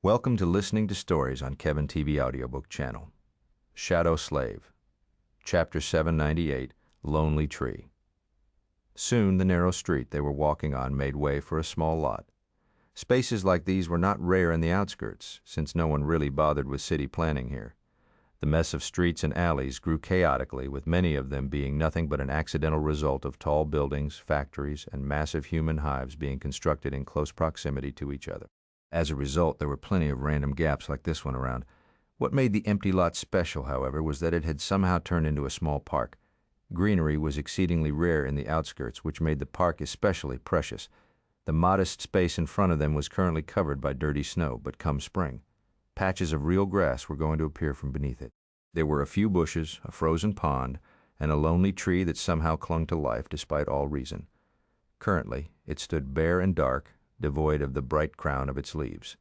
Welcome to listening to stories on Kevin TV Audiobook channel. Shadow Slave, Chapter 798, Lonely Tree. Soon the narrow street they were walking on made way for a small lot. Spaces like these were not rare in the outskirts, since no one really bothered with city planning here. The mess of streets and alleys grew chaotically, with many of them being nothing but an accidental result of tall buildings, factories, and massive human hives being constructed in close proximity to each other. As a result, there were plenty of random gaps like this one around. What made the empty lot special, however, was that it had somehow turned into a small park. Greenery was exceedingly rare in the outskirts, which made the park especially precious. The modest space in front of them was currently covered by dirty snow, but come spring, patches of real grass were going to appear from beneath it. There were a few bushes, a frozen pond, and a lonely tree that somehow clung to life despite all reason. Currently, it stood bare and dark, devoid of the bright crown of its leaves.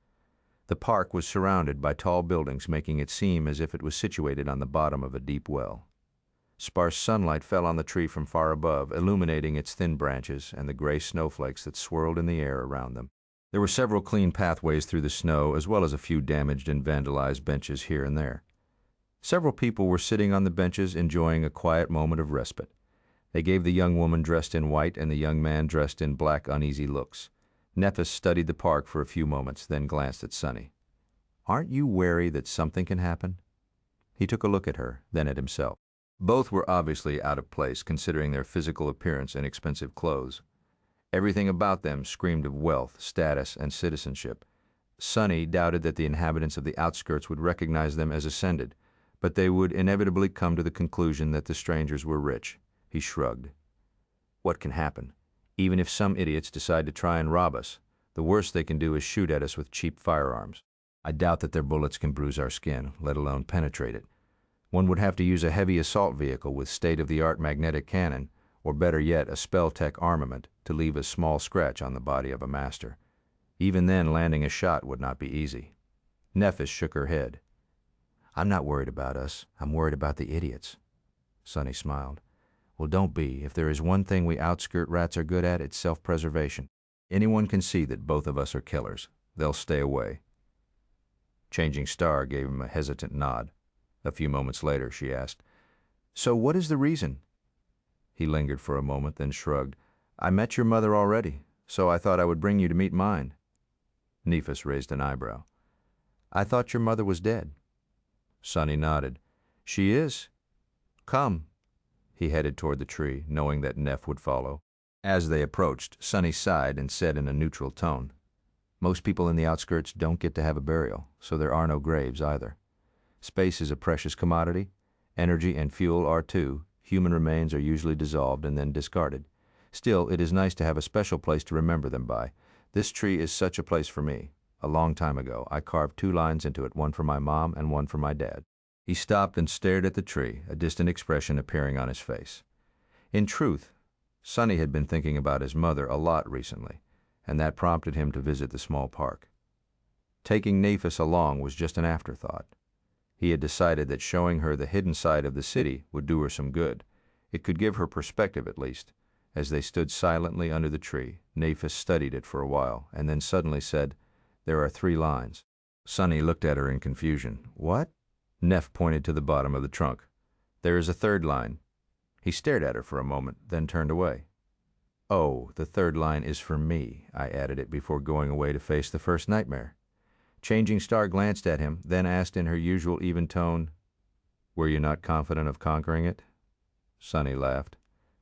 The park was surrounded by tall buildings, making it seem as if it was situated on the bottom of a deep well. Sparse sunlight fell on the tree from far above, illuminating its thin branches and the gray snowflakes that swirled in the air around them. There were several clean pathways through the snow, as well as a few damaged and vandalized benches here and there. Several people were sitting on the benches, enjoying a quiet moment of respite. They gave the young woman dressed in white and the young man dressed in black uneasy looks. Nephis studied the park for a few moments, then glanced at Sonny. "Aren't you wary that something can happen?" He took a look at her, then at himself. Both were obviously out of place, considering their physical appearance and expensive clothes. Everything about them screamed of wealth, status, and citizenship. Sonny doubted that the inhabitants of the outskirts would recognize them as ascended, but they would inevitably come to the conclusion that the strangers were rich. He shrugged. "What can happen? Even if some idiots decide to try and rob us, the worst they can do is shoot at us with cheap firearms. I doubt that their bullets can bruise our skin, let alone penetrate it. One would have to use a heavy assault vehicle with state-of-the-art magnetic cannon, or better yet, a spell-tech armament, to leave a small scratch on the body of a master. Even then, landing a shot would not be easy." Nephis shook her head. "I'm not worried about us. I'm worried about the idiots." Sonny smiled. "Well, don't be. If there is one thing we outskirt rats are good at, it's self-preservation. Anyone can see that both of us are killers. They'll stay away." Changing Star gave him a hesitant nod. A few moments later, she asked, "So what is the reason?" He lingered for a moment, then shrugged. "I met your mother already, so I thought I would bring you to meet mine." Nephis raised an eyebrow. "I thought your mother was dead." Sonny nodded. "She is. Come." He headed toward the tree, knowing that Neph would follow. As they approached, Sonny sighed and said in a neutral tone, "Most people in the outskirts don't get to have a burial, so there are no graves either. Space is a precious commodity. Energy and fuel are too. Human remains are usually dissolved and then discarded. Still, it is nice to have a special place to remember them by. This tree is such a place for me. A long time ago, I carved 2 lines into it, one for my mom and one for my dad." He stopped and stared at the tree, a distant expression appearing on his face. In truth, Sonny had been thinking about his mother a lot recently, and that prompted him to visit the small park. Taking Nephis along was just an afterthought. He had decided that showing her the hidden side of the city would do her some good. It could give her perspective, at least. As they stood silently under the tree, Nephis studied it for a while, and then suddenly said, "There are 3 lines." Sonny looked at her in confusion. "What?" Neph pointed to the bottom of the trunk. "There is a 3rd line." He stared at her for a moment, then turned away. "Oh, the 3rd line is for me. I added it before going away to face the first nightmare." Changing Star glanced at him, then asked in her usual even tone, "Were you not confident of conquering it?" Sonny laughed.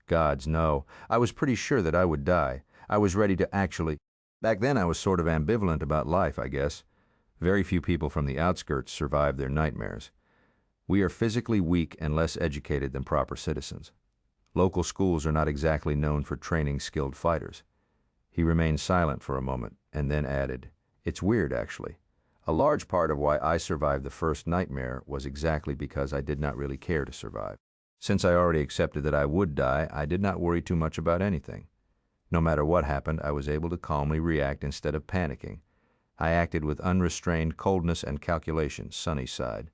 "Gods, no. I was pretty sure that I would die. I was ready to actually... Back then I was sort of ambivalent about life, I guess. Very few people from the outskirts survive their nightmares. We are physically weak and less educated than proper citizens. Local schools are not exactly known for training skilled fighters." He remained silent for a moment, and then added, "It's weird, actually. A large part of why I survived the first nightmare was exactly because I did not really care to survive. Since I already accepted that I would die, I did not worry too much about anything. No matter what happened, I was able to calmly react instead of panicking. I acted with unrestrained coldness and calculation." Sonny sighed.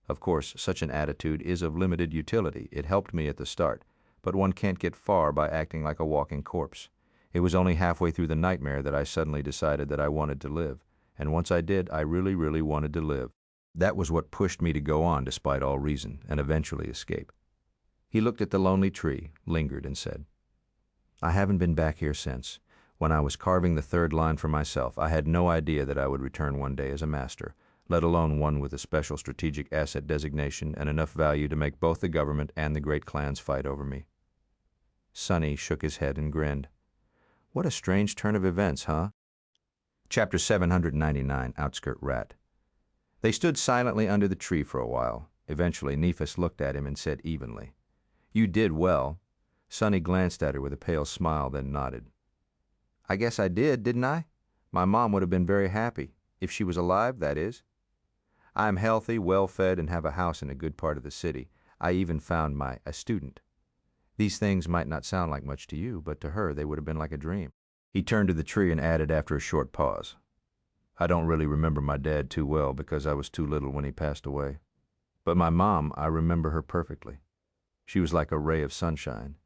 "Of course, such an attitude is of limited utility. It helped me at the start, but one can't get far by acting like a walking corpse. It was only halfway through the nightmare that I suddenly decided that I wanted to live, and once I did, I really, really wanted to live. That was what pushed me to go on despite all reason, and eventually escape. He looked at the lonely tree, lingered, and said, I haven't been back here since. When I was carving the third line for myself, I had no idea that I would return one day as a master, let alone one with a special strategic asset designation and enough value to make both the government and the great clans fight over me. Sonny shook his head and grinned. What a strange turn of events, huh? Chapter 799, Outskirt Rat. They stood silently under the tree for a while. Eventually, Nephis looked at him and said evenly, You did well. Sonny glanced at her with a pale smile, then nodded. I guess I did, didn't I? My mom would have been very happy. If she was alive, that is. I am healthy, well-fed, and have a house in a good part of the city. I even found a student. These things might not sound like much to you, but to her they would have been like a dream. He turned to the tree and added after a short pause, I don't really remember my dad too well because I was too little when he passed away. But my mom, I remember her perfectly. She was like a ray of sunshine.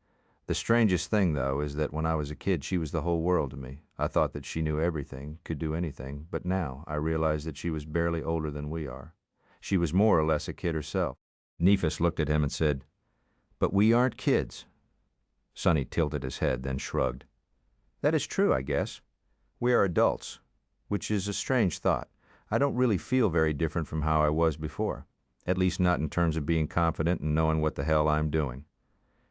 The strangest thing, though, is that when I was a kid, she was the whole world to me. I thought that she knew everything, could do anything, but now I realize that she was barely older than we are. She was more or less a kid herself. Nephis looked at him and said, But we aren't kids. Sonny tilted his head, then shrugged. That is true, I guess. We are adults, which is a strange thought. I don't really feel very different from how I was before, at least not in terms of being confident and knowing what the hell I'm doing.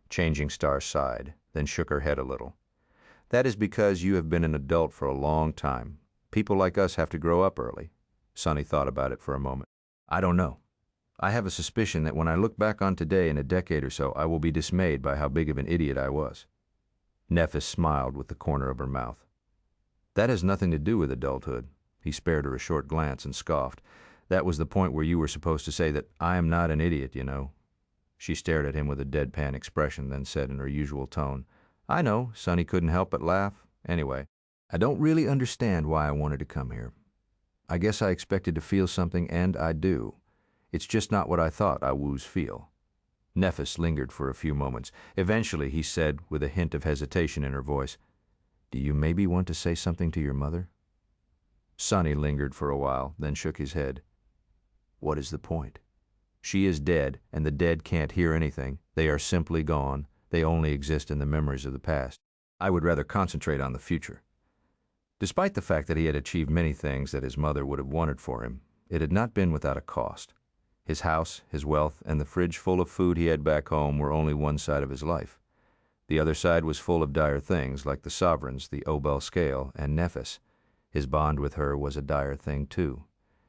Changing Star sighed, then shook her head a little. That is because you have been an adult for a long time. People like us have to grow up early. Sonny thought about it for a moment. I don't know. I have a suspicion that when I look back on today in a decade or so, I will be dismayed by how big of an idiot I was. Nephis smiled with the corner of her mouth. That has nothing to do with adulthood. He spared her a short glance and scoffed. That was the point where you were supposed to say that I am not an idiot, you know. She stared at him with a deadpan expression, then said in her usual tone, I know. Sonny couldn't help but laugh. Anyway, I don't really understand why I wanted to come here. I guess I expected to feel something, and I do. It's just not what I thought I woos feel. Nephis lingered for a few moments. Eventually, he said, with a hint of hesitation in her voice, Do you maybe want to say something to your mother? Sonny lingered for a while, then shook his head. What is the point? She is dead, and the dead can't hear anything. They are simply gone. They only exist in the memories of the past. I would rather concentrate on the future. Despite the fact that he had achieved many things that his mother would have wanted for him, it had not been without a cost. His house, his wealth, and the fridge full of food he had back home were only one side of his life. The other side was full of dire things like the sovereigns, the Obel scale, and Nephis. His bond with her was a dire thing too.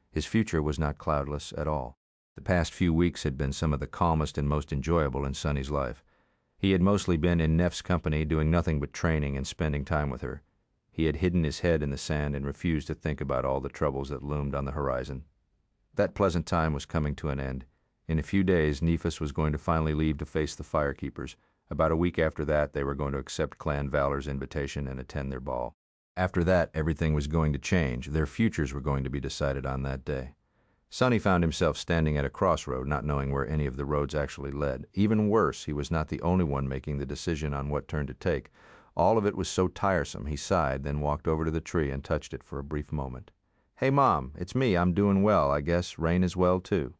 His future was not cloudless at all. The past few weeks had been some of the calmest and most enjoyable in Sonny's life. He had mostly been in Neff's company, doing nothing but training and spending time with her. He had hidden his head in the sand and refused to think about all the troubles that loomed on the horizon. That pleasant time was coming to an end. In a few days, Nephis was going to finally leave to face the Firekeepers. About a week after that, they were going to accept Clan Valor's invitation and attend their ball. After that, everything was going to change. Their futures were going to be decided on that day. Sonny found himself standing at a crossroad, not knowing where any of the roads actually led. Even worse, he was not the only one making the decision on what turn to take. All of it was so tiresome, he sighed, then walked over to the tree and touched it for a brief moment. Hey, Mom, it's me. I'm doing well, I guess. Rain is well, too.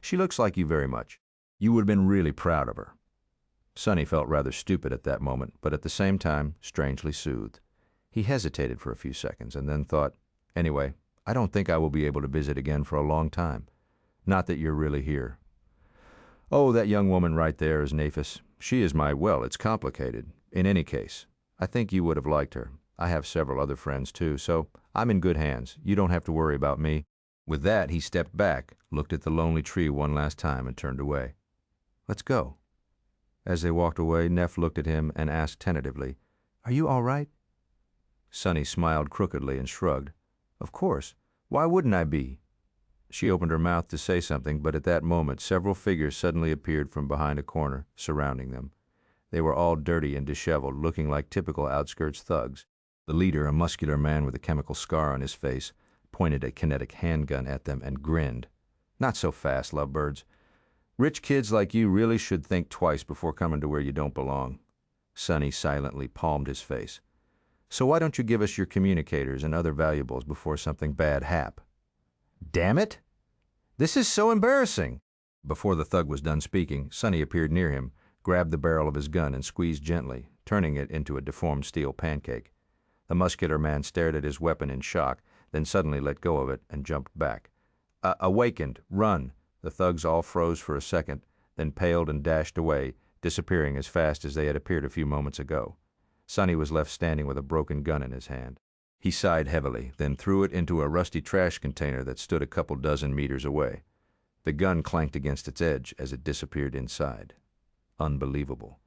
She looks like you very much. You would have been really proud of her. Sonny felt rather stupid at that moment, but at the same time, strangely soothed. He hesitated for a few seconds and then thought, Anyway, I don't think I will be able to visit again for a long time. Not that you're really here. Oh, that young woman right there is Nephis. She is it's complicated. In any case, I think you would have liked her. I have several other friends too, so I'm in good hands. You don't have to worry about me. With that, he stepped back, looked at the lonely tree one last time, and turned away. Let's go. As they walked away, Neff looked at him and asked tentatively, Are you all right? Sonny smiled crookedly and shrugged. Of course. Why wouldn't I be? She opened her mouth to say something, but at that moment several figures suddenly appeared from behind a corner, surrounding them. They were all dirty and disheveled, looking like typical outskirts thugs. The leader, a muscular man with a chemical scar on his face, pointed a kinetic handgun at them and grinned. Not so fast, lovebirds. Rich kids like you really should think twice before coming to where you don't belong. Sonny silently palmed his face. So why don't you give us your communicators and other valuables before something bad hap? Damn it! This is so embarrassing! Before the thug was done speaking, Sonny appeared near him, grabbed the barrel of his gun and squeezed gently, turning it into a deformed steel pancake. The muscular man stared at his weapon in shock, then suddenly let go of it and jumped back. Awakened! Run! The thugs all froze for a second, then paled and dashed away, disappearing as fast as they had appeared a few moments ago. Sonny was left standing with a broken gun in his hand. He sighed heavily, then threw it into a rusty trash container that stood a couple dozen meters away. The gun clanked against its edge as it disappeared inside. Unbelievable.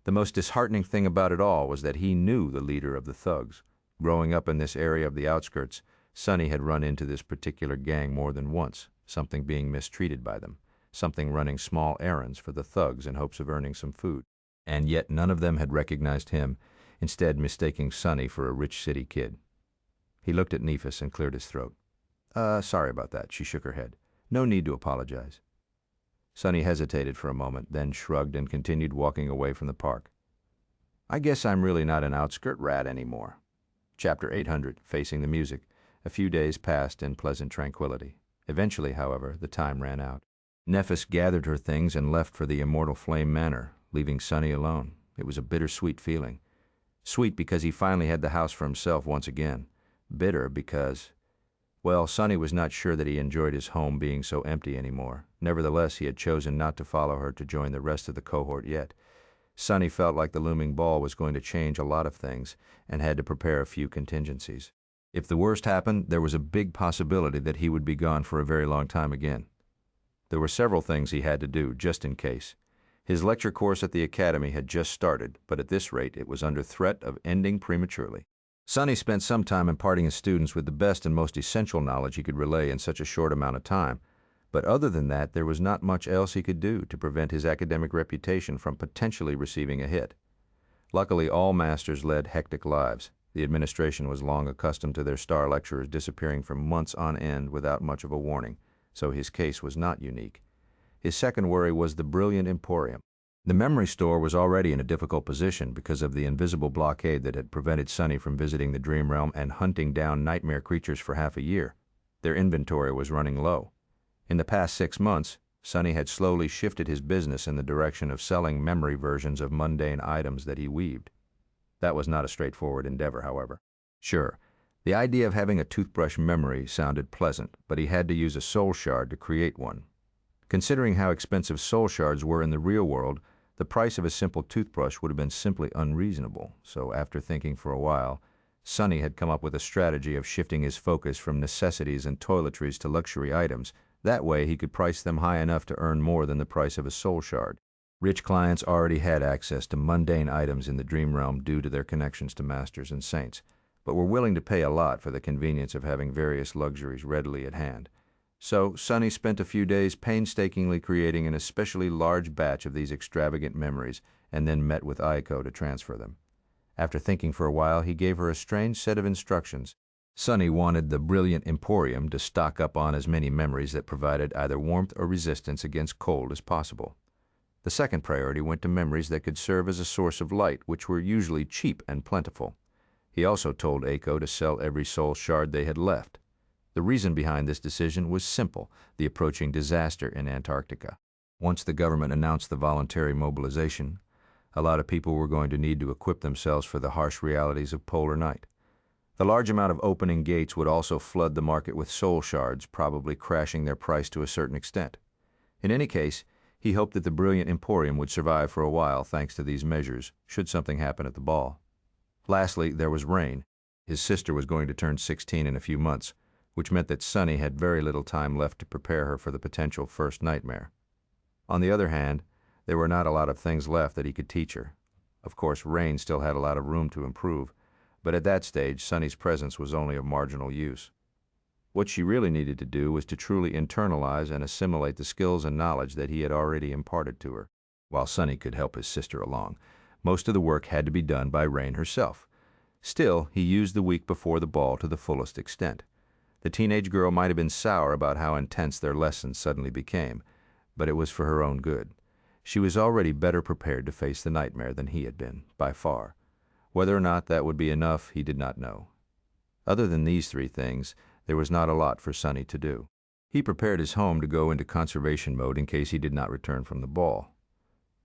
The most disheartening thing about it all was that he knew the leader of the thugs. Growing up in this area of the outskirts, Sonny had run into this particular gang more than once, something being mistreated by them, something running small errands for the thugs in hopes of earning some food. And yet none of them had recognized him, instead mistaking Sonny for a rich city kid. He looked at Nephis and cleared his throat. Sorry about that," she shook her head. "No need to apologize." Sonny hesitated for a moment, then shrugged and continued walking away from the park. "I guess I'm really not an outskirt rat anymore." Chapter 800, Facing the Music. A few days passed in pleasant tranquility. Eventually, however, the time ran out. Nephis gathered her things and left for the Immortal Flame Manor, leaving Sonny alone. It was a bittersweet feeling. Sweet because he finally had the house for himself once again. Bitter because, well, Sonny was not sure that he enjoyed his home being so empty anymore. Nevertheless, he had chosen not to follow her to join the rest of the cohort yet. Sonny felt like the looming ball was going to change a lot of things and had to prepare a few contingencies. If the worst happened, there was a big possibility that he would be gone for a very long time again. There were several things he had to do, just in case. His lecture course at the academy had just started, but at this rate it was under threat of ending prematurely. Sonny spent some time imparting his students with the best and most essential knowledge he could relay in such a short amount of time, but other than that there was not much else he could do to prevent his academic reputation from potentially receiving a hit. Luckily, all masters led hectic lives. The administration was long accustomed to their star lecturers disappearing for months on end without much of a warning, so his case was not unique. His second worry was the brilliant Emporium. The memory store was already in a difficult position because of the invisible blockade that had prevented Sonny from visiting the dream realm and hunting down nightmare creatures for half a year. Their inventory was running low. In the past 6 months, Sonny had slowly shifted his business in the direction of selling memory versions of mundane items that he weaved. That was not a straightforward endeavor, however. Sure, the idea of having a toothbrush memory sounded pleasant, but he had to use a soul shard to create one. Considering how expensive soul shards were in the real world, the price of a simple toothbrush would have been simply unreasonable, so after thinking for a while, Sonny had come up with a strategy of shifting his focus from necessities and toiletries to luxury items. That way he could price them high enough to earn more than the price of a soul shard. Rich clients already had access to mundane items in the dream realm due to their connections to masters and saints, but were willing to pay a lot for the convenience of having various luxuries readily at hand. So Sonny spent a few days painstakingly creating an especially large batch of these extravagant memories and then met with Aiko to transfer them. After thinking for a while, he gave her a strange set of instructions. Sonny wanted the brilliant Emporium to stock up on as many memories that provided either warmth or resistance against cold as possible. The second priority went to memories that could serve as a source of light, which were usually cheap and plentiful. He also told Aiko to sell every soul shard they had left. The reason behind this decision was simple: the approaching disaster in Antarctica. Once the government announced the voluntary mobilization, a lot of people were going to need to equip themselves for the harsh realities of polar night. The large amount of opening gates would also flood the market with soul shards, probably crashing their price to a certain extent. In any case, he hoped that the brilliant Emporium would survive for a while thanks to these measures, should something happen at the ball. Lastly, there was Rain. His sister was going to turn 16 in a few months, which meant that Sonny had very little time left to prepare her for the potential first nightmare. On the other hand, there were not a lot of things left that he could teach her. Of course, Rain still had a lot of room to improve, but at that stage, Sonny's presence was only of marginal use. What she really needed to do was to truly internalize and assimilate the skills and knowledge that he had already imparted to her. While Sonny could help his sister along, most of the work had to be done by Rain herself. Still, he used the week before the ball to the fullest extent. The teenage girl might have been sour about how intense their lessons suddenly became, but it was for her own good. She was already better prepared to face the nightmare than he had been, by far. Whether or not that would be enough, he did not know. Other than these three things, there was not a lot for Sonny to do. He prepared his home to go into conservation mode in case he did not return from the ball.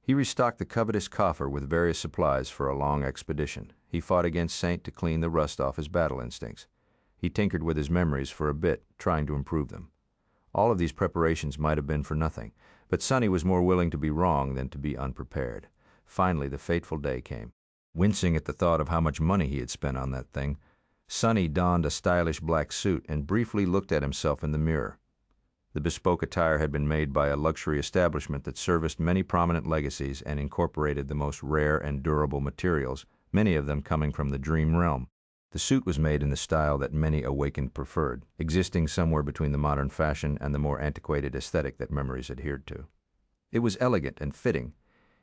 He restocked the covetous coffer with various supplies for a long expedition. He fought against Saint to clean the rust off his battle instincts. He tinkered with his memories for a bit, trying to improve them. All of these preparations might have been for nothing, but Sonny was more willing to be wrong than to be unprepared. Finally, the fateful day came. Wincing at the thought of how much money he had spent on that thing, Sonny donned a stylish black suit and briefly looked at himself in the mirror. The bespoke attire had been made by a luxury establishment that serviced many prominent legacies and incorporated the most rare and durable materials, many of them coming from the dream realm. The suit was made in the style that many awakened preferred, existing somewhere between the modern fashion and the more antiquated aesthetic that memories adhered to. It was elegant and fitting,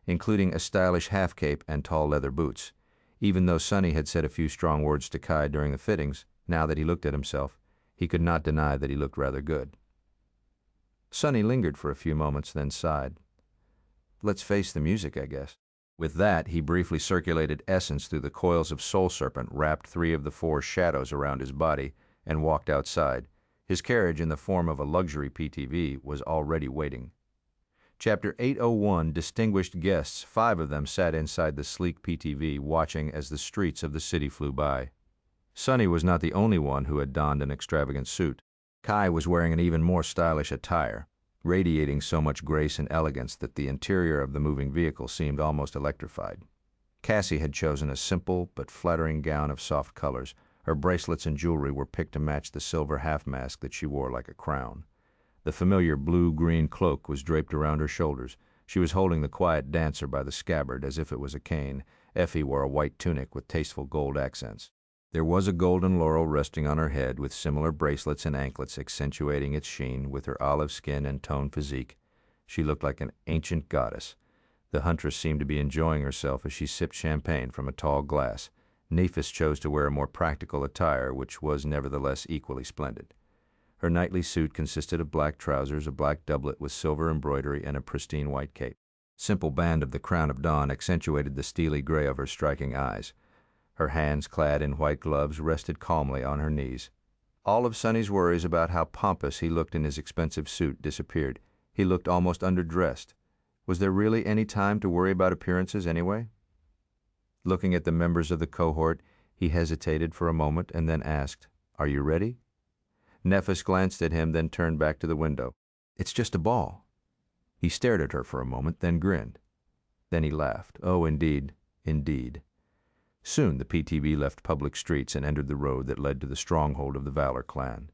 including a stylish half-cape and tall leather boots. Even though Sonny had said a few strong words to Kai during the fittings, now that he looked at himself, he could not deny that he looked rather good. Sonny lingered for a few moments, then sighed. Let's face the music, I guess. With that, he briefly circulated essence through the coils of Soul Serpent, wrapped 3 of the 4 shadows around his body, and walked outside. His carriage, in the form of a luxury PTV, was already waiting. Chapter 801 distinguished guests. 5 of them sat inside the sleek PTV, watching as the streets of the city flew by. Sonny was not the only one who had donned an extravagant suit. Kai was wearing an even more stylish attire, radiating so much grace and elegance that the interior of the moving vehicle seemed almost electrified. Cassie had chosen a simple but flattering gown of soft colors. Her bracelets and jewelry were picked to match the silver half-mask that she wore like a crown. The familiar blue-green cloak was draped around her shoulders. She was holding the quiet dancer by the scabbard as if it was a cane. Effie wore a white tunic with tasteful gold accents. There was a golden laurel resting on her head, with similar bracelets and anklets accentuating its sheen. With her olive skin and toned physique, she looked like an ancient goddess. The huntress seemed to be enjoying herself as she sipped champagne from a tall glass. Nephis chose to wear a more practical attire, which was nevertheless equally splendid. Her nightly suit consisted of black trousers, a black doublet with silver embroidery, and a pristine white cape. Simple band of the crown of dawn accentuated the steely gray of her striking eyes. Her hands, clad in white gloves, rested calmly on her knees. All of Sonny's worries about how pompous he looked in his expensive suit disappeared. He looked almost underdressed. Was there really any time to worry about appearances anyway? Looking at the members of the cohort, he hesitated for a moment and then asked, "Are you ready?" Nephis glanced at him, then turned back to the window. "It's just a ball." He stared at her for a moment, then grinned. Then he laughed. "Oh, indeed, indeed." Soon the PTV left public streets and entered the road that led to the stronghold of the Valor clan.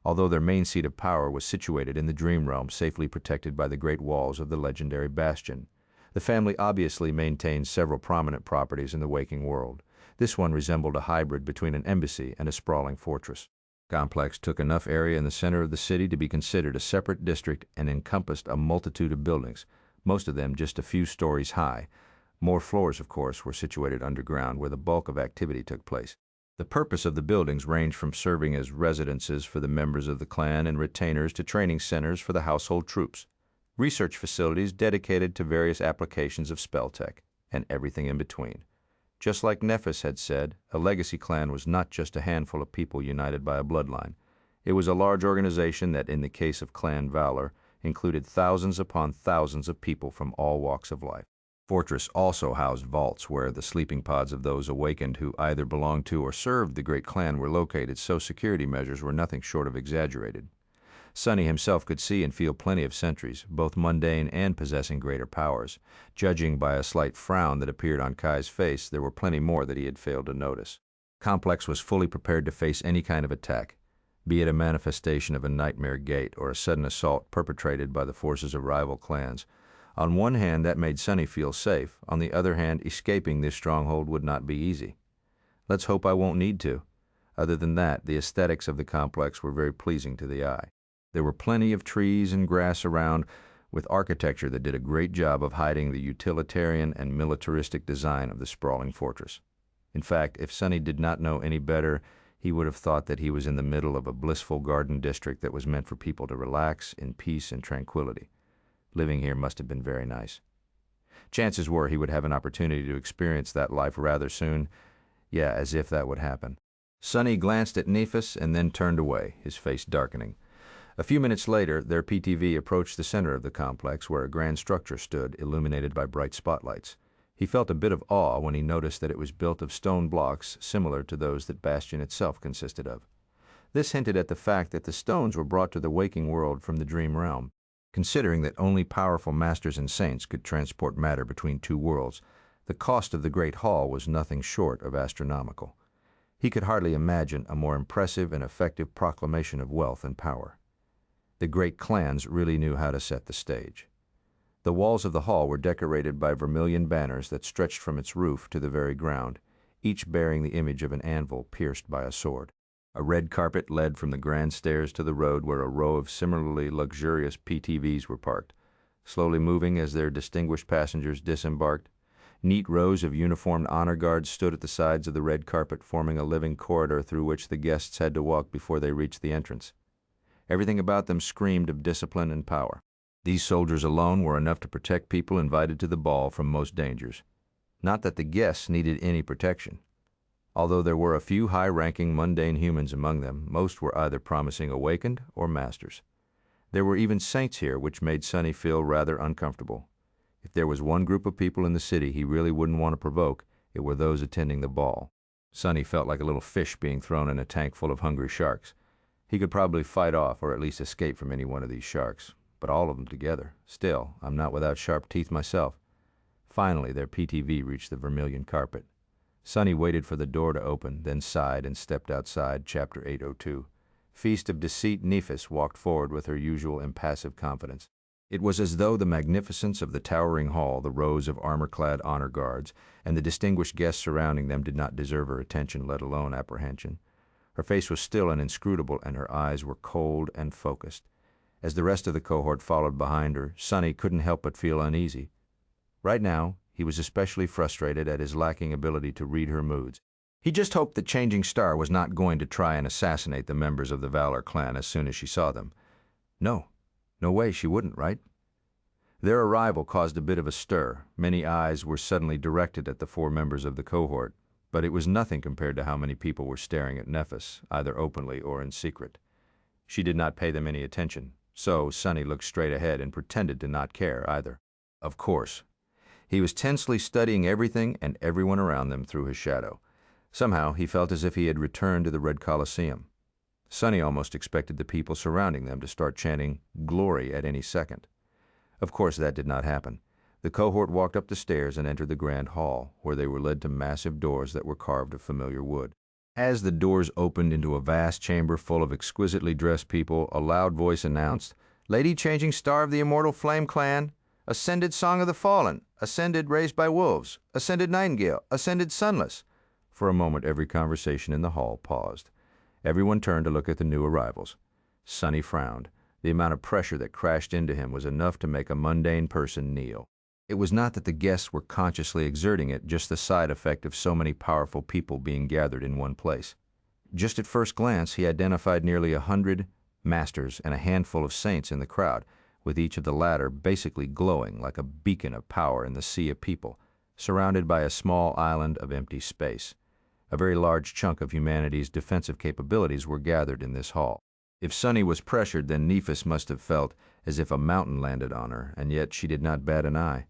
Although their main seat of power was situated in the Dream Realm, safely protected by the great walls of the legendary Bastion, the family obviously maintained several prominent properties in the waking world. This one resembled a hybrid between an embassy and a sprawling fortress. The complex took enough area in the center of the city to be considered a separate district and encompassed a multitude of buildings, most of them just a few stories high. More floors, of course, were situated underground, where the bulk of activity took place. The purpose of the buildings ranged from serving as residences for the members of the clan and retainers to training centers for the household troops, research facilities dedicated to various applications of spell tech, and everything in between. Just like Nephis had said, a legacy clan was not just a handful of people united by a bloodline. It was a large organization that, in the case of Clan Valor, included thousands upon thousands of people from all walks of life. Fortress also housed vaults where the sleeping pods of those awakened who either belonged to or served the great clan were located, so security measures were nothing short of exaggerated. Sonny himself could see and feel plenty of sentries, both mundane and possessing greater powers. Judging by a slight frown that appeared on Kai's face, there were plenty more that he had failed to notice. Complex was fully prepared to face any kind of attack, be it a manifestation of a nightmare gate or a sudden assault perpetrated by the forces of rival clans. On one hand, that made Sonny feel safe. On the other hand, escaping this stronghold would not be easy. Let's hope I won't need to. Other than that, the aesthetics of the complex were very pleasing to the eye. There were plenty of trees and grass around, with architecture that did a great job of hiding the utilitarian and militaristic design of the sprawling fortress. In fact, if Sonny did not know any better, he would have thought that he was in the middle of a blissful garden district that was meant for people to relax in peace and tranquility. Living here must have been very nice. Chances were he would have an opportunity to experience that life rather soon. Yeah, as if that would happen. Sonny glanced at Nephis and then turned away, his face darkening. A few minutes later, their PTV approached the center of the complex where a grand structure stood, illuminated by bright spotlights. He felt a bit of awe when he noticed that it was built of stone blocks similar to those that Bastion itself consisted of. This hinted at the fact that the stones were brought to the waking world from the dream realm. Considering that only powerful masters and saints could transport matter between two worlds, the cost of the Great Hall was nothing short of astronomical. He could hardly imagine a more impressive and effective proclamation of wealth and power. The great clans really knew how to set the stage. The walls of the hall were decorated by vermilion banners that stretched from its roof to the very ground, each bearing the image of an anvil pierced by a sword. A red carpet led from the grand stairs to the road where a row of similarly luxurious PTVs were parked, slowly moving as their distinguished passengers disembarked. Neat rows of uniformed honor guards stood at the sides of the red carpet, forming a living corridor through which the guests had to walk before they reached the entrance. Everything about them screamed of discipline and power. These soldiers alone were enough to protect people invited to the ball from most dangers. Not that the guests needed any protection. Although there were a few high-ranking, mundane humans among them, most were either promising awakened or masters. There were even saints here, which made Sonny feel rather uncomfortable. If there was one group of people in the city he really wouldn't want to provoke, it were those attending the ball. Sonny felt like a little fish being thrown in a tank full of hungry sharks. He could probably fight off or at least escape from any one of these sharks, but all of them together. Still, I'm not without sharp teeth myself. Finally, their PTV reached the vermilion carpet. Sonny waited for the door to open, then sighed and stepped outside, Chapter 802. Feast of Deceit Nephis walked forward with her usual impassive confidence. It was as though the magnificence of the towering hall, the rows of armor-clad honor guards, and the distinguished guests surrounding them did not deserve her attention, let alone apprehension. Her face was still and inscrutable, and her eyes were cold and focused. As the rest of the cohort followed behind her, Sonny couldn't help but feel uneasy. Right now, he was especially frustrated at his lacking ability to read her moods. He just hoped that Changing Star was not going to try and assassinate the members of the Valor clan as soon as she saw them. No way she wouldn't, right? Their arrival caused a bit of a stir. Many eyes were suddenly directed at the four members of the cohort, but it was nothing compared to how many people were staring at Nephis, either openly or in secret. She did not pay them any attention, so Sonny looked straight ahead and pretended to not care either. Of course. He was tensely studying everything and everyone around them through his shadow. Somehow, he felt as if he had returned to the Red Colosseum. Sonny almost expected the people surrounding them to start chanting "Glory" at any second. Of course, that did not happen. The cohort walked up the stairs and entered the grand hall, where they were led to massive doors that were carved of familiar wood. As the doors opened into a vast chamber full of exquisitely dressed people, a loud voice announced, "Lady Changing Star of the Immortal Flame Clan, Ascended Song of the Fallen, Ascended Raised by Wolves, Ascended Nightingale, Ascended Sunless." For a moment, every conversation in the hall paused. Everyone turned to look at the new arrivals. Sonny frowned. The amount of pressure that crashed into him was enough to make a mundane person kneel. It was not that the guests were consciously exerting it, just the side effect of so many powerful people being gathered in one place. Just at first glance, he identified nearly 100 masters and a handful of saints in the crowd, with each of the latter basically glowing like a beacon of power in the sea of people, surrounded by a small island of empty space. A very large chunk of humanity's defensive capabilities were gathered in this hall. If Sonny was pressured, then Nephis must have felt as if a mountain landed on her, and yet she did not bat an eye.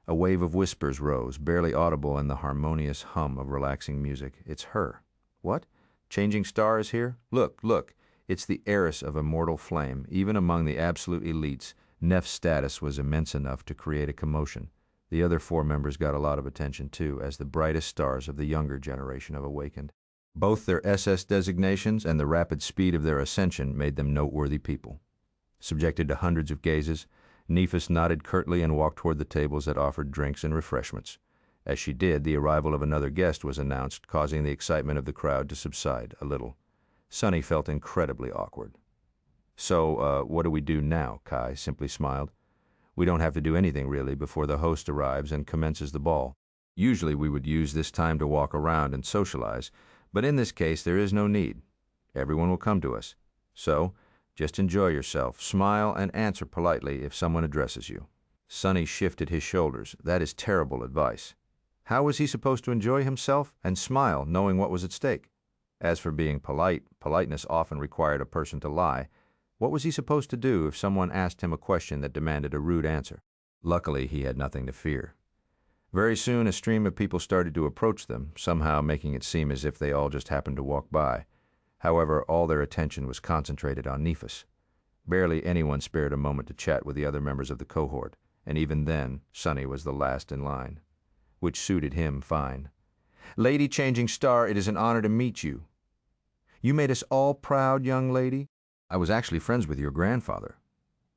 A wave of whispers rose, barely audible in the harmonious hum of relaxing music. "It's her." "What? Changing Star is here? Look. It's the heiress of immortal flame. Even among the absolute elites, Neph's status was immense enough to create a commotion. The other four members got a lot of attention, too, as the brightest stars of the younger generation of Awakened. Both their SS designations and the rapid speed of their ascension made them noteworthy people. Subjected to hundreds of gazes, Nephis nodded curtly and walked toward the tables that offered drinks and refreshments. As she did, the arrival of another guest was announced, causing the excitement of the crowd to subside a little. Sonny felt incredibly awkward. "So, what do we do now?" Kai simply smiled. "We don't have to do anything, really, before the host arrives and commences the ball. Usually we would use this time to walk around and socialize, but in this case there is no need. Everyone will come to us. So, just enjoy yourself, smile, and answer politely if someone addresses you." Sonny shifted his shoulders. That is terrible advice. How was he supposed to enjoy himself and smile knowing what was at stake? As for being polite, politeness often required a person to lie. What was he supposed to do if someone asked him a question that demanded a rude answer? Luckily, he had nothing to fear. Very soon, a stream of people started to approach them, somehow making it seem as if they all just happened to walk by. However, all their attention was concentrated on Nephis. Barely anyone spared a moment to chat with the other members of the cohort, and even then, Sonny was the last in line, which suited him fine. "Lady Changing Star, it is an honor to meet you. You made us all proud, young lady. I was actually friends with your grandfather.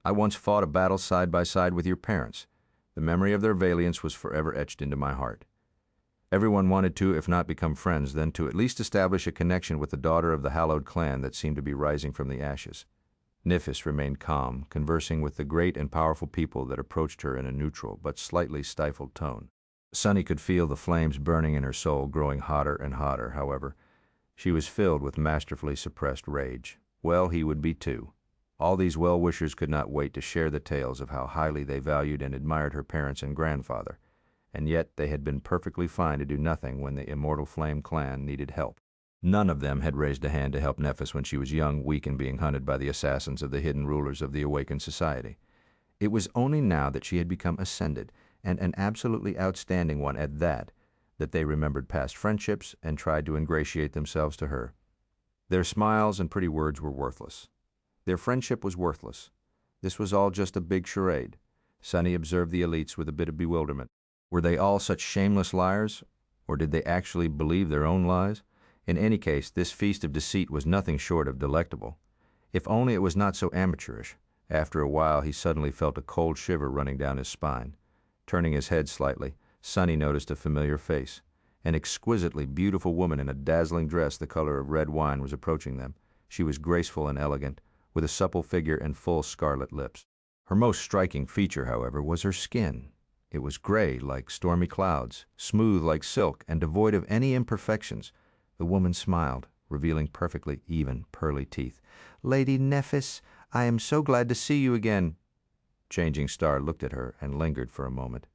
I once fought a battle side by side with your parents. The memory of their valiance was forever etched into my heart." Everyone wanted to, if not become friends, then to at least establish a connection with the daughter of the hallowed clan that seemed to be rising from the ashes. Nephis remained calm, conversing with the great and powerful people that approached her in a neutral but slightly stifled tone. Sonny could feel the flames burning in her soul growing hotter and hotter, however. She was filled with masterfully suppressed rage. Well, he would be too. All these well-wishers could not wait to share the tales of how highly they valued and admired her parents and grandfather, and yet they had been perfectly fine to do nothing when the Immortal Flame clan needed help. None of them had raised a hand to help Nephis when she was young, weak, and being hunted by the assassins of the hidden rulers of the awakened society. It was only now that she had become ascended, and an absolutely outstanding one at that they remembered past friendships and tried to ingratiate themselves to her. Their smiles and pretty words were worthless. Their friendship was worthless. This was all just a big charade. Sonny observed the elites with a bit of bewilderment. Were they all such shameless liars, or did they actually believe their own lies? In any case, this feast of deceit was nothing short of delectable. If only it was not so amateurish. After a while, he suddenly felt a cold shiver running down his spine. Turning his head slightly, Sonny noticed a familiar face. An exquisitely beautiful woman in a dazzling dress the color of red wine was approaching them. She was graceful and elegant, with a supple figure and full scarlet lips. Her most striking feature, however, was her skin. It was gray like stormy clouds, smooth like silk, and devoid of any imperfections. The woman smiled, revealing perfectly even, pearly teeth. "Lady Nephis, I am so glad to see you again." Changing Star looked at her and lingered for a moment.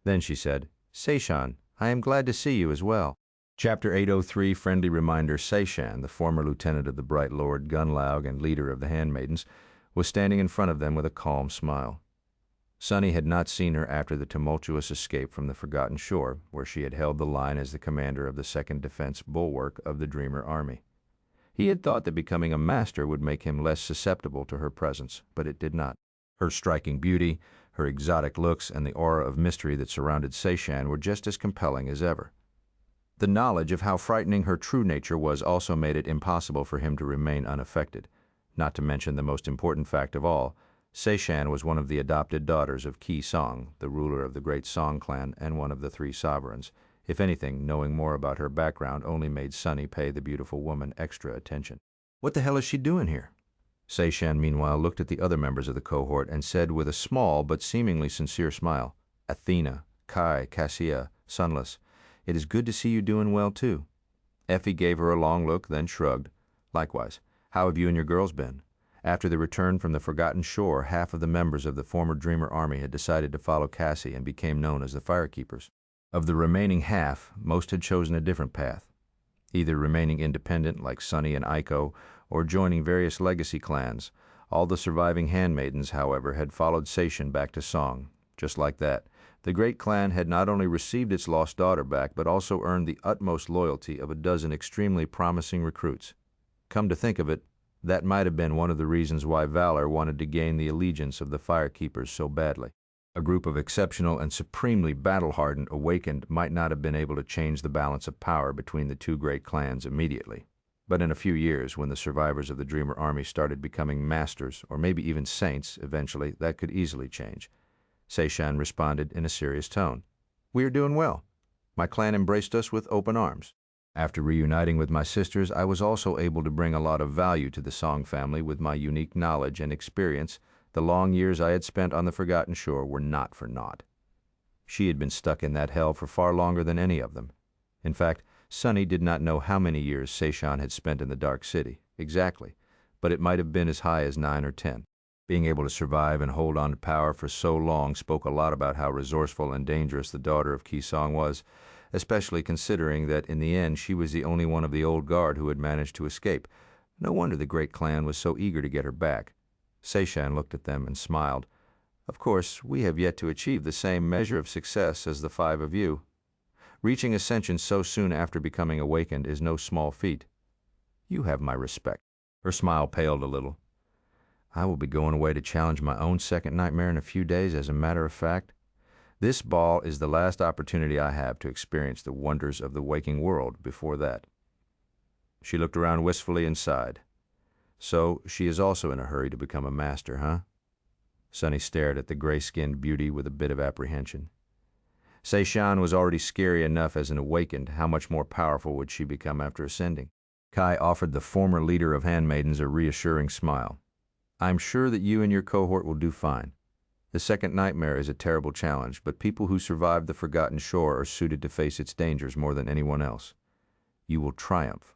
Then she said, "Seishan, I am glad to see you as well." Chapter 803, Friendly Reminder. Seishan, the former lieutenant of the Bright Lord, Gunlaug, and leader of the Handmaidens, was standing in front of them with a calm smile. Sonny had not seen her after the tumultuous escape from the Forgotten Shore, where she had held the line as the commander of the second defense bulwark of the Dreamer army. He had thought that becoming a master would make him less susceptible to her presence, but it did not. Her striking beauty, her exotic looks, and the aura of mystery that surrounded Seishan were just as compelling as ever. The knowledge of how frightening her true nature was also made it impossible for him to remain unaffected. Not to mention the most important fact of all, Seishan was one of the adopted daughters of Ki Song, the ruler of the great Song clan and one of the three sovereigns. If anything, knowing more about her background only made Sonny pay the beautiful woman extra attention. "What the hell is she doing here?" Seishan, meanwhile, looked at the other members of the cohort and said with a small but seemingly sincere smile, "Athena, Kai, Cassia, Sunless, it is good to see you doing well, too." Effie gave her a long look, then shrugged. "Likewise. How have you and your girls been?" After the return from the Forgotten Shore, half of the members of the former Dreamer army had decided to follow Cassie and became known as the Firekeepers. Of the remaining half, most had chosen a different path, either remaining independent like Sonny and Aiko, or joining various legacy clans. All the surviving handmaidens, however, had followed Seishan back to Song. Just like that, the great clan had not only received its lost daughter back, but also earned the utmost loyalty of a dozen extremely promising recruits. Come to think of it, that might have been one of the reasons why Valor wanted to gain the allegiance of the Firekeepers so badly. A group of exceptional and supremely battle-hardened Awakened might not have been able to change the balance of power between the two great clans immediately. But in a few years, when the survivors of the Dreamer army started becoming masters, or maybe even saints, eventually, that could easily change. Seishan responded in a serious tone. "We are doing well. My clan embraced us with open arms. After reuniting with my sisters, I was also able to bring a lot of value to the Song family with my unique knowledge and experience. The long years I had spent on the Forgotten Shore were not for naught." She had been stuck in that hell for far longer than any of them. In fact, Sonny did not know how many years Seishan had spent in the Dark City, exactly, but it might have been as high as 9 or 10. Being able to survive and hold on to power for so long spoke a lot about how resourceful and dangerous the daughter of Kisong was, especially considering that in the end she was the only one of the old guard who had managed to escape. No wonder the great clan was so eager to get her back. Seishan looked at them and smiled. Of course, we have yet to achieve the same measure of success as the five of you. Reaching ascension so soon after becoming awakened is no small feat. You have my respect. Her smile paled a little. I will be going away to challenge my own second nightmare in a few days, as a matter of fact. This ball is the last opportunity I have to experience the wonders of the waking world before that. She looked around wistfully and sighed. So she is also in a hurry to become a master, huh? Sunny stared at the gray-skinned beauty with a bit of apprehension. Seishan was already scary enough as an awakened. How much more powerful would she become after ascending? Kai offered the former leader of handmaidens a reassuring smile. I'm sure that you and your cohort will do fine. The second nightmare is a terrible challenge, but people who survive the Forgotten Shore are suited to face its dangers more than anyone else. You will triumph.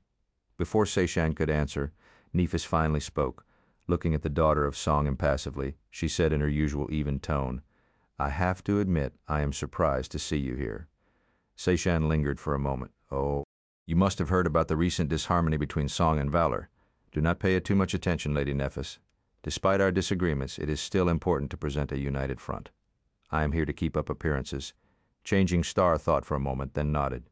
Before Seishan could answer, Nephis finally spoke. Looking at the daughter of Song impassively, she said in her usual even tone, I have to admit I am surprised to see you here. Seishan lingered for a moment. Oh, you must have heard about the recent disharmony between Song and Valor. Do not pay it too much attention, Lady Nephis. Despite our disagreements, it is still important to present a united front. I am here to keep up appearances. Changing Star thought for a moment, then nodded.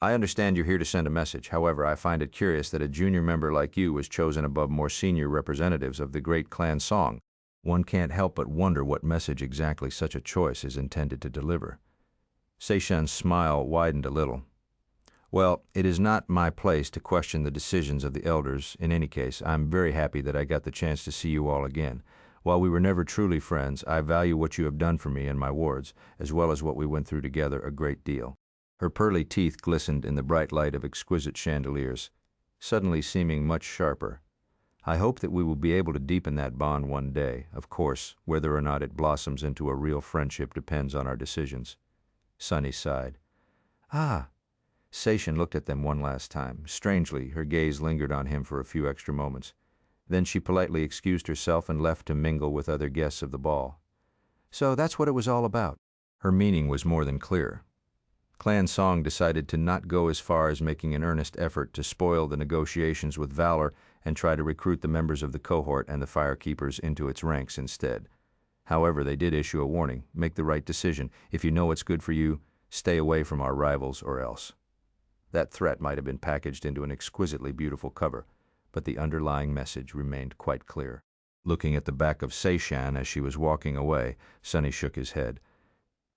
I understand you're here to send a message. However, I find it curious that a junior member like you was chosen above more senior representatives of the great clan Song. One can't help but wonder what message exactly such a choice is intended to deliver. Seishan's smile widened a little. Well, it is not my place to question the decisions of the elders. In any case, I'm very happy that I got the chance to see you all again. While we were never truly friends, I value what you have done for me and my wards, as well as what we went through together, a great deal. Her pearly teeth glistened in the bright light of exquisite chandeliers, suddenly seeming much sharper. I hope that we will be able to deepen that bond one day. Of course, whether or not it blossoms into a real friendship depends on our decisions. Sunny sighed. Ah! Seishan looked at them one last time. Strangely, her gaze lingered on him for a few extra moments. Then she politely excused herself and left to mingle with other guests of the ball. So that's what it was all about. Her meaning was more than clear. Clan Song decided to not go as far as making an earnest effort to spoil the negotiations with Valor and try to recruit the members of the cohort and the Firekeepers into its ranks instead. However, they did issue a warning. Make the right decision. If you know what's good for you, stay away from our rivals or else. That threat might have been packaged into an exquisitely beautiful cover, but the underlying message remained quite clear. Looking at the back of Seishan as she was walking away, Sunny shook his head.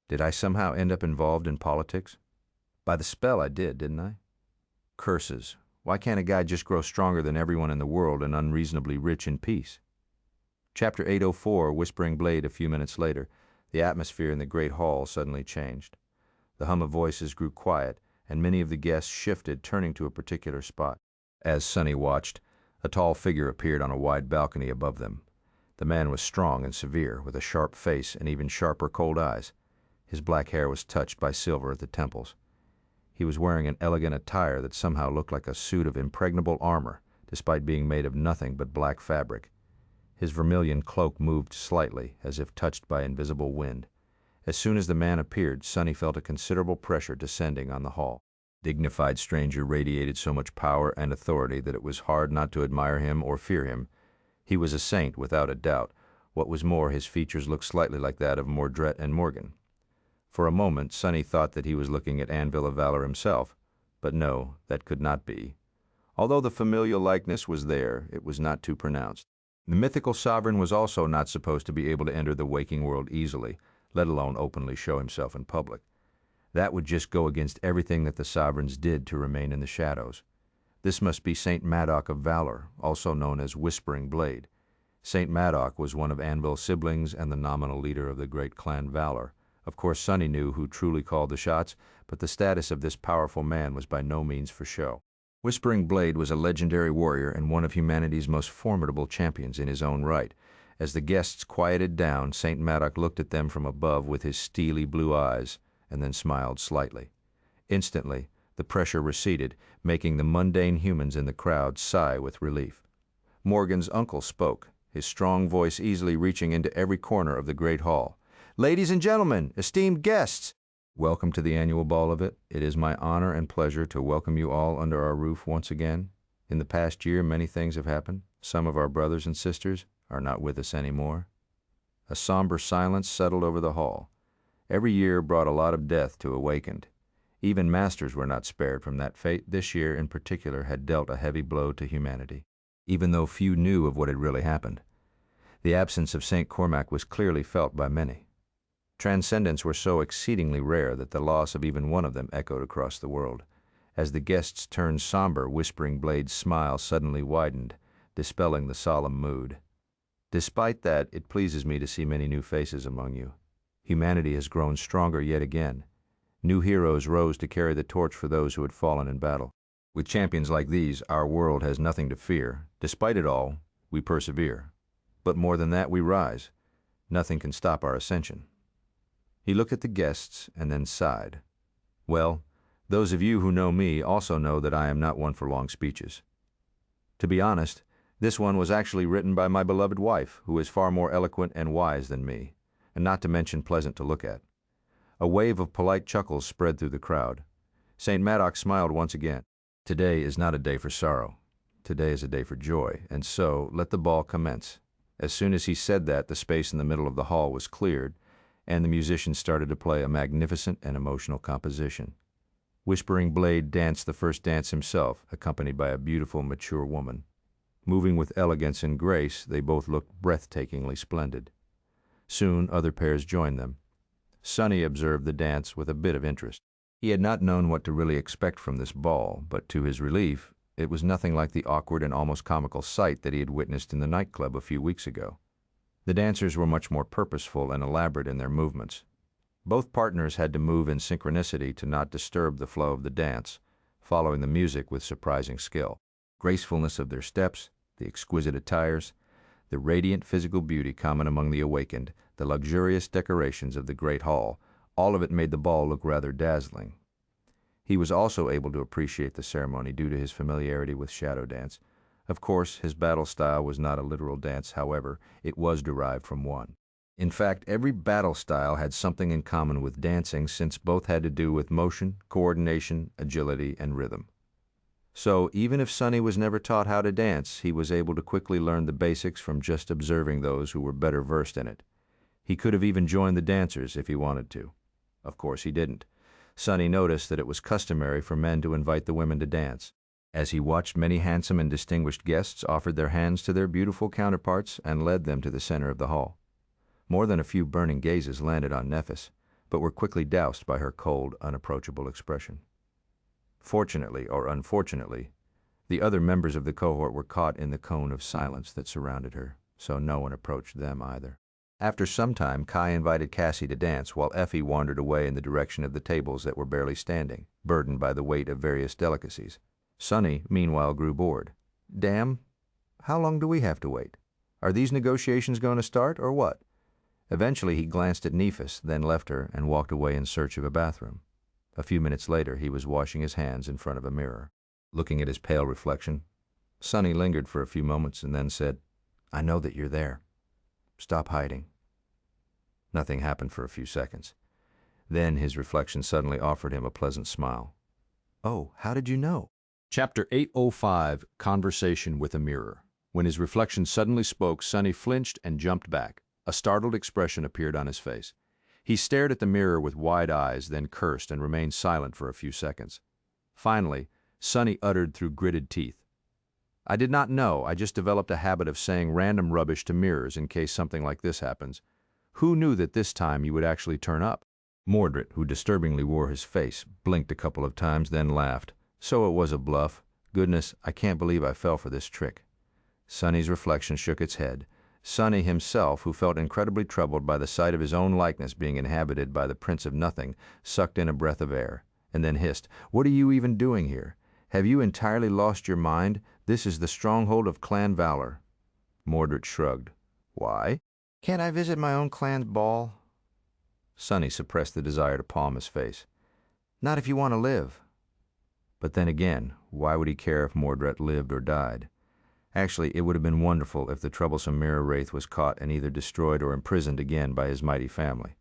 Did I somehow end up involved in politics? By the spell I did, didn't I? Curses. Why can't a guy just grow stronger than everyone in the world and unreasonably rich in peace? Chapter 804, Whispering Blade. A few minutes later, the atmosphere in the great hall suddenly changed. The hum of voices grew quiet, and many of the guests shifted, turning to a particular spot. As Sunny watched, a tall figure appeared on a wide balcony above them. The man was strong and severe, with a sharp face and even sharper cold eyes. His black hair was touched by silver at the temples. He was wearing an elegant attire that somehow looked like a suit of impregnable armor, despite being made of nothing but black fabric. His vermilion cloak moved slightly, as if touched by invisible wind. As soon as the man appeared, Sunny felt a considerable pressure descending on the hall. The dignified stranger radiated so much power and authority that it was hard not to admire him or fear him. He was a saint, without a doubt. What was more, his features looked slightly like that of Mordret and Morgan. For a moment, Sunny thought that he was looking at Anvil of Valor himself, but no, that could not be. Although the familial likeness was there, it was not too pronounced. The mythical sovereign was also not supposed to be able to enter the waking world easily, let alone openly show himself in public. That would just go against everything that the sovereigns did to remain in the shadows. This must be Saint Madoc of Valor, also known as Whispering Blade. Saint Madoc was one of Anvil's siblings and the nominal leader of the great clan Valor. Of course, Sunny knew who truly called the shots, but the status of this powerful man was by no means for show. Whispering Blade was a legendary warrior and one of humanity's most formidable champions in his own right. As the guests quieted down, Saint Madoc looked at them from above with his steely blue eyes, and then smiled slightly. Instantly, the pressure receded, making the mundane humans in the crowd sigh with relief. Morgan's uncle spoke. his strong voice easily reaching into every corner of the great hall. "Ladies and gentlemen, esteemed guests, welcome to the annual ball of it. It is my honor and pleasure to welcome you all under our roof once again. In the past year, many things have happened. Some of our brothers and sisters are not with us anymore." A somber silence settled over the hall. Every year brought a lot of death to Awakened. Even masters were not spared from that fate. This year in particular had dealt a heavy blow to humanity, even though few knew of what had really happened. The absence of St. Cormac was clearly felt by many. Transcendents were so exceedingly rare that the loss of even one of them echoed across the world. As the guests turned somber, Whispering Blade's smile suddenly widened, dispelling the solemn mood. "Despite that, it pleases me to see many new faces among you. Humanity has grown stronger yet again. New heroes rose to carry the torch for those who had fallen in battle. With champions like these, our world has nothing to fear. Despite it all, we persevere. But more than that, we rise. Nothing can stop our ascension." He looked at the guests and then sighed. "Well, those of you who know me also know that I am not one for long speeches. To be honest, this one was actually written by my beloved wife, who is far more eloquent and wise than me, and not to mention pleasant to look at." A wave of polite chuckles spread through the crowd. St. Maddox smiled once again. "Today is not a day for sorrow. Today is a day for joy, and so let the ball commence." As soon as he said that, the space in the middle of the hall was cleared, and the musicians started to play a magnificent and emotional composition. Whispering Blade danced the first dance himself, accompanied by a beautiful, mature woman. Moving with elegance and grace, they both looked breathtakingly splendid. Soon other pairs joined them. Sonny observed the dance with a bit of interest. He had not known what to really expect from this ball, but to his relief, it was nothing like the awkward and almost comical sight that he had witnessed in the nightclub a few weeks ago. The dancers were much more purposeful and elaborate in their movements. Both partners had to move in synchronicity to not disturb the flow of the dance, following the music with surprising skill. Gracefulness of their steps, the exquisite attires, the radiant physical beauty common among the Awakened, the luxurious decorations of the great hall, all of it made the ball look rather dazzling. He was also able to appreciate the ceremony due to his familiarity with shadow dance. Of course, his battle style was not a literal dance, however, it was derived from one. In fact, every battle style had something in common with dancing, since both had to do with motion, coordination, agility, and rhythm. So, even if Sonny was never taught how to dance, he was able to quickly learn the basics from just observing those who were better versed in it. He could have even joined the dancers if he wanted to. Of course, he didn't. Sonny noticed that it was customary for men to invite the women to dance. As he watched, many handsome and distinguished guests offered their hands to their beautiful counterparts and led them to the center of the hall. More than a few burning gazes landed on Nephis, but were quickly doused by her cold, unapproachable expression. Fortunately, or unfortunately, the other members of the cohort were caught in the cone of silence that surrounded her, so no one approached them either. After some time, Kai invited Cassie to dance, while Effie wandered away in the direction of the tables that were barely standing, burdened by the weight of various delicacies. Sonny, meanwhile, grew bored. "Damn, how long do we have to wait? Are these negotiations going to start, or what?" Eventually, he glanced at Nephis, then left her and walked away in search of a bathroom. A few minutes later, he was washing his hands in front of a mirror. Looking at his pale reflection, Sonny lingered for a few moments and then said, "I know that you're there. Stop hiding." Nothing happened for a few seconds. Then his reflection suddenly offered him a pleasant smile. "Oh, how did you know?" Chapter 805, Conversation with a Mirror. When his reflection suddenly spoke, Sonny flinched and jumped back. A startled expression appeared on his face. He stared at the mirror with wide eyes, then cursed and remained silent for a few seconds. Finally, Sonny uttered through gritted teeth, "I did not know. I just developed a habit of saying random rubbish to mirrors in case something like this happens. Who knew that this time you would actually turn up?" Mordred, who disturbingly wore his face, blinked a couple of times, then laughed. "So it was a bluff. Goodness, I can't believe I fell for this trick." Sonny's reflection shook its head. Sonny himself, who felt incredibly troubled by the sight of his own likeness being inhabited by the Prince of Nothing, sucked in a breath of air, and then hissed, "What are you even doing here? Have you entirely lost your mind? This is the stronghold of clan valor." Mordred shrugged. "Why? Can't I visit my own clan's ball?" Sonny suppressed the desire to palm his face. "Not if you want to live." But then again, why would he care if Mordred lived or died? Actually, it would have been wonderful if the troublesome mirror wraith was caught and either destroyed or imprisoned again by his mighty family.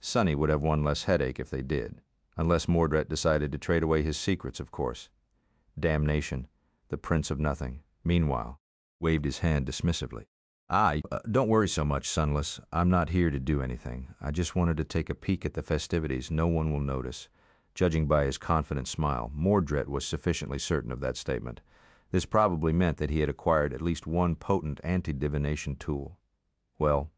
Sonny would have one less headache if they did, unless Mordred decided to trade away his secrets, of course. Damnation, the Prince of Nothing, meanwhile, waved his hand dismissively. Don't worry so much, Sunless. I'm not here to do anything. I just wanted to take a peek at the festivities. No one will notice. Judging by his confident smile, Mordred was sufficiently certain of that statement. This probably meant that he had acquired at least one potent anti-divination tool. Well,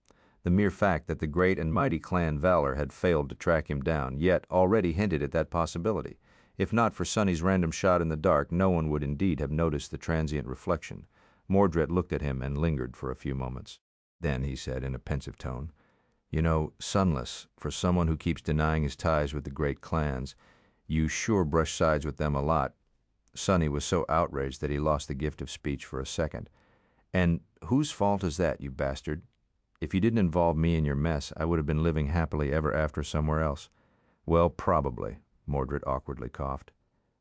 the mere fact that the great and mighty clan Valor had failed to track him down yet already hinted at that possibility. If not for Sonny's random shot in the dark, no one would indeed have noticed the transient reflection. Mordred looked at him and lingered for a few moments. Then he said in a pensive tone, "You know, Sunless, for someone who keeps denying his ties with the great clans, you sure brush sides with them a lot." Sonny was so outraged that he lost the gift of speech for a second. "And whose fault is that, you bastard? If you didn't involve me in your mess, I would have been living happily ever after somewhere else." "Well, probably," Mordred awkwardly coughed.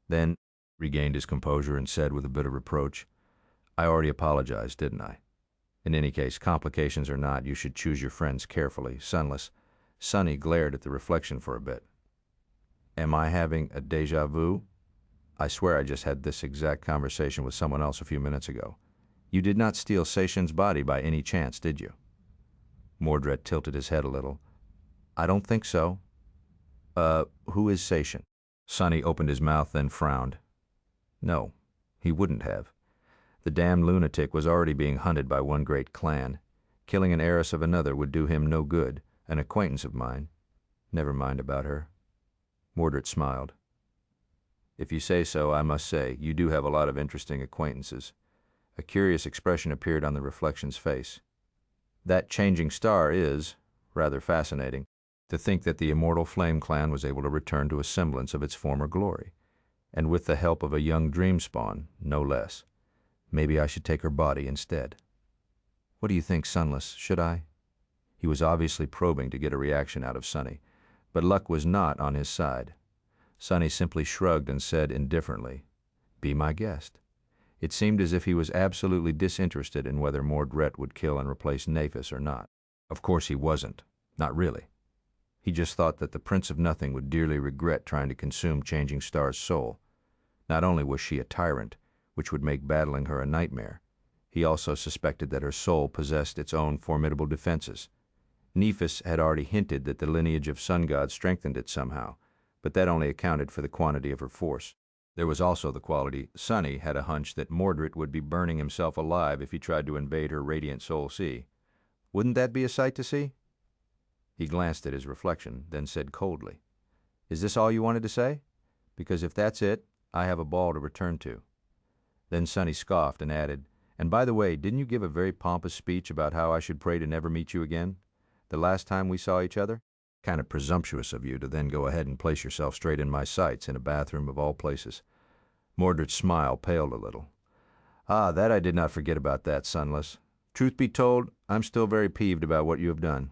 Then regained his composure and said with a bit of reproach, "I already apologized, didn't I? In any case, complications or not, you should choose your friends carefully, Sunless." Sonny glared at the reflection for a bit. "Am I having a déjà vu? I swear I just had this exact conversation with someone else a few minutes ago. You did not steal Seishin's body by any chance, did you?" Mordred tilted his head a little. "I don't think so." Who is Seishin?" Sonny opened his mouth, then frowned. No, he wouldn't have. The damned lunatic was already being hunted by one great clan. Killing an heiress of another would do him no good. An acquaintance of mine. Never mind about her. Mordred smiled. "If you say so, I must say, you do have a lot of interesting acquaintances." A curious expression appeared on the reflection's face. "That changing star is rather fascinating. To think that the immortal Flame Clan was able to return to a semblance of its former glory. And with the help of a young dream spawn, no less. Maybe I should take her body instead." "What do you think, Sunless? Should I?" He was obviously probing to get a reaction out of Sonny, but luck was not on his side. Sonny simply shrugged and said indifferently, "Be my guest." It seemed as if he was absolutely disinterested in whether Mordred would kill and replace Naphis or not. Of course he wasn't. Not really. He just thought that the Prince of Nothing would dearly regret trying to consume Changing Star's soul. Not only was she a tyrant, which would make battling her a nightmare, he also suspected that her soul possessed its own formidable defenses. Nephis had already hinted that the lineage of sun gods strengthened it somehow, but that only accounted for the quantity of her force. There was also the quality Sonny had a hunch that Mordred would be burning himself alive if he tried to invade her radiant soul sea. Wouldn't that be a sight to see? He glanced at his reflection, then said coldly, "Is this all you wanted to say? Because if that's it, I have a ball to return to." Then Sonny scoffed and added, "And by the way, didn't you give a very pompous speech about how I should pray to never meet you again, the last time we saw each other? Kind of presumptuous of you to then go ahead and place yourself straight in my sights in a bathroom of all places." Mordred's smile paled a little. That I did not forget about that, Sunless. Truth be told, I'm still very peeved about what you have done.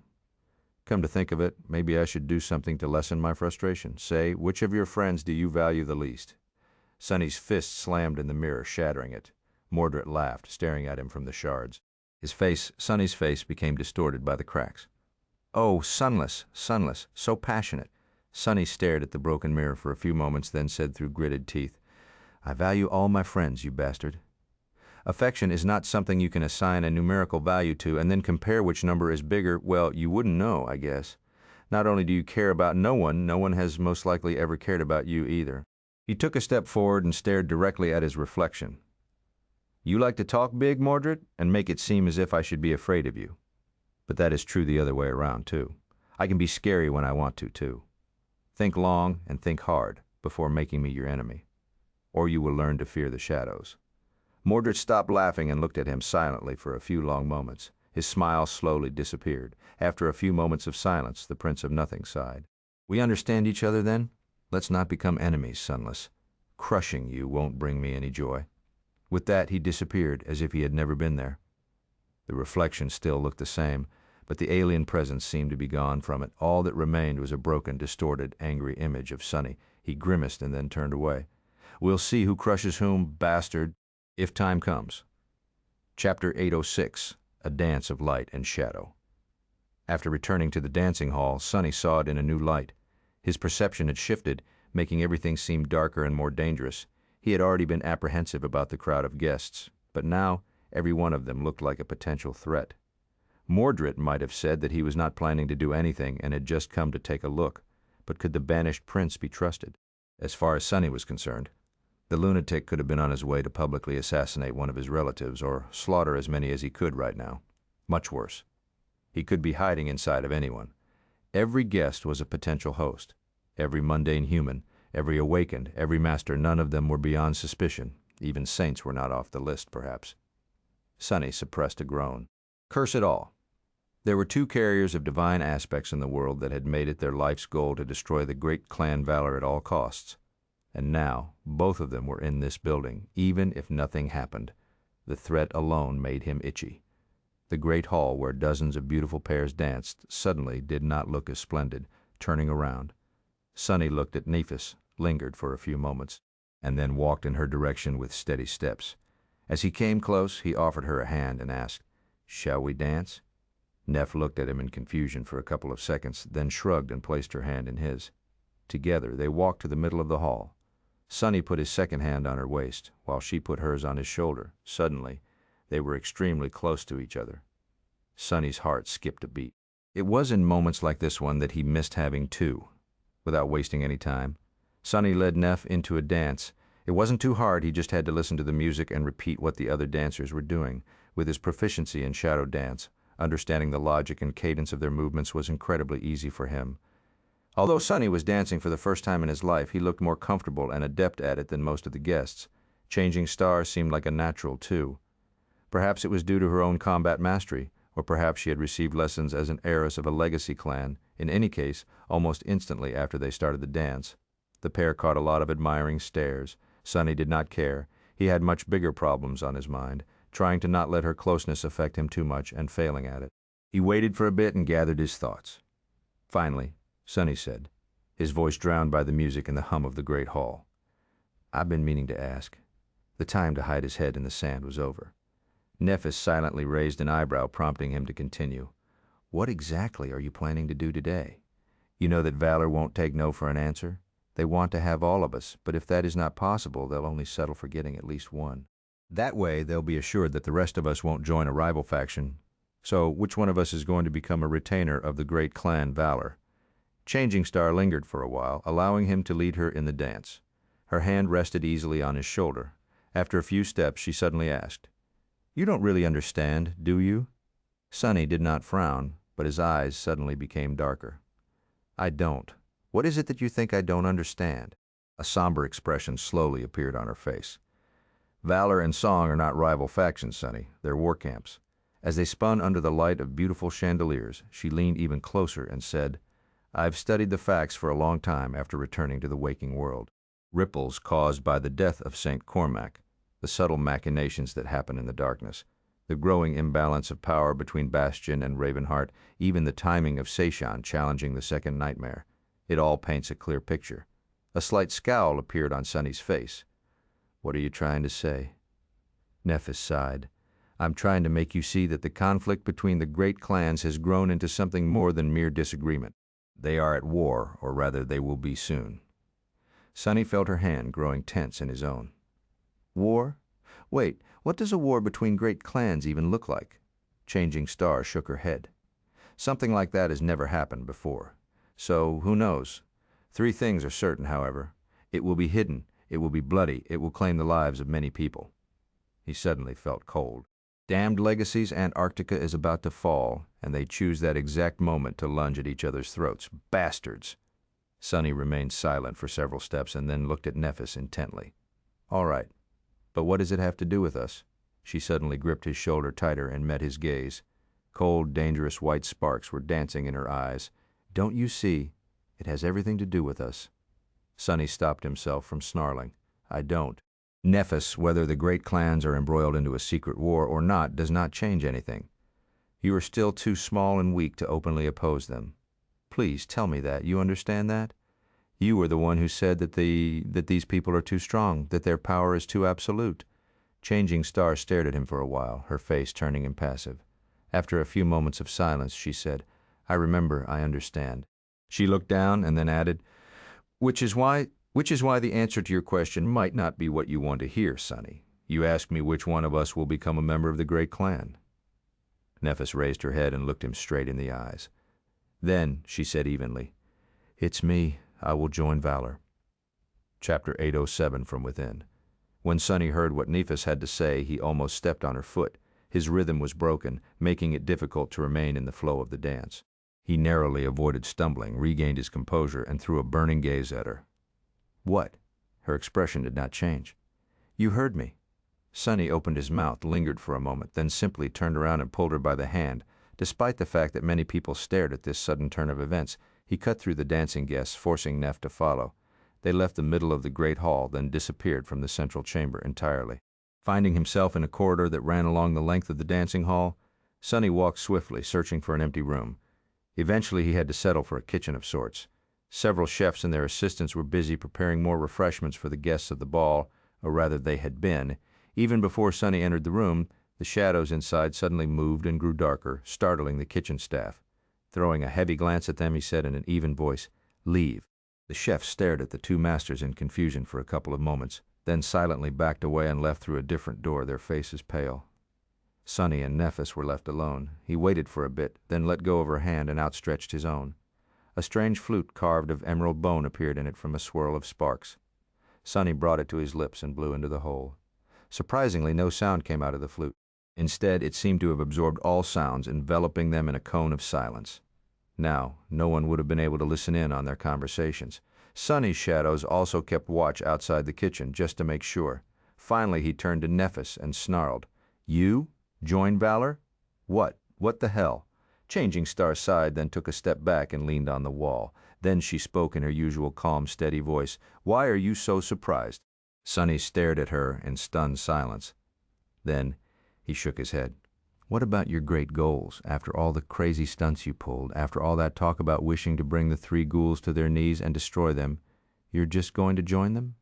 Come to think of it, maybe I should do something to lessen my frustration. Say, which of your friends do you value the least?" Sonny's fist slammed in the mirror, shattering it. Mordred laughed, staring at him from the shards. Sonny's face became distorted by the cracks. "Oh, Sunless, Sunless, so passionate." Sonny stared at the broken mirror for a few moments, then said through gritted teeth, "I value all my friends, you bastard." Affection is not something you can assign a numerical value to and then compare which number is bigger. Well, you wouldn't know, I guess. Not only do you care about no one has most likely ever cared about you either. He took a step forward and stared directly at his reflection. "You like to talk big, Mordred, and make it seem as if I should be afraid of you. But that is true the other way around, too. I can be scary when I want to, too. Think long and think hard before making me your enemy, or you will learn to fear the shadows." Mordred stopped laughing and looked at him silently for a few long moments. His smile slowly disappeared. After a few moments of silence, the Prince of Nothing sighed. "We understand each other, then? Let's not become enemies, Sunless. Crushing you won't bring me any joy." With that, he disappeared as if he had never been there. The reflection still looked the same, but the alien presence seemed to be gone from it. All that remained was a broken, distorted, angry image of Sonny. He grimaced and then turned away. "We'll see who crushes whom, bastard, if time comes." Chapter 806, A Dance of Light and Shadow. After returning to the dancing hall, Sonny saw it in a new light. His perception had shifted, making everything seem darker and more dangerous. He had already been apprehensive about the crowd of guests, but now every one of them looked like a potential threat. Mordred might have said that he was not planning to do anything and had just come to take a look, but could the banished prince be trusted? As far as Sonny was concerned, the lunatic could have been on his way to publicly assassinate one of his relatives or slaughter as many as he could right now. Much worse. He could be hiding inside of anyone. Every guest was a potential host. Every mundane human, every awakened, every master, none of them were beyond suspicion. Even saints were not off the list, perhaps. Sonny suppressed a groan. Curse it all. There were two carriers of divine aspects in the world that had made it their life's goal to destroy the great clan Valor at all costs. And now, both of them were in this building, even if nothing happened. The threat alone made him itchy. The great hall where dozens of beautiful pairs danced suddenly did not look as splendid. Turning around, Sonny looked at Nephis, lingered for a few moments, and then walked in her direction with steady steps. As he came close, he offered her a hand and asked, "Shall we dance?" Neph looked at him in confusion for a couple of seconds, then shrugged and placed her hand in his. Together, they walked to the middle of the hall. Sonny put his second hand on her waist, while she put hers on his shoulder. Suddenly, they were extremely close to each other. Sonny's heart skipped a beat. It was in moments like this one that he missed having two. Without wasting any time, Sonny led Neph into a dance. It wasn't too hard, he just had to listen to the music and repeat what the other dancers were doing. With his proficiency in shadow dance, understanding the logic and cadence of their movements was incredibly easy for him. Although Sonny was dancing for the first time in his life, he looked more comfortable and adept at it than most of the guests. Changing Star seemed like a natural, too. Perhaps it was due to her own combat mastery, or perhaps she had received lessons as an heiress of a legacy clan. In any case, almost instantly after they started the dance, the pair caught a lot of admiring stares. Sonny did not care. He had much bigger problems on his mind, trying to not let her closeness affect him too much and failing at it. He waited for a bit and gathered his thoughts. Finally, Sonny said, his voice drowned by the music and the hum of the great hall, "I've been meaning to ask." The time to hide his head in the sand was over. Nephis silently raised an eyebrow, prompting him to continue. "What exactly are you planning to do today? You know that Valor won't take no for an answer. They want to have all of us, but if that is not possible, they'll only settle for getting at least one. That way, they'll be assured that the rest of us won't join a rival faction. So, which one of us is going to become a retainer of the great clan Valor?" Changing Star lingered for a while, allowing him to lead her in the dance. Her hand rested easily on his shoulder. After a few steps, she suddenly asked, "You don't really understand, do you?" Sonny did not frown, but his eyes suddenly became darker. "I don't. What is it that you think I don't understand?" A somber expression slowly appeared on her face. "Valor and Song are not rival factions, Sonny. They're war camps." As they spun under the light of beautiful chandeliers, she leaned even closer and said, "I've studied the facts for a long time after returning to the waking world. Ripples caused by the death of St. Cormac, the subtle machinations that happen in the darkness, the growing imbalance of power between Bastion and Ravenheart, even the timing of Seishan challenging the second nightmare. It all paints a clear picture." A slight scowl appeared on Sonny's face. "What are you trying to say?" Nephis sighed. "I'm trying to make you see that the conflict between the great clans has grown into something more than mere disagreement. They are at war, or rather they will be soon." Sonny felt her hand growing tense in his own. "War? Wait, what does a war between great clans even look like?" Changing Star shook her head. "Something like that has never happened before. So, who knows? 3 things are certain, however. It will be hidden, it will be bloody, it will claim the lives of many people." He suddenly felt cold. Damned Legacy's Antarctica is about to fall, and they choose that exact moment to lunge at each other's throats. Bastards! Sonny remained silent for several steps and then looked at Nephis intently. "All right, but what does it have to do with us?" She suddenly gripped his shoulder tighter and met his gaze. Cold, dangerous white sparks were dancing in her eyes. "Don't you see? It has everything to do with us." Sonny stopped himself from snarling. "I don't. Nephis, whether the great clans are embroiled into a secret war or not, does not change anything. You are still too small and weak to openly oppose them. Please tell me that. You understand that? You were the one who said that these people are too strong, that their power is too absolute. Changing Star stared at him for a while, her face turning impassive. After a few moments of silence, she said, "I remember, I understand." She looked down and then added, Which is why the answer to your question might not be what you want to hear, Sonny. You asked me which one of us will become a member of the great clan." Nephis raised her head and looked him straight in the eyes. Then, she said evenly, "It's me. I will join Valor." Chapter 807 from within. When Sonny heard what Nephis had to say, he almost stepped on her foot. His rhythm was broken, making it difficult to remain in the flow of the dance. He narrowly avoided stumbling, regained his composure, and threw a burning gaze at her. "What?" Her expression did not change. "You heard me." Sonny opened his mouth, lingered for a moment, then simply turned around and pulled her by the hand. Despite the fact that many people stared at this sudden turn of events, he cut through the dancing guests, forcing Neph to follow. They left the middle of the great hall, then disappeared from the central chamber entirely. Finding himself in a corridor that ran along the length of the dancing hall, Sonny walked swiftly, searching for an empty room. Eventually he had to settle for a kitchen of sorts. Several chefs and their assistants were busy preparing more refreshments for the guests of the ball, or rather they had been. Even before Sonny entered the room, the shadows inside suddenly moved and grew darker, startling the kitchen staff. Throwing a heavy glance at them, he said in an even voice, "Leave." The chefs stared at the two masters in confusion for a couple of moments, then silently backed away and left through a different door, their faces pale. Sonny and Nephis were left alone. He waited for a bit, then let go of her hand and outstretched his own. A strange flute carved of emerald bone appeared in it from a swirl of sparks. Sonny brought it to his lips and blew into the hole. Surprisingly, no sound came out of the flute. Instead, it seemed to have absorbed all sounds, enveloping them in a cone of silence. Now, no one would have been able to listen in on their conversations. Sonny's shadows also kept watch outside the kitchen, just to make sure. Finally, he turned to Nephis and snarled, "You? Join Valor? What? What the hell?" Changing Star sighed, then took a step back and leaned on the wall. Then she spoke in her usual calm, steady voice, "Why are you so surprised?" Sonny stared at her in stunned silence. Then he shook his head. "What about your great goals? After all the crazy stunts you pulled, after all that talk about wishing to bring the three ghouls to their knees and destroy them, you're just going to join them?"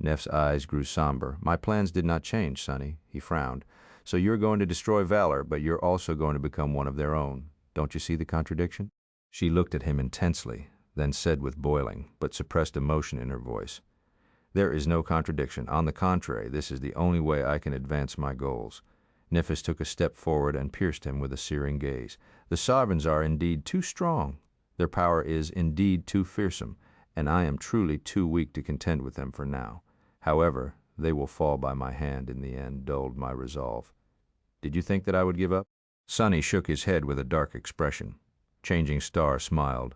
Neff's eyes grew somber. "My plans did not change, Sonny." He frowned. "So you're going to destroy Valor, but you're also going to become one of their own. Don't you see the contradiction?" She looked at him intensely, then said with boiling, but suppressed emotion in her voice, "There is no contradiction. On the contrary, this is the only way I can advance my goals." Nephis took a step forward and pierced him with a searing gaze. "The sovereigns are indeed too strong. Their power is indeed too fearsome, and I am truly too weak to contend with them for now. However, they will fall by my hand in the end," dulled my resolve. "Did you think that I would give up?" Sonny shook his head with a dark expression. Changing Star smiled.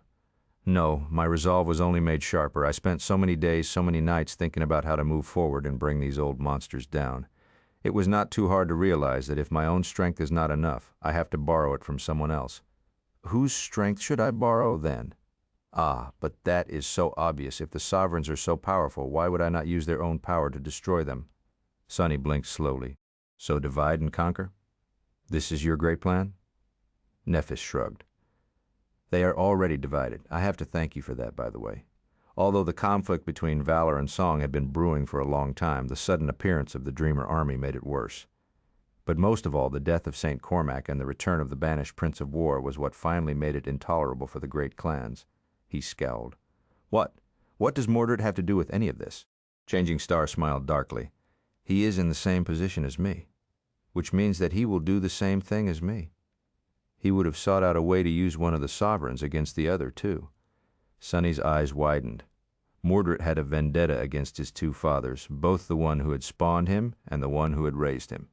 "No, my resolve was only made sharper. I spent so many days, so many nights thinking about how to move forward and bring these old monsters down. It was not too hard to realize that if my own strength is not enough, I have to borrow it from someone else." "Whose strength should I borrow, then?" "Ah, but that is so obvious. If the sovereigns are so powerful, why would I not use their own power to destroy them?" Sonny blinked slowly. "So divide and conquer? This is your great plan?" Nephis shrugged. "They are already divided. I have to thank you for that, by the way. Although the conflict between Valor and Song had been brewing for a long time, the sudden appearance of the Dreamer army made it worse. But most of all, the death of St. Cormac and the return of the banished Prince of War was what finally made it intolerable for the great clans." He scowled. "What? What does Mordred have to do with any of this?" Changing Star smiled darkly. "He is in the same position as me, which means that he will do the same thing as me. He would have sought out a way to use one of the sovereigns against the other, too." Sonny's eyes widened. Mordred had a vendetta against his two fathers, both the one who had spawned him and the one who had raised him.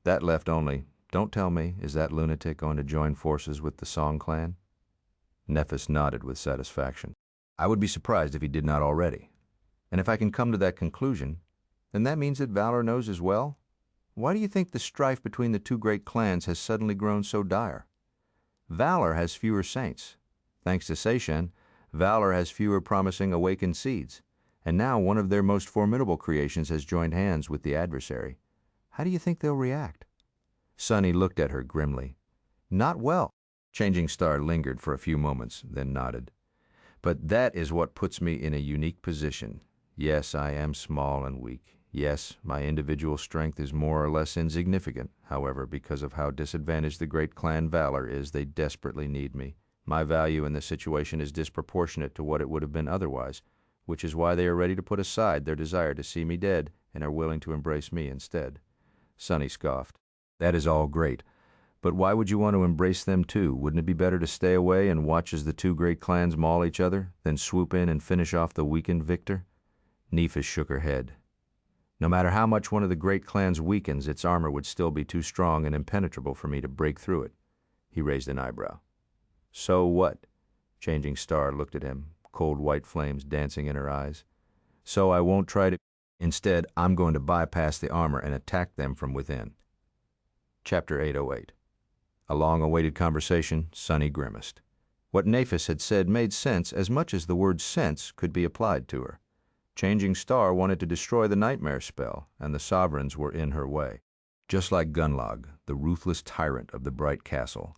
That left only, don't tell me, is that lunatic going to join forces with the Song clan? Nephis nodded with satisfaction. "I would be surprised if he did not already. And if I can come to that conclusion, then that means that Valor knows as well? Why do you think the strife between the two great clans has suddenly grown so dire? Valor has fewer saints. Thanks to Seishan, Valor has fewer promising awakened seeds, and now one of their most formidable creations has joined hands with the adversary. How do you think they'll react?" Sonny looked at her grimly. "Not well." Changing Star lingered for a few moments, then nodded. "But that is what puts me in a unique position. Yes, I am small and weak. Yes, my individual strength is more or less insignificant. However, because of how disadvantaged the great clan Valor is, they desperately need me. My value in this situation is disproportionate to what it would have been otherwise, which is why they are ready to put aside their desire to see me dead and are willing to embrace me instead." Sonny scoffed. "That is all great. But why would you want to embrace them too? Wouldn't it be better to stay away and watch as the two great clans maul each other, then swoop in and finish off the weakened victor?" Nephis shook her head. "No matter how much one of the great clans weakens, its armor would still be too strong and impenetrable for me to break through it." He raised an eyebrow. "So what?" Changing Star looked at him, cold white flames dancing in her eyes. "So I won't try to. Instead, I'm going to bypass the armor and attack them from within." Chapter 808. A long-awaited conversation. Sonny grimaced. What Nephis had said made sense as much as the word sense could be applied to her. Changing Star wanted to destroy the nightmare spell, and the sovereigns were in her way. Just like Gunlog, the ruthless tyrant of the Bright Castle,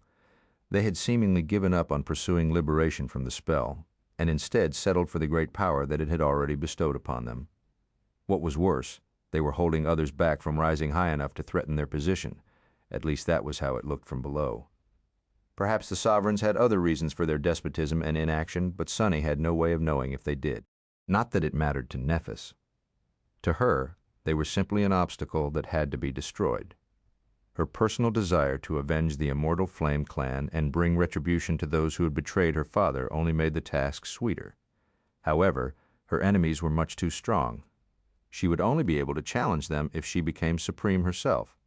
they had seemingly given up on pursuing liberation from the spell, and instead settled for the great power that it had already bestowed upon them. What was worse, they were holding others back from rising high enough to threaten their position. At least that was how it looked from below. Perhaps the sovereigns had other reasons for their despotism and inaction, but Sonny had no way of knowing if they did. Not that it mattered to Nephis. To her, they were simply an obstacle that had to be destroyed. Her personal desire to avenge the immortal Flame Clan and bring retribution to those who had betrayed her father only made the task sweeter. However, her enemies were much too strong. She would only be able to challenge them if she became supreme herself.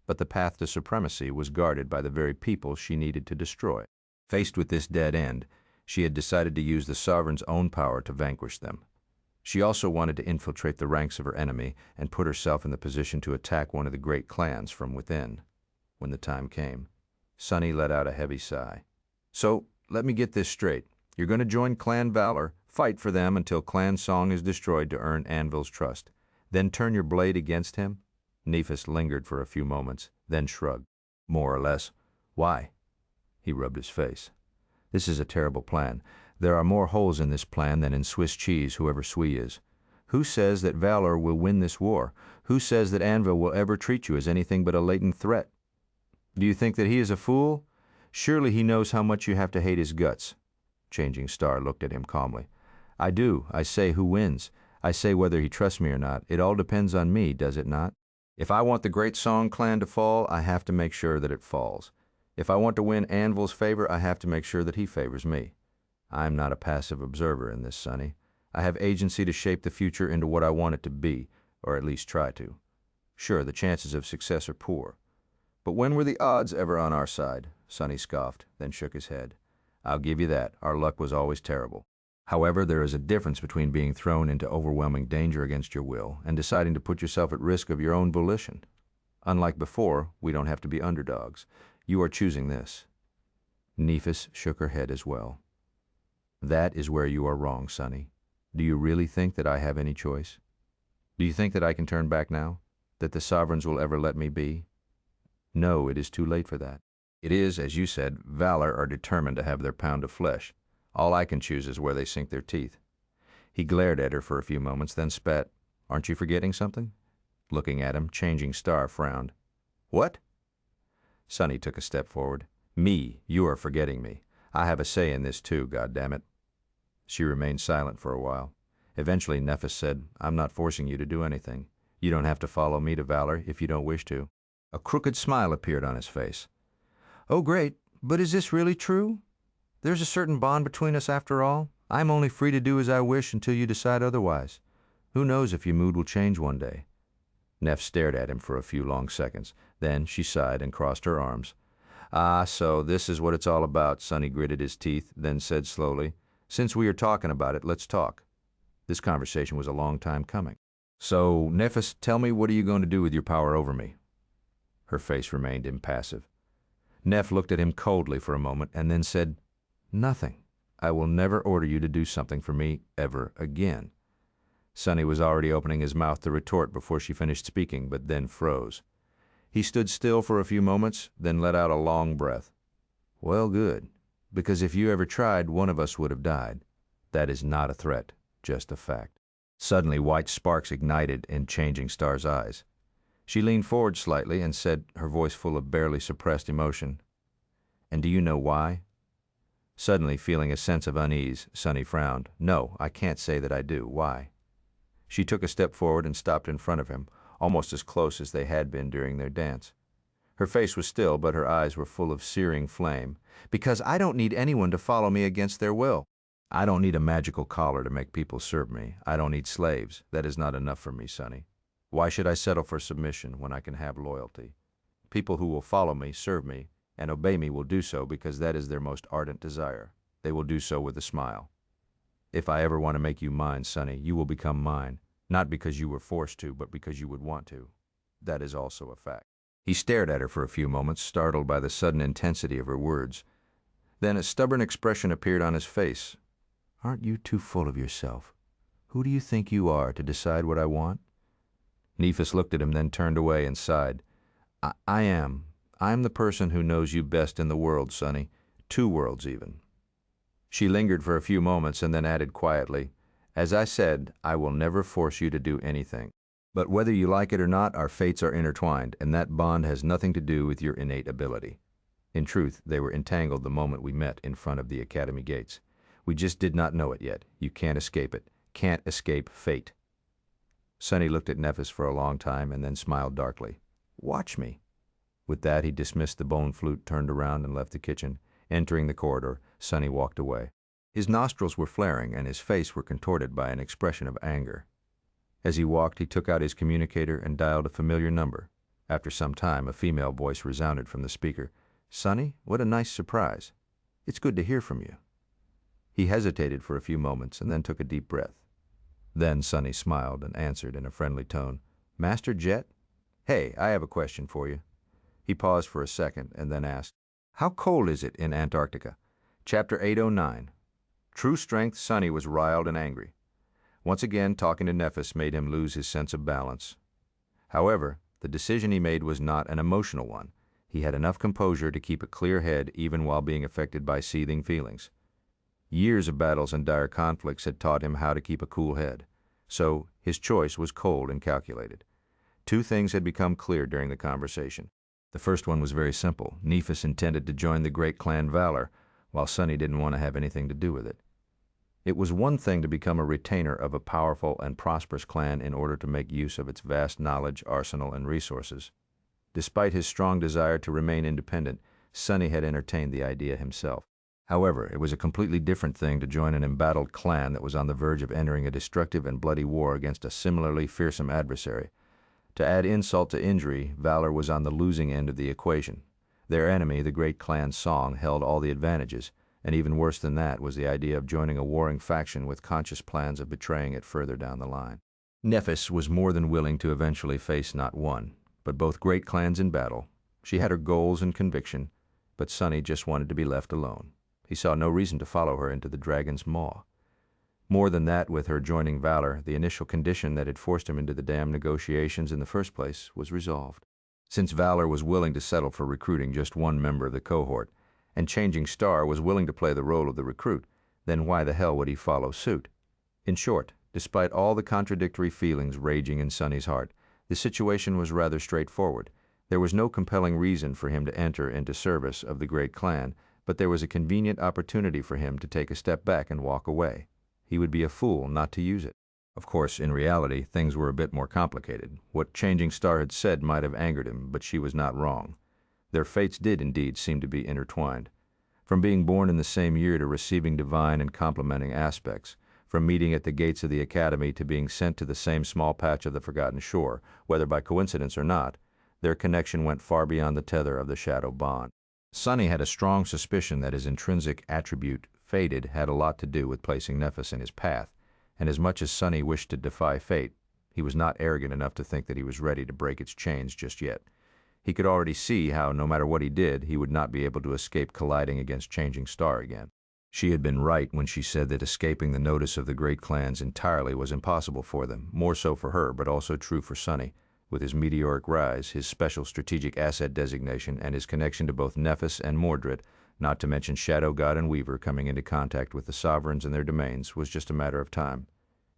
But the path to supremacy was guarded by the very people she needed to destroy. Faced with this dead end, she had decided to use the sovereign's own power to vanquish them. She also wanted to infiltrate the ranks of her enemy and put herself in the position to attack one of the great clans from within. When the time came, Sonny let out a heavy sigh. "So, let me get this straight. You're going to join Clan Valor, fight for them until Clan Song is destroyed to earn Anvil's trust, then turn your blade against him?" Nephis lingered for a few moments, then shrugged. "More or less. Why?" He rubbed his face. "This is a terrible plan. There are more holes in this plan than in Swiss cheese, whoever Sui is. Who says that Valor will win this war? Who says that Anvil will ever treat you as anything but a latent threat? Do you think that he is a fool? Surely he knows how much you have to hate his guts." Changing Star looked at him calmly. "I do. I say who wins. I say whether he trusts me or not. It all depends on me, does it not? If I want the Great Song clan to fall, I have to make sure that it falls. If I want to win Anvil's favor, I have to make sure that he favors me. I'm not a passive observer in this, Sonny. I have agency to shape the future into what I want it to be, or at least try to. Sure, the chances of success are poor. But when were the odds ever on our side?" Sonny scoffed, then shook his head. "I'll give you that. Our luck was always terrible. However, there is a difference between being thrown into overwhelming danger against your will and deciding to put yourself at risk of your own volition. Unlike before, we don't have to be underdogs. You are choosing this." Nephis shook her head as well. "That is where you are wrong, Sonny. Do you really think that I have any choice? Do you think that I can turn back now? That the sovereigns will ever let me be? No, it is too late for that. It is, as you said, Valor are determined to have their pound of flesh. All I can choose is where they sink their teeth." He glared at her for a few moments, then spat. "Aren't you forgetting something?" Looking at him, Changing Star frowned. "What?" Sonny took a step forward. "Me. You are forgetting me. I have a say in this too, goddammit." She remained silent for a while. Eventually Nephis said, "I'm not forcing you to do anything. You don't have to follow me to Valor if you don't wish to." A crooked smile appeared on his face. "Oh, great, but is this really true? There's a certain bond between us after all. I'm only free to do as I wish until you decide otherwise. Who knows if your mood will change one day?" Neff stared at him for a few long seconds. Then she sighed and crossed her arms. "Ah, so this is what it's all about," Sonny gritted his teeth, then said slowly, "Since we are talking about it, let's talk." This conversation was a long time coming. "So, Nephis, tell me, what are you going to do with your power over me?" Her face remained impassive. Neff looked at him coldly for a moment and then said, "Nothing. I will never order you to do something for me ever again." Sonny was already opening his mouth to retort before she finished speaking, but then froze. He stood still for a few moments, then let out a long breath. "Well, good. Because if you ever tried, one of us would have died. That is not a threat, just a fact." Suddenly, white sparks ignited in Changing Star's eyes. She leaned forward slightly and said, her voice full of barely suppressed emotion, "And do you know why?" Suddenly, feeling a sense of unease, Sunny frowned. "No, I can't say that I do. Why?" She took a step forward and stopped in front of him, almost as close as they had been during their dance. Her face was still, but her eyes were full of searing flame. "Because I don't need anyone to follow me against their will. I don't need a magical collar to make people serve me. I don't need slaves. That is not enough for me, Sonny. Why should I settle for submission when I can have loyalty? People who will follow me, serve me, and obey me will do so because that is their most ardent desire. They will do so with a smile. If I ever want to make you mine, Sonny, you will become mine, not because you were forced to, but because you would want to. That is also a fact." He stared at her for a few moments, startled by the sudden intensity of her words. Then a stubborn expression appeared on his face. "Aren't you too full of yourself? Who do you think you are to decide what I want?" Nephis looked at him, then turned away and sighed. I am. I am the person who knows you best in the world, Sonny. 2 worlds, even." She lingered for a few moments and then added quietly, "As I said, I will never force you to do anything. But whether you like it or not, our fates are intertwined, and that bond has nothing to do with your innate ability. In truth, they were entangled the moment we met in front of the academy gates. We just did not know it yet. You can't escape it. Can't escape fate." Sonny looked at Nephis for a long time and then smiled darkly. "Watch me." With that, he dismissed the bone flute, turned around, and left the kitchen. Entering the corridor, Sonny walked away. His nostrils were flaring, and his face were contorted by an expression of anger. As he walked, he took out his communicator and dialed a familiar number. After some time, a female voice resounded from the speaker. "Sonny, what a nice surprise. It's good to hear from you." He hesitated for a few moments and then took a deep breath. Then Sonny smiled and answered in a friendly tone, "Master Jet? Hey, I have a question for you." He paused for a second and then asked, "How cold is it in Antarctica?" Chapter 809. True strength. Sonny was riled and angry. Once again, talking to Nephis made him lose his sense of balance. However, the decision he made was not an emotional one. He had enough composure to keep a clear head even while being affected by seething feelings. Years of battles and dire conflicts had taught him how to keep a cool head. So his choice was cold and calculated. 2 things had become clear during the conversation. The first one was very simple. Nephis intended to join the great clan Valor, while Sonny didn't want to have anything to do with it. It was one thing to become a retainer of a powerful and prosperous clan in order to make use of its vast knowledge, arsenal, and resources. Despite his strong desire to remain independent, Sonny had entertained the idea himself. However, it was a completely different thing to join an embattled clan that was on the verge of entering a destructive and bloody war against a similarly fearsome adversary. To add insult to injury, Valor was on the losing end of the equation. Their enemy, the great clan Song, held all the advantages, and even worse than that was the idea of joining a warring faction with conscious plans of betraying it further down the line. Nephis was more than willing to eventually face not one, but both great clans in battle. She had her goals and conviction, but Sonny just wanted to be left alone. He saw no reason to follow her into the dragon's maw. More than that, with her joining Valor, the initial condition that had forced him into the damn negotiations in the first place was resolved. Since Valor was willing to settle for recruiting just one member of the cohort, and Changing Star was willing to play the role of the recruit, then why the hell would he follow suit? In short, despite all the contradictory feelings raging in Sonny's heart, the situation was rather straightforward. There was no compelling reason for him to enter into service of the great clan, but there was a convenient opportunity for him to take a step back and walk away. He would be a fool not to use it. Of course, in reality, things were a bit more complicated. What Changing Star had said might have angered him, but she was not wrong. Their fates did indeed seem to be intertwined. From being born in the same year to receiving divine and complementing aspects, from meeting at the gates of the academy to being sent to the same small patch of the forgotten shore, whether by coincidence or not, their connection went far beyond the tether of the shadow bond. Sonny had a strong suspicion that his intrinsic attribute, fated, had a lot to do with placing Nephis in his path, and as much as Sonny wished to defy fate, he was not arrogant enough to think that he was ready to break its chains just yet. He could already see how, no matter what he did, he would not be able to escape colliding against Changing Star again. She had been right when she said that escaping the notice of the great clans entirely was impossible for them, more so for her, but also true for Sonny. With his meteoric rise, his special strategic asset designation, and his connection to both Nephis and Mordred, not to mention Shadow God and Weaver coming into contact with the sovereigns and their domains, was just a matter of time.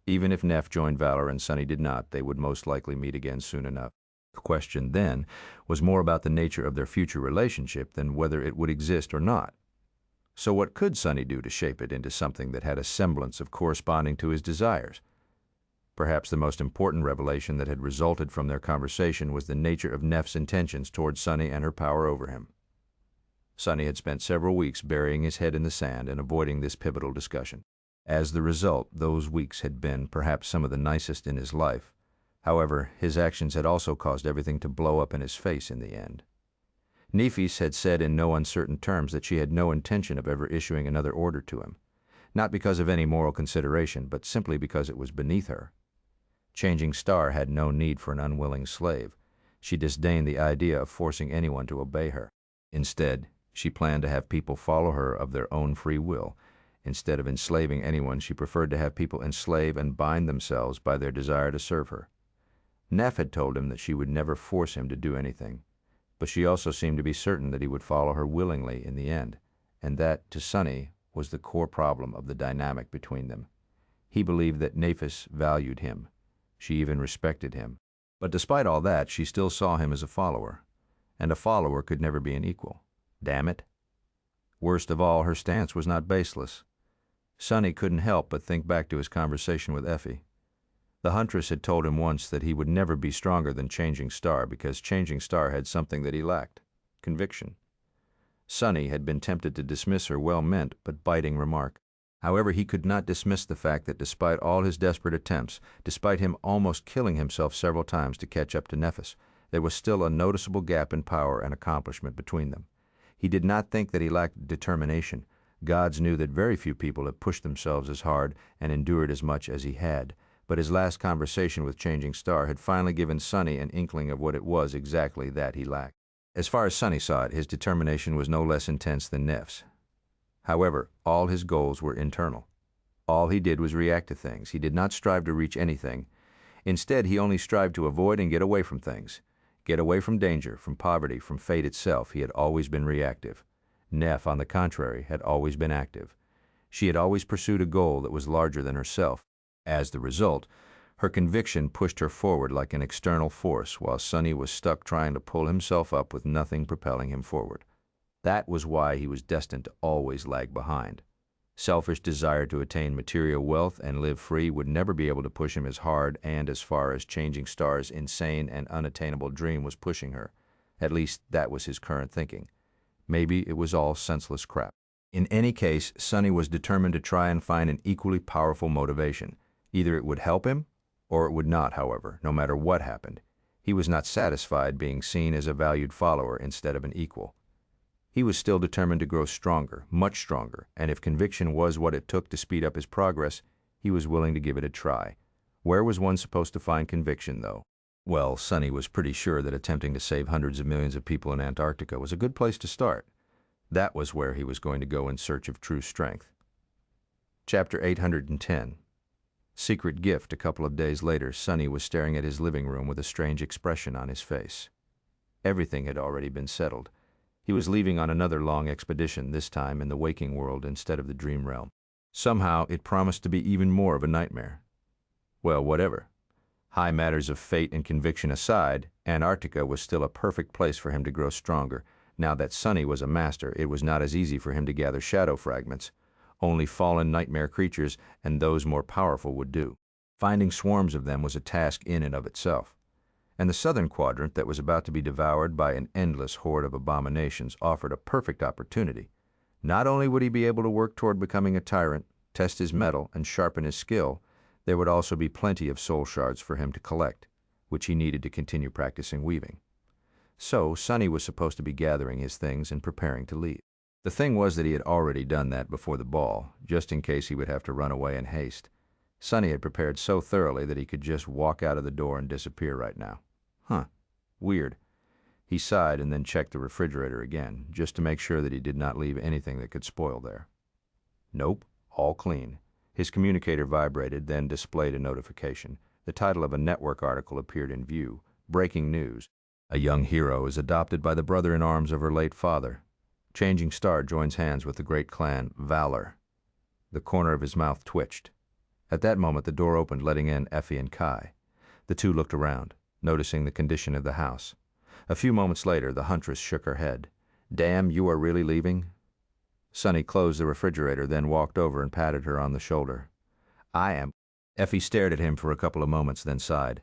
Even if Neff joined Valor and Sunny did not, they would most likely meet again soon enough. The question then was more about the nature of their future relationship than whether it would exist or not. So what could Sunny do to shape it into something that had a semblance of corresponding to his desires? Perhaps the most important revelation that had resulted from their conversation was the nature of Neff's intentions toward Sunny and her power over him. Sunny had spent several weeks burying his head in the sand and avoiding this pivotal discussion. As the result, those weeks had been perhaps some of the nicest in his life. However, his actions had also caused everything to blow up in his face in the end. Nephis had said in no uncertain terms that she had no intention of ever issuing another order to him, not because of any moral consideration, but simply because it was beneath her. Changing Star had no need for an unwilling slave. She disdained the idea of forcing anyone to obey her. Instead, she planned to have people follow her of their own free will. Instead of enslaving anyone, she preferred to have people enslave and bind themselves by their desire to serve her. Neff had told him that she would never force him to do anything, but she also seemed to be certain that he would follow her willingly in the end, and that, to Sunny, was the core problem of the dynamic between them. He believed that Nephis valued him. She even respected him. But despite all that, she still saw him as a follower, and a follower could never be an equal. Damn it. Worst of all, her stance was not baseless. Sunny couldn't help but think back to his conversation with Effie. The huntress had told him once that he would never be stronger than Changing Star because Changing Star had something that he lacked: conviction. Sunny had been tempted to dismiss her well-meant but biting remark. However, he could not dismiss the fact that despite all his desperate attempts, despite him almost killing himself several times to catch up to Nephis, there was still a noticeable gap in power and accomplishment between them. He did not think that he lacked determination. Gods knew that very few people had pushed themselves as hard and endured as much as he had, but his last conversation with Changing Star had finally given Sunny an inkling of what it was exactly that he lacked. As far as Sunny saw it, his determination was no less intense than Neff's. However, all his goals were internal. All he did was react to things. He did not strive to reach anything. Instead, he only strived to avoid and get away from things. Get away from danger, from poverty, from fate itself. He had always been reactive. Neff, on the contrary, had always been active. She had always pursued a goal that was larger than herself. As the result, her conviction pushed her forward like an external force, while Sunny was stuck trying to pull himself up with nothing propelling him forward. That was why he was destined to always lag behind. Selfish desire to attain material wealth and live free would never be able to push him as hard and as far as Changing Star's insane and unattainable dream was pushing her. At least that was his current thinking. Maybe it was all senseless crap. In any case, Sunny was determined to try and find an equally powerful motivation. Either it would help him, or it would not, however, no matter what happened. He was not satisfied being seen as a valued follower instead of an equal. He was still determined to grow stronger, much stronger, and if conviction was what it took to speed up his progress, he was willing to give it a try. Where was one supposed to find conviction, though? Well, Sunny was pretty sure that attempting to save hundreds of millions of people in Antarctica was a good place to start. That was where he was going to go in search of true strength. Chapter 810. Secret gift. A couple of days later, Sunny was staring at his living room with a strange expression on his face. Everything had already been settled. He was leaving on another long expedition, this time in the waking world instead of the dream realm. Somehow, it promised to be even more of a nightmare. Well, whatever. High matters of fate and conviction aside, Antarctica was still a perfect place for him to grow stronger. Now that Sunny was a master, it was not as easy for him to gather shadow fragments. Only fallen nightmare creatures and those more powerful would do. Finding swarms of them was a task in and of itself. And the southern quadrant that was about to be devoured by an endless horde of abominations offered a perfect opportunity. Not only would he be able to work toward becoming a tyrant, test his mettle, and sharpen his skill, there would also be plenty of soul shards for him to collect, which he needed to continue practicing weaving. So, Sunny was supposed to be gathering his things and preparing to leave. The thing was that he had already done that before the ball, just in case he would have to run away in haste. Sunny had prepared so thoroughly that he could just walk out of the door and disappear right now. Weird. He sighed and then checked the refrigerator again, just to make sure that he did not leave anything that could spoil there. Nope, all clean. His communicator vibrated, then displayed a notification. The title of a network article appeared in view. Breaking news. A young hero is adopted by the brother-in-arms of her late father. Changing Star joins hands with the great clan, Valor. The corner of his mouth twitched. At that moment the door opened, letting in Effie and Kai. The two looked around, noticing the condition of the house. A few moments later the huntress shook her head. "Damn, you are really leaving?" Sonny closed the refrigerator, then walked over and patted her on the shoulder. "I am." Effie stared at him for a couple of moments, then sighed.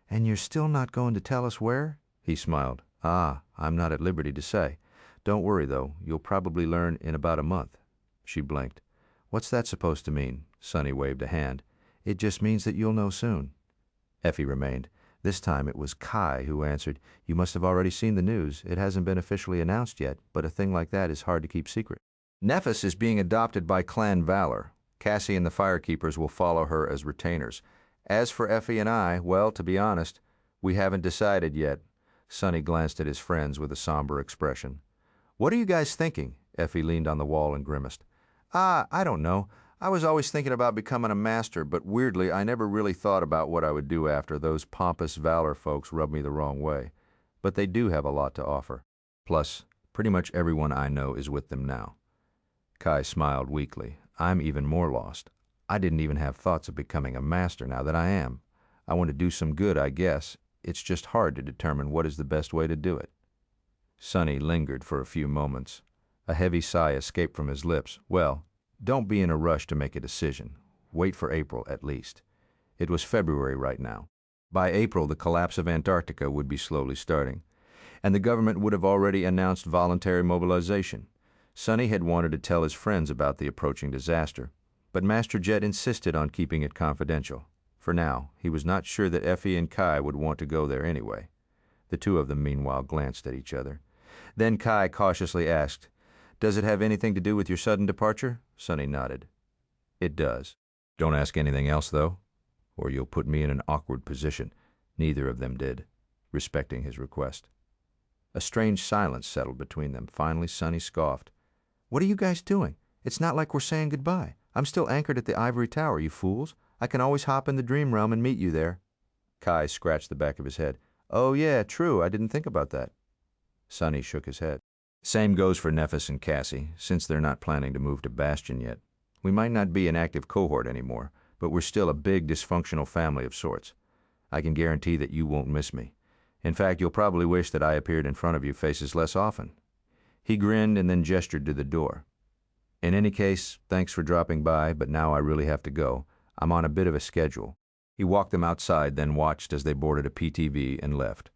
"And you're still not going to tell us where?" He smiled. I'm not at liberty to say. Don't worry, though. You'll probably learn in about a month." She blinked. "What's that supposed to mean?" Sonny waved a hand. "It just means that you'll know soon." Effie remained. This time it was Kai who answered. "You must have already seen the news. It hasn't been officially announced yet, but a thing like that is hard to keep secret. Nephis is being adopted by Clan Valor. Cassie and the Firekeepers will follow her as retainers. As for Effie and I, well, to be honest, we haven't decided yet." Sonny glanced at his friends with a somber expression. "What are you guys thinking?" Effie leaned on the wall and grimaced. I don't know. I was always thinking about becoming a master, but weirdly, I never really thought about what I would do after. Those pompous Valor folks rubbed me the wrong way. But they do have a lot to offer. Plus, pretty much everyone I know is with them now." Kai smiled weakly. "I'm even more lost. I didn't even have thoughts of becoming a master now that I am. I want to do some good, I guess. It's just hard to determine what is the best way to do it." Sonny lingered for a few moments. A heavy sigh escaped from his lips. "Well, don't be in a rush to make a decision. Wait for April, at least." It was February right now. By April, the collapse of Antarctica would be slowly starting, and the government would have already announced voluntary mobilization. Sonny had wanted to tell his friends about the approaching disaster, but Master Jet insisted on keeping it confidential. For now, he was not sure that Effie and Kai would want to go there anyway. The two of them, meanwhile, glanced at each other. Then Kai cautiously asked, "Does it have anything to do with your sudden departure?" Sonny nodded. "It does. Don't ask anything else, though, or you'll put me in an awkward position." Neither of them did, respecting his request. A strange silence settled between them. Finally, Sonny scoffed. "What are you guys doing? It's not like we're saying goodbye. I'm still anchored at the ivory tower, you fools. I can always hop in the dream realm and meet you there." Kai scratched the back of his head. "Oh, yeah, true. I didn't think about that." Sonny shook his head. "Same goes for Nephis and Cassie, since they're not planning to move to Bastion yet. We might not be an active cohort anymore, but we're still a big, dysfunctional family of sorts. I can guarantee that you won't miss me. In fact, you'll probably wish that I appeared in front of you faces less often." He grinned and then gestured to the door. "In any case, thanks for dropping by, but now I really have to go. I'm on a bit of a schedule." He walked them outside, then watched as they boarded a PTV and left.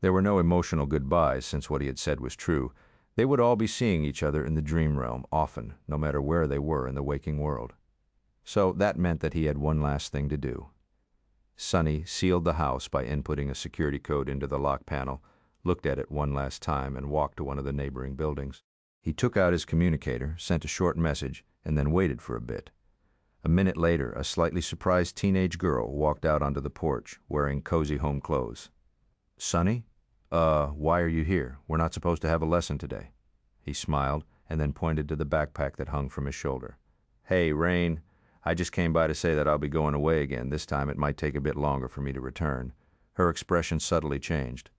There were no emotional goodbyes, since what he had said was true. They would all be seeing each other in the dream realm, often, no matter where they were in the waking world. So that meant that he had one last thing to do. Sonny sealed the house by inputting a security code into the lock panel, looked at it one last time, and walked to one of the neighboring buildings. He took out his communicator, sent a short message, and then waited for a bit. A minute later, a slightly surprised teenage girl walked out onto the porch, wearing cozy home clothes. "Sonny? Why are you here? We're not supposed to have a lesson today." He smiled, and then pointed to the backpack that hung from his shoulder. "Hey, Rain. I just came by to say that I'll be going away again. This time it might take a bit longer for me to return." Her expression subtly changed.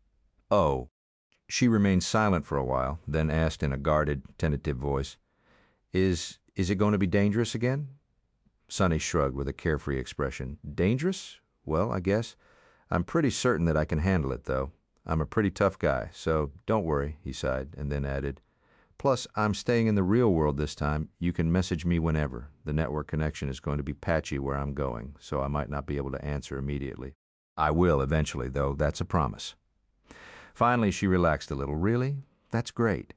"Oh." She remained silent for a while, then asked in a guarded, tentative voice, Is it going to be dangerous again?" Sonny shrugged with a carefree expression. "Dangerous? Well, I guess. I'm pretty certain that I can handle it, though. I'm a pretty tough guy, so don't worry," he sighed, and then added, "Plus, I'm staying in the real world this time. You can message me whenever. The network connection is going to be patchy where I'm going, so I might not be able to answer immediately. I will eventually, though. That's a promise." Finally, she relaxed a little. "Really? That's great."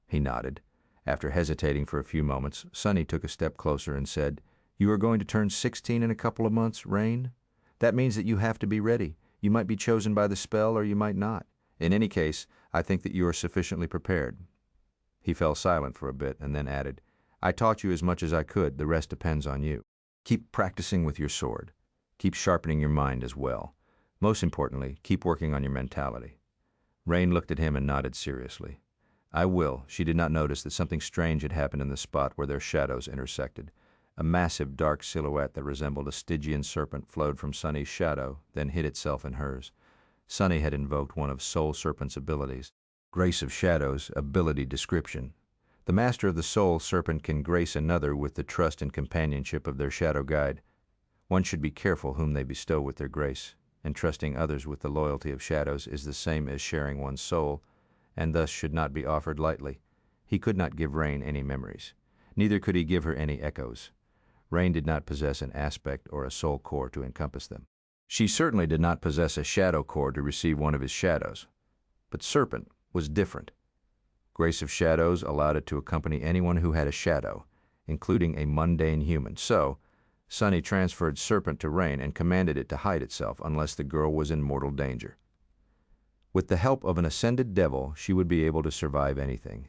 He nodded. After hesitating for a few moments, Sonny took a step closer and said, "You are going to turn 16 in a couple of months, Rain? That means that you have to be ready. You might be chosen by the spell, or you might not. In any case, I think that you are sufficiently prepared." He fell silent for a bit and then added, "I taught you as much as I could. The rest depends on you. Keep practicing with your sword. Keep sharpening your mind as well. Most importantly, keep working on your mentality." Rain looked at him and nodded seriously. "I will." She did not notice that something strange had happened in the spot where their shadows intersected. A massive dark silhouette that resembled a Stygian serpent flowed from Sonny's shadow, then hid itself in hers. Sonny had invoked one of Soul Serpent's abilities. Grace of Shadows, ability description. The master of the Soul Serpent can grace another with the trust and companionship of their shadow guide. One should be careful whom they bestow with their grace, and trusting others with the loyalty of shadows is the same as sharing one's soul, and thus should not be offered lightly. He could not give Rain any memories. Neither could he give her any echoes. Rain did not possess an aspect or a soul core to encompass them. She certainly did not possess a shadow core to receive one of his shadows. But Serpent was different. Grace of Shadows allowed it to accompany anyone who had a shadow, including a mundane human. So, Sunny transferred Serpent to Rain and commanded it to hide itself unless the girl was in mortal danger. With the help of an ascended devil, she would be able to survive anything.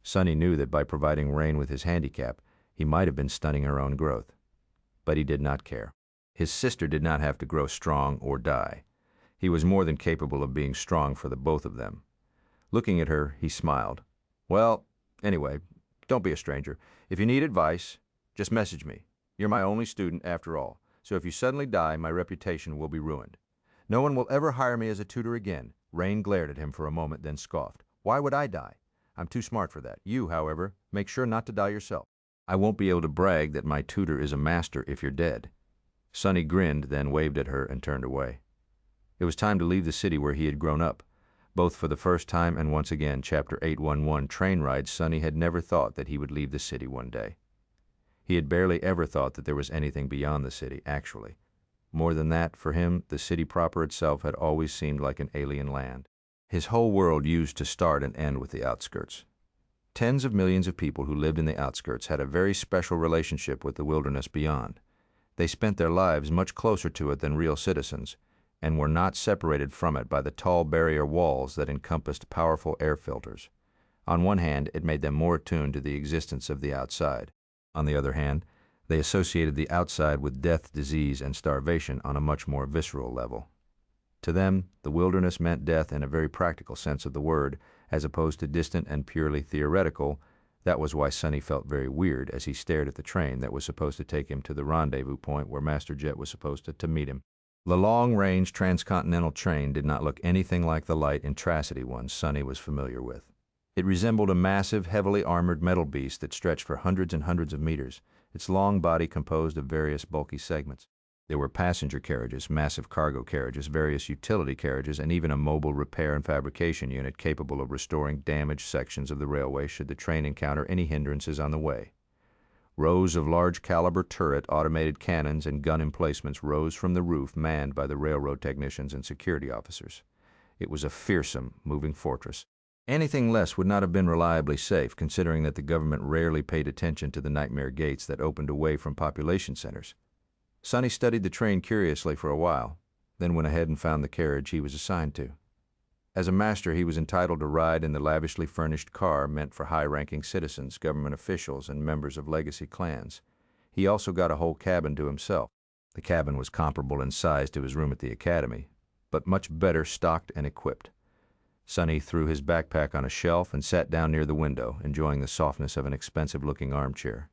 Sunny knew that by providing Rain with his handicap, he might have been stunning her own growth. But he did not care. His sister did not have to grow strong or die. He was more than capable of being strong for the both of them. Looking at her, he smiled. Well, anyway, don't be a stranger. If you need advice, just message me. You're my only student after all, so if you suddenly die, my reputation will be ruined. No one will ever hire me as a tutor again. Rain glared at him for a moment, then scoffed. Why would I die? I'm too smart for that. You, however, make sure not to die yourself. I won't be able to brag that my tutor is a master if you're dead. Sunny grinned, then waved at her and turned away. It was time to leave the city where he had grown up. Both for the first time and once again, Chapter 811, Train Rides, Sunny had never thought that he would leave the city one day. He had barely ever thought that there was anything beyond the city, actually. More than that, for him, the city proper itself had always seemed like an alien land. His whole world used to start and end with the outskirts. Tens of millions of people who lived in the outskirts had a very special relationship with the wilderness beyond. They spent their lives much closer to it than real citizens, and were not separated from it by the tall barrier walls that encompassed powerful air filters. On one hand, it made them more attuned to the existence of the outside. On the other hand, they associated the outside with death, disease, and starvation on a much more visceral level. To them, the wilderness meant death in a very practical sense of the word, as opposed to distant and purely theoretical. That was why Sunny felt very weird as he stared at the train that was supposed to take him to the rendezvous point where Master Jet was supposed to meet him. The long-range transcontinental train did not look anything like the light, intracity ones Sunny was familiar with. It resembled a massive, heavily armored metal beast that stretched for hundreds and hundreds of meters, its long body composed of various bulky segments. There were passenger carriages, massive cargo carriages, various utility carriages, and even a mobile repair and fabrication unit capable of restoring damaged sections of the railway should the train encounter any hindrances on the way. Rows of large-caliber turret, automated cannons, and gun emplacements rose from the roof, manned by the railroad technicians and security officers. It was a fearsome, moving fortress. Anything less would not have been reliably safe, considering that the government rarely paid attention to the nightmare gates that opened away from population centers. Sunny studied the train curiously for a while, then went ahead and found the carriage he was assigned to. As a master, he was entitled to ride in the lavishly furnished car meant for high-ranking citizens, government officials, and members of legacy clans. He also got a whole cabin to himself. The cabin was comparable in size to his room at the academy, but much better stocked and equipped. Sunny threw his backpack on a shelf and sat down near the window, enjoying the softness of an expensive-looking armchair.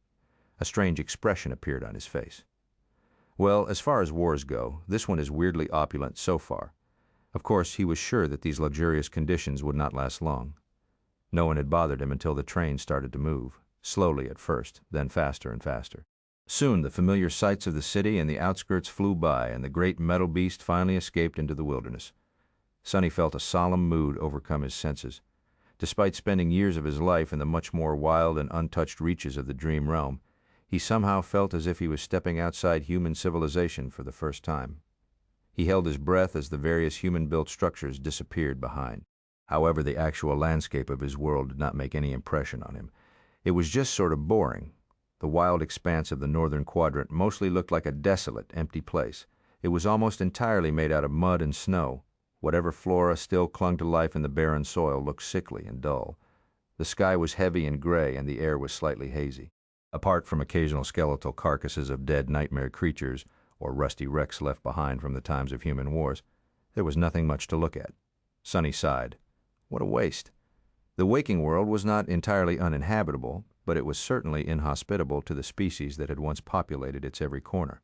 A strange expression appeared on his face. Well, as far as wars go, this one is weirdly opulent so far. Of course, he was sure that these luxurious conditions would not last long. No one had bothered him until the train started to move, slowly at first, then faster and faster. Soon the familiar sights of the city and the outskirts flew by, and the great metal beast finally escaped into the wilderness. Sunny felt a solemn mood overcome his senses. Despite spending years of his life in the much more wild and untouched reaches of the dream realm, he somehow felt as if he was stepping outside human civilization for the first time. He held his breath as the various human-built structures disappeared behind. However, the actual landscape of his world did not make any impression on him. It was just sort of boring. The wild expanse of the northern quadrant mostly looked like a desolate, empty place. It was almost entirely made out of mud and snow. Whatever flora still clung to life in the barren soil looked sickly and dull. The sky was heavy and gray, and the air was slightly hazy. Apart from occasional skeletal carcasses of dead nightmare creatures, or rusty wrecks left behind from the times of human wars, there was nothing much to look at. Sunny sighed. What a waste. The waking world was not entirely uninhabitable, but it was certainly inhospitable to the species that had once populated its every corner.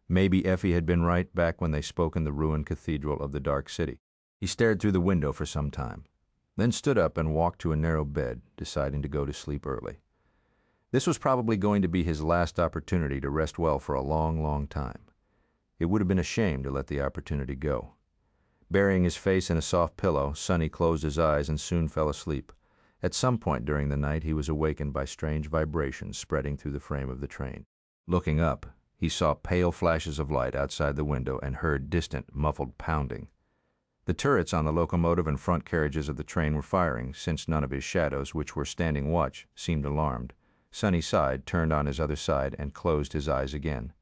Maybe Effie had been right back when they spoke in the ruined cathedral of the dark city. He stared through the window for some time, then stood up and walked to a narrow bed, deciding to go to sleep early. This was probably going to be his last opportunity to rest well for a long, long time. It would have been a shame to let the opportunity go. Burying his face in a soft pillow, Sonny closed his eyes and soon fell asleep. At some point during the night, he was awakened by strange vibrations spreading through the frame of the train. Looking up, he saw pale flashes of light outside the window and heard distant, muffled pounding. The turrets on the locomotive and front carriages of the train were firing, since none of his shadows, which were standing watch, seemed alarmed. Sonny sighed, turned on his other side, and closed his eyes again.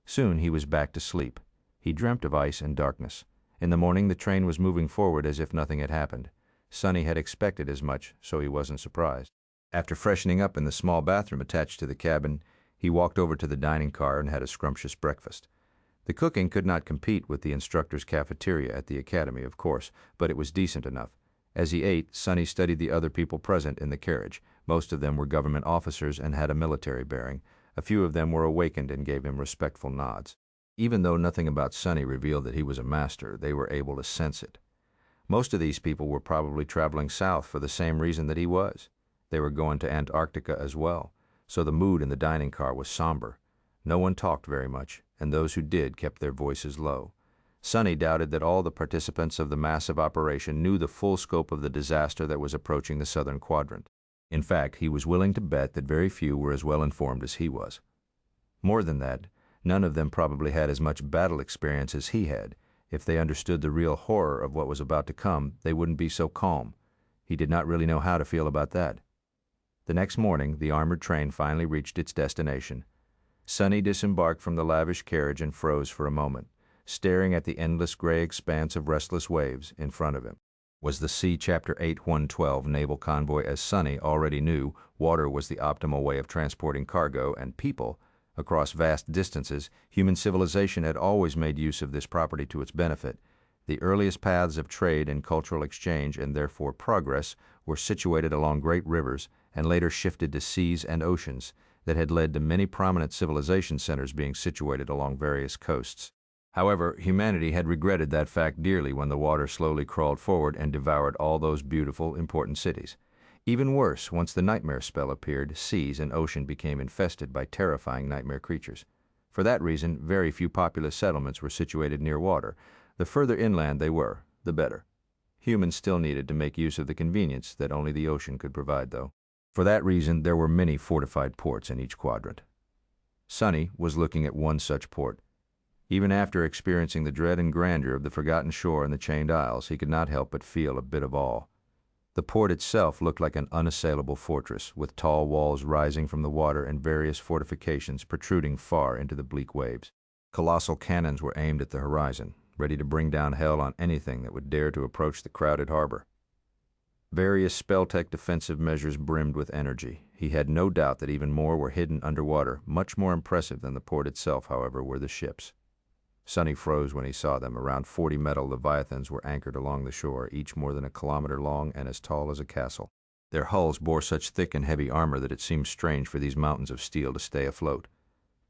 Soon he was back to sleep. He dreamt of ice and darkness. In the morning, the train was moving forward as if nothing had happened. Sonny had expected as much, so he wasn't surprised. After freshening up in the small bathroom attached to the cabin, he walked over to the dining car and had a scrumptious breakfast. The cooking could not compete with the instructor's cafeteria at the academy, of course, but it was decent enough. As he ate, Sonny studied the other people present in the carriage. Most of them were government officers and had a military bearing. A few of them were awakened and gave him respectful nods. Even though nothing about Sonny revealed that he was a master, they were able to sense it. Most of these people were probably traveling south for the same reason that he was. They were going to Antarctica as well, so the mood in the dining car was somber. No one talked very much, and those who did kept their voices low. Sonny doubted that all the participants of the massive operation knew the full scope of the disaster that was approaching the southern quadrant. In fact, he was willing to bet that very few were as well informed as he was. More than that, none of them probably had as much battle experience as he had. If they understood the real horror of what was about to come, they wouldn't be so calm. He did not really know how to feel about that. The next morning, the armored train finally reached its destination. Sonny disembarked from the lavish carriage and froze for a moment, staring at the endless gray expanse of restless waves in front of him. Was the C Chapter 8112 naval convoy? As Sonny already knew, water was the optimal way of transporting cargo and people across vast distances. Human civilization had always made use of this property to its benefit. The earliest paths of trade and cultural exchange, and therefore progress, were situated along great rivers and later shifted to seas and oceans that had led to many prominent civilization centers being situated along various coasts. However, humanity had regretted that fact dearly when the water slowly crawled forward and devoured all those beautiful, important cities. Even worse, once the nightmare spell appeared, seas and ocean became infested by terrifying nightmare creatures. For that reason, very few populous settlements were situated near water. The further inland they were, the better. Humans still needed to make use of the convenience that only the ocean could provide, though. For that reason, there were many fortified ports in each quadrant. Sonny was looking at one such port. Even after experiencing the dread and grandeur of the forgotten shore and the chained isles, he could not help but feel a bit of awe. The port itself looked like an unassailable fortress, with tall walls rising from the water and various fortifications protruding far into the bleak waves. Colossal cannons were aimed at the horizon, ready to bring down hell on anything that would dare to approach the crowded harbor. Various spell-tech defensive measures brimmed with energy. He had no doubt that even more were hidden underwater. Much more impressive than the port itself, however, were the ships. Sonny froze when he saw them. Around 40 metal leviathans were anchored along the shore, each more than a kilometer long and as tall as a castle. Their hulls bore such thick and heavy armor that it seemed strange for these mountains of steel to stay afloat.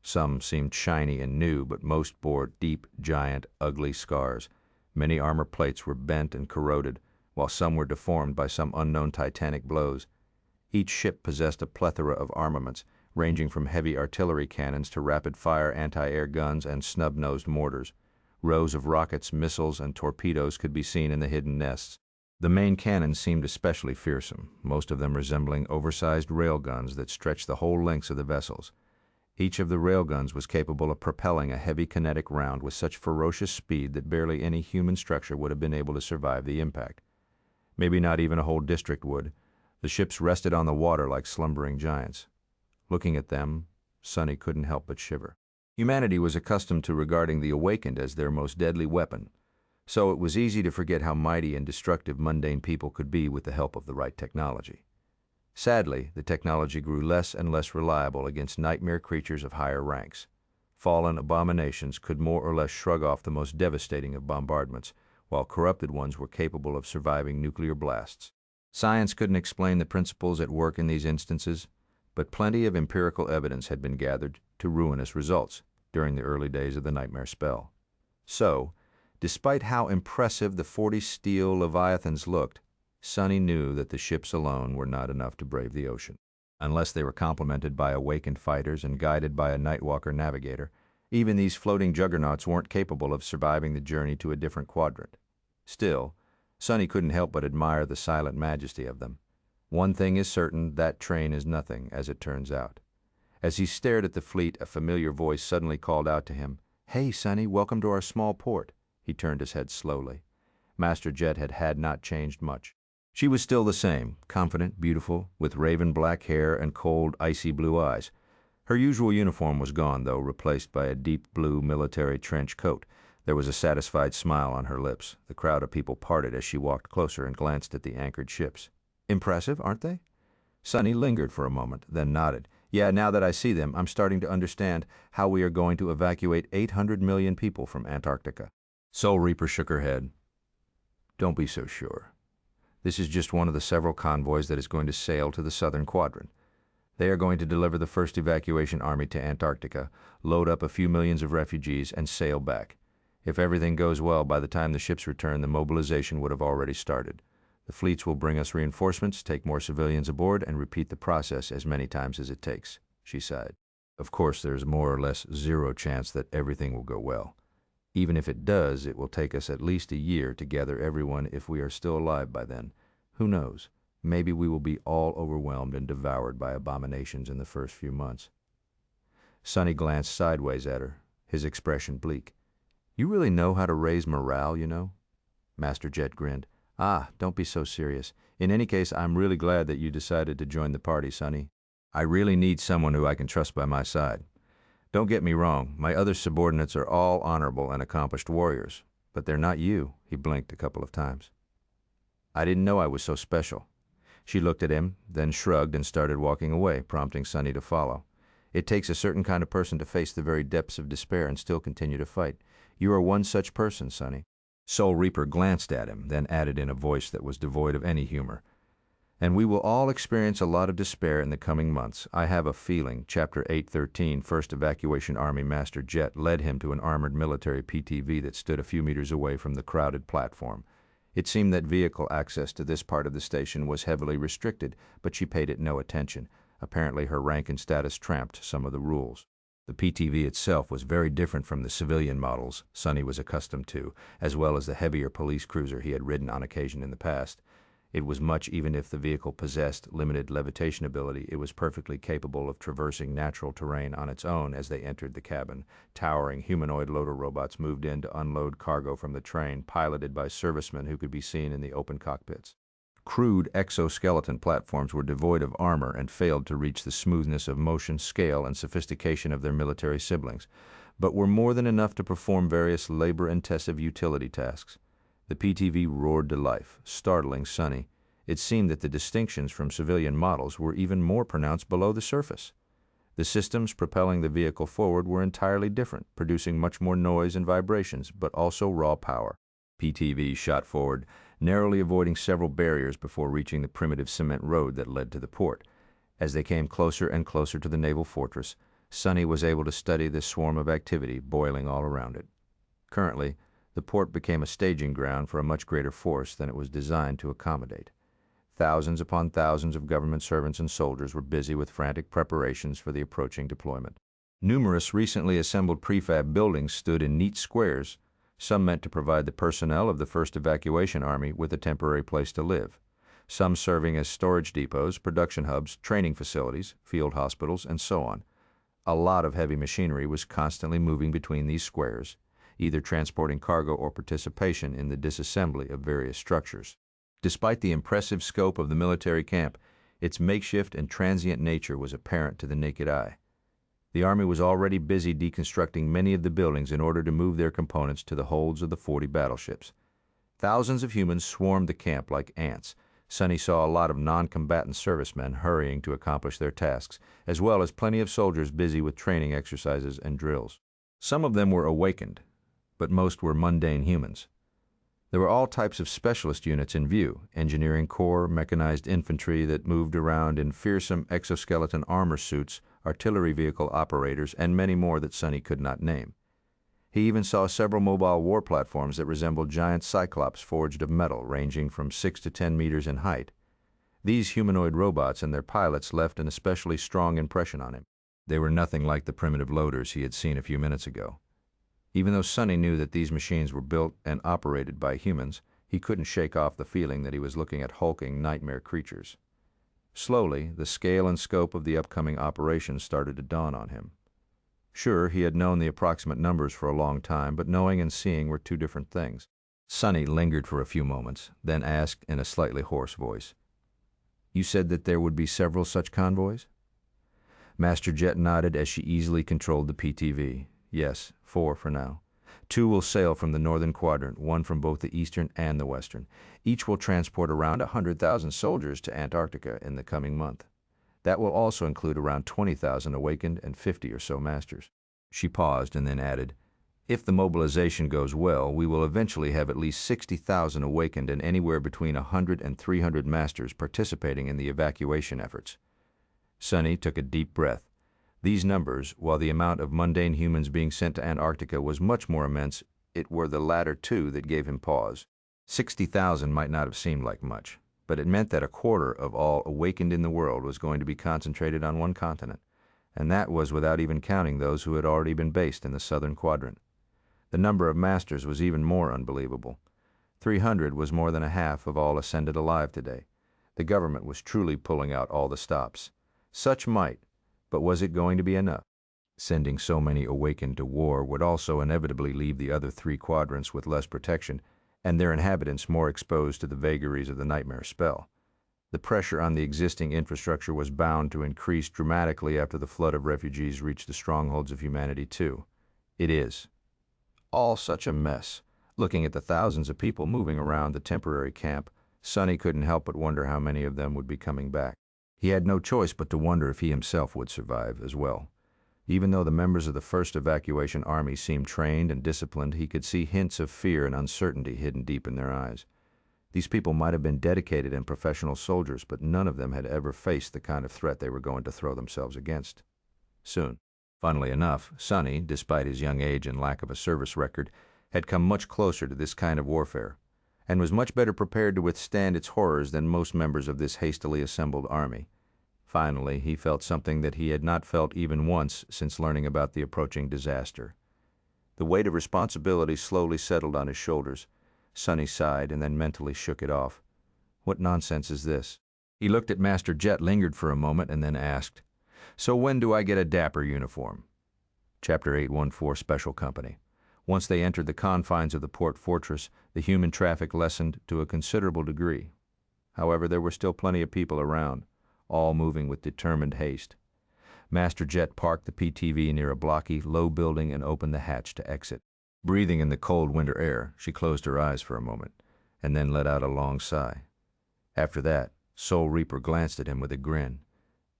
Some seemed shiny and new, but most bore deep, giant, ugly scars. Many armor plates were bent and corroded, while some were deformed by some unknown titanic blows. Each ship possessed a plethora of armaments, ranging from heavy artillery cannons to rapid-fire anti-air guns and snub-nosed mortars. Rows of rockets, missiles, and torpedoes could be seen in the hidden nests. The main cannons seemed especially fearsome, most of them resembling oversized railguns that stretched the whole lengths of the vessels. Each of the railguns was capable of propelling a heavy kinetic round with such ferocious speed that barely any human structure would have been able to survive the impact. Maybe not even a whole district would. The ships rested on the water like slumbering giants. Looking at them, Sonny couldn't help but shiver. Humanity was accustomed to regarding the awakened as their most deadly weapon, so it was easy to forget how mighty and destructive mundane people could be with the help of the right technology. Sadly, the technology grew less and less reliable against nightmare creatures of higher ranks. Fallen abominations could more or less shrug off the most devastating of bombardments, while corrupted ones were capable of surviving nuclear blasts. Science couldn't explain the principles at work in these instances, but plenty of empirical evidence had been gathered to ruinous results during the early days of the nightmare spell. So, despite how impressive the 40 steel leviathans looked, Sonny knew that the ships alone were not enough to brave the ocean. Unless they were complemented by awakened fighters and guided by a Nightwalker navigator, even these floating juggernauts weren't capable of surviving the journey to a different quadrant. Still, Sonny couldn't help but admire the silent majesty of them. One thing is certain, that train is nothing, as it turns out. As he stared at the fleet, a familiar voice suddenly called out to him, "Hey, Sonny, welcome to our small port." He turned his head slowly. Master Jet had not changed much. She was still the same, confident, beautiful, with raven black hair and cold, icy blue eyes. Her usual uniform was gone, though, replaced by a deep blue military trench coat. There was a satisfied smile on her lips. The crowd of people parted as she walked closer and glanced at the anchored ships. "Impressive, aren't they?" Sonny lingered for a moment, then nodded. "Yeah, now that I see them, I'm starting to understand how we are going to evacuate 800 million people from Antarctica." Soul Reaper shook her head. "Don't be so sure. This is just one of the several convoys that is going to sail to the southern quadrant. They are going to deliver the first evacuation army to Antarctica, load up a few millions of refugees, and sail back. If everything goes well, by the time the ships return, the mobilization would have already started. The fleets will bring us reinforcements, take more civilians aboard, and repeat the process as many times as it takes," she sighed. "Of course, there's more or less zero chance that everything will go well. Even if it does, it will take us at least a year to gather everyone if we are still alive by then. Who knows? Maybe we will be all overwhelmed and devoured by abominations in the first few months." Sonny glanced sideways at her, his expression bleak. "You really know how to raise morale, you know?" Master Jet grinned. "Ah, don't be so serious. In any case, I'm really glad that you decided to join the party, Sonny. I really need someone who I can trust by my side. Don't get me wrong, my other subordinates are all honorable and accomplished warriors, but they're not you." He blinked a couple of times. "I didn't know I was so special." She looked at him, then shrugged and started walking away, prompting Sonny to follow. "It takes a certain kind of person to face the very depths of despair and still continue to fight. You are one such person, Sonny." Soul Reaper glanced at him, then added in a voice that was devoid of any humor, "And we will all experience a lot of despair in the coming months. I have a feeling Chapter 813, 1st Evacuation Army Master Jet, led him to an armored military PTV that stood a few meters away from the crowded platform. It seemed that vehicle access to this part of the station was heavily restricted, but she paid it no attention. Apparently her rank and status tramped some of the rules. The PTV itself was very different from the civilian models Sonny was accustomed to, as well as the heavier police cruiser he had ridden on occasion in the past. It was much. Even if the vehicle possessed limited levitation ability, it was perfectly capable of traversing natural terrain on its own. As they entered the cabin, towering humanoid loader robots moved in to unload cargo from the train, piloted by servicemen who could be seen in the open cockpits. Crude exoskeleton platforms were devoid of armor and failed to reach the smoothness of motion, scale, and sophistication of their military siblings, but were more than enough to perform various labor-intensive utility tasks. The PTV roared to life, startling Sonny. It seemed that the distinctions from civilian models were even more pronounced below the surface. The systems propelling the vehicle forward were entirely different, producing much more noise and vibrations, but also raw power. PTV shot forward, narrowly avoiding several barriers before reaching the primitive cement road that led to the port. As they came closer and closer to the naval fortress, Sonny was able to study the swarm of activity boiling all around it. Currently, the port became a staging ground for a much greater force than it was designed to accommodate. Thousands upon thousands of government servants and soldiers were busy with frantic preparations for the approaching deployment. Numerous recently assembled prefab buildings stood in neat squares, some meant to provide the personnel of the 1st Evacuation Army with a temporary place to live, some serving as storage depots, production hubs, training facilities, field hospitals, and so on. A lot of heavy machinery was constantly moving between these squares, either transporting cargo or participation in the disassembly of various structures. Despite the impressive scope of the military camp, its makeshift and transient nature was apparent to the naked eye. The Army was already busy deconstructing many of the buildings in order to move their components to the holds of the 40 battleships. Thousands of humans swarmed the camp like ants. Sonny saw a lot of non-combatant servicemen hurrying to accomplish their tasks, as well as plenty of soldiers busy with training exercises and drills. Some of them were awakened, but most were mundane humans. There were all types of specialist units in view: engineering corps, mechanized infantry that moved around in fearsome exoskeleton armor suits, artillery vehicle operators, and many more that Sonny could not name. He even saw several mobile war platforms that resembled giant cyclops forged of metal, ranging from 6 to 10 meters in height. These humanoid robots and their pilots left an especially strong impression on him. They were nothing like the primitive loaders he had seen a few minutes ago. Even though Sonny knew that these machines were built and operated by humans, he couldn't shake off the feeling that he was looking at hulking nightmare creatures. Slowly, the scale and scope of the upcoming operation started to dawn on him. Sure, he had known the approximate numbers for a long time, but knowing and seeing were two different things. Sonny lingered for a few moments, then asked in a slightly hoarse voice, "You said that there would be several such convoys?" Master Jet nodded as she easily controlled the PTV. "Yes, 4 for now. 2 will sail from the northern quadrant, 1 from both the eastern and the western. Each will transport around 100,000 soldiers to Antarctica in the coming month. That will also include around 20,000 awakened and 50 or so masters." She paused and then added, "If the mobilization goes well, we will eventually have at least 60,000 awakened and anywhere between 100 and 300 masters participating in the evacuation efforts." Sonny took a deep breath. These numbers, while the amount of mundane humans being sent to Antarctica was much more immense, it were the latter two that gave him pause. 60,000 might not have seemed like much, but it meant that a quarter of all awakened in the world was going to be concentrated on one continent, and that was without even counting those who had already been based in the southern quadrant. The number of masters was even more unbelievable. 300 was more than a half of all ascended alive today. The government was truly pulling out all the stops. Such might, but was it going to be enough? Sending so many awakened to war would also inevitably leave the other 3 quadrants with less protection, and their inhabitants more exposed to the vagaries of the nightmare spell. The pressure on the existing infrastructure was bound to increase dramatically after the flood of refugees reached the strongholds of humanity too. It is. All such a mess. Looking at the thousands of people moving around the temporary camp, Sonny couldn't help but wonder how many of them would be coming back. He had no choice but to wonder if he himself would survive as well. Even though the members of the first evacuation army seemed trained and disciplined, he could see hints of fear and uncertainty hidden deep in their eyes. These people might have been dedicated and professional soldiers, but none of them had ever faced the kind of threat they were going to throw themselves against. Soon. Funnily enough, Sonny, despite his young age and lack of a service record, had come much closer to this kind of warfare, and was much better prepared to withstand its horrors than most members of this hastily assembled army. Finally, he felt something that he had not felt even once since learning about the approaching disaster. The weight of responsibility slowly settled on his shoulders. Sonny sighed and then mentally shook it off. What nonsense is this? He looked at Master Jet, lingered for a moment, and then asked, "So when do I get a dapper uniform?" Chapter 814 Special Company. Once they entered the confines of the port fortress, the human traffic lessened to a considerable degree. However, there were still plenty of people around, all moving with determined haste. Master Jet parked the PTV near a blocky, low building and opened the hatch to exit. Breathing in the cold winter air, she closed her eyes for a moment, and then let out a long sigh. After that, Soul Reaper glanced at him with a grin.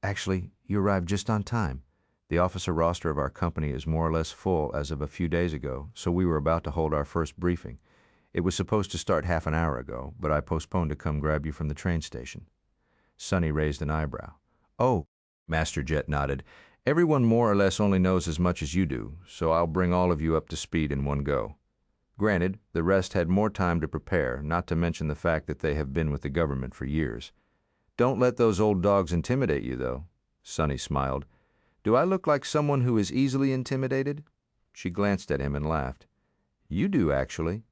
"Actually, you arrived just on time. The officer roster of our company is more or less full as of a few days ago, so we were about to hold our first briefing. It was supposed to start half an hour ago, but I postponed to come grab you from the train station." Sonny raised an eyebrow. "Oh," Master Jet nodded. "Everyone more or less only knows as much as you do, so I'll bring all of you up to speed in one go. Granted, the rest had more time to prepare, not to mention the fact that they have been with the government for years. Don't let those old dogs intimidate you, though." Sonny smiled. "Do I look like someone who is easily intimidated?" She glanced at him and laughed. "You do, actually.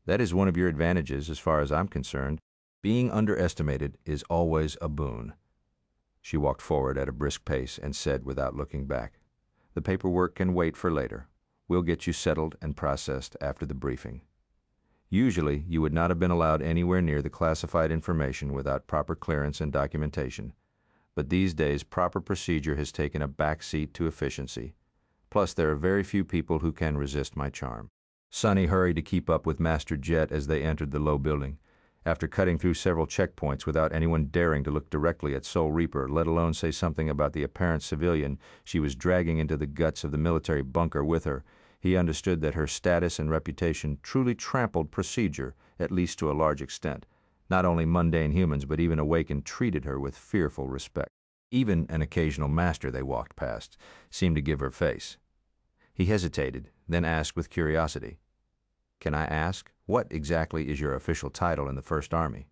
That is one of your advantages, as far as I'm concerned. Being underestimated is always a boon." She walked forward at a brisk pace and said without looking back, "The paperwork can wait for later. We'll get you settled and processed after the briefing." Usually, you would not have been allowed anywhere near the classified information without proper clearance and documentation, but these days proper procedure has taken a back seat to efficiency. Plus, there are very few people who can resist my charm. Sonny hurried to keep up with Master Jet as they entered the low building. After cutting through several checkpoints without anyone daring to look directly at Soul Reaper, let alone say something about the apparent civilian she was dragging into the guts of the military bunker with her, he understood that her status and reputation truly trampled procedure, at least to a large extent. Not only mundane humans, but even awakened treated her with fearful respect. Even an occasional master they walked past seemed to give her face. He hesitated, then asked with curiosity, "Can I ask, what exactly is your official title in the First Army?"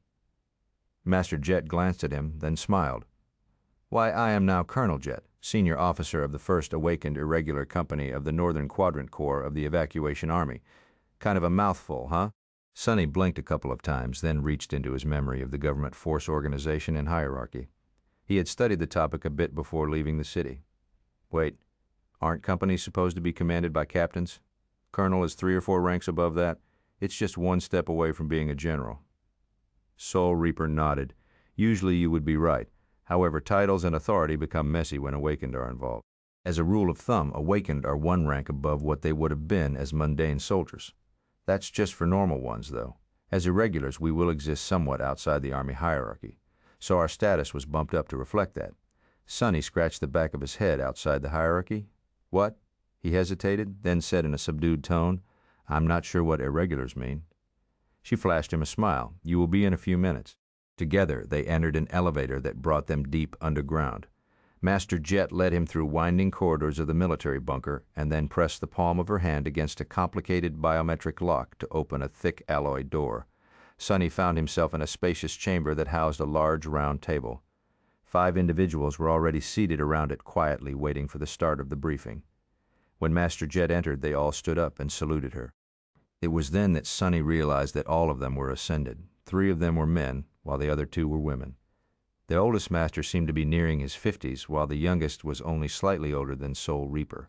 Master Jet glanced at him, then smiled. "Why, I am now Colonel Jet, senior officer of the 1st Awakened Irregular Company of the Northern Quadrant Corps of the Evacuation Army. Kind of a mouthful, huh?" Sonny blinked a couple of times, then reached into his memory of the government force organization and hierarchy. He had studied the topic a bit before leaving the city. Wait, aren't companies supposed to be commanded by captains? Colonel is 3 or 4 ranks above that. It's just one step away from being a general. Soul Reaper nodded. Usually you would be right. However, titles and authority become messy when Awakened are involved. As a rule of thumb, Awakened are 1 rank above what they would have been as mundane soldiers. That's just for normal ones, though. As irregulars, we will exist somewhat outside the Army hierarchy, so our status was bumped up to reflect that. Sonny scratched the back of his head. Outside the hierarchy? What? He hesitated, then said in a subdued tone, "I'm not sure what irregulars mean." She flashed him a smile. "You will be in a few minutes." Together, they entered an elevator that brought them deep underground. Master Jet led him through winding corridors of the military bunker and then pressed the palm of her hand against a complicated biometric lock to open a thick alloy door. Sonny found himself in a spacious chamber that housed a large round table. 5 individuals were already seated around it quietly waiting for the start of the briefing. When Master Jet entered, they all stood up and saluted her. It was then that Sonny realized that all of them were ascended. 3 of them were men, while the other 2 were women. The oldest master seemed to be nearing his 50s, while the youngest was only slightly older than Soul Reaper.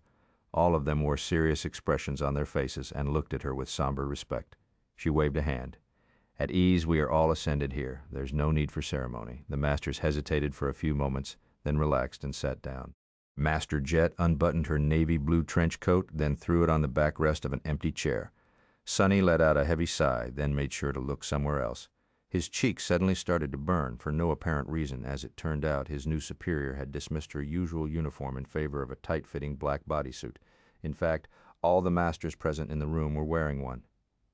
All of them wore serious expressions on their faces and looked at her with somber respect. She waved a hand. "At ease, we are all ascended here. There's no need for ceremony." The masters hesitated for a few moments, then relaxed and sat down. Master Jet unbuttoned her navy blue trench coat, then threw it on the backrest of an empty chair. Sonny let out a heavy sigh, then made sure to look somewhere else. His cheeks suddenly started to burn, for no apparent reason. As it turned out, his new superior had dismissed her usual uniform in favor of a tight-fitting black bodysuit. In fact, all the masters present in the room were wearing one.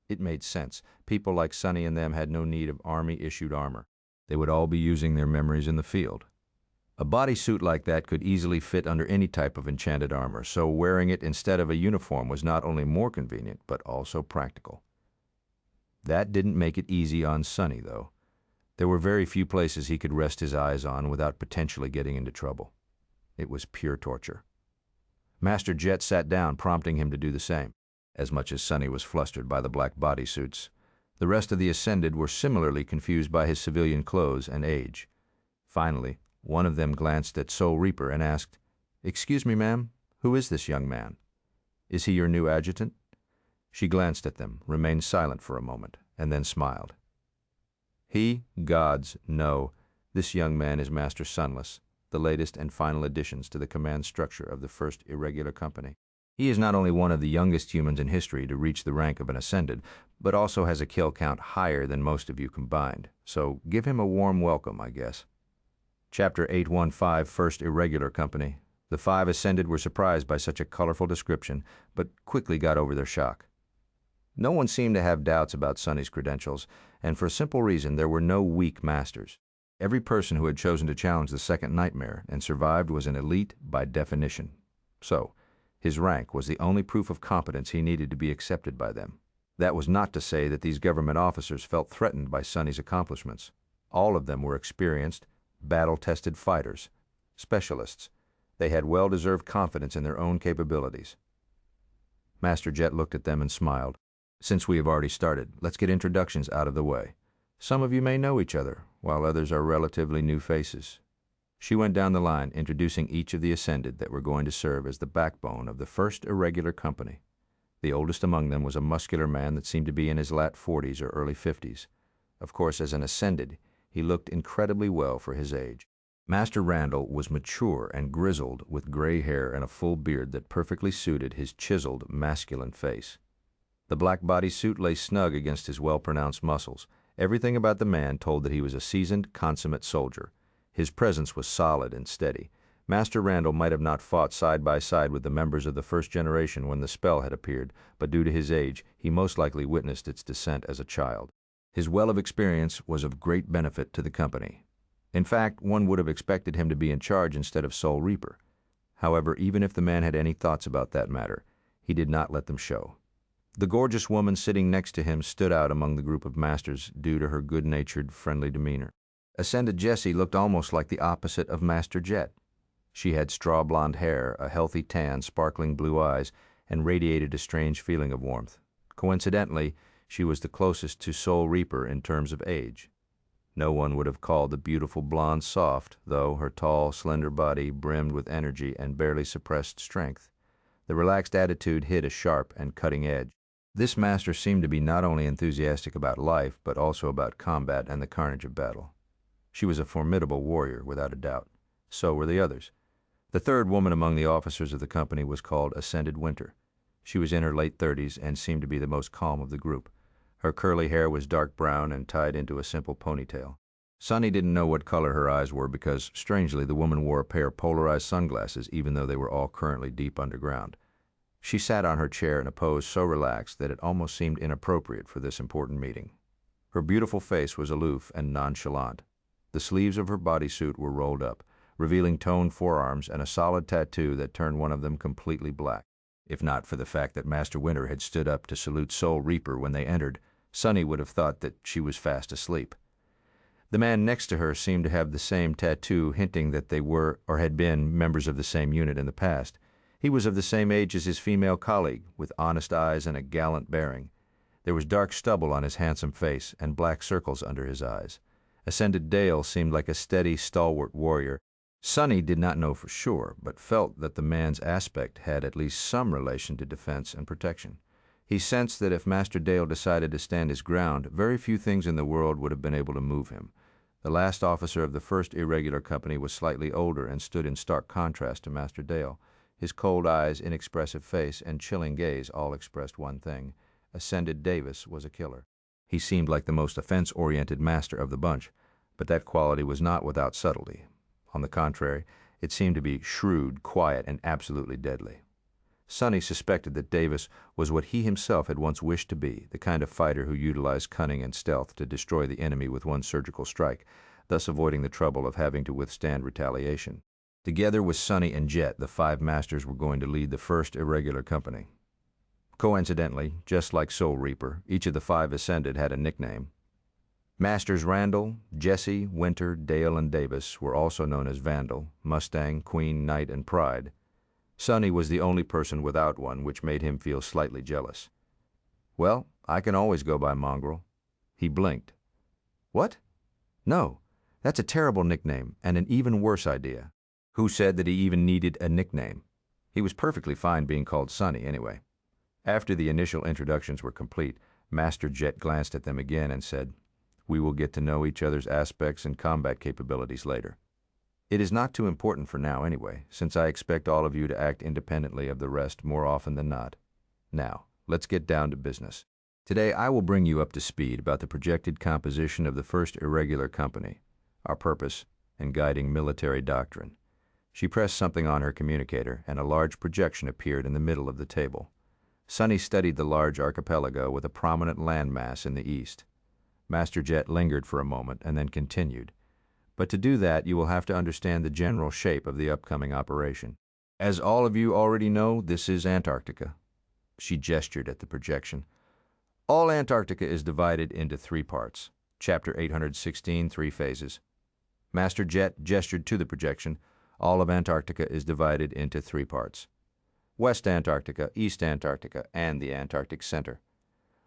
It made sense. People like Sonny and them had no need of Army-issued armor. They would all be using their memories in the field. A bodysuit like that could easily fit under any type of enchanted armor, so wearing it instead of a uniform was not only more convenient, but also practical. That didn't make it easy on Sonny, though. There were very few places he could rest his eyes on without potentially getting into trouble. It was pure torture. Master Jet sat down, prompting him to do the same. As much as Sonny was flustered by the black bodysuits, the rest of the ascended were similarly confused by his civilian clothes and age. Finally, one of them glanced at Soul Reaper and asked, "Excuse me, ma'am, who is this young man? Is he your new adjutant?" She glanced at them, remained silent for a moment, and then smiled. Gods, no. This young man is Master Sunless, the latest and final additions to the command structure of the 1st Irregular Company. He is not only one of the youngest humans in history to reach the rank of an Ascended, but also has a kill count higher than most of you combined, so give him a warm welcome, I guess. Chapter 815, 1st Irregular Company. The 5 Ascended were surprised by such a colorful description, but quickly got over their shock. No one seemed to have doubts about Sonny's credentials, and for a simple reason, there were no weak masters. Every person who had chosen to challenge the second nightmare and survived was an elite by definition. So, his rank was the only proof of competence he needed to be accepted by them. That was not to say that these government officers felt threatened by Sonny's accomplishments. All of them were experienced, battle-tested fighters, specialists. They had well-deserved confidence in their own capabilities. Master Jet looked at them and smiled. "Since we have already started, let's get introductions out of the way. Some of you may know each other, while others are relatively new faces." She went down the line, introducing each of the Ascended that were going to serve as the backbone of the 1st Irregular Company. The oldest among them was a muscular man that seemed to be in his late 40s or early 50s. Of course, as an Ascended, he looked incredibly well for his age. Master Randall was mature and grizzled, with gray hair and a full beard that perfectly suited his chiseled, masculine face. The black bodysuit lay snug against his well-pronounced muscles. Everything about the man told that he was a seasoned, consummate soldier. His presence was solid and steady. Master Randall might have not fought side by side with the members of the 1st generation when the spell had appeared, but due to his age, he most likely witnessed its descent as a child. His well of experience was of great benefit to the company. In fact, one would have expected him to be in charge instead of Soul Reaper. However, even if the man had any thoughts about that matter, he did not let them show. The gorgeous woman sitting next to him stood out among the group of masters due to her good-natured, friendly demeanor. Ascended Jessie looked almost like the opposite of Master Jet. She had straw blonde hair, a healthy tan, sparkling blue eyes, and radiated a strange feeling of warmth. Coincidentally, she was the closest to Soul Reaper in terms of age. No one would have called the beautiful blonde soft, though, her tall, slender body brimmed with energy and barely suppressed strength. The relaxed attitude hid a sharp and cutting edge. This master seemed to be not only enthusiastic about life, but also about combat and the carnage of battle. She was a formidable warrior, without a doubt. So were the others. The third woman among the officers of the company was called Ascended Winter. She was in her late 30s and seemed to be the most calm of the group. Her curly hair was dark brown and tied into a simple ponytail. Sonny didn't know what color her eyes were because, strangely, the woman wore a pair of polarized sunglasses even though they were all currently deep underground. She sat on her chair in a pose so relaxed that it almost seemed inappropriate for this important meeting. Her beautiful face was aloof and nonchalant. The sleeves of her bodysuit were rolled up, revealing toned forearms and a solid tattoo that turned one of them completely black. If not for the fact that Master Winter had stood up to salute Soul Reaper when they entered, Sonny would have thought that she was fast asleep. The man next to her seemed to have the same tattoo, hinting that they were or had been members of the same unit in the past. He was of the same age as his female colleague, with honest eyes and a gallant bearing. There was dark stubble on his handsome face and black circles under his eyes. Ascended Dale seemed like a steady, stalwart warrior. Sonny did not know for sure, but felt that the man's aspect had at least some relation to defense and protection. He sensed that if Master Dale decided to stand his ground, very few things in the world would have been able to move him. The last officer of the first irregular company was slightly older and stood in stark contrast to Master Dale. His cold eyes, inexpressive face, and chilling gaze all expressed one thing. Ascended Davis was a killer. He seemed like the most offense-oriented master of the bunch, but that quality was not without subtlety. On the contrary, it seemed to be shrewd, quiet, and absolutely deadly. Sonny suspected that Davis was what he himself had once wished to be, the kind of fighter who utilized cunning and stealth to destroy the enemy with one surgical strike, thus avoiding the trouble of having to withstand retaliation. Together with Sonny and Jet, the five masters were going to lead the first irregular company. Coincidentally, just like Soul Reaper, each of the five Ascended had a nickname. Masters Randall, Jesse, Winter, Dale, and Davis were also known as Vandal, Mustang, Queen, Knight, and Pride. Sonny was the only person without one, which made him feel slightly jealous. "Well, I can always go by Mongrel." He blinked. "What? No, that's a terrible nickname and an even worse idea." Who said that he even needed a nickname? He was perfectly fine being called Sonny anyway. After the initial introductions were complete, Master Jet glanced at them again and said, "We will get to know each other's aspects and combat capabilities later. It is not too important for now anyway, since I expect all of you to act independently of the rest more often than not. Now, let's get down to business. Today I will bring you up to speed about the projected composition of the first irregular company, our purpose, and guiding military doctrine." She pressed something on her communicator, and a large projection appeared in the middle of the table. Sonny studied the large archipelago with a prominent landmass in the east. Master Jet lingered for a moment and then continued. "But to do that, you will have to understand the general shape of the upcoming operation. As all of you already know, this is Antarctica." She gestured at the projection. "All Antarctica is divided into 3 parts. Chapter 816, 3 phases." Master Jet gestured to the projection. "All of Antarctica is divided into 3 parts. West Antarctica, East Antarctica, and the Antarctic Center.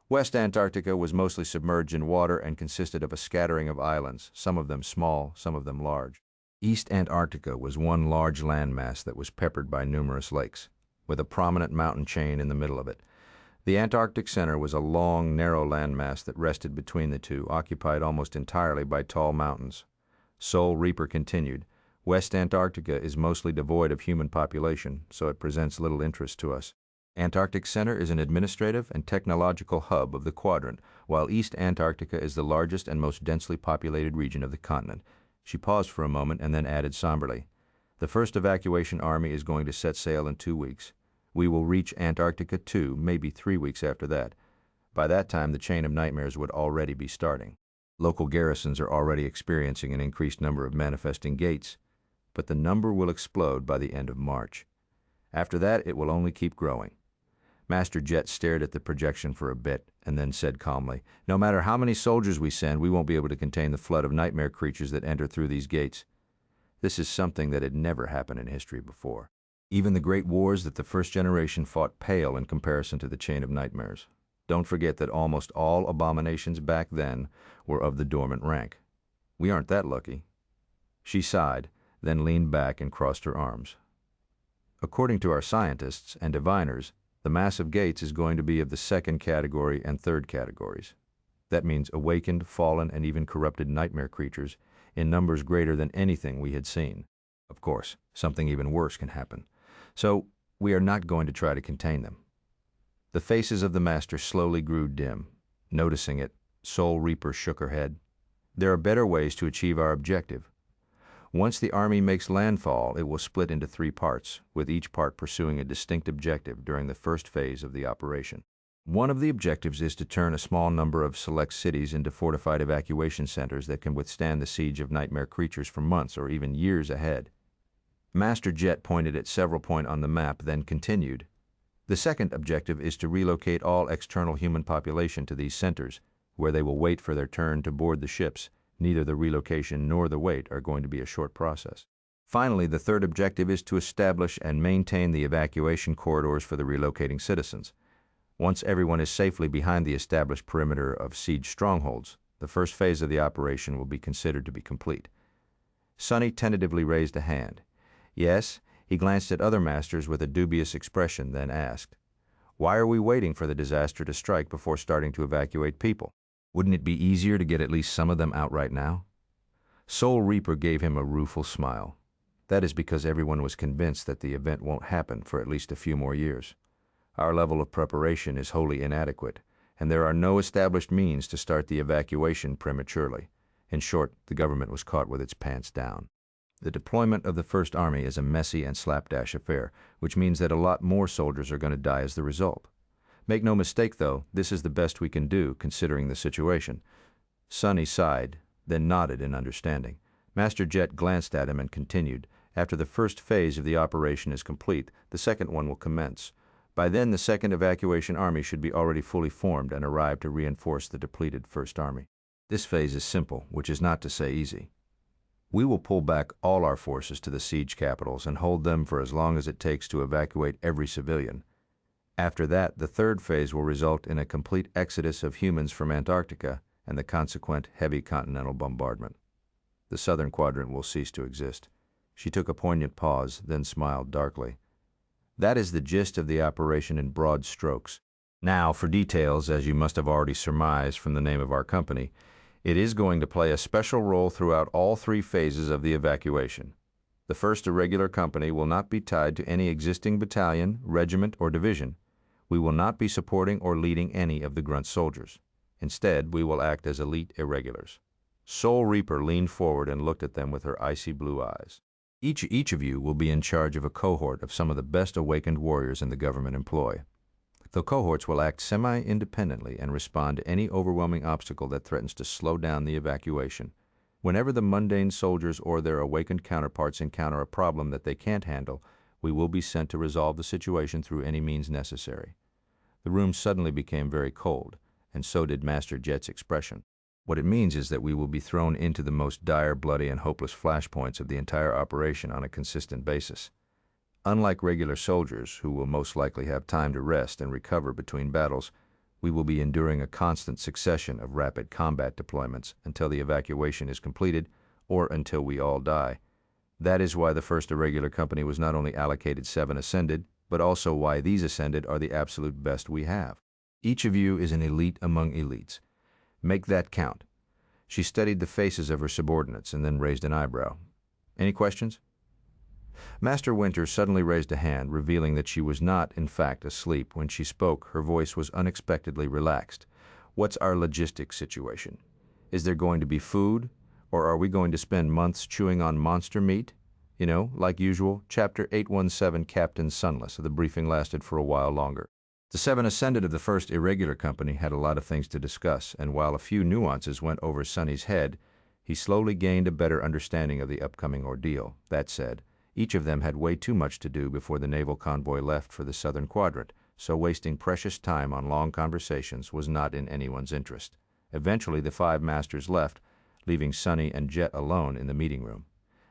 West Antarctica was mostly submerged in water and consisted of a scattering of islands, some of them small, some of them large. East Antarctica was one large landmass that was peppered by numerous lakes, with a prominent mountain chain in the middle of it. The Antarctic Center was a long, narrow landmass that rested between the two, occupied almost entirely by tall mountains. Soul Reaper continued. "West Antarctica is mostly devoid of human population, so it presents little interest to us. Antarctic Center is an administrative and technological hub of the quadrant, while East Antarctica is the largest and most densely populated region of the continent." She paused for a moment and then added somberly, "The first evacuation army is going to set sail in 2 weeks. We will reach Antarctica 2, maybe 3 weeks after that. By that time, the chain of nightmares would already be starting. Local garrisons are already experiencing an increased number of manifesting gates, but the number will explode by the end of March. After that, it will only keep growing. Master Jet stared at the projection for a bit and then said calmly, "No matter how many soldiers we send, we won't be able to contain the flood of nightmare creatures that enter through these gates." This is something that had never happened in history before. Even the great wars that the first generation fought pale in comparison to the chain of nightmares. Don't forget that almost all abominations back then were of the dormant rank. We aren't that lucky. She sighed, then leaned back and crossed her arms. According to our scientists and diviners, the mass of gates is going to be of the second category and third categories. That means awakened, fallen, and even corrupted nightmare creatures in numbers greater than anything we had seen. Of course, something even worse can happen. So, we are not going to try to contain them. The faces of the Master slowly grew dim. Noticing it, Soul Reaper shook her head. "There are better ways to achieve our objective. Once the army makes landfall, it will split into 3 parts, with each part pursuing a distinct objective during the first phase of the operation. One of the objectives is to turn a small number of select cities into fortified evacuation centers that can withstand the siege of nightmare creatures for months or even years ahead." Master Jet pointed at several points on the map, then continued. "The second objective is to relocate all external human population to these centers, where they will wait for their turn to board the ships. Neither the relocation nor the wait are going to be a short process. Finally, the third objective is to establish and maintain the evacuation corridors for the relocating citizens. Once everyone is safely behind the established perimeter of siege strongholds, the first phase of the operation will be considered to be complete." Sonny tentatively raised a hand. "Yes." He glanced at other masters with a dubious expression, then asked, "Why are we waiting for the disaster to strike before starting to evacuate people? Wouldn't it be easier to get at least some of them out right now?" Soul Reaper gave him a rueful smile. "That is because everyone was convinced that the event won't happen for at least a few more years. Our level of preparation is wholly inadequate, and there are no established means to start the evacuation prematurely. In short, the government was caught with its pants down. The deployment of the First Army is a messy and slapdash affair, which means that a lot more soldiers are going to die as the result. Make no mistake, though, this is the best we can do, considering the situation." Sonny sighed, then nodded in understanding. Master Jet glanced at him and continued, "After the first phase of the operation is complete, the second one will commence. By then, the second evacuation army should be already fully formed and arrive to reinforce the depleted First Army. This phase is simple, which is not to say easy. We will pull back all our forces to the siege capitals and hold them for as long as it takes to evacuate every civilian. After that, the third phase will result in a complete exodus of humans from Antarctica and the consequent heavy continental bombardment. The southern quadrant will cease to exist." She took a poignant pause, then smiled darkly. "That is the gist of the operation in broad strokes. Now, for details, as you must have already surmised from the name of our company, it is going to play a special role throughout all 3 phases of the evacuation. The first irregular company will not be tied to any existing battalion, regiment, or division. We will not be supporting or leading any of the grunt soldiers. Instead, we will act as elite irregulars." Soul Reaper leaned forward and looked at them with her icy blue eyes. Each of you will be in charge of a cohort of some of the best awakened warriors in the government employ. The cohorts will act semi-independently and respond to any overwhelming obstacle that threatens to slow down the evacuation. Whenever the mundane soldiers or their awakened counterparts encounter a problem that they can't handle, we will be sent to resolve the situation through any means necessary. The room suddenly became very cold, and so did Master Jet's expression. What it means is that we will be thrown into the most dire, bloody, and hopeless flashpoints of the entire operation on a consistent basis. Unlike regular soldiers, who will most likely have time to rest and recover between battles, we will be enduring a constant succession of rapid combat deployments until the evacuation is completed or until we all die. That is why the first irregular company was not only allocated 7 Ascended, but also why these Ascended are the absolute best we have. Each of you is an elite among elites. Make that count." She studied the faces of her subordinates and then raised an eyebrow. "Any questions?" Master Winter suddenly raised a hand, revealing that she was not, in fact, asleep. When she spoke, her voice was unexpectedly relaxed. "What's our logistics situation? Is there going to be food, or are we going to spend months chewing on monster meat? You know, like usual, Chapter 817, Captain Sunless." The briefing lasted for a while longer. The 7 Ascended of the first irregular company had a lot of things to discuss, and while a few nuances went over Sonny's head, he slowly gained a better understanding of the upcoming ordeal. That said, each of them had way too much to do before the naval convoy left for the southern quadrant, so wasting precious time on long conversations was not in anyone's interest. Eventually, the 5 masters left, leaving Sonny and Jet alone in the meeting room.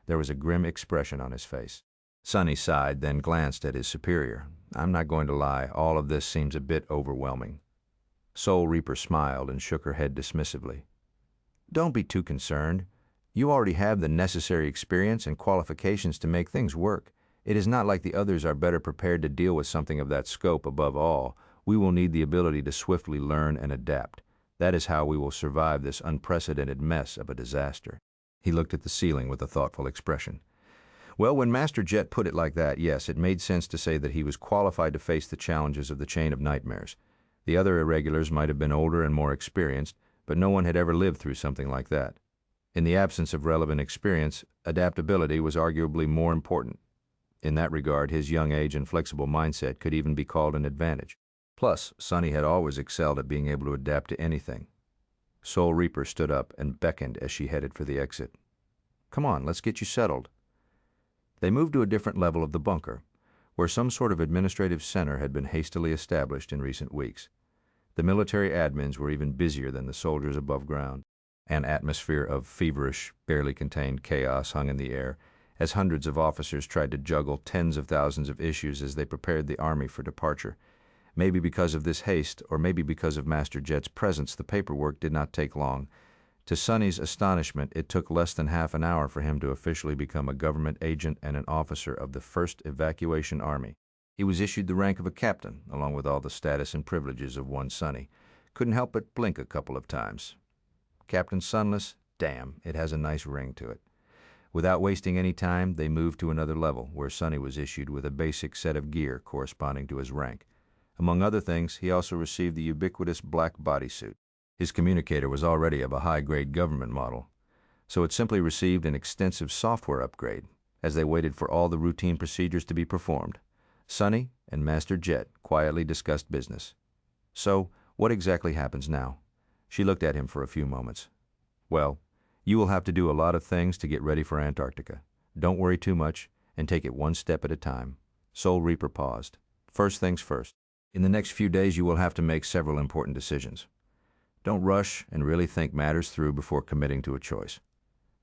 There was a grim expression on his face. Sonny sighed, then glanced at his superior. "I'm not going to lie, all of this seems a bit overwhelming." Soul Reaper smiled and shook her head dismissively. "Don't be too concerned. You already have the necessary experience and qualifications to make things work. It is not like the others are better prepared to deal with something of that scope. Above all, we will need the ability to swiftly learn and adapt. That is how we will survive this unprecedented mess of a disaster." He looked at the ceiling with a thoughtful expression. Well, when Master Jet put it like that, yes, it made sense to say that he was qualified to face the challenges of the chain of nightmares. The other irregulars might have been older and more experienced, but no one had ever lived through something like that. In the absence of relevant experience, adaptability was arguably more important. In that regard, his young age and flexible mindset could even be called an advantage. Plus, Sonny had always excelled at being able to adapt to anything. Soul Reaper stood up and beckoned as she headed for the exit. "Come on, let's get you settled." They moved to a different level of the bunker, where some sort of administrative center had been hastily established in recent weeks. The military admins were even busier than the soldiers above ground. An atmosphere of feverish, barely contained chaos hung in the air, as hundreds of officers tried to juggle tens of thousands of issues as they prepared the army for departure. Maybe because of this haste, or maybe because of Master Jet's presence, the paperwork did not take long. To Sonny's astonishment, it took less than half an hour for him to officially become a government agent and an officer of the 1st Evacuation Army. He was issued the rank of a captain, along with all the status and privileges of one Sonny. Couldn't help but blink a couple of times. Captain Sunless? Damn, it has a nice ring to it. Without wasting any time, they moved to another level, where Sonny was issued with a basic set of gear corresponding to his rank. Among other things, he also received the ubiquitous black bodysuit. His communicator was already of a high-grade government model, so it simply received an extensive software upgrade. As they waited for all the routine procedures to be performed, Sonny and Master Jet quietly discussed business. "So, what exactly happens now?" She looked at him for a few moments. "Well, you will have to do a lot of things to get ready for Antarctica. Don't worry too much, and take it one step at a time." Soul Reaper paused. "First things first. In the next few days you will have to make several important decisions. Don't rush and really think matters through before committing to a choice.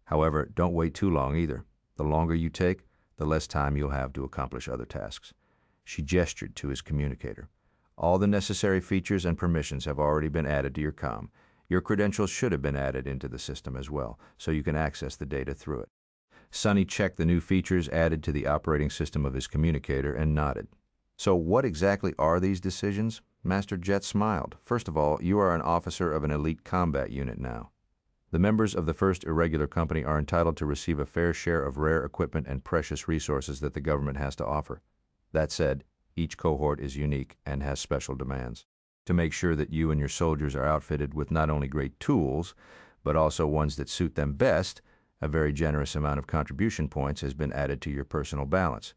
However, don't wait too long either. The longer you take, the less time you'll have to accomplish other tasks." She gestured to his communicator. "All the necessary features and permissions have already been added to your comm. Your credentials should have been added into the system as well, so you can access the data through it." Sonny checked the new features added to the operating system of his communicator and nodded. "So what exactly are these decisions?" Master Jet smiled. "First of all, you are an officer of an elite combat unit now. The members of the 1st Irregular Company are entitled to receive a fair share of rare equipment and precious resources that the government has to offer. That said, each cohort is unique and has special demands. To make sure that you and your soldiers are outfitted with not only great tools, but also ones that suit them best, a very generous amount of contribution points has been added to your personal balance."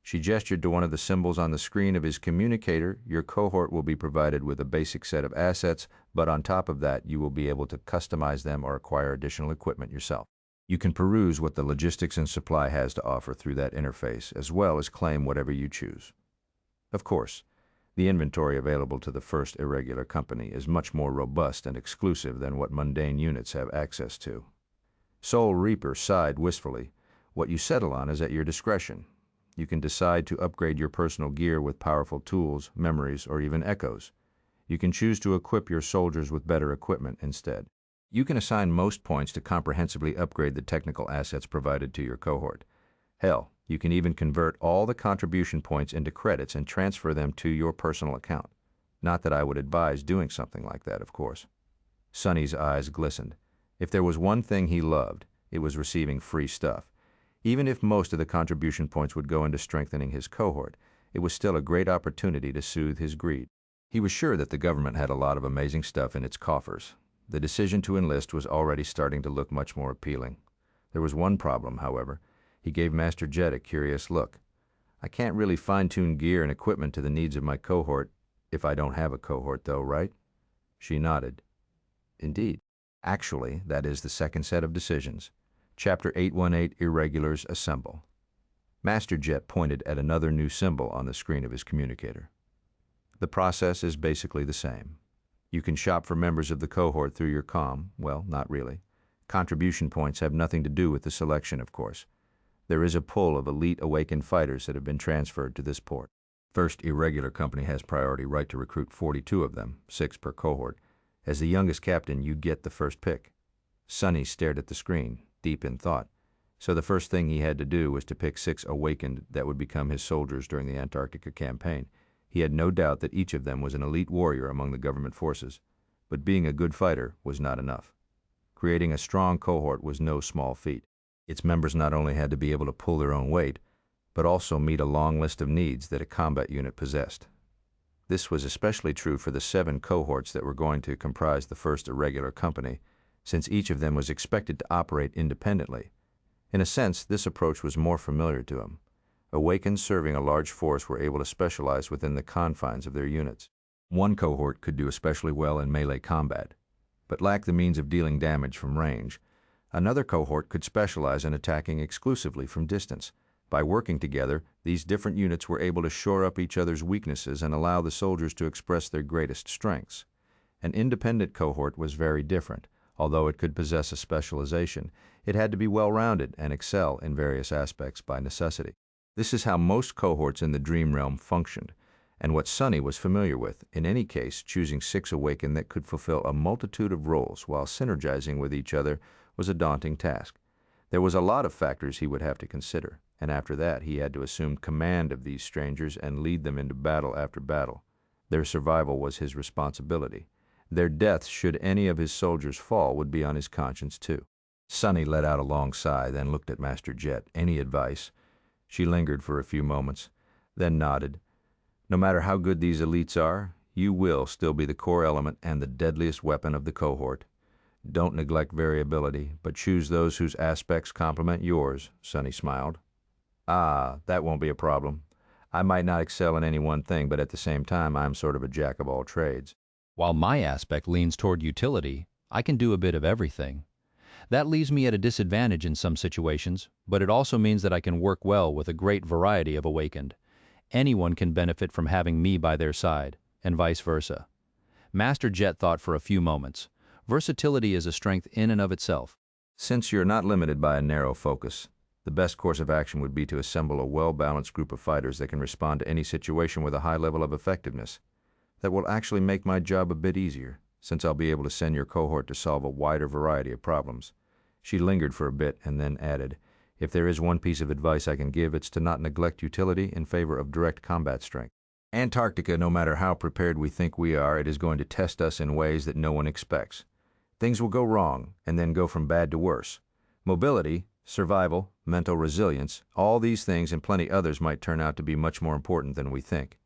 She gestured to one of the symbols on the screen of his communicator. "Your cohort will be provided with a basic set of assets, but on top of that, you will be able to customize them or acquire additional equipment yourself. You can peruse what the logistics and supply has to offer through that interface, as well as claim whatever you choose. Of course, the inventory available to the 1st Irregular Company is much more robust and exclusive than what mundane units have access to." Soul Reaper sighed wistfully. "What you settle on is at your discretion. You can decide to upgrade your personal gear with powerful tools, memories, or even echoes. You can choose to equip your soldiers with better equipment instead. You can assign most points to comprehensively upgrade the technical assets provided to your cohort. Hell, you can even convert all the contribution points into credits and transfer them to your personal account. Not that I would advise doing something like that, of course." Sonny's eyes glistened. If there was one thing he loved, it was receiving free stuff. Even if most of the contribution points would go into strengthening his cohort, it was still a great opportunity to soothe his greed. He was sure that the government had a lot of amazing stuff in its coffers. The decision to enlist was already starting to look much more appealing. There was one problem, however. He gave Master Jet a curious look. "I can't really fine-tune gear and equipment to the needs of my cohort if I don't have a cohort, though, right?" She nodded. "Indeed. Actually, that is the second set of decisions. Chapter 818, Irregulars Assemble." Master Jet pointed at another new symbol on the screen of his communicator. The process is basically the same. You can shop for members of the cohort through your well, not really. Contribution points have nothing to do with the selection, of course. There is a pool of elite awakened fighters that have been transferred to this port. First Irregular Company has priority right to recruit 42 of them, 6 per cohort. As the youngest captain, you get the first pick. Sonny stared at the screen, deep in thought. So the first thing he had to do was to pick 6 awakened that would become his soldiers during the Antarctica campaign. He had no doubt that each of them was an elite warrior among the government forces, but being a good fighter was not enough. Creating a strong cohort was no small feat. Its members not only had to be able to pull their own weight, but also meet a long list of needs that a combat unit possessed. This was especially true for the 7 cohorts that were going to comprise the first Irregular Company, since each of them was expected to operate independently. In a sense, this approach was more familiar to him. Awakened serving a large force were able to specialize within the confines of their units. One cohort could do especially well in melee combat, but lacked the means of dealing damage from range. Another cohort could specialize in attacking exclusively from distance. By working together, these different units were able to shore up each other's weaknesses and allow the soldiers to express their greatest strengths. An independent cohort was very different. Although it could possess a specialization, it had to be well-rounded and excel in various aspects by necessity. This is how most cohorts in the dream realm functioned, and what Sonny was familiar with. In any case, choosing 6 awakened that could fulfill a multitude of roles while synergizing with each other was a daunting task. There was a lot of factors he would have to consider, and after that he had to assume command of these strangers and lead them into battle after battle. Their survival was his responsibility. Their deaths, should any of his soldiers fall, would be on his conscience too. Sonny let out a long sigh, then looked at Master Jet. Any advice? She lingered for a few moments, then nodded. No matter how good these elites are, you will still be the core element and the deadliest weapon of the cohort. Don't neglect variability, but choose those whose aspects complement yours, Sonny smiled. Ah, that won't be a problem. I might not excel in any one thing, but at the same time, I'm sort of a jack of all trades. While my aspect leans toward utility, I can do a bit of everything. That leaves me at a disadvantage in some situations, but it also means that I can work well with a great variety of awakened. Anyone can benefit from having me by their side, and vice versa. Master Jet thought for a few moments. Versatility is a strength in and of itself. Since you're not limited by a narrow focus, the best course of action would be to assemble a well-balanced group of fighters that can respond to any situation with a high level of effectiveness. That will actually make my job a bit easier, since I'll be able to send your cohort to solve a wider variety of problems. She lingered for a bit and then added, if there is one piece of advice I can give, it's to not neglect utility in favor of direct combat strength. Antarctica, no matter how prepared we think we are, it is going to test us in ways that no one expects. Things will go wrong, and then go from bad to worse. Mobility, survival, mental resilience, all these things and plenty others might turn out to be much more important than we think.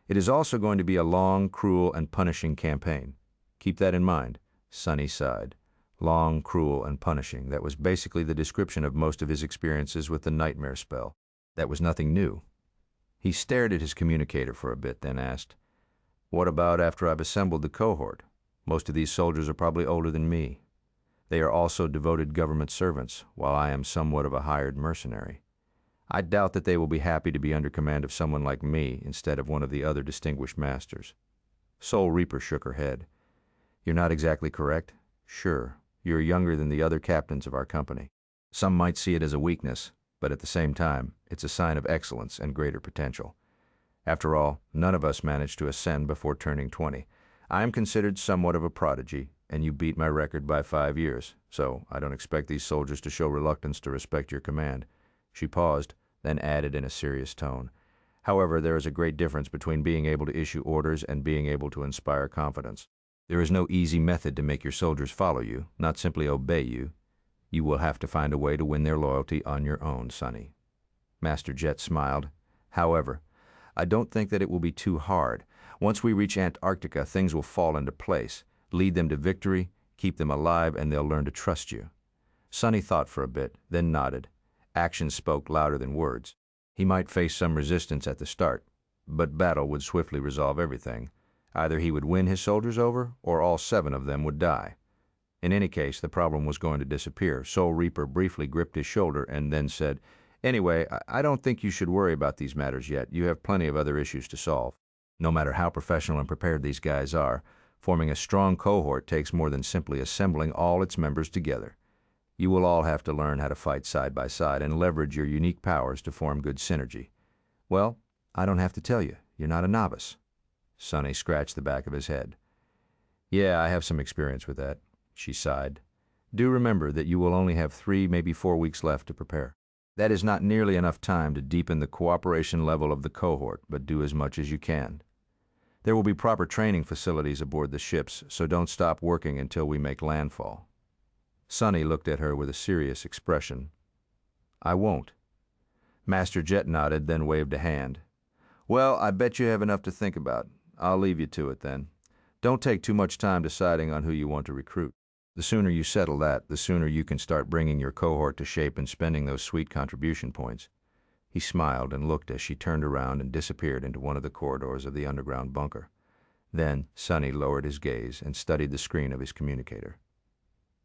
It is also going to be a long, cruel, and punishing campaign. Keep that in mind. Sonny sighed. Long, cruel, and punishing. That was basically the description of most of his experiences with the nightmare spell. That was nothing new. He stared at his communicator for a bit, then asked, what about after I've assembled the cohort? Most of these soldiers are probably older than me. They are also devoted government servants, while I am somewhat of a hired mercenary. I doubt that they will be happy to be under command of someone like me instead of one of the other distinguished masters. Soul Reaper shook her head. You're not exactly correct. Sure, you're younger than the other captains of our company. Some might see it as a weakness, but at the same time, it's a sign of excellence and greater potential. After all, none of us managed to ascend before turning 20. I am considered somewhat of a prodigy, and you beat my record by 5 years, so I don't expect these soldiers to show reluctance to respect your command. She paused, then added in a serious tone, however, there is a great difference between being able to issue orders and being able to inspire confidence. There is no easy method to make your soldiers follow you, not simply obey you. You will have to find a way to win their loyalty on your own, Sonny. Master Jet smiled. However, I don't think that it will be too hard. Once we reach Antarctica, things will fall into place. Lead them to victory, keep them alive, and they'll learn to trust you. Sonny thought for a bit, then nodded. Actions spoke louder than words. He might face some resistance at the start, but battle would swiftly resolve everything. Either he would win his soldiers over, or all 7 of them would die. In any case, the problem was going to disappear. Soul Reaper briefly gripped his shoulder and then said, anyway, I don't think you should worry about these matters yet. You have plenty of other issues to solve. No matter how professional and prepared these guys are, forming a strong cohort takes more than simply assembling all its members together. You will all have to learn how to fight side by side and leverage your unique powers to form good synergy. Well, I don't have to tell you, you're not a novice. Sonny scratched the back of his head. Yeah, I have some experience with that, she sighed. Do remember that you will only have 3, maybe 4 weeks left to prepare. That is not nearly enough time to deepen the cooperation level of the cohort, but do as much as you can. There will be proper training facilities aboard the ships, so don't stop working until we make landfall. Sonny looked at her with a serious expression. I won't. Master Jet nodded, then waved a hand. Well, I bet you have enough to think about. I'll leave you to it then. Don't take too much time deciding on who you want to recruit. The sooner you settle that, the sooner you can start bringing your cohort to shape and spending those sweet contribution points. He smiled and looked as she turned around and disappeared into one of the corridors of the underground bunker. Then Sonny lowered his gaze and studied the screen of his communicator.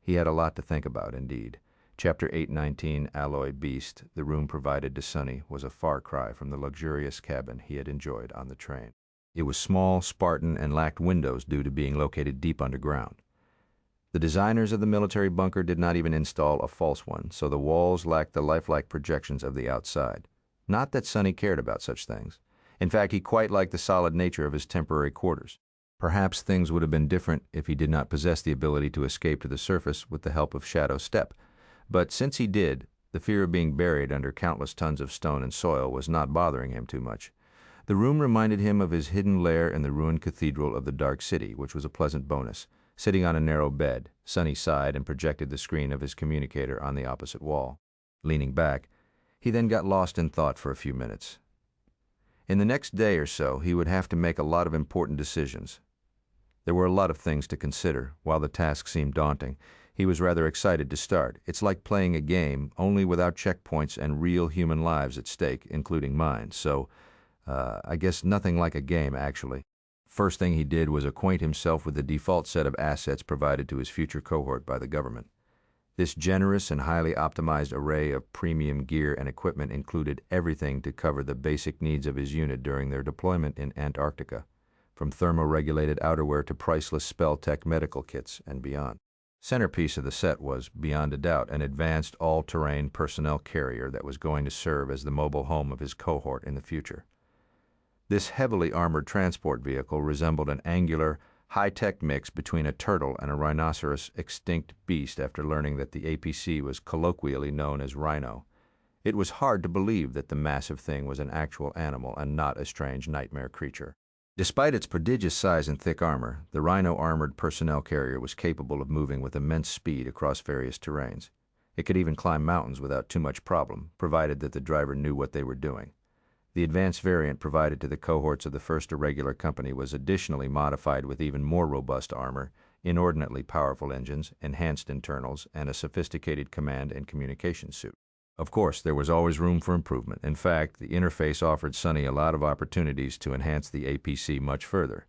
He had a lot to think about, indeed. Chapter 819, Alloy Beast, the room provided to Sonny, was a far cry from the luxurious cabin he had enjoyed on the train. It was small, Spartan, and lacked windows due to being located deep underground. The designers of the military bunker did not even install a false one, so the walls lacked the lifelike projections of the outside. Not that Sonny cared about such things. In fact, he quite liked the solid nature of his temporary quarters. Perhaps things would have been different if he did not possess the ability to escape to the surface with the help of Shadow Step. But since he did, the fear of being buried under countless tons of stone and soil was not bothering him too much. The room reminded him of his hidden lair in the ruined cathedral of the Dark City, which was a pleasant bonus. Sitting on a narrow bed, Sonny sighed and projected the screen of his communicator on the opposite wall. Leaning back, he then got lost in thought for a few minutes. In the next day or so, he would have to make a lot of important decisions. There were a lot of things to consider. While the task seemed daunting, he was rather excited to start. It's like playing a game, only without checkpoints and real human lives at stake, including mine. So, I guess nothing like a game, actually. First thing he did was acquaint himself with the default set of assets provided to his future cohort by the government. This generous and highly optimized array of premium gear and equipment included everything to cover the basic needs of his unit during their deployment in Antarctica, from thermoregulated outerwear to priceless spell-tech medical kits and beyond. Centerpiece of the set was, beyond a doubt, an advanced all-terrain personnel carrier that was going to serve as the mobile home of his cohort in the future. This heavily armored transport vehicle resembled an angular, high-tech mix between a turtle and a rhinoceros extinct beast after learning that the APC was colloquially known as Rhino. It was hard to believe that the massive thing was an actual animal and not a strange nightmare creature. Despite its prodigious size and thick armor, the Rhino armored personnel carrier was capable of moving with immense speed across various terrains. It could even climb mountains without too much problem, provided that the driver knew what they were doing. The advanced variant provided to the cohorts of the First Irregular Company was additionally modified with even more robust armor, inordinately powerful engines, enhanced internals, and a sophisticated command and communication suite. Of course, there was always room for improvement. In fact, the interface offered Sonny a lot of opportunities to enhance the APC much further.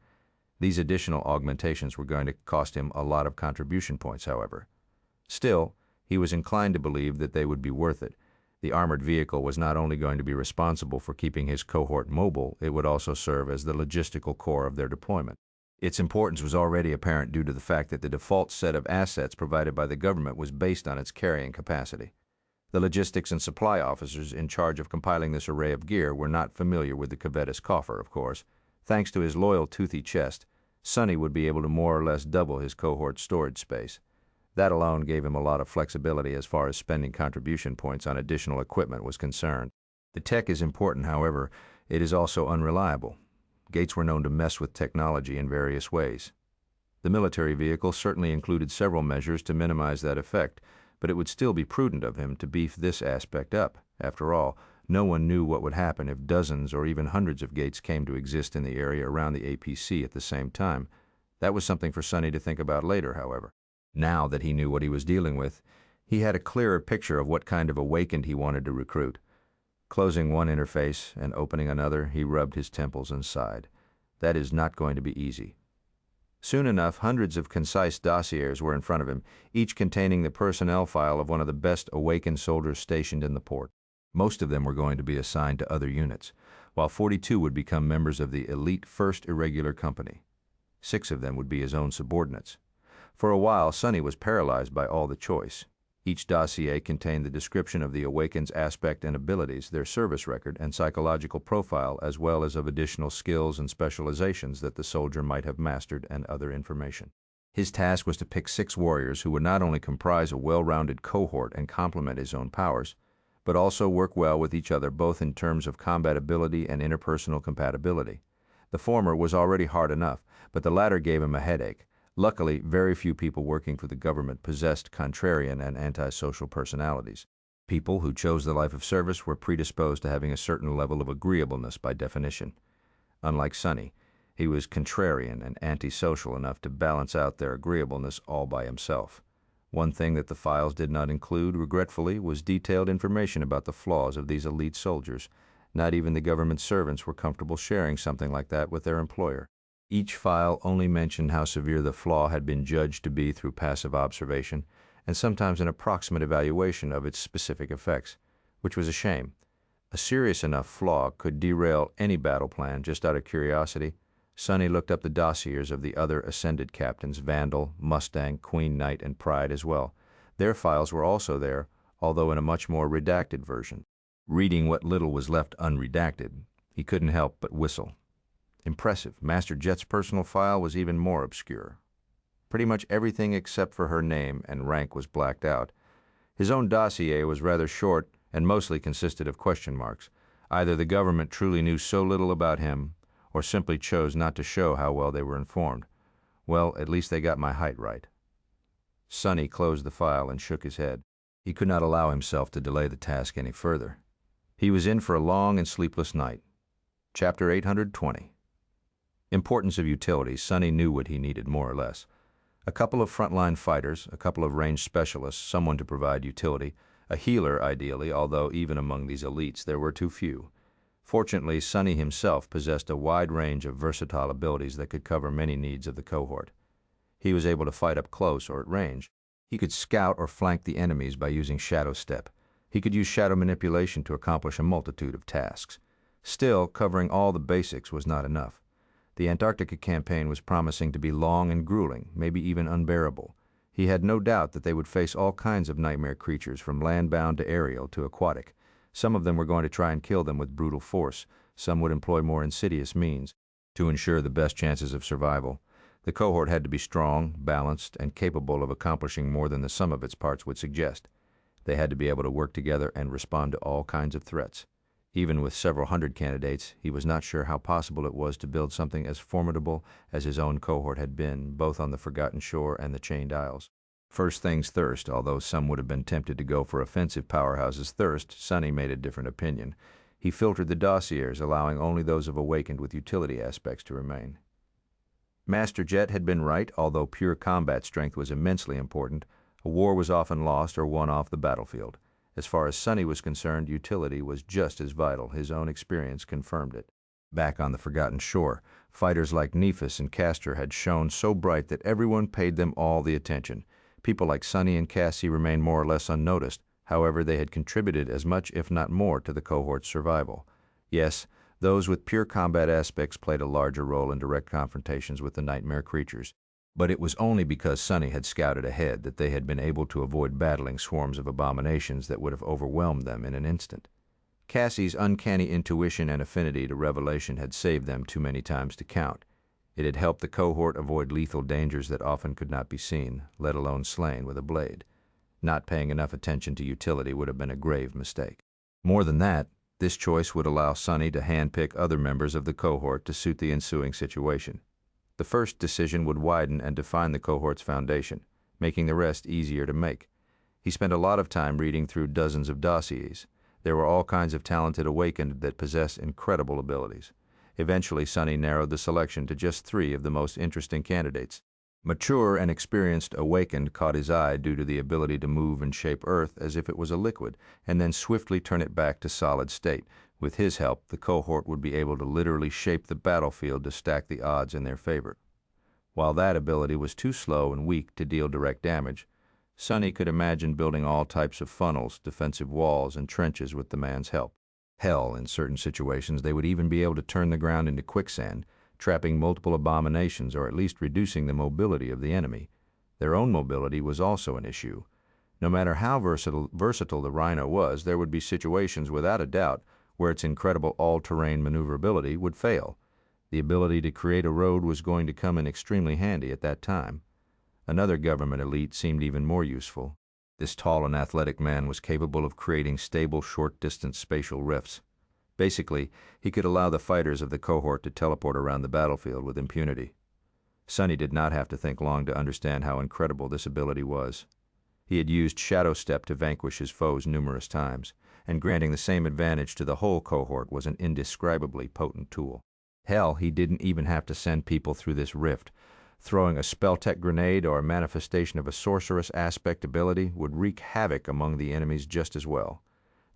These additional augmentations were going to cost him a lot of contribution points, however. Still, he was inclined to believe that they would be worth it. The armored vehicle was not only going to be responsible for keeping his cohort mobile, it would also serve as the logistical core of their deployment. Its importance was already apparent due to the fact that the default set of assets provided by the government was based on its carrying capacity. The logistics and supply officers in charge of compiling this array of gear were not familiar with the Covetus coffer, of course. Thanks to his loyal toothy chest, Sonny would be able to more or less double his cohort's storage space. That alone gave him a lot of flexibility as far as spending contribution points on additional equipment was concerned. The tech is important, however, it is also unreliable. Gates were known to mess with technology in various ways. The military vehicle certainly included several measures to minimize that effect, but it would still be prudent of him to beef this aspect up. After all, no one knew what would happen if dozens or even hundreds of gates came to exist in the area around the APC at the same time. That was something for Sonny to think about later, however. Now that he knew what he was dealing with, he had a clearer picture of what kind of awakened he wanted to recruit. Closing one interface and opening another, he rubbed his temples and sighed. That is not going to be easy. Soon enough, hundreds of concise dossiers were in front of him, each containing the personnel file of one of the best awakened soldiers stationed in the port. Most of them were going to be assigned to other units. while 42 would become members of the elite 1st Irregular Company. 6 of them would be his own subordinates. For a while, Sonny was paralyzed by all the choice. Each dossier contained the description of the awakened's aspect and abilities, their service record, and psychological profile, as well as of additional skills and specializations that the soldier might have mastered and other information. His task was to pick 6 warriors who would not only comprise a well-rounded cohort and complement his own powers, but also work well with each other both in terms of combat ability and interpersonal compatibility. The former was already hard enough, but the latter gave him a headache. Luckily, very few people working for the government possessed contrarian and antisocial personalities. People who chose the life of service were predisposed to having a certain level of agreeableness by definition. Unlike Sonny, he was contrarian and antisocial enough to balance out their agreeableness all by himself. One thing that the files did not include, regretfully, was detailed information about the flaws of these elite soldiers. Not even the government servants were comfortable sharing something like that with their employer. Each file only mentioned how severe the flaw had been judged to be through passive observation, and sometimes an approximate evaluation of its specific effects, which was a shame. A serious enough flaw could derail any battle plan. Just out of curiosity, Sonny looked up the dossiers of the other ascended captains, Vandal, Mustang, Queen Knight, and Pride as well. Their files were also there, although in a much more redacted version. Reading what little was left unredacted, he couldn't help but whistle. Impressive. Master Jet's personal file was even more obscure. Pretty much everything except for her name and rank was blacked out. His own dossier was rather short and mostly consisted of question marks. Either the government truly knew so little about him, or simply chose not to show how well they were informed. Well, at least they got my height right. Sonny closed the file and shook his head. He could not allow himself to delay the task any further. He was in for a long and sleepless night. Chapter 820. Importance of utilities. Sonny knew what he needed, more or less. A couple of frontline fighters, a couple of range specialists, someone to provide utility, a healer ideally, although even among these elites there were too few. Fortunately, Sonny himself possessed a wide range of versatile abilities that could cover many needs of the cohort. He was able to fight up close or at range. He could scout or flank the enemies by using shadow step. He could use shadow manipulation to accomplish a multitude of tasks. Still, covering all the basics was not enough. The Antarctica campaign was promising to be long and grueling, maybe even unbearable. He had no doubt that they would face all kinds of nightmare creatures, from land-bound to aerial to aquatic. Some of them were going to try and kill them with brutal force. Some would employ more insidious means to ensure the best chances of survival. The cohort had to be strong, balanced, and capable of accomplishing more than the sum of its parts would suggest. They had to be able to work together and respond to all kinds of threats. Even with several hundred candidates, he was not sure how possible it was to build something as formidable as his own cohort had been, both on the Forgotten Shore and the Chained Isles. First things first, although some would have been tempted to go for offensive powerhouses first, Sonny made a different opinion. He filtered the dossiers, allowing only those of awakened with utility aspects to remain. Master Jet had been right. Although pure combat strength was immensely important, a war was often lost or won off the battlefield. As far as Sonny was concerned, utility was just as vital. His own experience confirmed it. Back on the Forgotten Shore, fighters like Nephis and Castor had shone so bright that everyone paid them all the attention. People like Sonny and Cassie remained more or less unnoticed. However, they had contributed as much, if not more, to the cohort's survival. Yes, those with pure combat aspects played a larger role in direct confrontations with the nightmare creatures. But it was only because Sonny had scouted ahead that they had been able to avoid battling swarms of abominations that would have overwhelmed them in an instant. Cassie's uncanny intuition and affinity to revelation had saved them too many times to count. It had helped the cohort avoid lethal dangers that often could not be seen, let alone slain with a blade. Not paying enough attention to utility would have been a grave mistake. More than that, this choice would allow Sonny to handpick other members of the cohort to suit the ensuing situation. The first decision would widen and define the cohort's foundation, making the rest easier to make. He spent a lot of time reading through dozens of dossiers. There were all kinds of talented awakened that possessed incredible abilities. Eventually, Sonny narrowed the selection to just 3 of the most interesting candidates. Mature and experienced awakened caught his eye due to the ability to move and shape Earth as if it was a liquid, and then swiftly turn it back to solid state. With his help, the cohort would be able to literally shape the battlefield to stack the odds in their favor. While that ability was too slow and weak to deal direct damage, Sonny could imagine building all types of funnels, defensive walls, and trenches with the man's help. Hell, in certain situations, they would even be able to turn the ground into quicksand, trapping multiple abominations or at least reducing the mobility of the enemy. Their own mobility was also an issue. No matter how versatile the rhino was, there would be situations, without a doubt, where its incredible all-terrain maneuverability would fail. The ability to create a road was going to come in extremely handy at that time. Another government elite seemed even more useful. This tall and athletic man was capable of creating stable short-distance spatial rifts. Basically, he could allow the fighters of the cohort to teleport around the battlefield with impunity. Sonny did not have to think long to understand how incredible this ability was. He had used Shadow Step to vanquish his foes numerous times, and granting the same advantage to the whole cohort was an indescribably potent tool. Hell, he didn't even have to send people through this rift. Throwing a spell-tech grenade or a manifestation of a sorceress aspect ability would wreak havoc among the enemies just as well.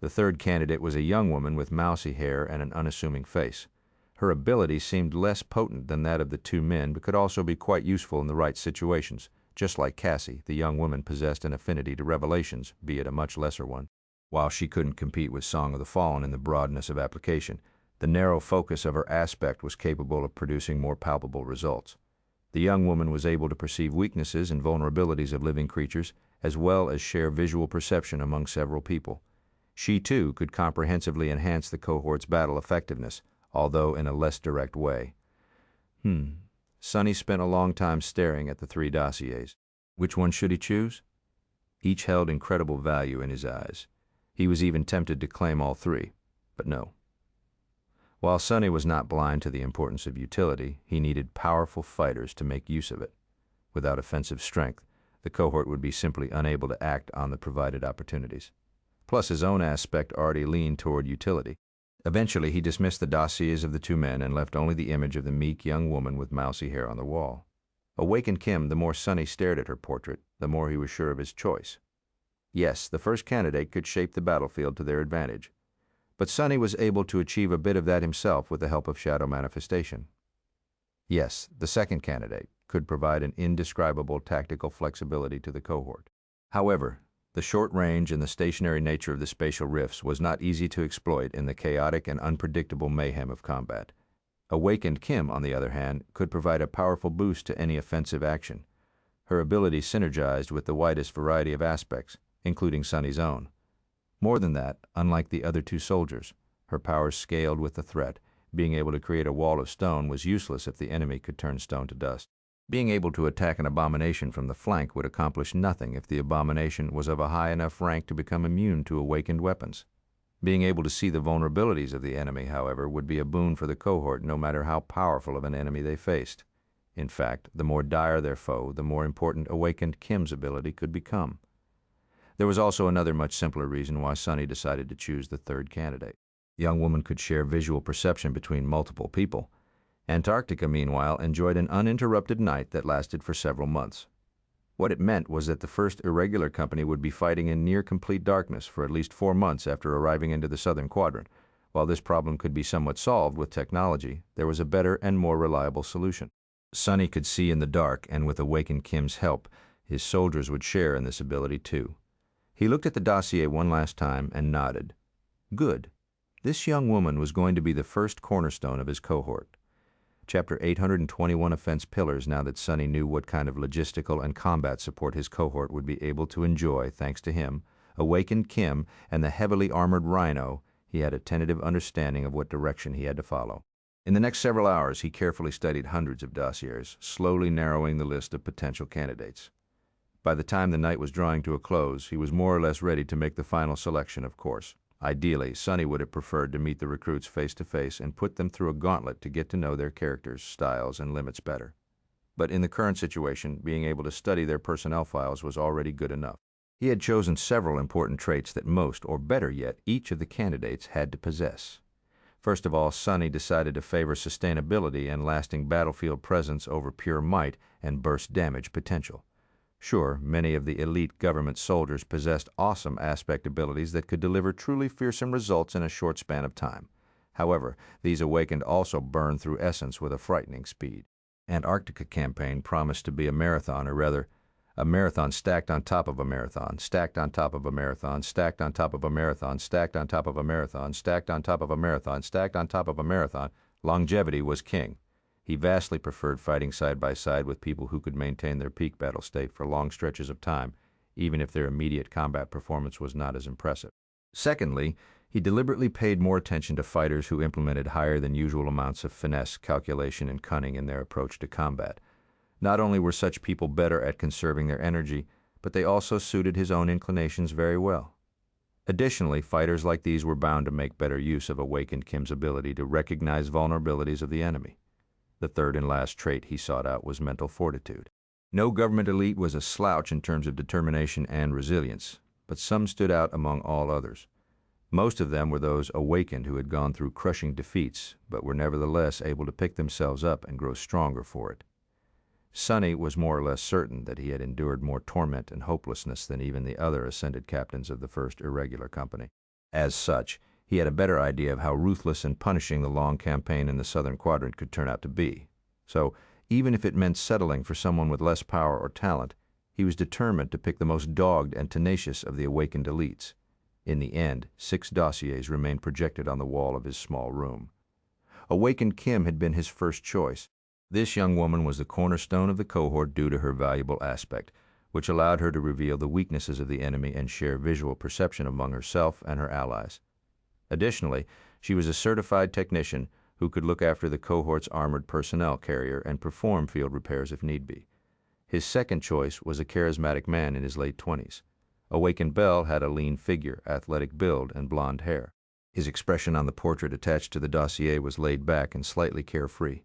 The third candidate was a young woman with mousy hair and an unassuming face. Her ability seemed less potent than that of the two men, but could also be quite useful in the right situations. Just like Cassie, the young woman possessed an affinity to revelations, be it a much lesser one. While she couldn't compete with Song of the Fallen in the broadness of application, the narrow focus of her aspect was capable of producing more palpable results. The young woman was able to perceive weaknesses and vulnerabilities of living creatures, as well as share visual perception among several people. She, too, could comprehensively enhance the cohort's battle effectiveness, although in a less direct way. Sonny spent a long time staring at the three dossiers. Which one should he choose? Each held incredible value in his eyes. He was even tempted to claim all three, but no. While Sonny was not blind to the importance of utility, he needed powerful fighters to make use of it. Without offensive strength, the cohort would be simply unable to act on the provided opportunities. Plus, his own aspect already leaned toward utility. Eventually, he dismissed the dossiers of the two men and left only the image of the meek young woman with mousy hair on the wall. Awakened Kim, the more Sonny stared at her portrait, the more he was sure of his choice. Yes, the first candidate could shape the battlefield to their advantage, but Sonny was able to achieve a bit of that himself with the help of shadow manifestation. Yes, the second candidate could provide an indescribable tactical flexibility to the cohort. However, the short range and the stationary nature of the spatial rifts was not easy to exploit in the chaotic and unpredictable mayhem of combat. Awakened Kim, on the other hand, could provide a powerful boost to any offensive action. Her ability synergized with the widest variety of aspects, including Sonny's own. More than that, unlike the other two soldiers, her powers scaled with the threat. Being able to create a wall of stone was useless if the enemy could turn stone to dust. Being able to attack an abomination from the flank would accomplish nothing if the abomination was of a high enough rank to become immune to awakened weapons. Being able to see the vulnerabilities of the enemy, however, would be a boon for the cohort no matter how powerful of an enemy they faced. In fact, the more dire their foe, the more important Awakened Kim's ability could become. There was also another much simpler reason why Sonny decided to choose the third candidate. The young woman could share visual perception between multiple people. Antarctica, meanwhile, enjoyed an uninterrupted night that lasted for several months. What it meant was that the first irregular company would be fighting in near-complete darkness for at least 4 months after arriving into the southern quadrant. While this problem could be somewhat solved with technology, there was a better and more reliable solution. Sonny could see in the dark, and with Awakened Kim's help, his soldiers would share in this ability too. He looked at the dossier one last time and nodded. Good. This young woman was going to be the first cornerstone of his cohort. Chapter 821 Offense Pillars, now that Sonny knew what kind of logistical and combat support his cohort would be able to enjoy thanks to him, Awakened Kim, and the heavily armored Rhino, he had a tentative understanding of what direction he had to follow. In the next several hours, he carefully studied hundreds of dossiers, slowly narrowing the list of potential candidates. By the time the night was drawing to a close, he was more or less ready to make the final selection, of course. Ideally, Sonny would have preferred to meet the recruits face-to-face and put them through a gauntlet to get to know their characters, styles, and limits better. But in the current situation, being able to study their personnel files was already good enough. He had chosen several important traits that most, or better yet, each of the candidates had to possess. First of all, Sonny decided to favor sustainability and lasting battlefield presence over pure might and burst damage potential. Sure, many of the elite government soldiers possessed awesome aspect abilities that could deliver truly fearsome results in a short span of time. However, these Awakened also burned through essence with a frightening speed. Antarctica campaign promised to be a marathon, or rather, A marathon stacked on top of a marathon, stacked on top of a marathon, stacked on top of a marathon, stacked on top of a marathon, stacked on top of a marathon, stacked on top of a marathon. Longevity was king. He vastly preferred fighting side by side with people who could maintain their peak battle state for long stretches of time, even if their immediate combat performance was not as impressive. Secondly, he deliberately paid more attention to fighters who implemented higher than usual amounts of finesse, calculation, and cunning in their approach to combat. Not only were such people better at conserving their energy, but they also suited his own inclinations very well. Additionally, fighters like these were bound to make better use of awakened Kim's ability to recognize vulnerabilities of the enemy. The third and last trait he sought out was mental fortitude. No government elite was a slouch in terms of determination and resilience, but some stood out among all others. Most of them were those awakened who had gone through crushing defeats, but were nevertheless able to pick themselves up and grow stronger for it. Sonny was more or less certain that he had endured more torment and hopelessness than even the other ascended captains of the first irregular company. As such, he had a better idea of how ruthless and punishing the long campaign in the southern quadrant could turn out to be. So, even if it meant settling for someone with less power or talent, he was determined to pick the most dogged and tenacious of the awakened elites. In the end, 6 dossiers remained projected on the wall of his small room. Awakened Kim had been his first choice. This young woman was the cornerstone of the cohort due to her valuable aspect, which allowed her to reveal the weaknesses of the enemy and share visual perception among herself and her allies. Additionally, she was a certified technician who could look after the cohort's armored personnel carrier and perform field repairs if need be. His second choice was a charismatic man in his late 20s. Awakened Bell had a lean figure, athletic build, and blonde hair. His expression on the portrait attached to the dossier was laid back and slightly carefree.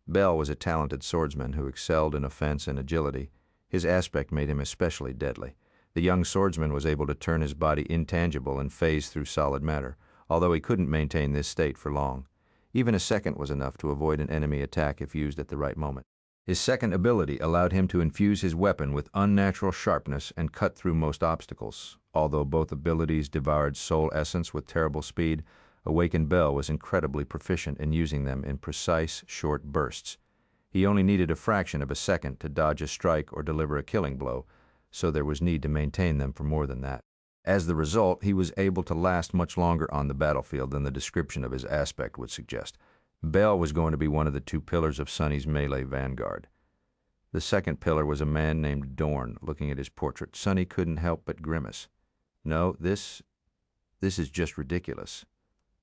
Bell was a talented swordsman who excelled in offense and agility. His aspect made him especially deadly. The young swordsman was able to turn his body intangible and phase through solid matter, although he couldn't maintain this state for long. Even a second was enough to avoid an enemy attack if used at the right moment. His second ability allowed him to infuse his weapon with unnatural sharpness and cut through most obstacles. Although both abilities devoured soul essence with terrible speed, Awakened Bell was incredibly proficient in using them in precise, short bursts. He only needed a fraction of a second to dodge a strike or deliver a killing blow, so there was need to maintain them for more than that. As the result, he was able to last much longer on the battlefield than the description of his aspect would suggest. Bell was going to be one of the 2 pillars of Sonny's melee vanguard. The second pillar was a man named Dorn. Looking at his portrait, Sonny couldn't help but grimace. No, this is just ridiculous.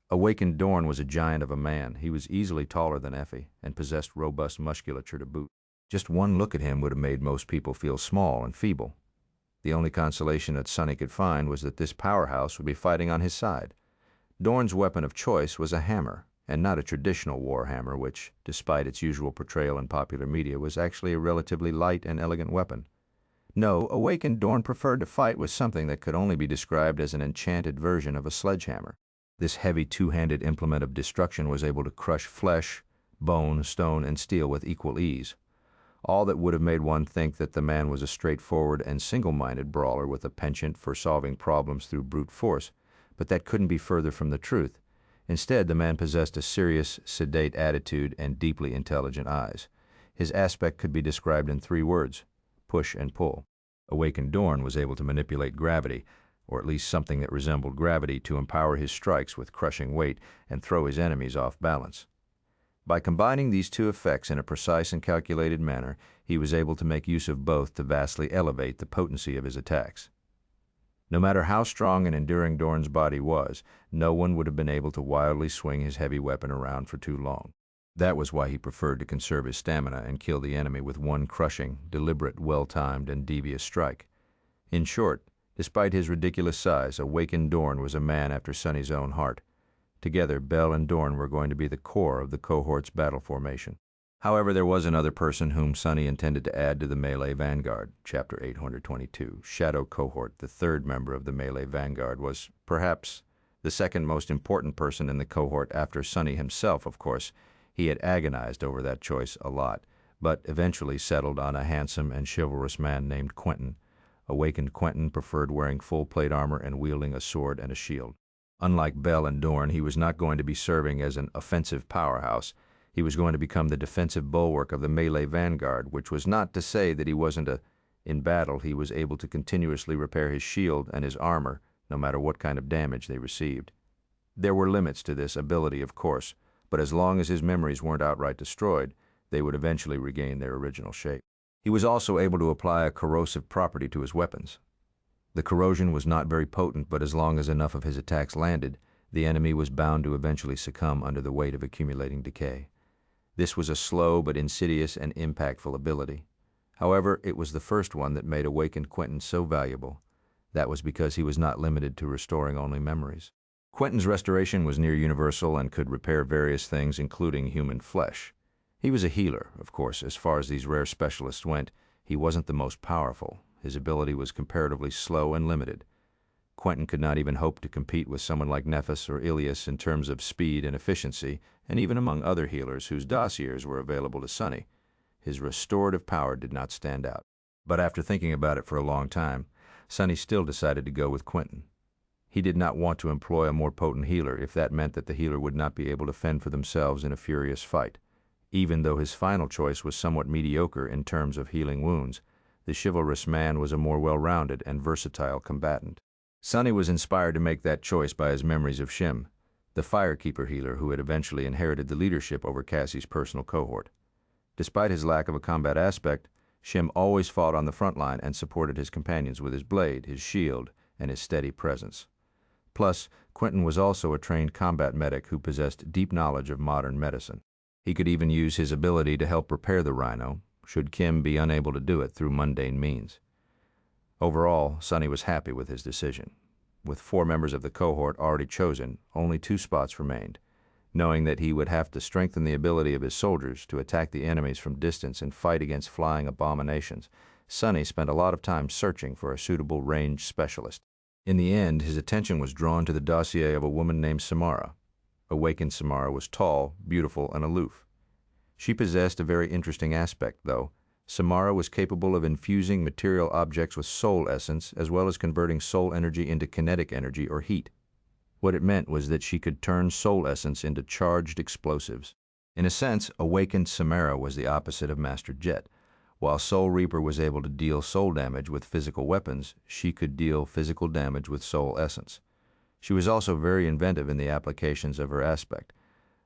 Awakened Dorn was a giant of a man. He was easily taller than Effie and possessed robust musculature to boot. Just one look at him would have made most people feel small and feeble. The only consolation that Sonny could find was that this powerhouse would be fighting on his side. Dorn's weapon of choice was a hammer, and not a traditional war hammer, which, despite its usual portrayal in popular media, was actually a relatively light and elegant weapon. No, Awakened Dorn preferred to fight with something that could only be described as an enchanted version of a sledgehammer. This heavy 2-handed implement of destruction was able to crush flesh, bone, stone, and steel with equal ease. All that would have made one think that the man was a straightforward and single-minded brawler with a penchant for solving problems through brute force, but that couldn't be further from the truth. Instead, the man possessed a serious, sedate attitude and deeply intelligent eyes. His aspect could be described in 3 words: push and pull. Awakened Dorn was able to manipulate gravity, or at least something that resembled gravity, to empower his strikes with crushing weight and throw his enemies off balance. By combining these 2 effects in a precise and calculated manner, he was able to make use of both to vastly elevate the potency of his attacks. No matter how strong and enduring Dorn's body was, no one would have been able to wildly swing his heavy weapon around for too long. That was why he preferred to conserve his stamina and kill the enemy with one crushing, deliberate, well-timed, and devious strike. In short, despite his ridiculous size, Awakened Dorn was a man after Sonny's own heart. Together, Bell and Dorn were going to be the core of the cohort's battle formation. However, there was another person whom Sonny intended to add to the Melee Vanguard. Chapter 822, Shadow Cohort, the 3rd member of the Melee Vanguard, was perhaps the second most important person in the cohort after Sonny himself, of course. He had agonized over that choice a lot, but eventually settled on a handsome and chivalrous man named Quentin. Awakened Quentin preferred wearing full plate armor and wielding a sword and a shield. Unlike Bell and Dorn, he was not going to be serving as an offensive powerhouse. He was going to become the defensive bulwark of the Melee Vanguard, which was not to say that he wasn't a In battle, he was able to continuously repair his shield and his armor, no matter what kind of damage they received. There were limits to this ability, of course, but as long as his memories weren't outright destroyed, they would eventually regain their original shape. He was also able to apply a corrosive property to his weapons. The corrosion was not very potent, but as long as enough of his attacks landed, the enemy was bound to eventually succumb under the weight of accumulating decay. This was a slow but insidious and impactful ability. However, it was the first one that made awakened Quentin so valuable. That was because he was not limited to restoring only memories. Quentin's restoration was near universal and could repair various things, including human flesh. He was a healer, of course. As far as these rare specialists went, he wasn't the most powerful. His ability was comparatively slow and limited. Quentin could not even hope to compete with someone like Nephis or Ilias in terms of speed and efficiency, and even among other healers whose dossiers were available to Sonny, his restorative power did not stand out. But after thinking about it for a long time, Sonny still decided to go with Quentin. He did not want to employ a more potent healer if that meant that the healer would not be able to fend for themselves in a furious fight. Even though his final choice was somewhat mediocre in terms of healing wounds, the chivalrous man was a more well-rounded and versatile combatant. Sonny was inspired to make that choice by his memories of Shim, the firekeeper healer who had eventually inherited the leadership over Cassie's personal cohort. Despite his lack of a combat aspect, Shim always fought on the front line and supported his companions with his blade, his shield, and his steady presence. Plus, Quentin was also a trained combat medic who possessed deep knowledge of modern medicine. He could even use his ability to help repair the rhino, should Kim be unable to do it through mundane means. Overall, Sonny was happy with his decision. With 4 members of the cohort already chosen, only 2 spots remained. Knowing that he would have to strengthen the ability of his soldiers to attack the enemies from distance and fight against flying abominations, Sonny spent a lot of time searching for a suitable range specialist. In the end, his attention was drawn to the dossier of a woman named Samara. Awakened Samara was tall, beautiful, and aloof. She possessed a very interesting aspect, though. Samara was capable of infusing material objects with soul essence, as well as converting soul energy into kinetic energy or heat. What it meant was that she could turn soul essence into charged explosives. In a sense, Awakened Samara was the opposite of Master Jet. While Soul Reaper was able to deal soul damage with physical weapons, she could deal physical damage with soul essence. She was also very inventive in the applications of her aspect.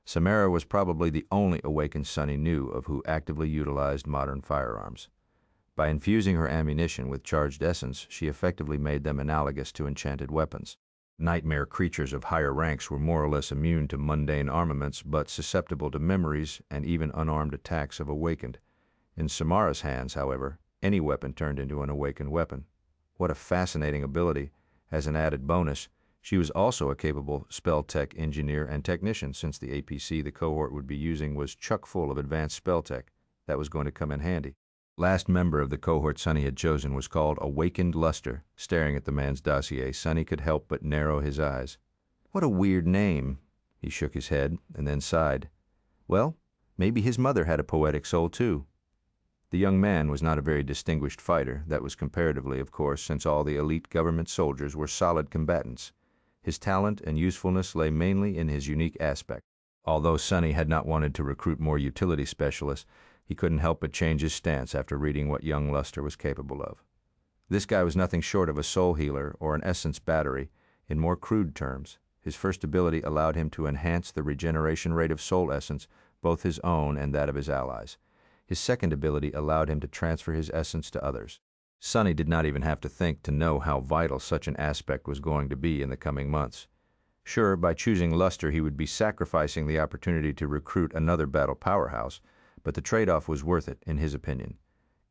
Samara was probably the only awakened Sonny knew of who actively utilized modern firearms. By infusing her ammunition with charged essence, she effectively made them analogous to enchanted weapons. Nightmare creatures of higher ranks were more or less immune to mundane armaments, but susceptible to memories and even unarmed attacks of awakened. In Samara's hands, however, any weapon turned into an awakened weapon. What a fascinating ability. As an added bonus, she was also a capable spell tech engineer and technician, since the APC the cohort would be using was chock full of advanced spell tech. That was going to come in handy. Last member of the cohort Sonny had chosen was called Awakened Luster. Staring at the man's dossier, Sonny could help but narrow his eyes. What a weird name. He shook his head and then sighed. Well, maybe his mother had a poetic soul too. The young man was not a very distinguished fighter. That was comparatively, of course, since all the elite government soldiers were solid combatants. His talent and usefulness lay mainly in his unique aspect. Although Sonny had not wanted to recruit more utility specialists, he couldn't help but change his stance after reading what young Luster was capable of. This guy was nothing short of a soul healer or an essence battery. In more crude terms, his first ability allowed him to enhance the regeneration rate of soul essence, both his own and that of his allies. His second ability allowed him to transfer his essence to others. Sonny did not even have to think to know how vital such an aspect was going to be in the coming months. Sure, by choosing Luster he would be sacrificing the opportunity to recruit another battle powerhouse, but the trade-off was worth it, in his opinion.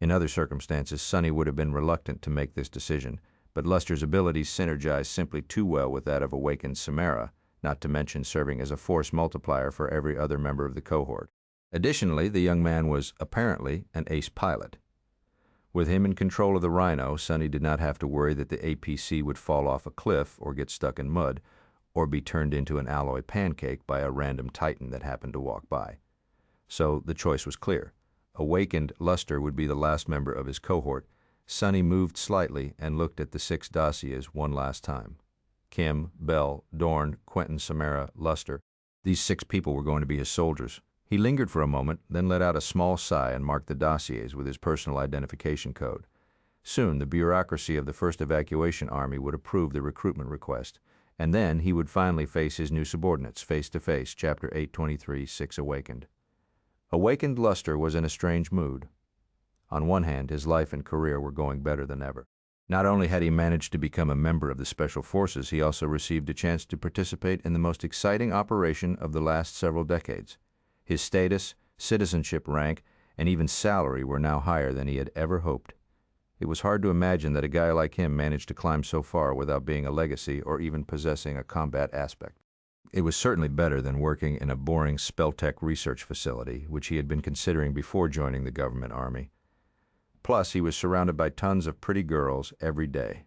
In other circumstances, Sonny would have been reluctant to make this decision, but Luster's abilities synergized simply too well with that of Awakened Samara, not to mention serving as a force multiplier for every other member of the cohort. Additionally, the young man was, apparently, an ace pilot. With him in control of the Rhino, Sonny did not have to worry that the APC would fall off a cliff or get stuck in mud, or be turned into an alloy pancake by a random Titan that happened to walk by. So the choice was clear. Awakened Luster would be the last member of his cohort. Sonny moved slightly and looked at the 6 dossiers one last time. Kim, Bell, Dorn, Quentin, Samara, Luster. These 6 people were going to be his soldiers. He lingered for a moment, then let out a small sigh and marked the dossiers with his personal identification code. Soon, the bureaucracy of the First Evacuation Army would approve the recruitment request, and then he would finally face his new subordinates face to face. Chapter 823, 6 Awakened. Awakened Luster was in a strange mood. On one hand, his life and career were going better than ever. Not only had he managed to become a member of the Special Forces, he also received a chance to participate in the most exciting operation of the last several decades. His status, citizenship rank, and even salary were now higher than he had ever hoped. It was hard to imagine that a guy like him managed to climb so far without being a legacy or even possessing a combat aspect. It was certainly better than working in a boring spell-tech research facility, which he had been considering before joining the government army. Plus, he was surrounded by tons of pretty girls every day.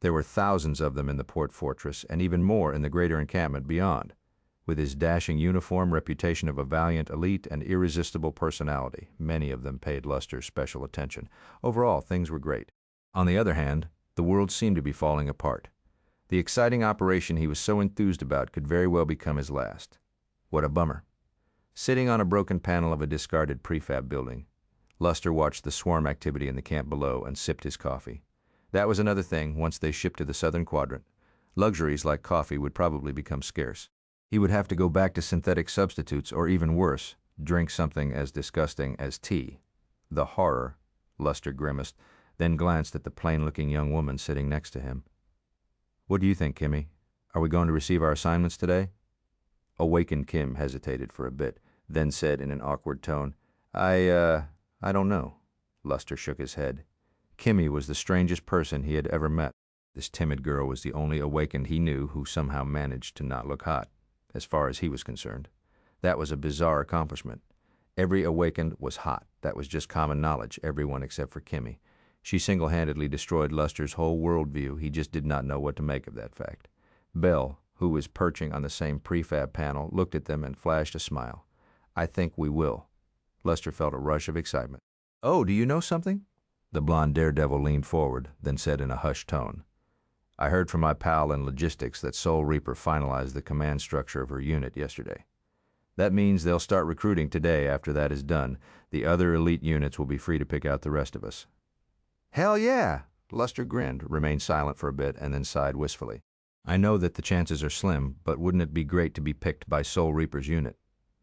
There were thousands of them in the port fortress, and even more in the greater encampment beyond. With his dashing uniform, reputation of a valiant elite, and irresistible personality, many of them paid Luster special attention. Overall, things were great. On the other hand, the world seemed to be falling apart. The exciting operation he was so enthused about could very well become his last. What a bummer. Sitting on a broken panel of a discarded prefab building, Luster watched the swarm activity in the camp below and sipped his coffee. That was another thing once they shipped to the southern quadrant. Luxuries like coffee would probably become scarce. He would have to go back to synthetic substitutes, or even worse, drink something as disgusting as tea. The horror, Luster grimaced, then glanced at the plain-looking young woman sitting next to him. What do you think, Kimmy? Are we going to receive our assignments today? Awakened Kim hesitated for a bit, then said in an awkward tone, I don't know. Luster shook his head. Kimmy was the strangest person he had ever met. This timid girl was the only awakened he knew who somehow managed to not look hot, as far as he was concerned. That was a bizarre accomplishment. Every awakened was hot. That was just common knowledge, everyone except for Kimmy. She single-handedly destroyed Luster's whole worldview. He just did not know what to make of that fact. Belle, who was perching on the same prefab panel, looked at them and flashed a smile. I think we will. Luster felt a rush of excitement. Oh, do you know something? The blonde daredevil leaned forward, then said in a hushed tone, I heard from my pal in logistics that Soul Reaper finalized the command structure of her unit yesterday. That means they'll start recruiting today. After that is done, the other elite units will be free to pick out the rest of us. Hell yeah! Luster grinned, remained silent for a bit, and then sighed wistfully. I know that the chances are slim, but wouldn't it be great to be picked by Soul Reaper's unit?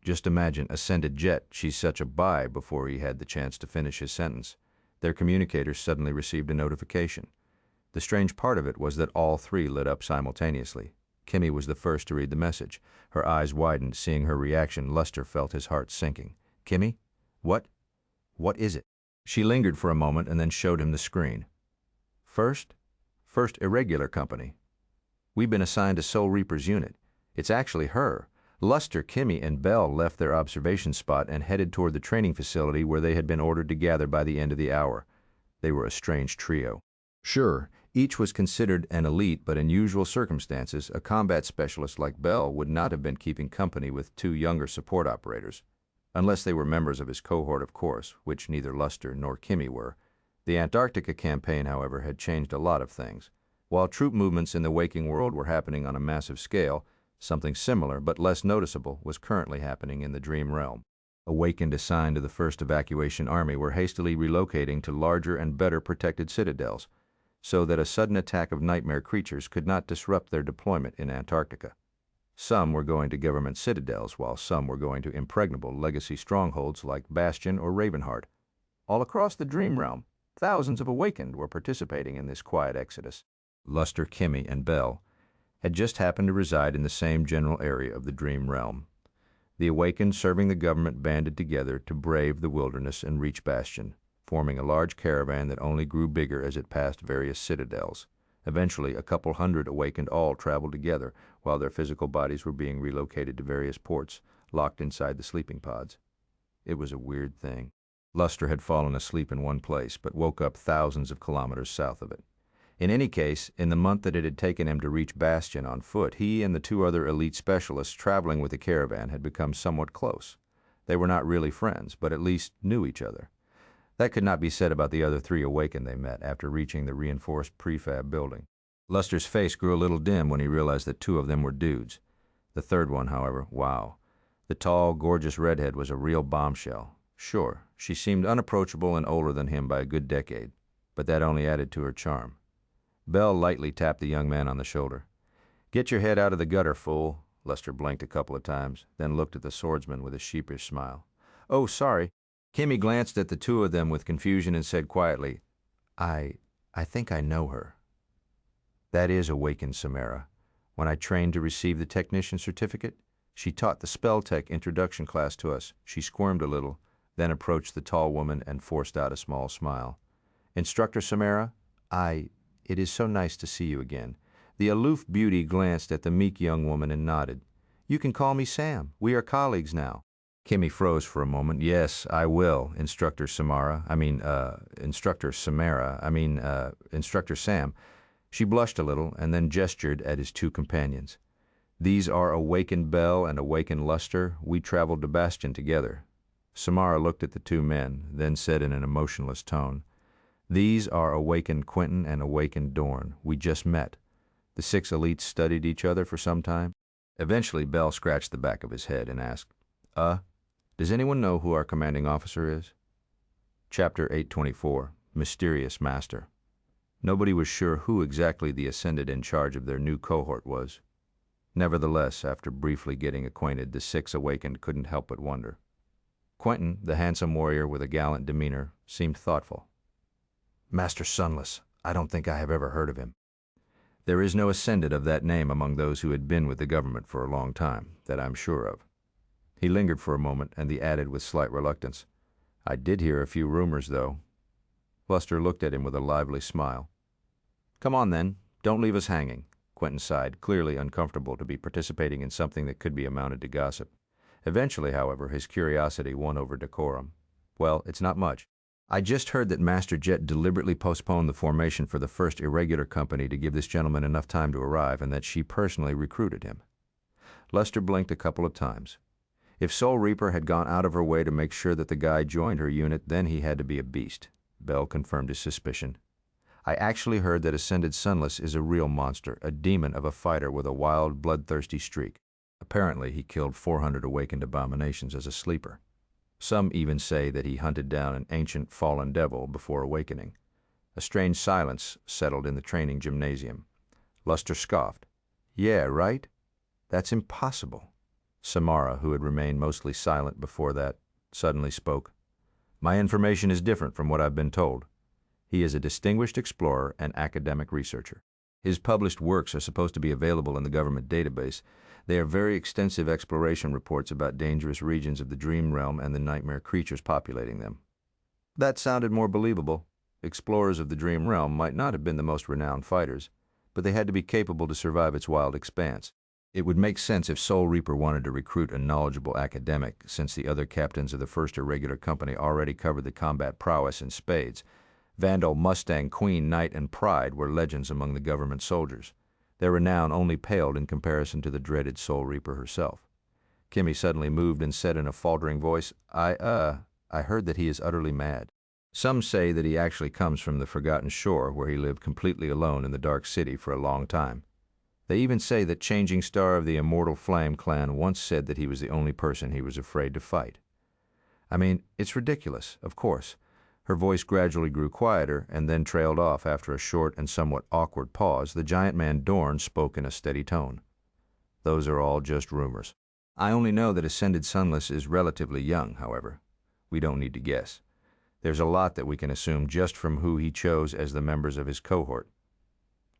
Just imagine, Ascended Jet, she's such a buy. Before he had the chance to finish his sentence, their communicators suddenly received a notification. The strange part of it was that all three lit up simultaneously. Kimmy was the first to read the message. Her eyes widened. Seeing her reaction, Luster felt his heart sinking. Kimmy? What is it? She lingered for a moment and then showed him the screen. First Irregular Company. We've been assigned to Soul Reaper's unit. It's actually her. Luster, Kimmy, and Belle left their observation spot and headed toward the training facility where they had been ordered to gather by the end of the hour. They were a strange trio. Sure, each was considered an elite, but in usual circumstances, a combat specialist like Belle would not have been keeping company with two younger support operators. Unless they were members of his cohort, of course, which neither Luster nor Kimmy were. The Antarctica campaign, however, had changed a lot of things. While troop movements in the waking world were happening on a massive scale, something similar but less noticeable was currently happening in the dream realm. Awakened assigned to the First Evacuation Army were hastily relocating to larger and better protected citadels, so that a sudden attack of nightmare creatures could not disrupt their deployment in Antarctica. Some were going to government citadels, while some were going to impregnable legacy strongholds like Bastion or Ravenheart. All across the dream realm, thousands of Awakened were participating in this quiet exodus. Luster, Kimmy, and Belle had just happened to reside in the same general area of the dream realm. The Awakened serving the government banded together to brave the wilderness and reach Bastion, forming a large caravan that only grew bigger as it passed various citadels. Eventually, a couple hundred Awakened all traveled together while their physical bodies were being relocated to various ports, locked inside the sleeping pods. It was a weird thing. Luster had fallen asleep in one place, but woke up thousands of kilometers south of it. In any case, in the month that it had taken him to reach Bastion on foot, he and the two other elite specialists traveling with the caravan had become somewhat close. They were not really friends, but at least knew each other. That could not be said about the other three Awakened they met after reaching the reinforced prefab building. Luster's face grew a little dim when he realized that two of them were dudes. The third one, however, wow. The tall, gorgeous redhead was a real bombshell. Sure, she seemed unapproachable and older than him by a good decade. but that only added to her charm. Belle lightly tapped the young man on the shoulder. "Get your head out of the gutter, fool." Lester blinked a couple of times, then looked at the swordsman with a sheepish smile. "Oh, sorry." Kimmy glanced at the two of them with confusion and said quietly, I think I know her." "That is awakened Samara. When I trained to receive the technician certificate, she taught the spell tech introduction class to us." She squirmed a little, then approached the tall woman and forced out a small smile. "Instructor Samara, it is so nice to see you again." The aloof beauty glanced at the meek young woman and nodded. "You can call me Sam. We are colleagues now." Kimmy froze for a moment. "Yes, I will, Instructor Samara. Instructor Sam." She blushed a little and then gestured at his two companions. "These are awakened Belle and awakened Luster. We traveled to Bastion together." Samara looked at the two men, then said in an emotionless tone, "These are awakened Quentin and awakened Dorn. We just met." The six elites studied each other for some time. Eventually, Belle scratched the back of his head and asked, does anyone know who our commanding officer is?" Chapter 824, Mysterious Master. Nobody was sure who exactly the Ascended in charge of their new cohort was. Nevertheless, after briefly getting acquainted, the six awakened couldn't help but wonder. Quentin, the handsome warrior with a gallant demeanor, seemed thoughtful. "Master Sunless. I don't think I have ever heard of him." "There is no Ascended of that name among those who had been with the government for a long time, that I'm sure of." He lingered for a moment, and he added with slight reluctance, "I did hear a few rumors, though." Luster looked at him with a lively smile. "Come on, then. Don't leave us hanging." Quentin sighed, clearly uncomfortable to be participating in something that could be amounted to gossip. Eventually, however, his curiosity won over decorum. "Well, it's not much. I just heard that Master Jet deliberately postponed the formation for the first irregular company to give this gentleman enough time to arrive, and that she personally recruited him." Luster blinked a couple of times. If Soul Reaper had gone out of her way to make sure that the guy joined her unit, then he had to be a beast. Belle confirmed his suspicion. "I actually heard that Ascended Sunless is a real monster, a demon of a fighter with a wild, bloodthirsty streak. Apparently, he killed 400 awakened abominations as a sleeper. Some even say that he hunted down an ancient fallen devil before awakening." A strange silence settled in the training gymnasium. Luster scoffed. "Yeah, right? That's impossible." Samara, who had remained mostly silent before that, suddenly spoke. "My information is different from what I've been told. He is a distinguished explorer and academic researcher. His published works are supposed to be available in the government database. They are very extensive exploration reports about dangerous regions of the dream realm and the nightmare creatures populating them." That sounded more believable. Explorers of the dream realm might not have been the most renowned fighters, but they had to be capable to survive its wild expanse. It would make sense if Soul Reaper wanted to recruit a knowledgeable academic, since the other captains of the first irregular company already covered the combat prowess in spades. Vandal, Mustang, Queen, Knight, and Pride were legends among the government soldiers. Their renown only paled in comparison to the dreaded Soul Reaper herself. Kimmy suddenly moved and said in a faltering voice, I heard that he is utterly mad. Some say that he actually comes from the Forgotten Shore, where he lived completely alone in the Dark City for a long time. They even say that Changing Star of the Immortal Flame clan once said that he was the only person he was afraid to fight. I mean, it's ridiculous, of course." Her voice gradually grew quieter and then trailed off. After a short and somewhat awkward pause, the giant man Dorn spoke in a steady tone. "Those are all just rumors. I only know that Ascended Sunless is relatively young, however. We don't need to guess. There's a lot that we can assume just from who he chose as the members of his cohort."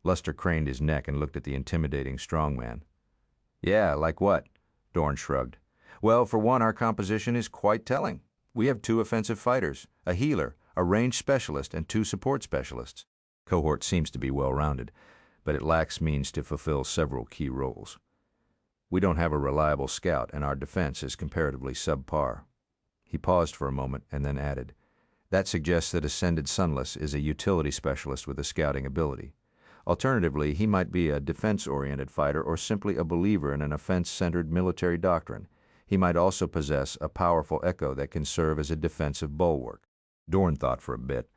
Luster craned his neck and looked at the intimidating strong man. "Yeah, like what?" Dorn shrugged. "Well, for one, our composition is quite telling. We have 2 offensive fighters, a healer, a range specialist, and 2 support specialists. Cohort seems to be well-rounded, but it lacks means to fulfill several key roles. We don't have a reliable scout, and our defense is comparatively subpar." He paused for a moment and then added, "That suggests that Ascended Sunless is a utility specialist with a scouting ability. Alternatively, he might be a defense-oriented fighter or simply a believer in an offense-centered military doctrine. He might also possess a powerful echo that can serve as a defensive bulwark." Dorn thought for a bit.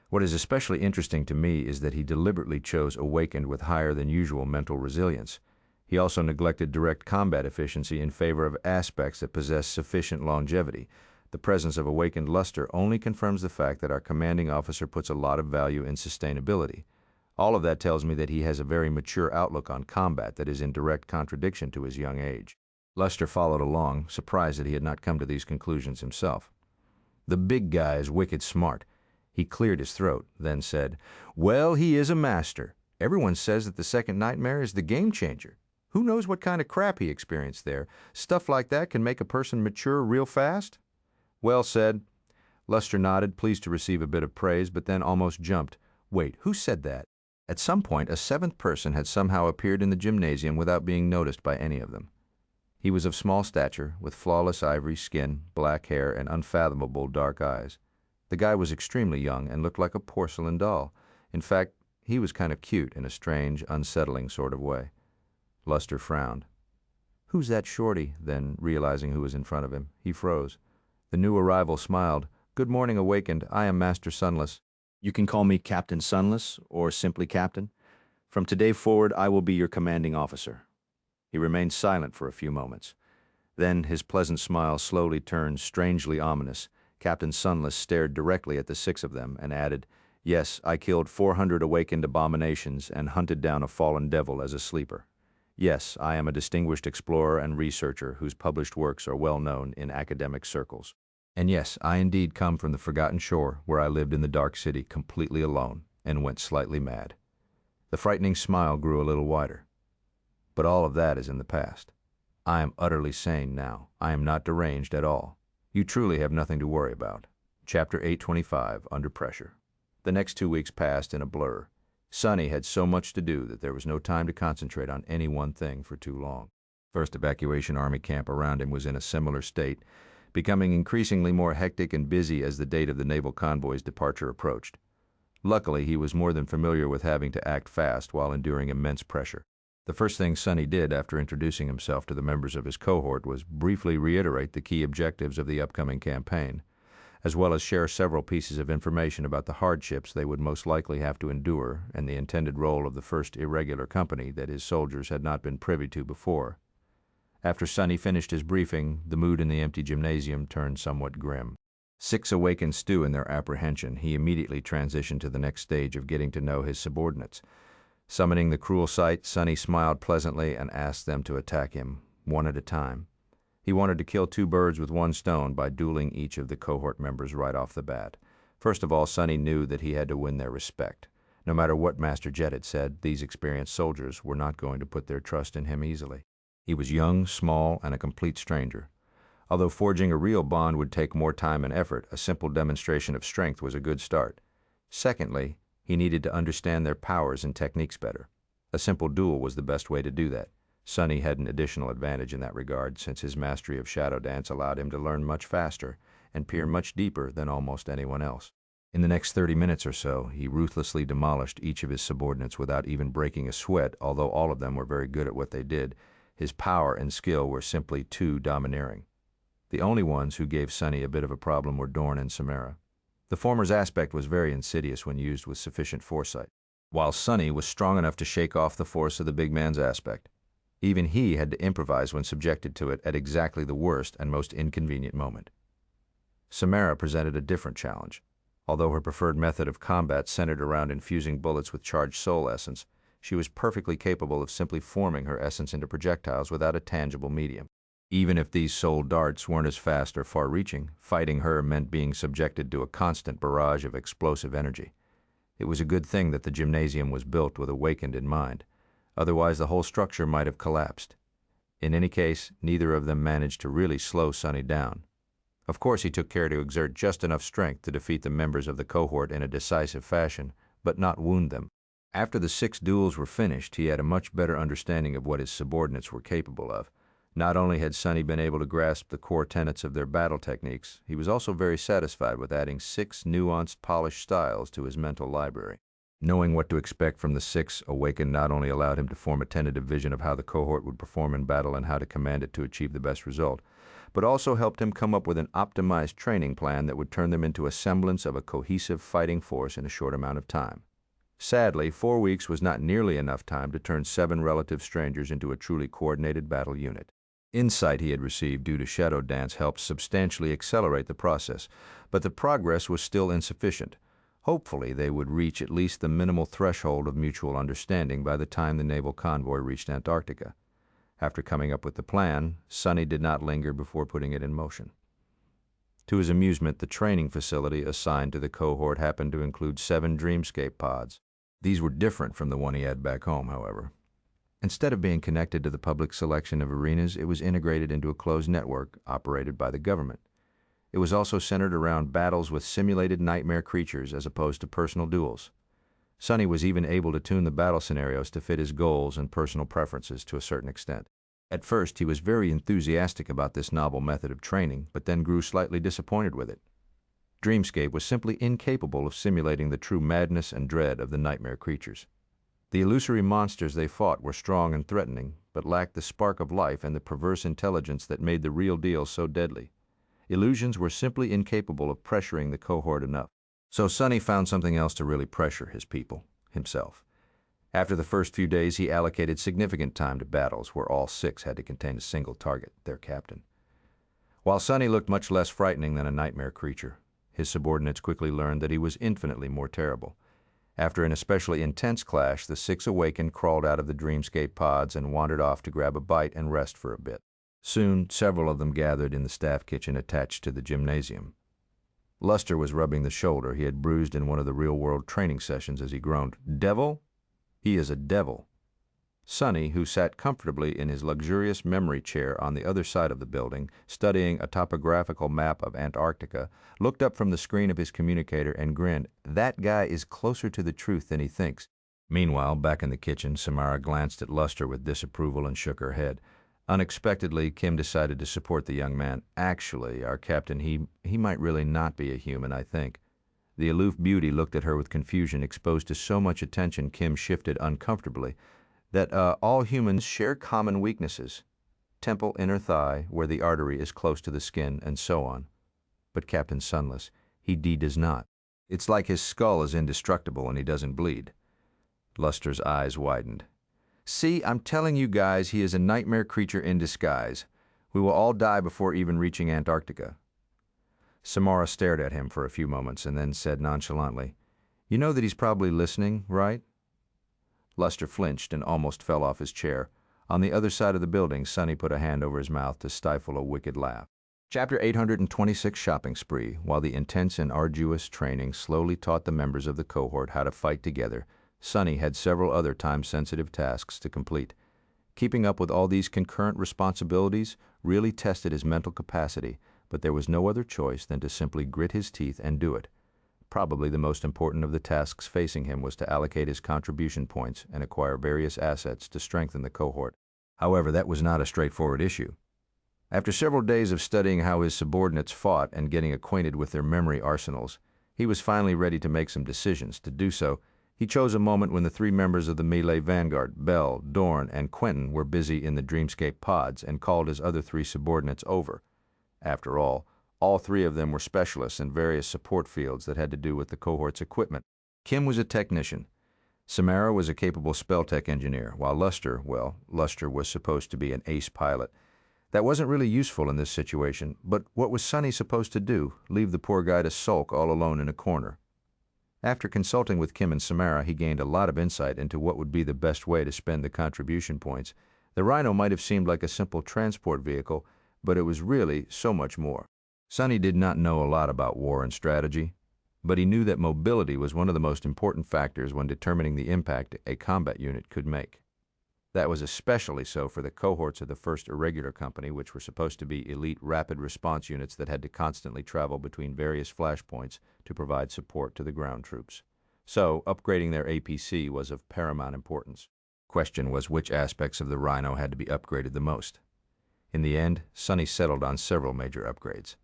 "What is especially interesting to me is that he deliberately chose Awakened with higher than usual mental resilience. He also neglected direct combat efficiency in favor of aspects that possess sufficient longevity. The presence of awakened luster only confirms the fact that our commanding officer puts a lot of value in sustainability. All of that tells me that he has a very mature outlook on combat that is in direct contradiction to his young age. Luster followed along, surprised that he had not come to these conclusions himself. The big guy is wicked smart. He cleared his throat, then said, "Well, he is a master. Everyone says that the second nightmare is the game changer. Who knows what kind of crap he experienced there? Stuff like that can make a person mature real fast?" "Well said." Luster nodded, pleased to receive a bit of praise, but then almost jumped. Wait, who said that? At some point, a seventh person had somehow appeared in the gymnasium without being noticed by any of them. He was of small stature, with flawless ivory skin, black hair, and unfathomable dark eyes. The guy was extremely young and looked like a porcelain doll. In fact, he was kind of cute in a strange, unsettling sort of way. Luster frowned. "Who's that shorty?" Then, realizing who was in front of him, he froze. The new arrival smiled. "Good morning, Awakened. I am Master Sunless. You can call me Captain Sunless, or simply Captain. From today forward, I will be your commanding officer." He remained silent for a few moments. Then his pleasant smile slowly turned strangely ominous. Captain Sunless stared directly at the six of them and added, "Yes, I killed 400 awakened abominations and hunted down a fallen devil as a sleeper. Yes, I am a distinguished explorer and researcher whose published works are well known in academic circles. And yes, I indeed come from the forgotten shore where I lived in the dark city completely alone and went slightly mad." The frightening smile grew a little wider. "But all of that is in the past. I am utterly sane now. I am not deranged at all. You truly have nothing to worry about." Chapter 825, Under Pressure. The next 2 weeks passed in a blur. Sonny had so much to do that there was no time to concentrate on any one thing for too long. First evacuation army camp around him was in a similar state, becoming increasingly more hectic and busy as the date of the naval convoy's departure approached. Luckily, he was more than familiar with having to act fast while enduring immense pressure. The first thing Sonny did after introducing himself to the members of his cohort was briefly reiterate the key objectives of the upcoming campaign, as well as share several pieces of information about the hardships they would most likely have to endure and the intended role of the first irregular company that his soldiers had not been privy to before. After Sonny finished his briefing, the mood in the empty gymnasium turned somewhat grim. Six awakened stew in their apprehension, he immediately transitioned to the next stage of getting to know his subordinates. Summoning the cruel sight, Sonny smiled pleasantly and asked them to attack him, one at a time. He wanted to kill 2 birds with 1 stone by dueling each of the cohort members right off the bat. First of all, Sonny knew that he had to win their respect. No matter what Master Jet had said, these experienced soldiers were not going to put their trust in him easily. He was young, small, and a complete stranger. Although forging a real bond would take more time and effort, a simple demonstration of strength was a good start. Secondly, he needed to understand their powers and techniques better. A simple duel was the best way to do that. Sonny had an additional advantage in that regard, since his mastery of shadow dance allowed him to learn much faster and peer much deeper than almost anyone else. In the next 30 minutes or so, he ruthlessly demolished each of his subordinates without even breaking a sweat, although all of them were very good at what they did. His power and skill were simply too domineering. The only ones who gave Sonny a bit of a problem were Dorn and Samara. The former's aspect was very insidious when used with sufficient foresight, while Sonny was strong enough to shake off the force of the big man's aspect. Even he had to improvise when subjected to it at exactly the worst and most inconvenient moment. Samara presented a different challenge. Although her preferred method of combat centered around infusing bullets with charged soul essence, she was perfectly capable of simply forming her essence into projectiles without a tangible medium. Even if these soul darts weren't as fast or far-reaching, fighting her meant being subjected to a constant barrage of explosive energy. It was a good thing that the gymnasium was built with Awakened in mind. Otherwise, the whole structure might have collapsed. In any case, neither of them managed to really slow Sonny down. Of course, he took care to exert just enough strength to defeat the members of the cohort in a decisive fashion, but not wound them. After the 6 duels were finished, he had a much better understanding of what his subordinates were capable of. Not only had Sonny been able to grasp the core tenets of their battle techniques, he was also very satisfied with adding 6 nuanced, polished styles to his mental library. Knowing what to expect from the 6 Awakened not only allowed him to form a tentative vision of how the cohort would perform in battle and how to command it to achieve the best result, but also helped him come up with an optimized training plan that would turn them into a semblance of a cohesive fighting force in a short amount of time. Sadly, 4 weeks was not nearly enough time to turn 7 relative strangers into a truly coordinated battle unit. Insight he had received due to shadow dance helped substantially accelerate the process, but the progress was still insufficient. Hopefully, they would reach at least the minimal threshold of mutual understanding by the time the naval convoy reached Antarctica. After coming up with the plan, Sonny did not linger before putting it in motion. To his amusement, the training facility assigned to the cohort happened to include 7 Dreamscape pods. These were different from the one he had back home, however. Instead of being connected to the public selection of arenas, it was integrated into a closed network operated by the government. It was also centered around battles with simulated nightmare creatures as opposed to personal duels. Sonny was even able to tune the battle scenarios to fit his goals and personal preferences to a certain extent. At first, he was very enthusiastic about this novel method of training, but then grew slightly disappointed with it. Dreamscape was simply incapable of simulating the true madness and dread of the nightmare creatures. The illusory monsters they fought were strong and threatening, but lacked the spark of life and the perverse intelligence that made the real deal so deadly. Illusions were simply incapable of pressuring the cohort enough. So Sonny found something else to really pressure his people, himself. After the first few days, he allocated significant time to battles where all 6 had to contain a single target, their captain. While Sonny looked much less frightening than a nightmare creature, his subordinates quickly learned that he was infinitely more terrible. After an especially intense clash, the 6 awakened, crawled out of the Dreamscape pods, and wandered off to grab a bite and rest for a bit. Soon, several of them gathered in the staff kitchen attached to the gymnasium. Luster was rubbing the shoulder he had bruised in one of the real-world training sessions as he groaned, "Devil? He is a devil." Sonny, who sat comfortably in his luxurious memory chair on the other side of the building, studying a topographical map of Antarctica, looked up from the screen of his communicator and grinned. "That guy is closer to the truth than he thinks." Meanwhile, back in the kitchen, Samara glanced at Luster with disapproval and shook her head. Unexpectedly, Kim decided to support the young man. "Actually, our captain, he might really not be a human, I think." The aloof beauty looked at her with confusion. Exposed to so much attention, Kim shifted uncomfortably. "That all humans share common weaknesses. Temple, inner thigh, where the artery is close to the skin, and so on. But Captain Sunless, he does not. It's like his skull is indestructible and he doesn't bleed." Luster's eyes widened. "See, I'm telling you guys, he is a nightmare creature in disguise. We will all die before even reaching Antarctica." Samara stared at him for a few moments and then said nonchalantly, "You know that he's probably listening, right?" Luster flinched and almost fell off his chair. On the other side of the building, Sonny put a hand over his mouth to stifle a wicked laugh. Chapter 826 Shopping Spree. While the intense and arduous training slowly taught the members of the cohort how to fight together, Sonny had several other time-sensitive tasks to complete. Keeping up with all these concurrent responsibilities really tested his mental capacity, but there was no other choice than to simply grit his teeth and do it. Probably the most important of the tasks facing him was to allocate his contribution points and acquire various assets to strengthen the cohort. However, that was not a straightforward issue. After several days of studying how his subordinates fought and getting acquainted with their memory arsenals, he was finally ready to make some decisions. To do so, he chose a moment when the 3 members of the Melee Vanguard, Bell, Dorn, and Quentin, were busy in the Dreamscape pods and called his other 3 subordinates over. After all 3 of them were specialists in various support fields that had to do with the cohort's equipment. Kim was a technician. Samara was a capable spell tech engineer, while Luster was supposed to be an ace pilot. That wasn't really useful in this situation, but what was Sonny supposed to do? Leave the poor guy to sulk all alone in a corner? After consulting with Kim and Samara, he gained a lot of insight into what would be the best way to spend the contribution points. The Rhino might have seemed like a simple transport vehicle, but it was really so much more. Sonny did not know a lot about war and strategy, but he knew that mobility was one of the most important factors when determining the impact a combat unit could make. That was especially so for the cohorts of the 1st Irregular Company, which were supposed to be elite rapid response units that had to constantly travel between various flashpoints to provide support to the ground troops. So, upgrading their APC was of paramount importance. Question was which aspects of the Rhino had to be upgraded the most. In the end, Sonny settled on several major upgrades.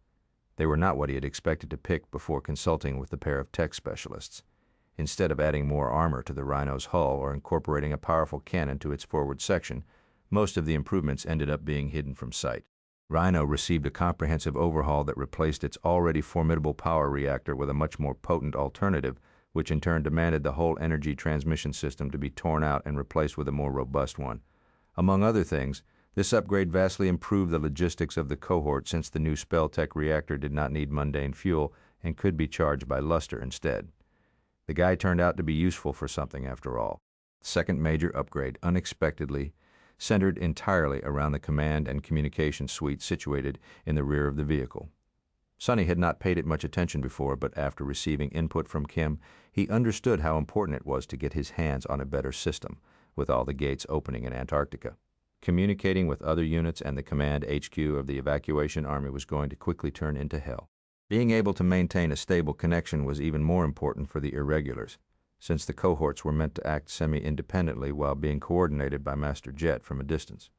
They were not what he had expected to pick before consulting with the pair of tech specialists. Instead of adding more armor to the Rhino's hull or incorporating a powerful cannon to its forward section, most of the improvements ended up being hidden from sight. Rhino received a comprehensive overhaul that replaced its already formidable power reactor with a much more potent alternative, which in turn demanded the whole energy transmission system to be torn out and replaced with a more robust one. Among other things, This upgrade vastly improved the logistics of the cohort since the new Spell-Tech reactor did not need mundane fuel and could be charged by luster instead. The guy turned out to be useful for something after all. Second major upgrade, unexpectedly, centered entirely around the command and communication suite situated in the rear of the vehicle. Sonny had not paid it much attention before, but after receiving input from Kim, he understood how important it was to get his hands on a better system, with all the gates opening in Antarctica. Communicating with other units and the command HQ of the evacuation army was going to quickly turn into hell. Being able to maintain a stable connection was even more important for the irregulars, since the cohorts were meant to act semi-independently while being coordinated by Master Jet from a distance.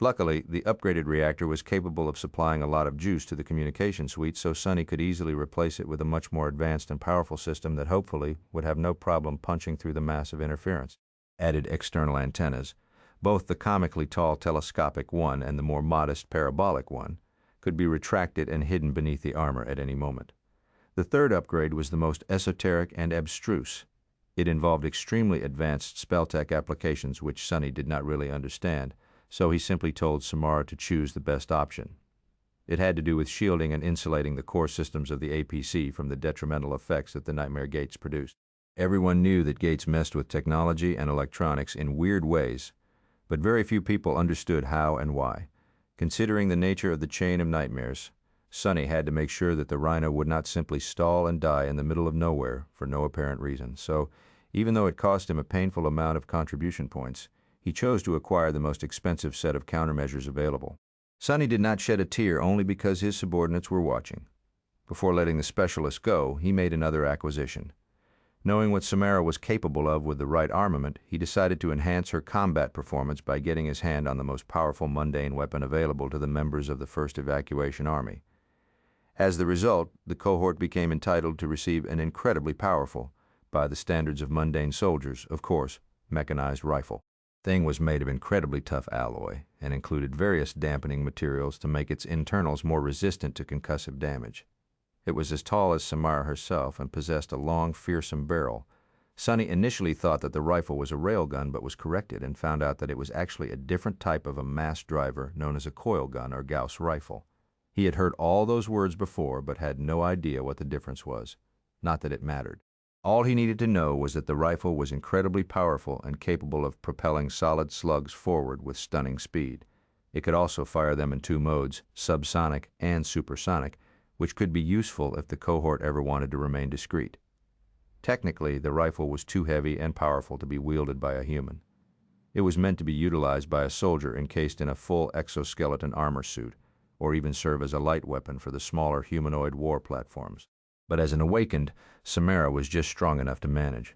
Luckily, the upgraded reactor was capable of supplying a lot of juice to the communication suite, so Sonny could easily replace it with a much more advanced and powerful system that hopefully would have no problem punching through the massive interference. Added external antennas, both the comically tall telescopic one and the more modest parabolic one, could be retracted and hidden beneath the armor at any moment. The third upgrade was the most esoteric and abstruse. It involved extremely advanced spell-tech applications which Sonny did not really understand, so he simply told Samara to choose the best option. It had to do with shielding and insulating the core systems of the APC from the detrimental effects that the nightmare gates produced. Everyone knew that gates messed with technology and electronics in weird ways, but very few people understood how and why. Considering the nature of the chain of nightmares, Sonny had to make sure that the Rhino would not simply stall and die in the middle of nowhere for no apparent reason. So, even though it cost him a painful amount of contribution points, he chose to acquire the most expensive set of countermeasures available. Sonny did not shed a tear only because his subordinates were watching. Before letting the specialist go, he made another acquisition. Knowing what Samara was capable of with the right armament, he decided to enhance her combat performance by getting his hand on the most powerful mundane weapon available to the members of the 1st Evacuation Army. As the result, the cohort became entitled to receive an incredibly powerful, by the standards of mundane soldiers, of course, mechanized rifle. The thing was made of incredibly tough alloy and included various dampening materials to make its internals more resistant to concussive damage. It was as tall as Samara herself and possessed a long, fearsome barrel. Sonny initially thought that the rifle was a railgun, but was corrected and found out that it was actually a different type of a mass driver known as a coil gun or Gauss rifle. He had heard all those words before, but had no idea what the difference was. Not that it mattered. All he needed to know was that the rifle was incredibly powerful and capable of propelling solid slugs forward with stunning speed. It could also fire them in 2 modes, subsonic and supersonic, which could be useful if the cohort ever wanted to remain discreet. Technically, the rifle was too heavy and powerful to be wielded by a human. It was meant to be utilized by a soldier encased in a full exoskeleton armor suit, or even serve as a light weapon for the smaller humanoid war platforms. But as an awakened, Samara was just strong enough to manage.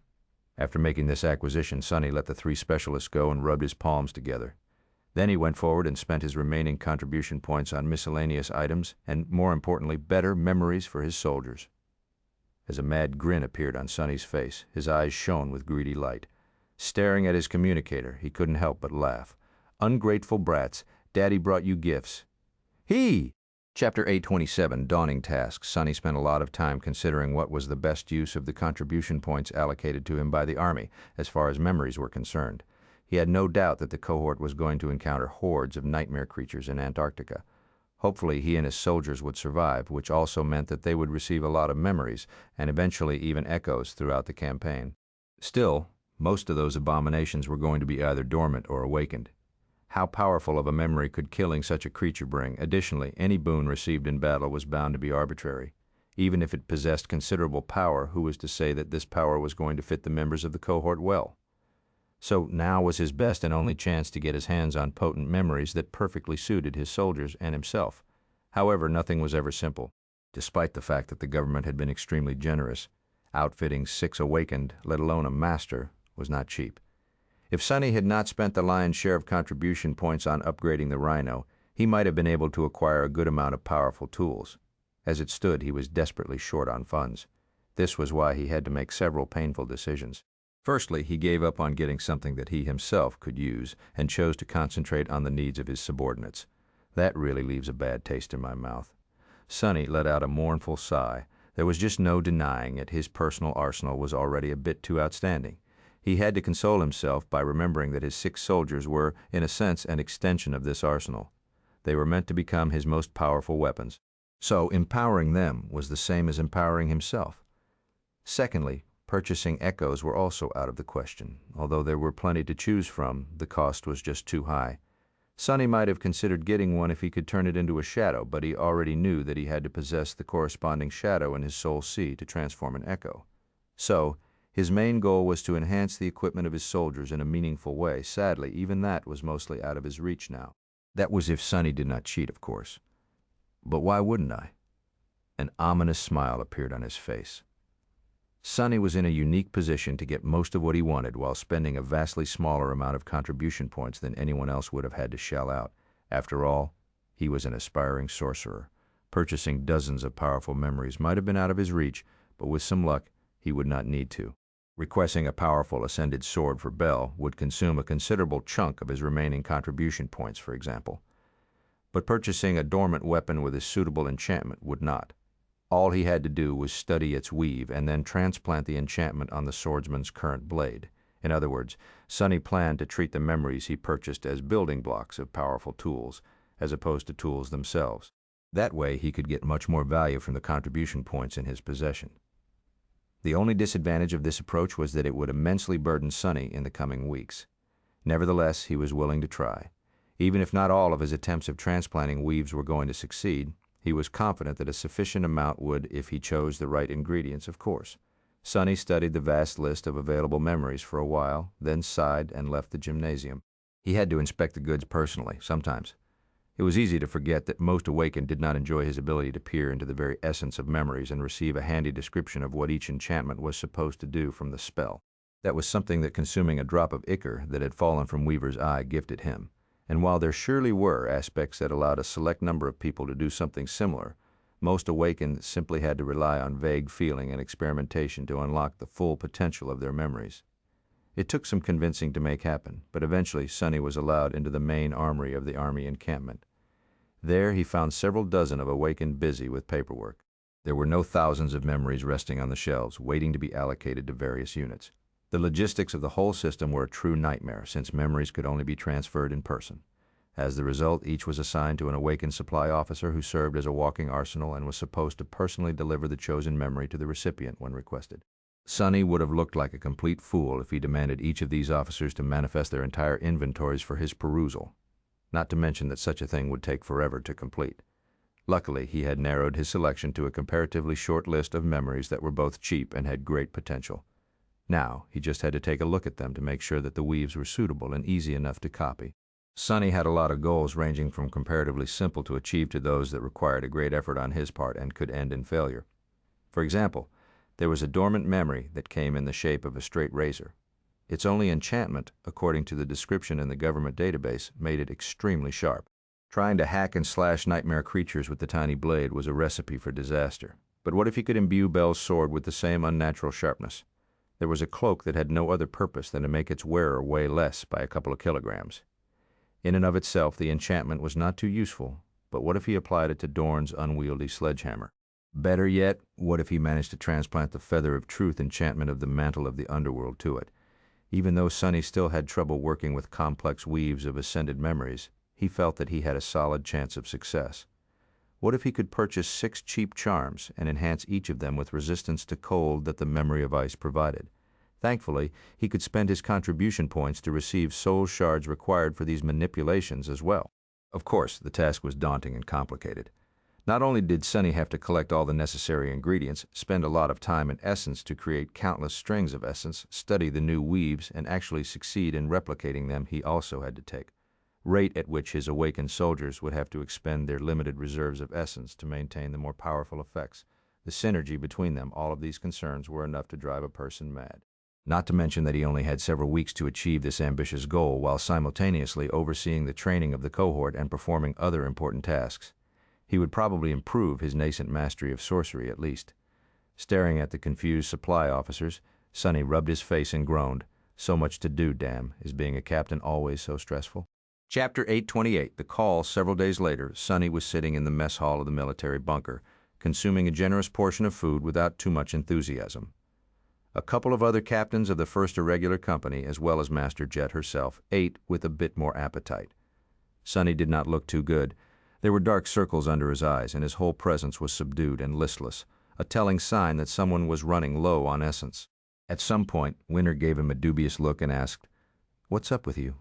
After making this acquisition, Sonny let the 3 specialists go and rubbed his palms together. Then he went forward and spent his remaining contribution points on miscellaneous items and, more importantly, better memories for his soldiers. As a mad grin appeared on Sonny's face, his eyes shone with greedy light. Staring at his communicator, he couldn't help but laugh. Ungrateful brats, Daddy brought you gifts. He! Chapter 827, Dawning Task. Sonny spent a lot of time considering what was the best use of the contribution points allocated to him by the Army, as far as memories were concerned. He had no doubt that the cohort was going to encounter hordes of nightmare creatures in Antarctica. Hopefully he and his soldiers would survive, which also meant that they would receive a lot of memories, and eventually even echoes throughout the campaign. Still, most of those abominations were going to be either dormant or awakened. How powerful of a memory could killing such a creature bring? Additionally, any boon received in battle was bound to be arbitrary. Even if it possessed considerable power, who was to say that this power was going to fit the members of the cohort well? So now was his best and only chance to get his hands on potent memories that perfectly suited his soldiers and himself. However, nothing was ever simple. Despite the fact that the government had been extremely generous, outfitting 6 awakened, let alone a master, was not cheap. If Sonny had not spent the lion's share of contribution points on upgrading the Rhino, he might have been able to acquire a good amount of powerful tools. As it stood, he was desperately short on funds. This was why he had to make several painful decisions. Firstly, he gave up on getting something that he himself could use and chose to concentrate on the needs of his subordinates. That really leaves a bad taste in my mouth. Sonny let out a mournful sigh. There was just no denying it. His personal arsenal was already a bit too outstanding. He had to console himself by remembering that his 6 soldiers were, in a sense, an extension of this arsenal. They were meant to become his most powerful weapons. So empowering them was the same as empowering himself. Secondly, purchasing echoes were also out of the question. Although there were plenty to choose from, the cost was just too high. Sonny might have considered getting one if he could turn it into a shadow, but he already knew that he had to possess the corresponding shadow in his soul sea to transform an echo. So, his main goal was to enhance the equipment of his soldiers in a meaningful way. Sadly, even that was mostly out of his reach now. That was if Sonny did not cheat, of course. But why wouldn't I? An ominous smile appeared on his face. Sonny was in a unique position to get most of what he wanted while spending a vastly smaller amount of contribution points than anyone else would have had to shell out. After all, he was an aspiring sorcerer. Purchasing dozens of powerful memories might have been out of his reach, but with some luck, he would not need to. Requesting a powerful ascended sword for Bell would consume a considerable chunk of his remaining contribution points, for example. But purchasing a dormant weapon with a suitable enchantment would not. All he had to do was study its weave and then transplant the enchantment on the swordsman's current blade. In other words, Sonny planned to treat the memories he purchased as building blocks of powerful tools, as opposed to tools themselves. That way he could get much more value from the contribution points in his possession. The only disadvantage of this approach was that it would immensely burden Sonny in the coming weeks. Nevertheless, he was willing to try. Even if not all of his attempts of transplanting weaves were going to succeed, he was confident that a sufficient amount would if he chose the right ingredients, of course. Sonny studied the vast list of available memories for a while, then sighed and left the gymnasium. He had to inspect the goods personally, sometimes. It was easy to forget that most awakened did not enjoy his ability to peer into the very essence of memories and receive a handy description of what each enchantment was supposed to do from the spell. That was something that consuming a drop of ichor that had fallen from Weaver's eye gifted him. And while there surely were aspects that allowed a select number of people to do something similar, most awakened simply had to rely on vague feeling and experimentation to unlock the full potential of their memories. It took some convincing to make happen, but eventually Sonny was allowed into the main armory of the Army encampment. There he found several dozen of awakened busy with paperwork. There were no thousands of memories resting on the shelves, waiting to be allocated to various units. The logistics of the whole system were a true nightmare, since memories could only be transferred in person. As the result, each was assigned to an awakened supply officer who served as a walking arsenal and was supposed to personally deliver the chosen memory to the recipient when requested. Sonny would have looked like a complete fool if he demanded each of these officers to manifest their entire inventories for his perusal, not to mention that such a thing would take forever to complete. Luckily, he had narrowed his selection to a comparatively short list of memories that were both cheap and had great potential. Now, he just had to take a look at them to make sure that the weaves were suitable and easy enough to copy. Sonny had a lot of goals ranging from comparatively simple to achieve to those that required a great effort on his part and could end in failure. For example, there was a dormant memory that came in the shape of a straight razor. Its only enchantment, according to the description in the government database, made it extremely sharp. Trying to hack and slash nightmare creatures with the tiny blade was a recipe for disaster. But what if he could imbue Bell's sword with the same unnatural sharpness? There was a cloak that had no other purpose than to make its wearer weigh less by a couple of kilograms. In and of itself, the enchantment was not too useful, but what if he applied it to Dorn's unwieldy sledgehammer? Better yet, what if he managed to transplant the Feather of Truth enchantment of the Mantle of the Underworld to it? Even though Sonny still had trouble working with complex weaves of ascended memories, he felt that he had a solid chance of success. What if he could purchase 6 cheap charms and enhance each of them with resistance to cold that the Memory of Ice provided? Thankfully, he could spend his contribution points to receive soul shards required for these manipulations as well. Of course, the task was daunting and complicated. Not only did Sonny have to collect all the necessary ingredients, spend a lot of time and essence to create countless strings of essence, study the new weaves, and actually succeed in replicating them, he also had to take rate at which his awakened soldiers would have to expend their limited reserves of essence to maintain the more powerful effects. The synergy between them, all of these concerns were enough to drive a person mad. Not to mention that he only had several weeks to achieve this ambitious goal while simultaneously overseeing the training of the cohort and performing other important tasks. He would probably improve his nascent mastery of sorcery at least. Staring at the confused supply officers, Sonny rubbed his face and groaned. So much to do, damn. Is being a captain always so stressful? Chapter 828, The Call. Several days later, Sonny was sitting in the mess hall of the military bunker, consuming a generous portion of food without too much enthusiasm. A couple of other captains of the first irregular company, as well as Master Jet herself, ate with a bit more appetite. Sonny did not look too good. There were dark circles under his eyes, and his whole presence was subdued and listless, a telling sign that someone was running low on essence. At some point, Winter gave him a dubious look and asked, "What's up with you?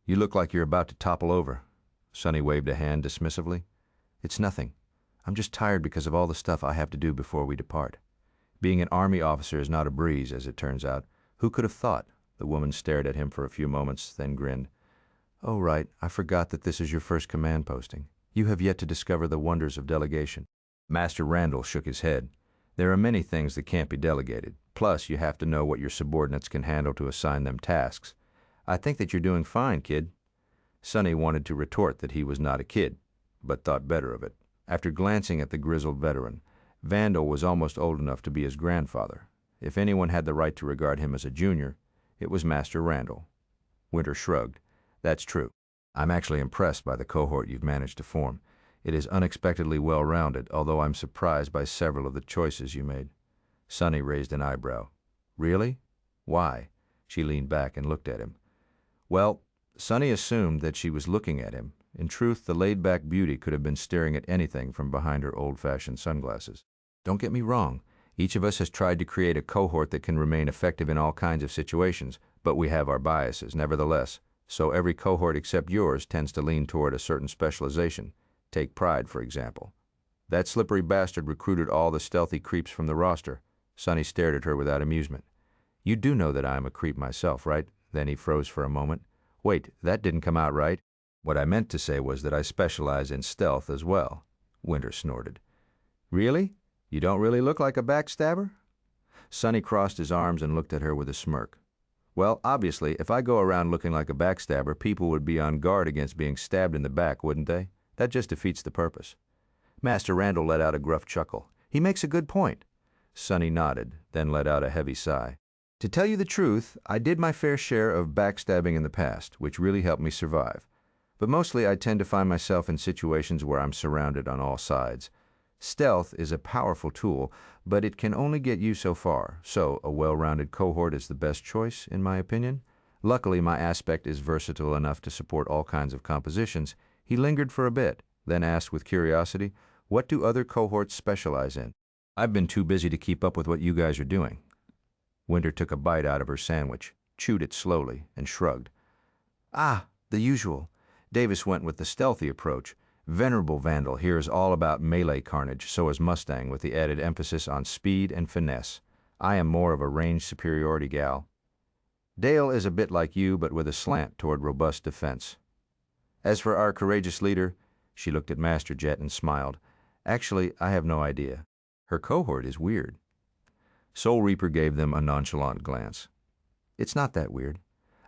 You look like you're about to topple over." Sonny waved a hand dismissively. "It's nothing. I'm just tired because of all the stuff I have to do before we depart. Being an Army officer is not a breeze, as it turns out. Who could have thought?" The woman stared at him for a few moments, then grinned. "Oh, right. I forgot that this is your first command posting. You have yet to discover the wonders of delegation." Master Randall shook his head. "There are many things that can't be delegated. Plus, you have to know what your subordinates can handle to assign them tasks. I think that you're doing fine, kid." Sonny wanted to retort that he was not a kid, but thought better of it. After glancing at the grizzled veteran, Vandal was almost old enough to be his grandfather. If anyone had the right to regard him as a junior, it was Master Randall. Winter shrugged. "That's true. I'm actually impressed by the cohort you've managed to form. It is unexpectedly well-rounded, although I'm surprised by several of the choices you made." Sonny raised an eyebrow. "Really? Why?" She leaned back and looked at him. Well, Sonny assumed that she was looking at him. In truth, the laid-back beauty could have been staring at anything from behind her old-fashioned sunglasses. "Don't get me wrong. Each of us has tried to create a cohort that can remain effective in all kinds of situations, but we have our biases, nevertheless. So every cohort except yours tends to lean toward a certain specialization. Take Pride, for example. That slippery bastard recruited all the stealthy creeps from the roster." Sonny stared at her without amusement. "You do know that I am a creep myself, right?" Then he froze for a moment. "Wait, that didn't come out right." "What I meant to say was that I specialize in stealth as well." Winter snorted. "Really? You don't really look like a backstabber?" Sonny crossed his arms and looked at her with a smirk. "Well, obviously, if I go around looking like a backstabber, people would be on guard against being stabbed in the back, wouldn't they? That just defeats the purpose." Master Randall let out a gruff chuckle. "He makes a good point." Sonny nodded, then let out a heavy sigh. "To tell you the truth, I did my fair share of backstabbing in the past, which really helped me survive. But mostly I tend to find myself in situations where I'm surrounded on all sides. Stealth is a powerful tool, but it can only get you so far, so a well-rounded cohort is the best choice, in my opinion. Luckily, my aspect is versatile enough to support all kinds of compositions." He lingered for a bit, then asked with curiosity, "What do other cohorts specialize in?" "I've been too busy to keep up with what you guys are doing." Winter took a bite out of her sandwich, chewed it slowly, and shrugged. "Ah, the usual. Davis went with the stealthy approach. Venerable Vandal here is all about melee carnage, so is Mustang, with the added emphasis on speed and finesse. I am more of a range superiority gal. Dale is a bit like you, but with a slant toward robust defense. As for our courageous leader," she looked at Master Jet and smiled. "Actually, I have no idea. Her cohort is weird." Soul Reaper gave them a nonchalant glance. "It's not that weird.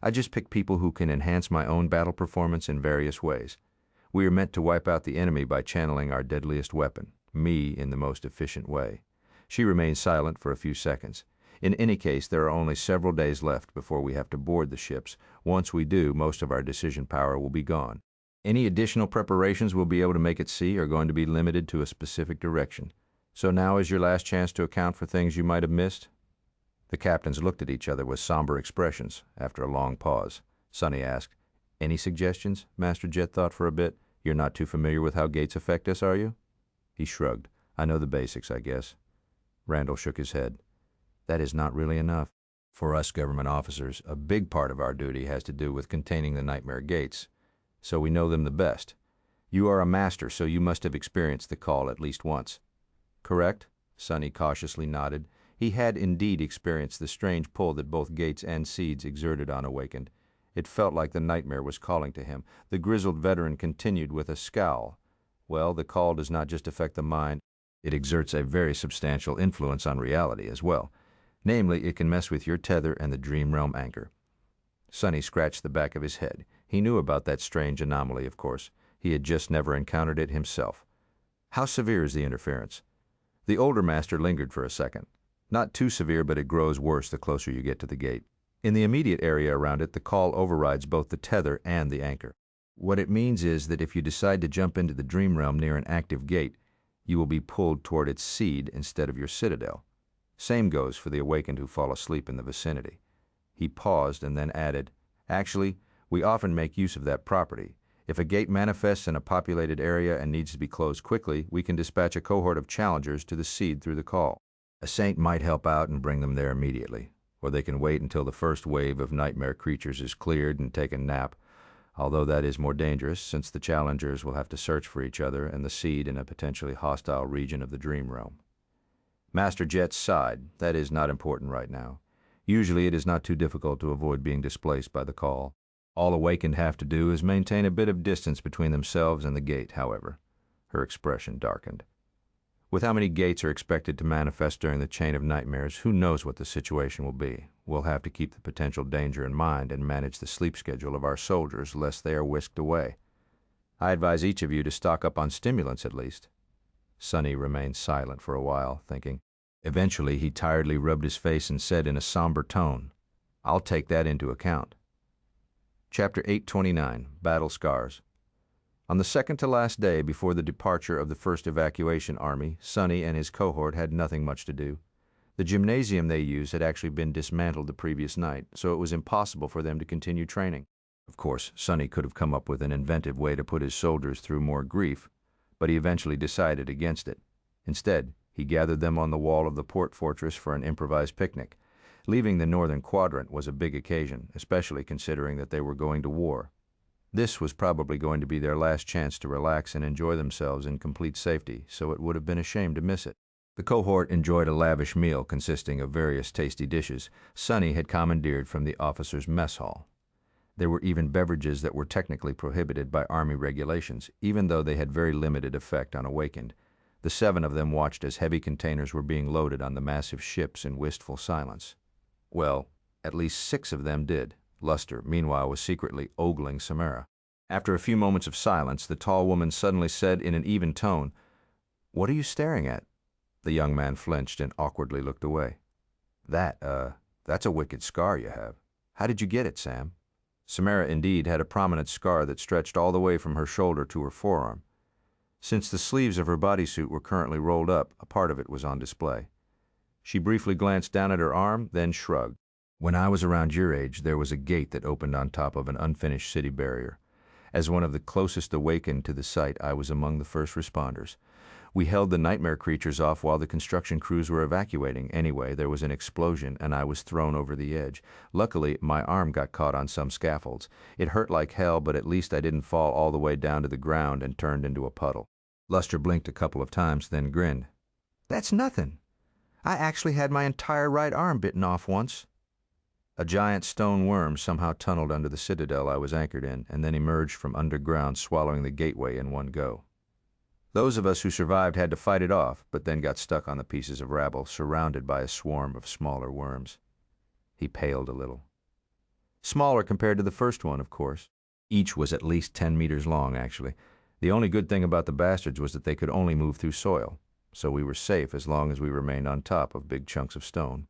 I just pick people who can enhance my own battle performance in various ways. We are meant to wipe out the enemy by channeling our deadliest weapon, me, in the most efficient way." She remained silent for a few seconds. "In any case, there are only several days left before we have to board the ships. Once we do, most of our decision power will be gone. Any additional preparations we'll be able to make at sea are going to be limited to a specific direction. So now is your last chance to account for things you might have missed." The captains looked at each other with somber expressions. After a long pause, Sonny asked, "Any suggestions?" Master Jet thought for a bit. "You're not too familiar with how gates affect us, are you?" He shrugged. "I know the basics, I guess." Randall shook his head. "That is not really enough. For us government officers, a big part of our duty has to do with containing the nightmare gates, so we know them the best. You are a master, so you must have experienced the call at least once." "Correct?" Sonny cautiously nodded. He had indeed experienced the strange pull that both gates and seeds exerted on Awakened. It felt like the nightmare was calling to him. The grizzled veteran continued with a scowl. "Well, the call does not just affect the mind. It exerts a very substantial influence on reality as well. Namely, it can mess with your tether and the dream realm anchor." Sonny scratched the back of his head. He knew about that strange anomaly, of course. He had just never encountered it himself. "How severe is the interference?" The older master lingered for a second. "Not too severe, but it grows worse the closer you get to the gate. In the immediate area around it, the call overrides both the tether and the anchor. What it means is that if you decide to jump into the dream realm near an active gate, you will be pulled toward its seed instead of your citadel." Same goes for the awakened who fall asleep in the vicinity. He paused and then added, "Actually, we often make use of that property. If a gate manifests in a populated area and needs to be closed quickly, we can dispatch a cohort of challengers to the seed through the call. A saint might help out and bring them there immediately, or they can wait until the first wave of nightmare creatures is cleared and take a nap, although that is more dangerous since the challengers will have to search for each other and the seed in a potentially hostile region of the dream realm." Master Jet sighed. "That is not important right now. Usually it is not too difficult to avoid being displaced by the call. All awakened have to do is maintain a bit of distance between themselves and the gate, however." Her expression darkened. "With how many gates are expected to manifest during the chain of nightmares, who knows what the situation will be. We'll have to keep the potential danger in mind and manage the sleep schedule of our soldiers lest they are whisked away. I advise each of you to stock up on stimulants at least." Sonny remained silent for a while, thinking. Eventually he tiredly rubbed his face and said in a somber tone, "I'll take that into account." Chapter 829, Battle Scars. On the second to last day before the departure of the first evacuation army, Sonny and his cohort had nothing much to do. The gymnasium they used had actually been dismantled the previous night, so it was impossible for them to continue training. Of course, Sonny could have come up with an inventive way to put his soldiers through more grief, but he eventually decided against it. Instead, he gathered them on the wall of the port fortress for an improvised picnic. Leaving the northern quadrant was a big occasion, especially considering that they were going to war. This was probably going to be their last chance to relax and enjoy themselves in complete safety, so it would have been a shame to miss it. The cohort enjoyed a lavish meal consisting of various tasty dishes Sonny had commandeered from the officers' mess hall. There were even beverages that were technically prohibited by Army regulations, even though they had very limited effect on awakened. The 7 of them watched as heavy containers were being loaded on the massive ships in wistful silence. Well, at least 6 of them did. Luster, meanwhile, was secretly ogling Samara. After a few moments of silence, the tall woman suddenly said in an even tone, "What are you staring at?" The young man flinched and awkwardly looked away. That's a wicked scar you have. How did you get it, Sam?" Samara indeed had a prominent scar that stretched all the way from her shoulder to her forearm. Since the sleeves of her bodysuit were currently rolled up, a part of it was on display. She briefly glanced down at her arm, then shrugged. "When I was around your age, there was a gate that opened on top of an unfinished city barrier. As one of the closest awakened to the site, I was among the first responders. We held the nightmare creatures off while the construction crews were evacuating. Anyway, there was an explosion and I was thrown over the edge. Luckily, my arm got caught on some scaffolds. It hurt like hell, but at least I didn't fall all the way down to the ground and turned into a puddle." Luster blinked a couple of times, then grinned. "That's nothing. I actually had my entire right arm bitten off once." A giant stone worm somehow tunneled under the citadel I was anchored in, and then emerged from underground, swallowing the gateway in one go. Those of us who survived had to fight it off, but then got stuck on the pieces of rabble, surrounded by a swarm of smaller worms. He paled a little. Smaller compared to the first one, of course. Each was at least 10 meters long, actually. The only good thing about the bastards was that they could only move through soil, so we were safe as long as we remained on top of big chunks of stone.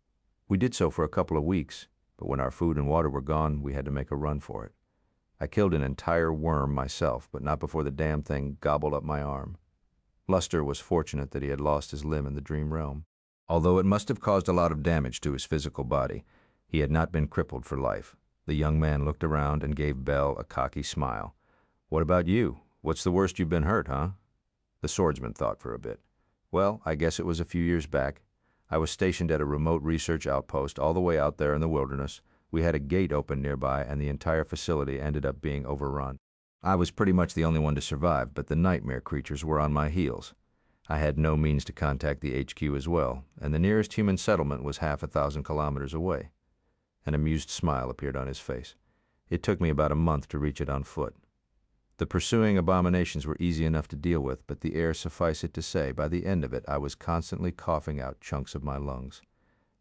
We did so for a couple of weeks, but when our food and water were gone, we had to make a run for it. I killed an entire worm myself, but not before the damn thing gobbled up my arm. Luster was fortunate that he had lost his limb in the dream realm. Although it must have caused a lot of damage to his physical body, he had not been crippled for life. The young man looked around and gave Belle a cocky smile. "What about you? What's the worst you've been hurt, huh?" The swordsman thought for a bit. "Well, I guess it was a few years back. I was stationed at a remote research outpost all the way out there in the wilderness. We had a gate open nearby, and the entire facility ended up being overrun. I was pretty much the only one to survive, but the nightmare creatures were on my heels. I had no means to contact the HQ as well, and the nearest human settlement was half 1,000 kilometers away." An amused smile appeared on his face. "It took me about a month to reach it on foot. The pursuing abominations were easy enough to deal with, but the air, suffice it to say, by the end of it, I was constantly coughing out chunks of my lungs.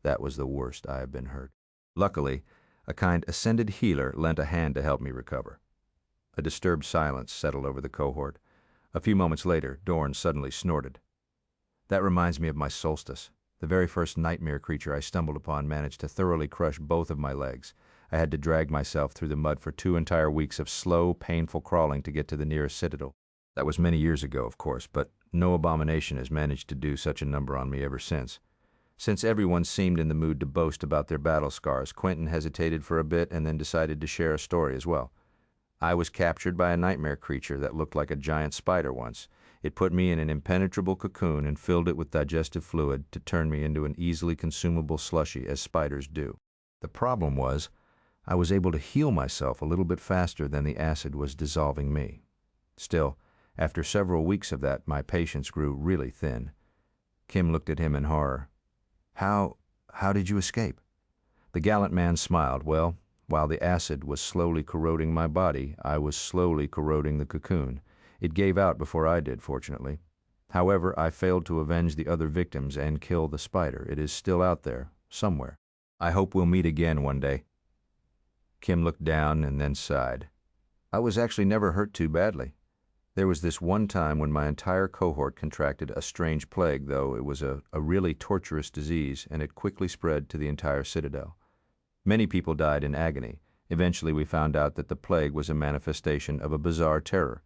That was the worst I have been hurt. Luckily, a kind ascended healer lent a hand to help me recover." A disturbed silence settled over the cohort. A few moments later, Dorn suddenly snorted. "That reminds me of my solstice. The very first nightmare creature I stumbled upon managed to thoroughly crush both of my legs. I had to drag myself through the mud for 2 entire weeks of slow, painful crawling to get to the nearest citadel. That was many years ago, of course, but no abomination has managed to do such a number on me ever since. Since everyone seemed in the mood to boast about their battle scars, Quentin hesitated for a bit and then decided to share a story as well. I was captured by a nightmare creature that looked like a giant spider once. It put me in an impenetrable cocoon and filled it with digestive fluid to turn me into an easily consumable slushy, as spiders do. The problem was, I was able to heal myself a little bit faster than the acid was dissolving me. Still, after several weeks of that, my patience grew really thin. Kim looked at him in horror. How did you escape? The gallant man smiled. Well, while the acid was slowly corroding my body, I was slowly corroding the cocoon. It gave out before I did, fortunately. However, I failed to avenge the other victims and kill the spider. It is still out there, somewhere. I hope we'll meet again one day. Kim looked down and then sighed. I was actually never hurt too badly. There was this one time when my entire cohort contracted a strange plague, though it was a really torturous disease, and it quickly spread to the entire citadel. Many people died in agony. Eventually we found out that the plague was a manifestation of a bizarre terror.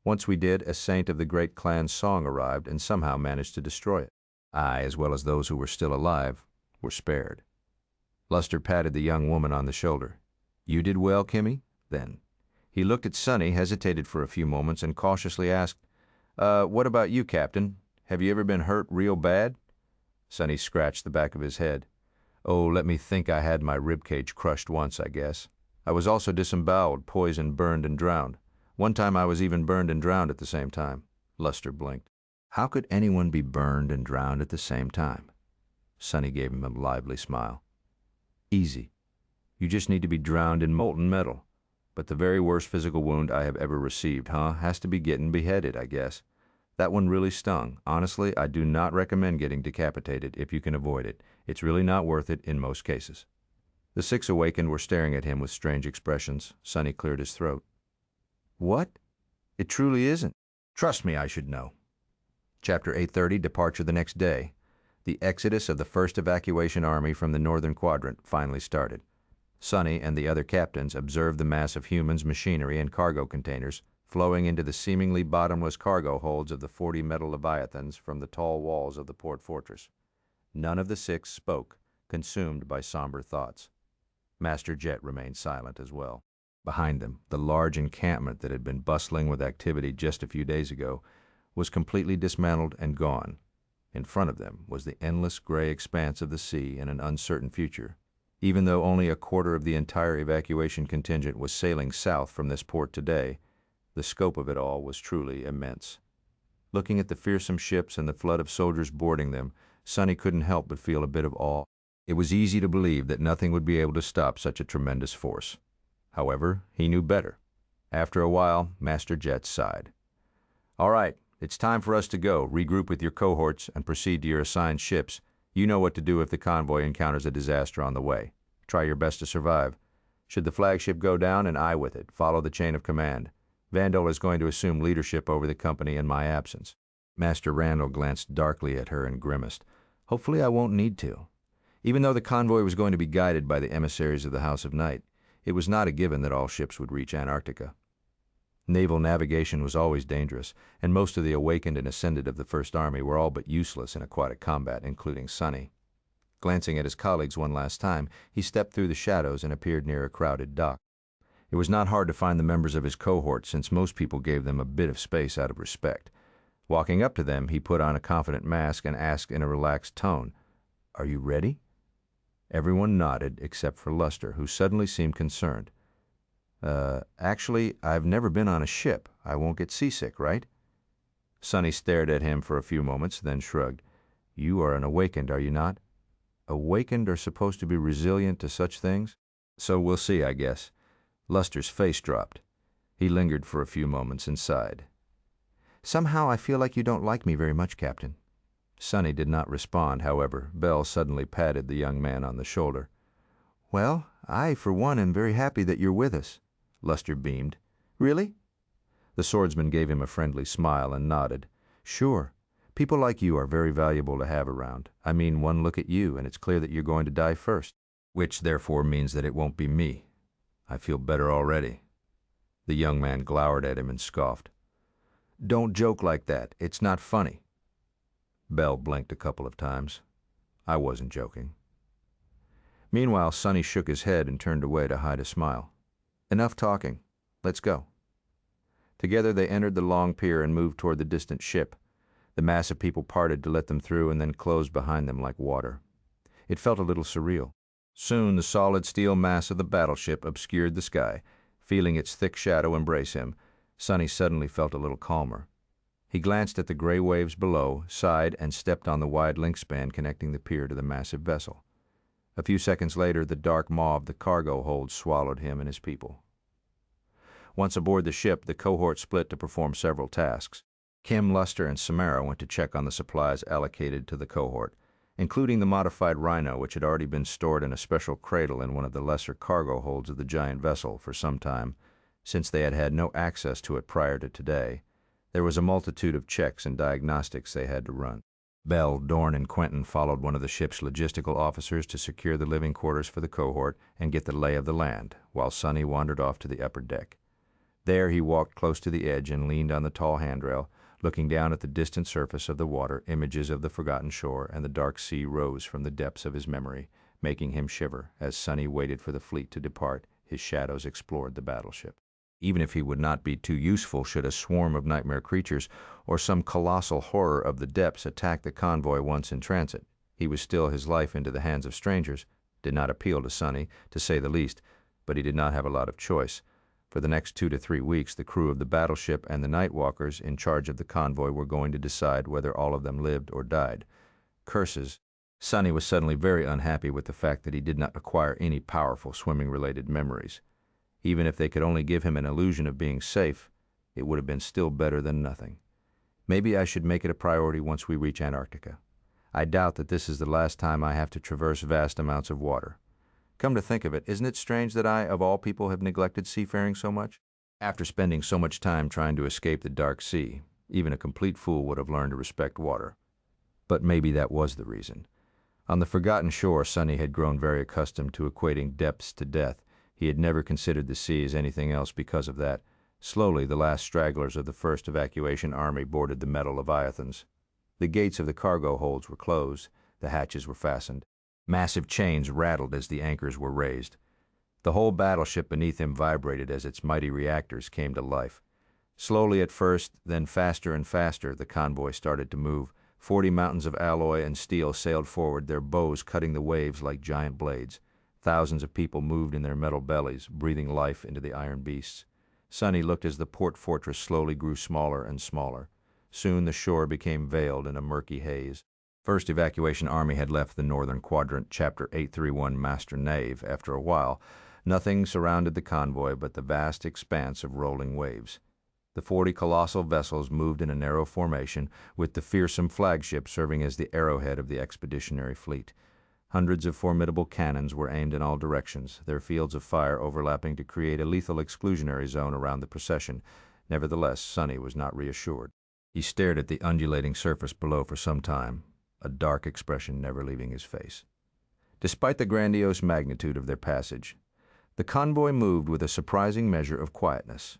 Once we did, a saint of the great clan's song arrived and somehow managed to destroy it. I, as well as those who were still alive, were spared. Luster patted the young woman on the shoulder. You did well, Kimmy? Then. He looked at Sonny, hesitated for a few moments, and cautiously asked, what about you, Captain? Have you ever been hurt real bad? Sonny scratched the back of his head. Oh, let me think. I had my ribcage crushed once, I guess. I was also disemboweled, poisoned, burned, and drowned. One time I was even burned and drowned at the same time. Luster blinked. How could anyone be burned and drowned at the same time? Sonny gave him a lively smile. Easy. You just need to be drowned in molten metal. But the very worst physical wound I have ever received, has to be getting beheaded, I guess. That one really stung. Honestly, I do not recommend getting decapitated if you can avoid it. It's really not worth it in most cases. The 6 awakened were staring at him with strange expressions. Sonny cleared his throat. What? It truly isn't. Trust me, I should know. Chapter 830, departure the next day. The exodus of the 1st Evacuation Army from the Northern Quadrant finally started. Sonny and the other captains observed the mass of humans, machinery, and cargo containers flowing into the seemingly bottomless cargo holds of the 40 metal leviathans from the tall walls of the port fortress. None of the 6 spoke, consumed by somber thoughts. Master Jet remained silent as well. Behind them, the large encampment that had been bustling with activity just a few days ago was completely dismantled and gone. In front of them was the endless gray expanse of the sea in an uncertain future. Even though only a quarter of the entire evacuation contingent was sailing south from this port today, the scope of it all was truly immense. Looking at the fearsome ships and the flood of soldiers boarding them, Sonny couldn't help but feel a bit of awe. It was easy to believe that nothing would be able to stop such a tremendous force. However, he knew better. After a while, Master Jet sighed. All right, it's time for us to go. Regroup with your cohorts and proceed to your assigned ships. You know what to do if the convoy encounters a disaster on the way. Try your best to survive. Should the flagship go down, and I with it, follow the chain of command. Vandal is going to assume leadership over the company in my absence. Master Randall glanced darkly at her and grimaced. Hopefully I won't need to. Even though the convoy was going to be guided by the emissaries of the House of Night, it was not a given that all ships would reach Antarctica. Naval navigation was always dangerous, and most of the awakened and ascended of the First Army were all but useless in aquatic combat, including Sonny. Glancing at his colleagues one last time, he stepped through the shadows and appeared near a crowded dock. It was not hard to find the members of his cohort, since most people gave them a bit of space out of respect. Walking up to them, he put on a confident mask and asked in a relaxed tone, "Are you ready?" Everyone nodded except for Luster, who suddenly seemed concerned. Actually, I've never been on a ship. I won't get seasick, right?" Sonny stared at him for a few moments, then shrugged. "You are an awakened, are you not? Awakened are supposed to be resilient to such things? So we'll see, I guess." Luster's face dropped. He lingered for a few moments and sighed. "Somehow I feel like you don't like me very much, Captain." Sonny did not respond, however. Bell suddenly patted the young man on the shoulder. "Well, I, for one, am very happy that you're with us." Luster beamed. "Really?" The swordsman gave him a friendly smile and nodded. "Sure. People like you are very valuable to have around. I mean, one look at you, and it's clear that you're going to die first. Which, therefore, means that it won't be me. I feel better already." The young man glowered at him and scoffed. "Don't joke like that. It's not funny." Bell blinked a couple of times. I wasn't joking. Meanwhile, Sonny shook his head and turned away to hide a smile. Enough talking. Let's go. Together they entered the long pier and moved toward the distant ship. The mass of people parted to let them through and then closed behind them like water. It felt a little surreal. Soon the solid steel mass of the battleship obscured the sky. Feeling its thick shadow embrace him, Sonny suddenly felt a little calmer. He glanced at the gray waves below, sighed, and stepped on the wide link span connecting the pier to the massive vessel. A few seconds later, the dark maw of the cargo hold swallowed him and his people. Once aboard the ship, the cohort split to perform several tasks. Kim, Luster, and Samara went to check on the supplies allocated to the cohort, including the modified Rhino, which had already been stored in a special cradle in one of the lesser cargo holds of the giant vessel for some time, since they had had no access to it prior to today. There was a multitude of checks and diagnostics they had to run. Bell, Dorn, and Quentin followed one of the ship's logistical officers to secure the living quarters for the cohort and get the lay of the land, while Sonny wandered off to the upper deck. There he walked close to the edge and leaned on the tall handrail. Looking down at the distant surface of the water, images of the forgotten shore and the dark sea rose from the depths of his memory, making him shiver. As Sonny waited for the fleet to depart, his shadows explored the battleship. Even if he would not be too useful should a swarm of nightmare creatures or some colossal horror of the depths attack the convoy once in transit, he was still his life into the hands of strangers. Did not appeal to Sonny, to say the least, but he did not have a lot of choice. For the next 2 to 3 weeks, the crew of the battleship and the Nightwalkers in charge of the convoy were going to decide whether all of them lived or died. Curses. Sonny was suddenly very unhappy with the fact that he did not acquire any powerful swimming-related memories. Even if they could only give him an illusion of being safe, it would have been still better than nothing. Maybe I should make it a priority once we reach Antarctica. I doubt that this is the last time I have to traverse vast amounts of water. Come to think of it, isn't it strange that I, of all people, have neglected seafaring so much? After spending so much time trying to escape the dark sea, even a complete fool would have learned to respect water. But maybe that was the reason. On the forgotten shore, Sonny had grown very accustomed to equating depths to death. He had never considered the sea as anything else because of that. Slowly, the last stragglers of the first evacuation army boarded the metal Leviathans. The gates of the cargo holds were closed. The hatches were fastened. Massive chains rattled as the anchors were raised. The whole battleship beneath him vibrated as its mighty reactors came to life. Slowly at first, then faster and faster, the convoy started to move. 40 mountains of alloy and steel sailed forward, their bows cutting the waves like giant blades. Thousands of people moved in their metal bellies, breathing life into the iron beasts. Sonny looked as the port fortress slowly grew smaller and smaller. Soon the shore became veiled in a murky haze. First Evacuation Army had left the Northern Quadrant, Chapter 831 Master Nave. After a while, nothing surrounded the convoy but the vast expanse of rolling waves. The 40 colossal vessels moved in a narrow formation, with the fearsome flagship serving as the arrowhead of the expeditionary fleet. Hundreds of formidable cannons were aimed in all directions, their fields of fire overlapping to create a lethal exclusionary zone around the procession. Nevertheless, Sonny was not reassured. He stared at the undulating surface below for some time, a dark expression never leaving his face. Despite the grandiose magnitude of their passage, the convoy moved with a surprising measure of quietness.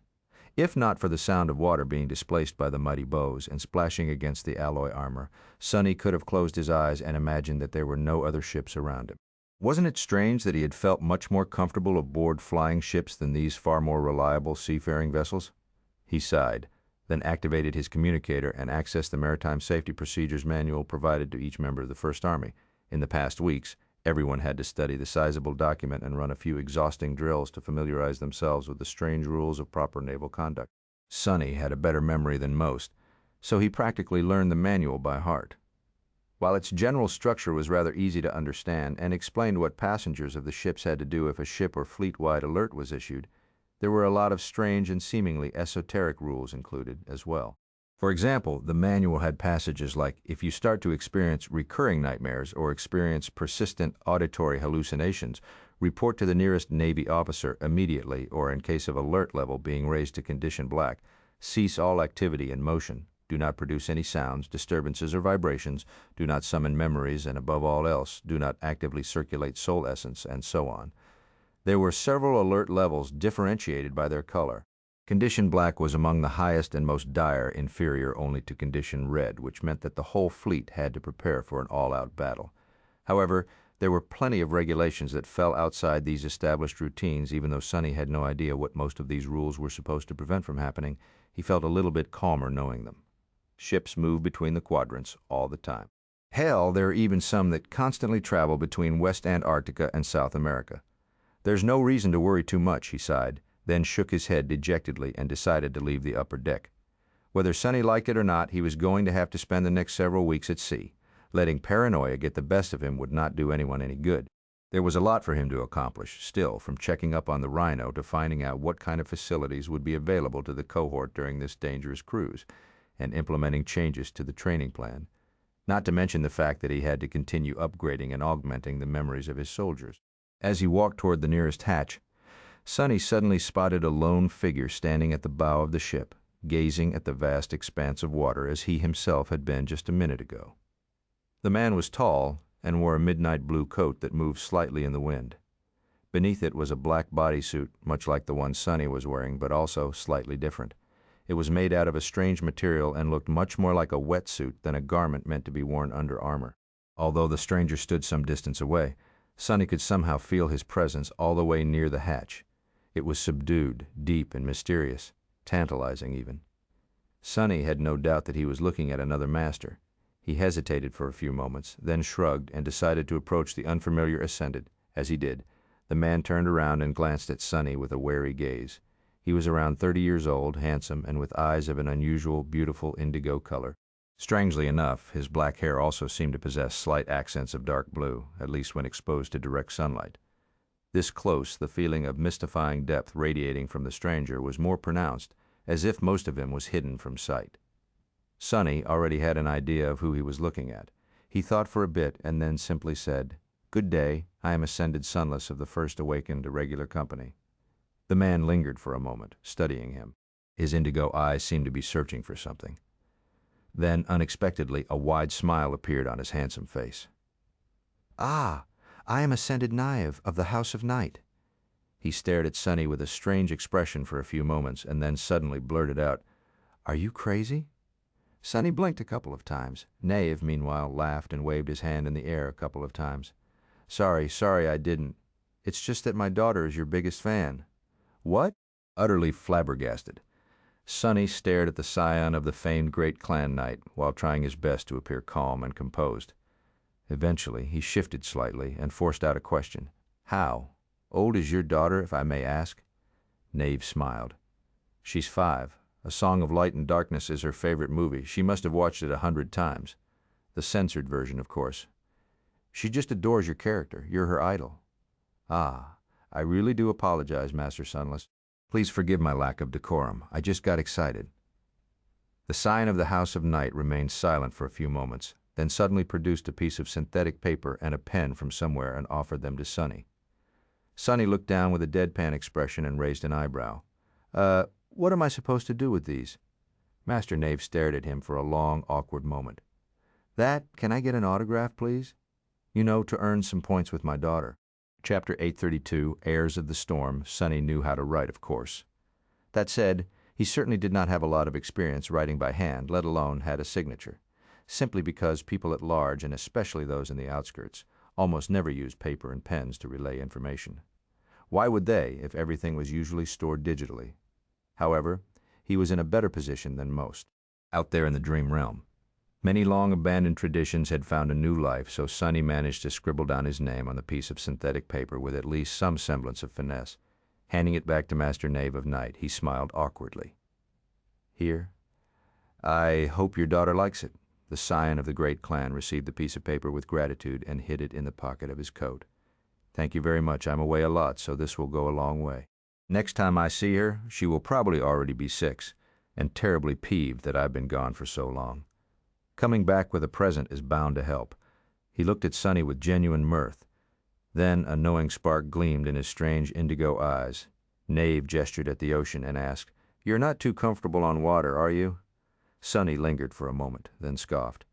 If not for the sound of water being displaced by the mighty bows and splashing against the alloy armor, Sonny could have closed his eyes and imagined that there were no other ships around him. Wasn't it strange that he had felt much more comfortable aboard flying ships than these far more reliable seafaring vessels? He sighed, then activated his communicator and accessed the Maritime Safety Procedures Manual provided to each member of the First Army. In the past weeks, everyone had to study the sizable document and run a few exhausting drills to familiarize themselves with the strange rules of proper naval conduct. Sonny had a better memory than most, so he practically learned the manual by heart. While its general structure was rather easy to understand and explained what passengers of the ships had to do if a ship or fleet-wide alert was issued, there were a lot of strange and seemingly esoteric rules included as well. For example, the manual had passages like, if you start to experience recurring nightmares or experience persistent auditory hallucinations, report to the nearest Navy officer immediately, or in case of alert level being raised to condition black, cease all activity and motion, do not produce any sounds, disturbances, or vibrations, do not summon memories, and above all else, do not actively circulate soul essence, and so on. There were several alert levels differentiated by their color. Condition black was among the highest and most dire, inferior only to condition red, which meant that the whole fleet had to prepare for an all-out battle. However, there were plenty of regulations that fell outside these established routines. Even though Sonny had no idea what most of these rules were supposed to prevent from happening, he felt a little bit calmer knowing them. Ships move between the quadrants all the time. Hell, there are even some that constantly travel between West Antarctica and South America. There's no reason to worry too much, he sighed, then shook his head dejectedly and decided to leave the upper deck. Whether Sonny liked it or not, he was going to have to spend the next several weeks at sea. Letting paranoia get the best of him would not do anyone any good. There was a lot for him to accomplish, still, from checking up on the Rhino to finding out what kind of facilities would be available to the cohort during this dangerous cruise, and implementing changes to the training plan. Not to mention the fact that he had to continue upgrading and augmenting the memories of his soldiers. As he walked toward the nearest hatch, Sonny suddenly spotted a lone figure standing at the bow of the ship, gazing at the vast expanse of water as he himself had been just a minute ago. The man was tall and wore a midnight blue coat that moved slightly in the wind. Beneath it was a black bodysuit, much like the one Sonny was wearing, but also slightly different. It was made out of a strange material and looked much more like a wetsuit than a garment meant to be worn under armor. Although the stranger stood some distance away, Sonny could somehow feel his presence all the way near the hatch. It was subdued, deep, and mysterious, tantalizing even. Sonny had no doubt that he was looking at another master. He hesitated for a few moments, then shrugged and decided to approach the unfamiliar ascendant. As he did, the man turned around and glanced at Sonny with a wary gaze. He was around 30 years old, handsome, and with eyes of an unusual, beautiful indigo color. Strangely enough, his black hair also seemed to possess slight accents of dark blue, at least when exposed to direct sunlight. This close, the feeling of mystifying depth radiating from the stranger was more pronounced, as if most of him was hidden from sight. Sonny already had an idea of who he was looking at. He thought for a bit and then simply said, "Good day, I am Ascended Sunless of the First Awakened Irregular Company." The man lingered for a moment, studying him. His indigo eyes seemed to be searching for something. Then, unexpectedly, a wide smile appeared on his handsome face. "Ah, I am Ascended Naive of the House of Night." He stared at Sonny with a strange expression for a few moments and then suddenly blurted out, "Are you crazy?" Sonny blinked a couple of times. Naive, meanwhile, laughed and waved his hand in the air a couple of times. Sorry, I didn't. It's just that my daughter is your biggest fan." "What?" Utterly flabbergasted, Sonny stared at the scion of the famed great clan knight while trying his best to appear calm and composed. Eventually, he shifted slightly and forced out a question. "How old is your daughter, if I may ask?" Nave smiled. "She's 5. A Song of Light and Darkness is her favorite movie. She must have watched it 100 times. The censored version, of course. She just adores your character. You're her idol." "Ah, I really do apologize, Master Sunless. Please forgive my lack of decorum. I just got excited." The scion of the House of Night remained silent for a few moments, then suddenly produced a piece of synthetic paper and a pen from somewhere and offered them to Sonny. Sonny looked down with a deadpan expression and raised an eyebrow. What am I supposed to do with these?" Master Nave stared at him for a long, awkward moment. Can I get an autograph, please? You know, to earn some points with my daughter." Chapter 832, Heirs of the Storm, Sonny knew how to write, of course. That said, he certainly did not have a lot of experience writing by hand, let alone had a signature, simply because people at large, and especially those in the outskirts, almost never used paper and pens to relay information. Why would they, if everything was usually stored digitally? However, he was in a better position than most, out there in the dream realm. Many long-abandoned traditions had found a new life, so Sonny managed to scribble down his name on the piece of synthetic paper with at least some semblance of finesse. Handing it back to Master Knave of Night, he smiled awkwardly. "Here. I hope your daughter likes it." The scion of the great clan received the piece of paper with gratitude and hid it in the pocket of his coat. "Thank you very much. I'm away a lot, so this will go a long way. Next time I see her, she will probably already be 6, and terribly peeved that I've been gone for so long. Coming back with a present is bound to help." He looked at Sonny with genuine mirth. Then a knowing spark gleamed in his strange indigo eyes. Knave gestured at the ocean and asked, "You're not too comfortable on water, are you?" Sonny lingered for a moment, then scoffed.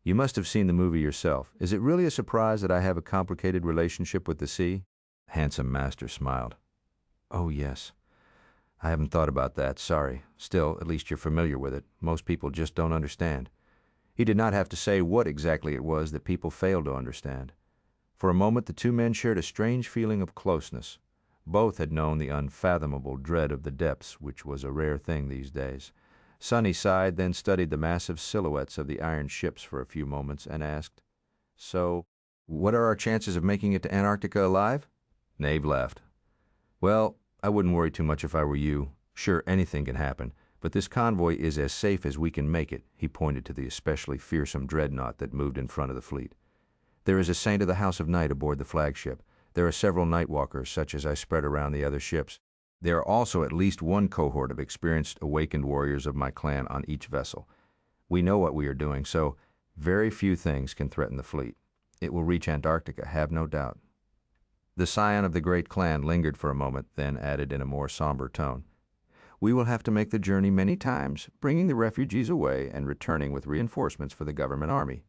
"You must have seen the movie yourself. Is it really a surprise that I have a complicated relationship with the sea?" Handsome Master smiled. "Oh, yes. I haven't thought about that, sorry. Still, at least you're familiar with it. Most people just don't understand." He did not have to say what exactly it was that people failed to understand. For a moment the two men shared a strange feeling of closeness. Both had known the unfathomable dread of the depths, which was a rare thing these days. Sonny sighed, then studied the massive silhouettes of the iron ships for a few moments and asked, "So, what are our chances of making it to Antarctica alive?" Nave laughed. "Well, I wouldn't worry too much if I were you. Sure, anything can happen, but this convoy is as safe as we can make it." He pointed to the especially fearsome dreadnought that moved in front of the fleet. "There is a saint of the House of Night aboard the flagship. There are several night walkers, such as I spread around the other ships. There are also at least one cohort of experienced awakened warriors of my clan on each vessel. We know what we are doing, so very few things can threaten the fleet. It will reach Antarctica, have no doubt." The scion of the great clan lingered for a moment, then added in a more somber tone, "We will have to make the journey many times, bringing the refugees away and returning with reinforcements for the government army."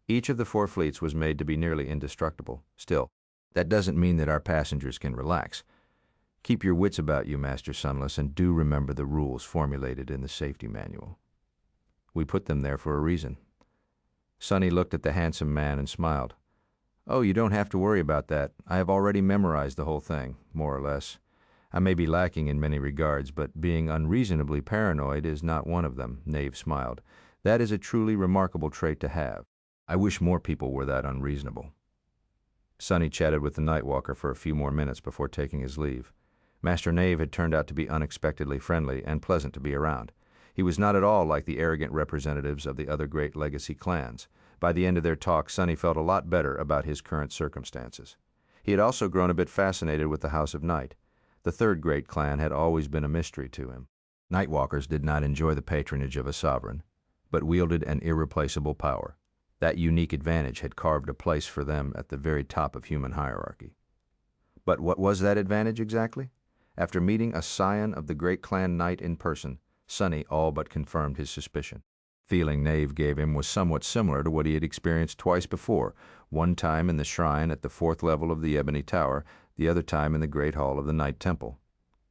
Each of the four fleets was made to be nearly indestructible. Still, that doesn't mean that our passengers can relax. Keep your wits about you, Master Sunless, and do remember the rules formulated in the safety manual. We put them there for a reason. Sonny looked at the handsome man and smiled. "Oh, you don't have to worry about that. I have already memorized the whole thing, more or less. I may be lacking in many regards, but being unreasonably paranoid is not one of them." Nave smiled. "That is a truly remarkable trait to have. I wish more people were that unreasonable." Sonny chatted with the Nightwalker for a few more minutes before taking his leave. Master Nave had turned out to be unexpectedly friendly and pleasant to be around. He was not at all like the arrogant representatives of the other great legacy clans. By the end of their talk, Sonny felt a lot better about his current circumstances. He had also grown a bit fascinated with the House of Night. The third great clan had always been a mystery to him. Nightwalkers did not enjoy the patronage of a sovereign, but wielded an irreplaceable power. That unique advantage had carved a place for them at the very top of human hierarchy. But what was that advantage exactly? After meeting a scion of the great clan Night in person, Sonny all but confirmed his suspicion. Feeling Nave gave him was somewhat similar to what he had experienced twice before, one time in the shrine at the fourth level of the Ebony Tower, the other time in the Great Hall of the Night Temple.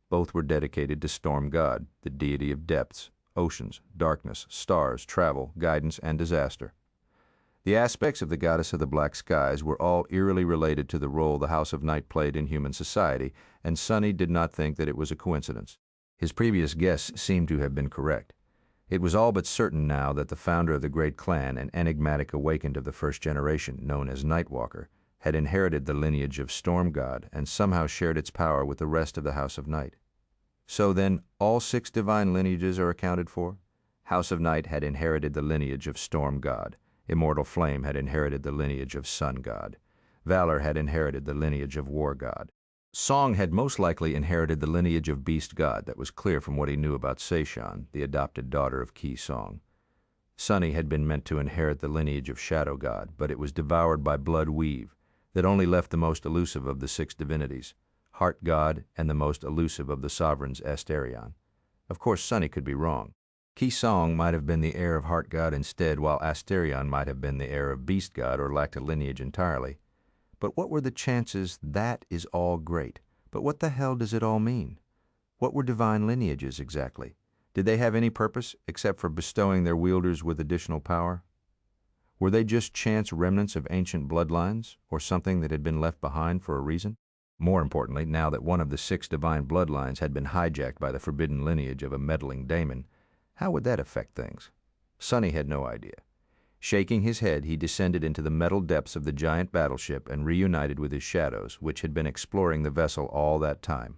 Both were dedicated to Storm God, the deity of depths, oceans, darkness, stars, travel, guidance, and disaster. The aspects of the goddess of the black skies were all eerily related to the role the House of Night played in human society, and Sonny did not think that it was a coincidence. His previous guess seemed to have been correct. It was all but certain now that the founder of the great clan, an enigmatic awakened of the first generation, known as Nightwalker, had inherited the lineage of Storm God and somehow shared its power with the rest of the House of Night. So then, all 6 divine lineages are accounted for? House of Night had inherited the lineage of Storm God. Immortal Flame had inherited the lineage of Sun God. Valor had inherited the lineage of War God. Song had most likely inherited the lineage of Beast God. That was clear from what he knew about Seishan, the adopted daughter of Ki Song. Sonny had been meant to inherit the lineage of Shadow God, but it was devoured by Blood Weave, that only left the most elusive of the 6 divinities, Heart God and the most elusive of the sovereigns, Asterion. Of course, Sonny could be wrong. Ki Song might have been the heir of Heart God instead, while Asterion might have been the heir of Beast God or lacked a lineage entirely. But what were the chances? That is all great. But what the hell does it all mean? What were divine lineages exactly? Did they have any purpose except for bestowing their wielders with additional power? Were they just chance remnants of ancient bloodlines, or something that had been left behind for a reason? More importantly, now that one of the 6 divine bloodlines had been hijacked by the forbidden lineage of a meddling daemon, how would that affect things? Sonny had no idea. Shaking his head, he descended into the metal depths of the giant battleship and reunited with his shadows, which had been exploring the vessel all that time.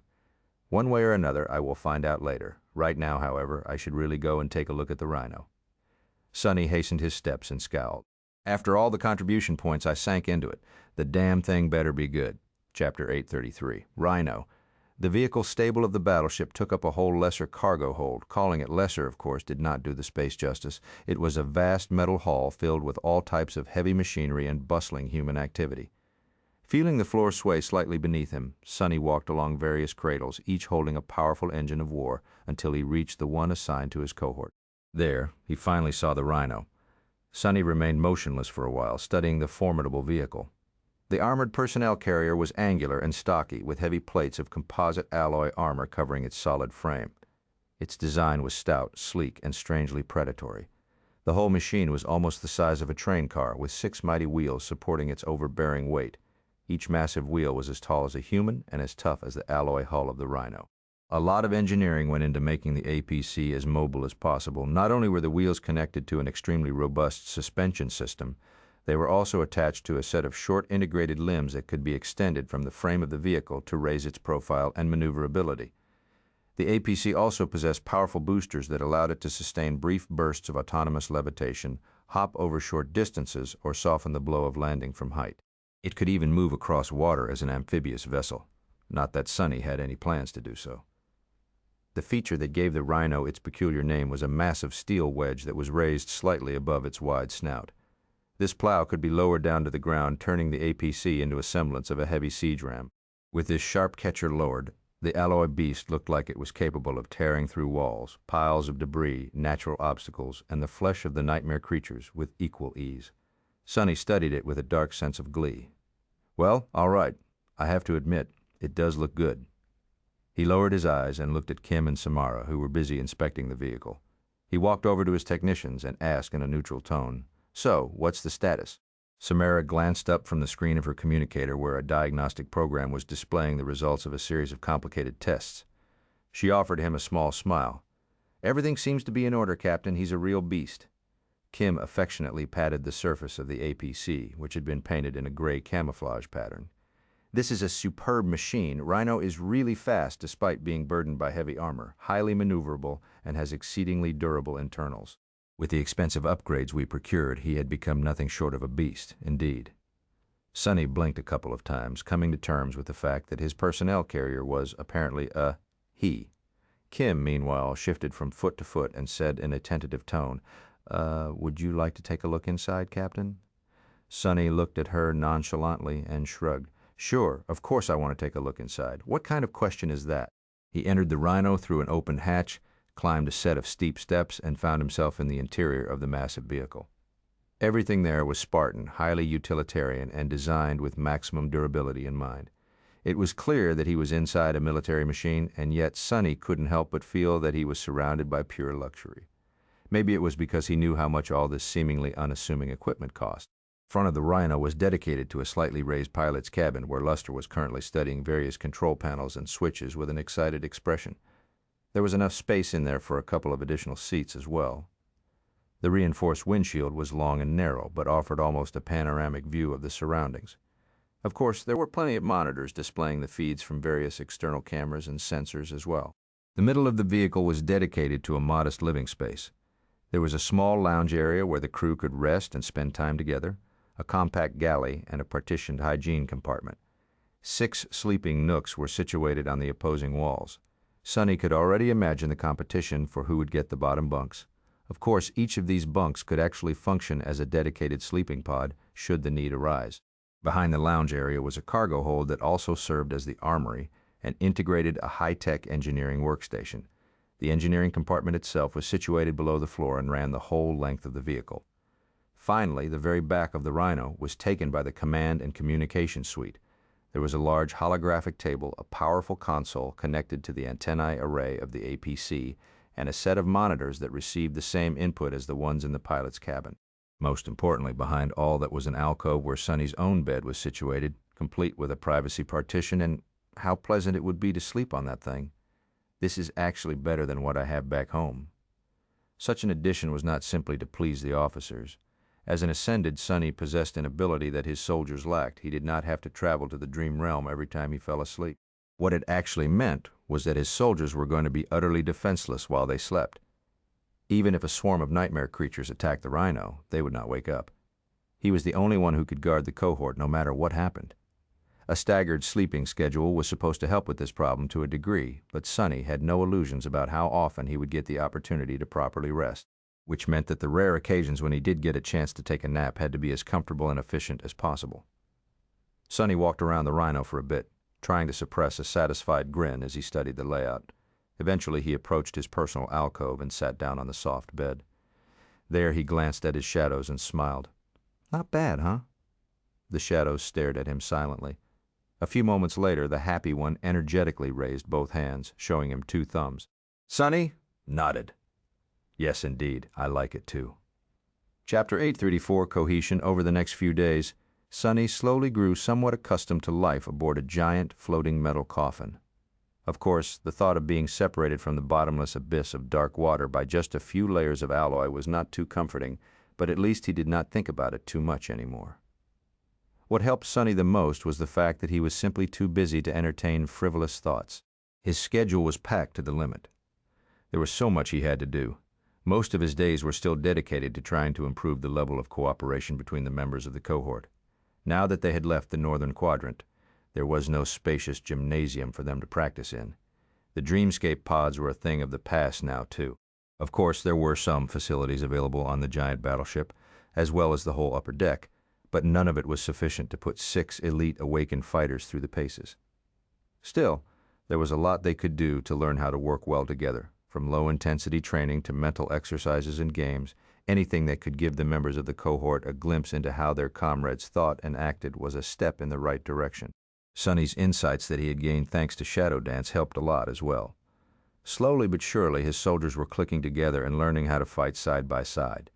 One way or another, I will find out later. Right now, however, I should really go and take a look at the Rhino. Sonny hastened his steps and scowled. After all the contribution points, I sank into it. The damn thing better be good. Chapter 833. Rhino. The vehicle stable of the battleship took up a whole lesser cargo hold. Calling it lesser, of course, did not do the space justice. It was a vast metal hall filled with all types of heavy machinery and bustling human activity. Feeling the floor sway slightly beneath him, Sonny walked along various cradles, each holding a powerful engine of war, until he reached the one assigned to his cohort. There, he finally saw the Rhino. Sonny remained motionless for a while, studying the formidable vehicle. The armored personnel carrier was angular and stocky, with heavy plates of composite alloy armor covering its solid frame. Its design was stout, sleek, and strangely predatory. The whole machine was almost the size of a train car, with 6 mighty wheels supporting its overbearing weight. Each massive wheel was as tall as a human and as tough as the alloy hull of the Rhino. A lot of engineering went into making the APC as mobile as possible. Not only were the wheels connected to an extremely robust suspension system, they were also attached to a set of short integrated limbs that could be extended from the frame of the vehicle to raise its profile and maneuverability. The APC also possessed powerful boosters that allowed it to sustain brief bursts of autonomous levitation, hop over short distances, or soften the blow of landing from height. It could even move across water as an amphibious vessel. Not that Sonny had any plans to do so. The feature that gave the Rhino its peculiar name was a massive steel wedge that was raised slightly above its wide snout. This plow could be lowered down to the ground, turning the APC into a semblance of a heavy siege ram. With this sharp catcher lowered, the alloy beast looked like it was capable of tearing through walls, piles of debris, natural obstacles, and the flesh of the nightmare creatures with equal ease. Sonny studied it with a dark sense of glee. "Well, all right. I have to admit, it does look good." He lowered his eyes and looked at Kim and Samara, who were busy inspecting the vehicle. He walked over to his technicians and asked in a neutral tone, "So, what's the status?" Samara glanced up from the screen of her communicator where a diagnostic program was displaying the results of a series of complicated tests. She offered him a small smile. "Everything seems to be in order, Captain. He's a real beast." Kim affectionately patted the surface of the APC, which had been painted in a gray camouflage pattern. "This is a superb machine. Rhino is really fast despite being burdened by heavy armor, highly maneuverable, and has exceedingly durable internals. With the expensive upgrades we procured, he had become nothing short of a beast, indeed." Sonny blinked a couple of times, coming to terms with the fact that his personnel carrier was apparently a he. Kim, meanwhile, shifted from foot to foot and said in a tentative tone, "Would you like to take a look inside, Captain?" Sonny looked at her nonchalantly and shrugged. "Sure, of course I want to take a look inside. What kind of question is that?" He entered the Rhino through an open hatch, climbed a set of steep steps, and found himself in the interior of the massive vehicle. Everything there was Spartan, highly utilitarian, and designed with maximum durability in mind. It was clear that he was inside a military machine, and yet Sonny couldn't help but feel that he was surrounded by pure luxury. Maybe it was because he knew how much all this seemingly unassuming equipment cost. Front of the Rhino was dedicated to a slightly raised pilot's cabin where Luster was currently studying various control panels and switches with an excited expression. There was enough space in there for a couple of additional seats as well. The reinforced windshield was long and narrow, but offered almost a panoramic view of the surroundings. Of course, there were plenty of monitors displaying the feeds from various external cameras and sensors as well. The middle of the vehicle was dedicated to a modest living space. There was a small lounge area where the crew could rest and spend time together, a compact galley, and a partitioned hygiene compartment. 6 sleeping nooks were situated on the opposing walls. Sonny could already imagine the competition for who would get the bottom bunks. Of course, each of these bunks could actually function as a dedicated sleeping pod should the need arise. Behind the lounge area was a cargo hold that also served as the armory and integrated a high-tech engineering workstation. The engineering compartment itself was situated below the floor and ran the whole length of the vehicle. Finally, the very back of the Rhino was taken by the command and communication suite. There was a large holographic table, a powerful console connected to the antennae array of the APC, and a set of monitors that received the same input as the ones in the pilot's cabin. Most importantly, behind all that was an alcove where Sonny's own bed was situated, complete with a privacy partition, and how pleasant it would be to sleep on that thing. This is actually better than what I have back home. Such an addition was not simply to please the officers. As an ascended, Sonny possessed an ability that his soldiers lacked. He did not have to travel to the dream realm every time he fell asleep. What it actually meant was that his soldiers were going to be utterly defenseless while they slept. Even if a swarm of nightmare creatures attacked the Rhino, they would not wake up. He was the only one who could guard the cohort no matter what happened. A staggered sleeping schedule was supposed to help with this problem to a degree, but Sonny had no illusions about how often he would get the opportunity to properly rest, which meant that the rare occasions when he did get a chance to take a nap had to be as comfortable and efficient as possible. Sonny walked around the Rhino for a bit, trying to suppress a satisfied grin as he studied the layout. Eventually he approached his personal alcove and sat down on the soft bed. There he glanced at his shadows and smiled. "Not bad, huh?" The shadows stared at him silently. A few moments later, the happy one energetically raised both hands, showing him 2 thumbs. Sonny nodded. "Yes, indeed, I like it too." Chapter 834, Cohesion. Over the next few days, Sonny slowly grew somewhat accustomed to life aboard a giant, floating metal coffin. Of course, the thought of being separated from the bottomless abyss of dark water by just a few layers of alloy was not too comforting, but at least he did not think about it too much anymore. What helped Sonny the most was the fact that he was simply too busy to entertain frivolous thoughts. His schedule was packed to the limit. There was so much he had to do. Most of his days were still dedicated to trying to improve the level of cooperation between the members of the cohort. Now that they had left the northern quadrant, there was no spacious gymnasium for them to practice in. The Dreamscape pods were a thing of the past now, too. Of course, there were some facilities available on the giant battleship, as well as the whole upper deck, but none of it was sufficient to put 6 elite awakened fighters through the paces. Still, there was a lot they could do to learn how to work well together, from low-intensity training to mental exercises and games. Anything that could give the members of the cohort a glimpse into how their comrades thought and acted was a step in the right direction. Sonny's insights that he had gained thanks to Shadow Dance helped a lot as well. Slowly but surely, his soldiers were clicking together and learning how to fight side by side.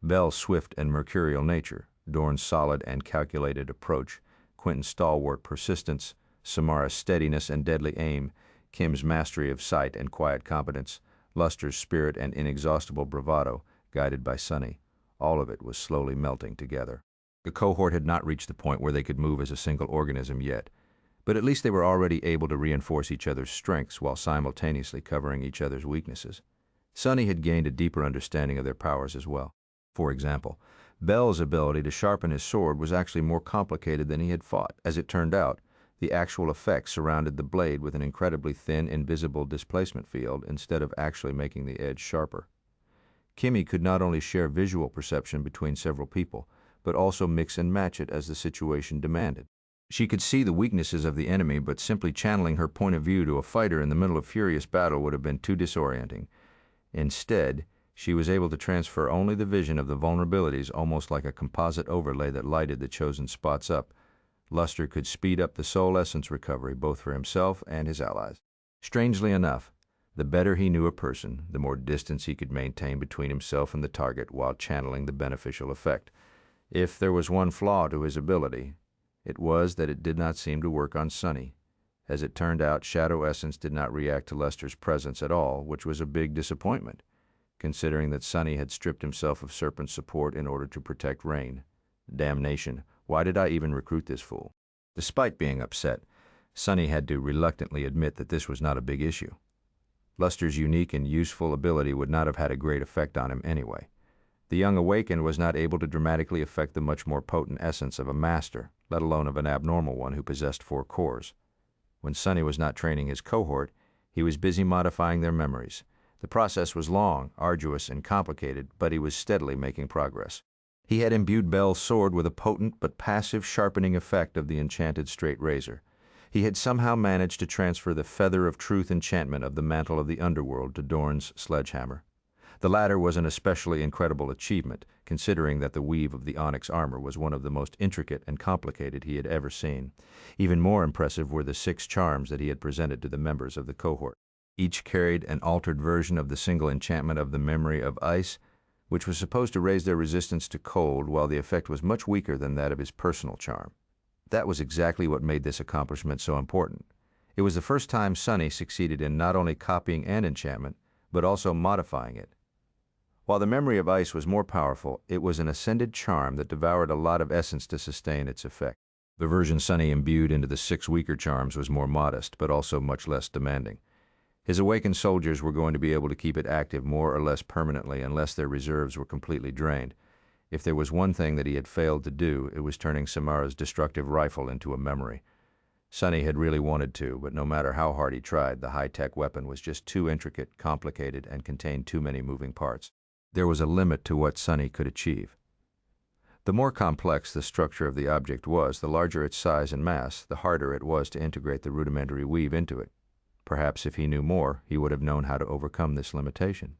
Belle's swift and mercurial nature, Dorn's solid and calculated approach, Quentin's stalwart persistence, Samara's steadiness and deadly aim, Kim's mastery of sight and quiet competence, Luster's spirit and inexhaustible bravado, guided by Sonny. All of it was slowly melting together. The cohort had not reached the point where they could move as a single organism yet, but at least they were already able to reinforce each other's strengths while simultaneously covering each other's weaknesses. Sonny had gained a deeper understanding of their powers as well. For example, Belle's ability to sharpen his sword was actually more complicated than he had thought. As it turned out, the actual effect surrounded the blade with an incredibly thin, invisible displacement field instead of actually making the edge sharper. Kimmy could not only share visual perception between several people, but also mix and match it as the situation demanded. She could see the weaknesses of the enemy, but simply channeling her point of view to a fighter in the middle of furious battle would have been too disorienting. Instead, she was able to transfer only the vision of the vulnerabilities, almost like a composite overlay that lighted the chosen spots up. Luster could speed up the soul essence recovery both for himself and his allies. Strangely enough, the better he knew a person, the more distance he could maintain between himself and the target while channeling the beneficial effect. If there was one flaw to his ability, it was that it did not seem to work on Sonny. As it turned out, Shadow Essence did not react to Luster's presence at all, which was a big disappointment, considering that Sonny had stripped himself of Serpent's support in order to protect Rain. Damnation, why did I even recruit this fool? Despite being upset, Sonny had to reluctantly admit that this was not a big issue. Luster's unique and useful ability would not have had a great effect on him anyway. The young awakened was not able to dramatically affect the much more potent essence of a master, let alone of an abnormal one who possessed 4 cores. When Sonny was not training his cohort, he was busy modifying their memories. The process was long, arduous, and complicated, but he was steadily making progress. He had imbued Belle's sword with a potent but passive sharpening effect of the enchanted straight razor. He had somehow managed to transfer the feather of truth enchantment of the mantle of the underworld to Dorn's sledgehammer. The latter was an especially incredible achievement, considering that the weave of the onyx armor was one of the most intricate and complicated he had ever seen. Even more impressive were the 6 charms that he had presented to the members of the cohort. Each carried an altered version of the single enchantment of the memory of ice, which was supposed to raise their resistance to cold, while the effect was much weaker than that of his personal charm. That was exactly what made this accomplishment so important. It was the first time Sonny succeeded in not only copying an enchantment, but also modifying it. While the memory of ice was more powerful, it was an ascended charm that devoured a lot of essence to sustain its effect. The version Sonny imbued into the 6 weaker charms was more modest, but also much less demanding. His awakened soldiers were going to be able to keep it active more or less permanently unless their reserves were completely drained. If there was one thing that he had failed to do, it was turning Samara's destructive rifle into a memory. Sonny had really wanted to, but no matter how hard he tried, the high-tech weapon was just too intricate, complicated, and contained too many moving parts. There was a limit to what Sonny could achieve. The more complex the structure of the object was, the larger its size and mass, the harder it was to integrate the rudimentary weave into it. Perhaps if he knew more, he would have known how to overcome this limitation.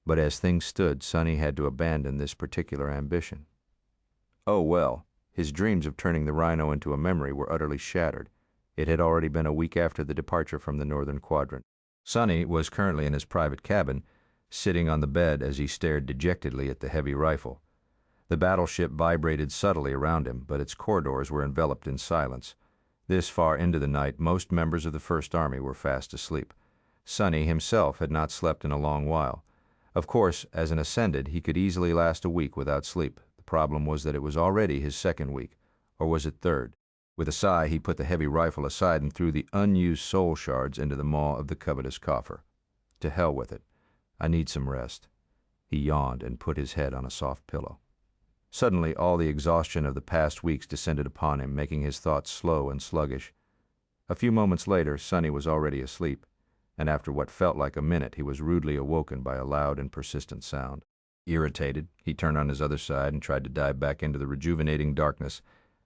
But as things stood, Sonny had to abandon this particular ambition. Oh well, his dreams of turning the Rhino into a memory were utterly shattered. It had already been a week after the departure from the northern quadrant. Sonny was currently in his private cabin, sitting on the bed as he stared dejectedly at the heavy rifle. The battleship vibrated subtly around him, but its corridors were enveloped in silence. This far into the night, most members of the First Army were fast asleep. Sonny himself had not slept in a long while. Of course, as an ascended, he could easily last a week without sleep. The problem was that it was already his second week. Or was it third? With a sigh, he put the heavy rifle aside and threw the unused soul shards into the maw of the covetous coffer. To hell with it. I need some rest. He yawned and put his head on a soft pillow. Suddenly, all the exhaustion of the past weeks descended upon him, making his thoughts slow and sluggish. A few moments later, Sonny was already asleep, and after what felt like a minute, he was rudely awoken by a loud and persistent sound. Irritated, he turned on his other side and tried to dive back into the rejuvenating darkness.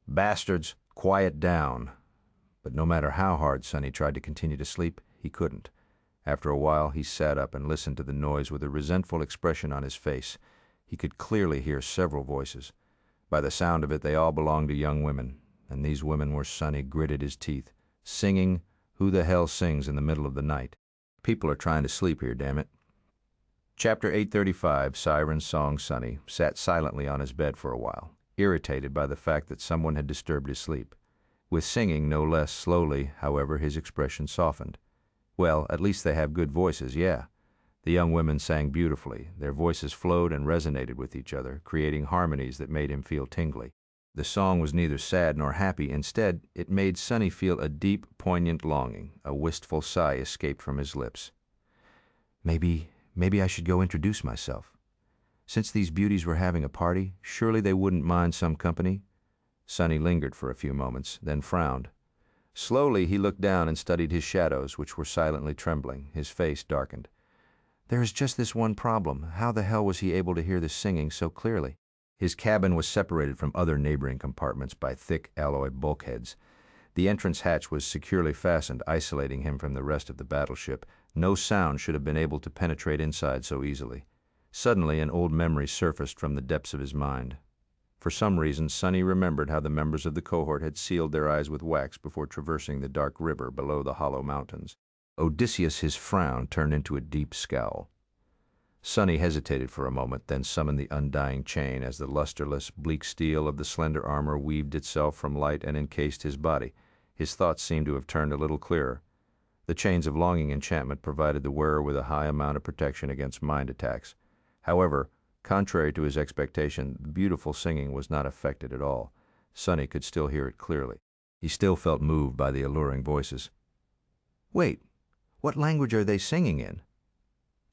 Bastards, quiet down. But no matter how hard Sonny tried to continue to sleep, he couldn't. After a while, he sat up and listened to the noise with a resentful expression on his face. He could clearly hear several voices. By the sound of it, they all belonged to young women, and these women were, Sonny gritted his teeth, singing Who the Hell Sings in the Middle of the Night. People are trying to sleep here, damn it. Chapter 835, Siren's Song. Sonny sat silently on his bed for a while, irritated by the fact that someone had disturbed his sleep. With singing no less slowly, however, his expression softened. Well, at least they have good voices, yeah. The young women sang beautifully. Their voices flowed and resonated with each other, creating harmonies that made him feel tingly. The song was neither sad nor happy. Instead, it made Sonny feel a deep, poignant longing. A wistful sigh escaped from his lips. Maybe I should go introduce myself. Since these beauties were having a party, surely they wouldn't mind some company. Sonny lingered for a few moments, then frowned. Slowly he looked down and studied his shadows, which were silently trembling. His face darkened. There is just this one problem. How the hell was he able to hear the singing so clearly? His cabin was separated from other neighboring compartments by thick alloy bulkheads. The entrance hatch was securely fastened, isolating him from the rest of the battleship. No sound should have been able to penetrate inside so easily. Suddenly, an old memory surfaced from the depths of his mind. For some reason, Sonny remembered how the members of the cohort had sealed their eyes with wax before traversing the dark river below the hollow mountains. Odysseus, his frown turned into a deep scowl. Sonny hesitated for a moment, then summoned the undying chain as the lusterless, bleak steel of the slender armor weaved itself from light and encased his body. His thoughts seemed to have turned a little clearer. The chains of longing enchantment provided the wearer with a high amount of protection against mind attacks. However, contrary to his expectation, the beautiful singing was not affected at all. Sonny could still hear it clearly. He still felt moved by the alluring voices. Wait, what language are they singing in?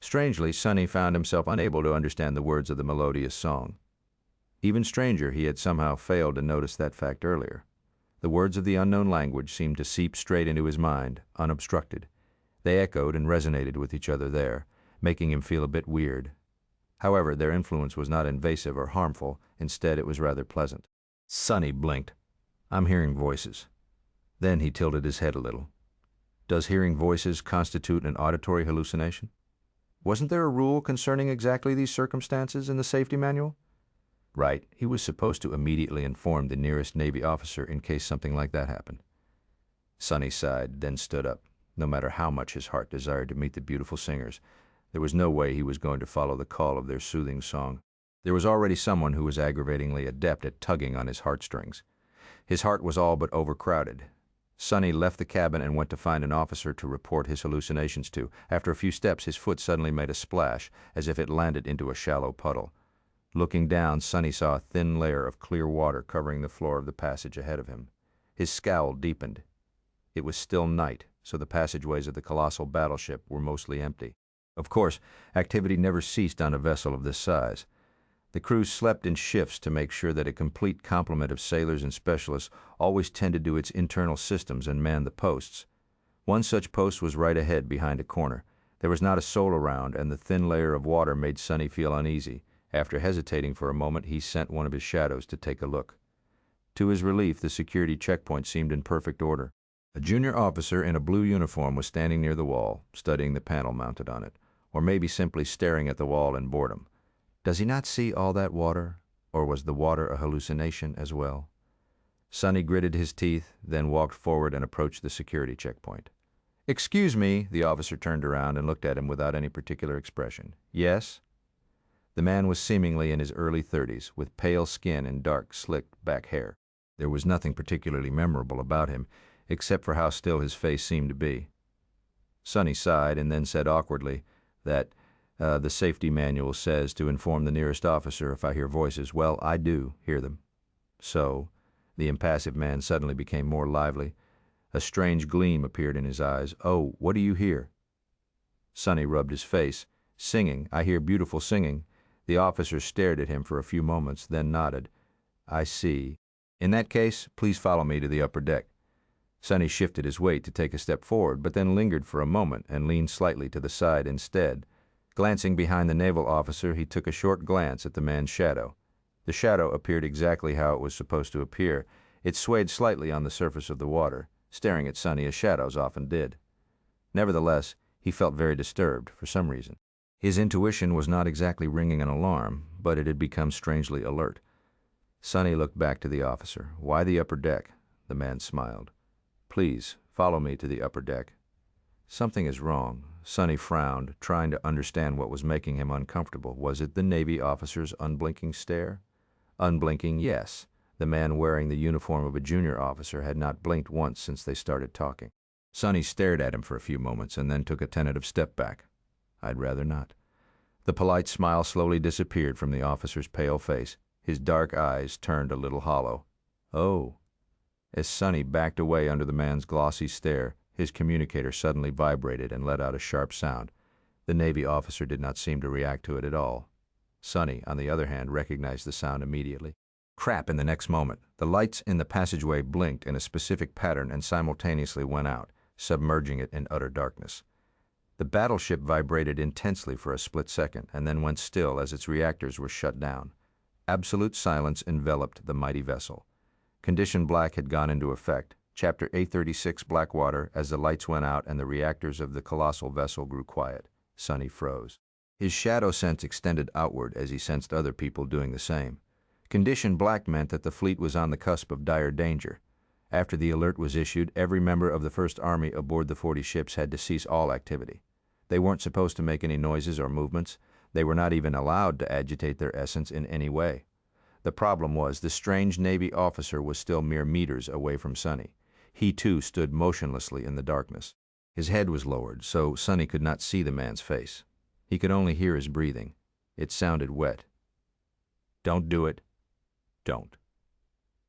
Strangely, Sonny found himself unable to understand the words of the melodious song. Even stranger, he had somehow failed to notice that fact earlier. The words of the unknown language seemed to seep straight into his mind, unobstructed. They echoed and resonated with each other there, making him feel a bit weird. However, their influence was not invasive or harmful. Instead, it was rather pleasant. Sonny blinked. I'm hearing voices. Then he tilted his head a little. Does hearing voices constitute an auditory hallucination? Wasn't there a rule concerning exactly these circumstances in the safety manual? Right, he was supposed to immediately inform the nearest Navy officer in case something like that happened. Sonny sighed, then stood up. No matter how much his heart desired to meet the beautiful singers, there was no way he was going to follow the call of their soothing song. There was already someone who was aggravatingly adept at tugging on his heartstrings. His heart was all but overcrowded. Sonny left the cabin and went to find an officer to report his hallucinations to. After a few steps, his foot suddenly made a splash, as if it landed into a shallow puddle. Looking down, Sonny saw a thin layer of clear water covering the floor of the passage ahead of him. His scowl deepened. It was still night, so the passageways of the colossal battleship were mostly empty. Of course, activity never ceased on a vessel of this size. The crew slept in shifts to make sure that a complete complement of sailors and specialists always tended to its internal systems and manned the posts. One such post was right ahead behind a corner. There was not a soul around, and the thin layer of water made Sonny feel uneasy. After hesitating for a moment, he sent one of his shadows to take a look. To his relief, the security checkpoint seemed in perfect order. A junior officer in a blue uniform was standing near the wall, studying the panel mounted on it, or maybe simply staring at the wall in boredom. Does he not see all that water, or was the water a hallucination as well? Sonny gritted his teeth, then walked forward and approached the security checkpoint. Excuse me, the officer turned around and looked at him without any particular expression. Yes? The man was seemingly in his early 30s, with pale skin and dark, slicked back hair. There was nothing particularly memorable about him, except for how still his face seemed to be. Sonny sighed and then said awkwardly that the safety manual says to inform the nearest officer if I hear voices. Well, I do hear them. So, the impassive man suddenly became more lively. A strange gleam appeared in his eyes. Oh, what do you hear? Sonny rubbed his face. Singing. I hear beautiful singing. The officer stared at him for a few moments, then nodded. I see. In that case, please follow me to the upper deck. Sonny shifted his weight to take a step forward, but then lingered for a moment and leaned slightly to the side instead. Glancing behind the naval officer, he took a short glance at the man's shadow. The shadow appeared exactly how it was supposed to appear. It swayed slightly on the surface of the water, staring at Sonny as shadows often did. Nevertheless, he felt very disturbed for some reason. His intuition was not exactly ringing an alarm, but it had become strangely alert. Sonny looked back to the officer. Why the upper deck? The man smiled. Please, follow me to the upper deck. Something is wrong. Sonny frowned, trying to understand what was making him uncomfortable. Was it the Navy officer's unblinking stare? Unblinking, yes. The man wearing the uniform of a junior officer had not blinked once since they started talking. Sonny stared at him for a few moments and then took a tentative step back. I'd rather not. The polite smile slowly disappeared from the officer's pale face. His dark eyes turned a little hollow. Oh. As Sonny backed away under the man's glossy stare, his communicator suddenly vibrated and let out a sharp sound. The Navy officer did not seem to react to it at all. Sonny, on the other hand, recognized the sound immediately. Crap! In the next moment, the lights in the passageway blinked in a specific pattern and simultaneously went out, submerging it in utter darkness. The battleship vibrated intensely for a split second and then went still as its reactors were shut down. Absolute silence enveloped the mighty vessel. Condition black had gone into effect. Chapter 836 Blackwater, as the lights went out and the reactors of the colossal vessel grew quiet. Sonny froze. His shadow sense extended outward as he sensed other people doing the same. Condition black meant that the fleet was on the cusp of dire danger. After the alert was issued, every member of the First Army aboard the 40 ships had to cease all activity. They weren't supposed to make any noises or movements. They were not even allowed to agitate their essence in any way. The problem was the strange Navy officer was still mere meters away from Sonny. He too stood motionlessly in the darkness. His head was lowered, so Sonny could not see the man's face. He could only hear his breathing. It sounded wet. Don't do it. Don't.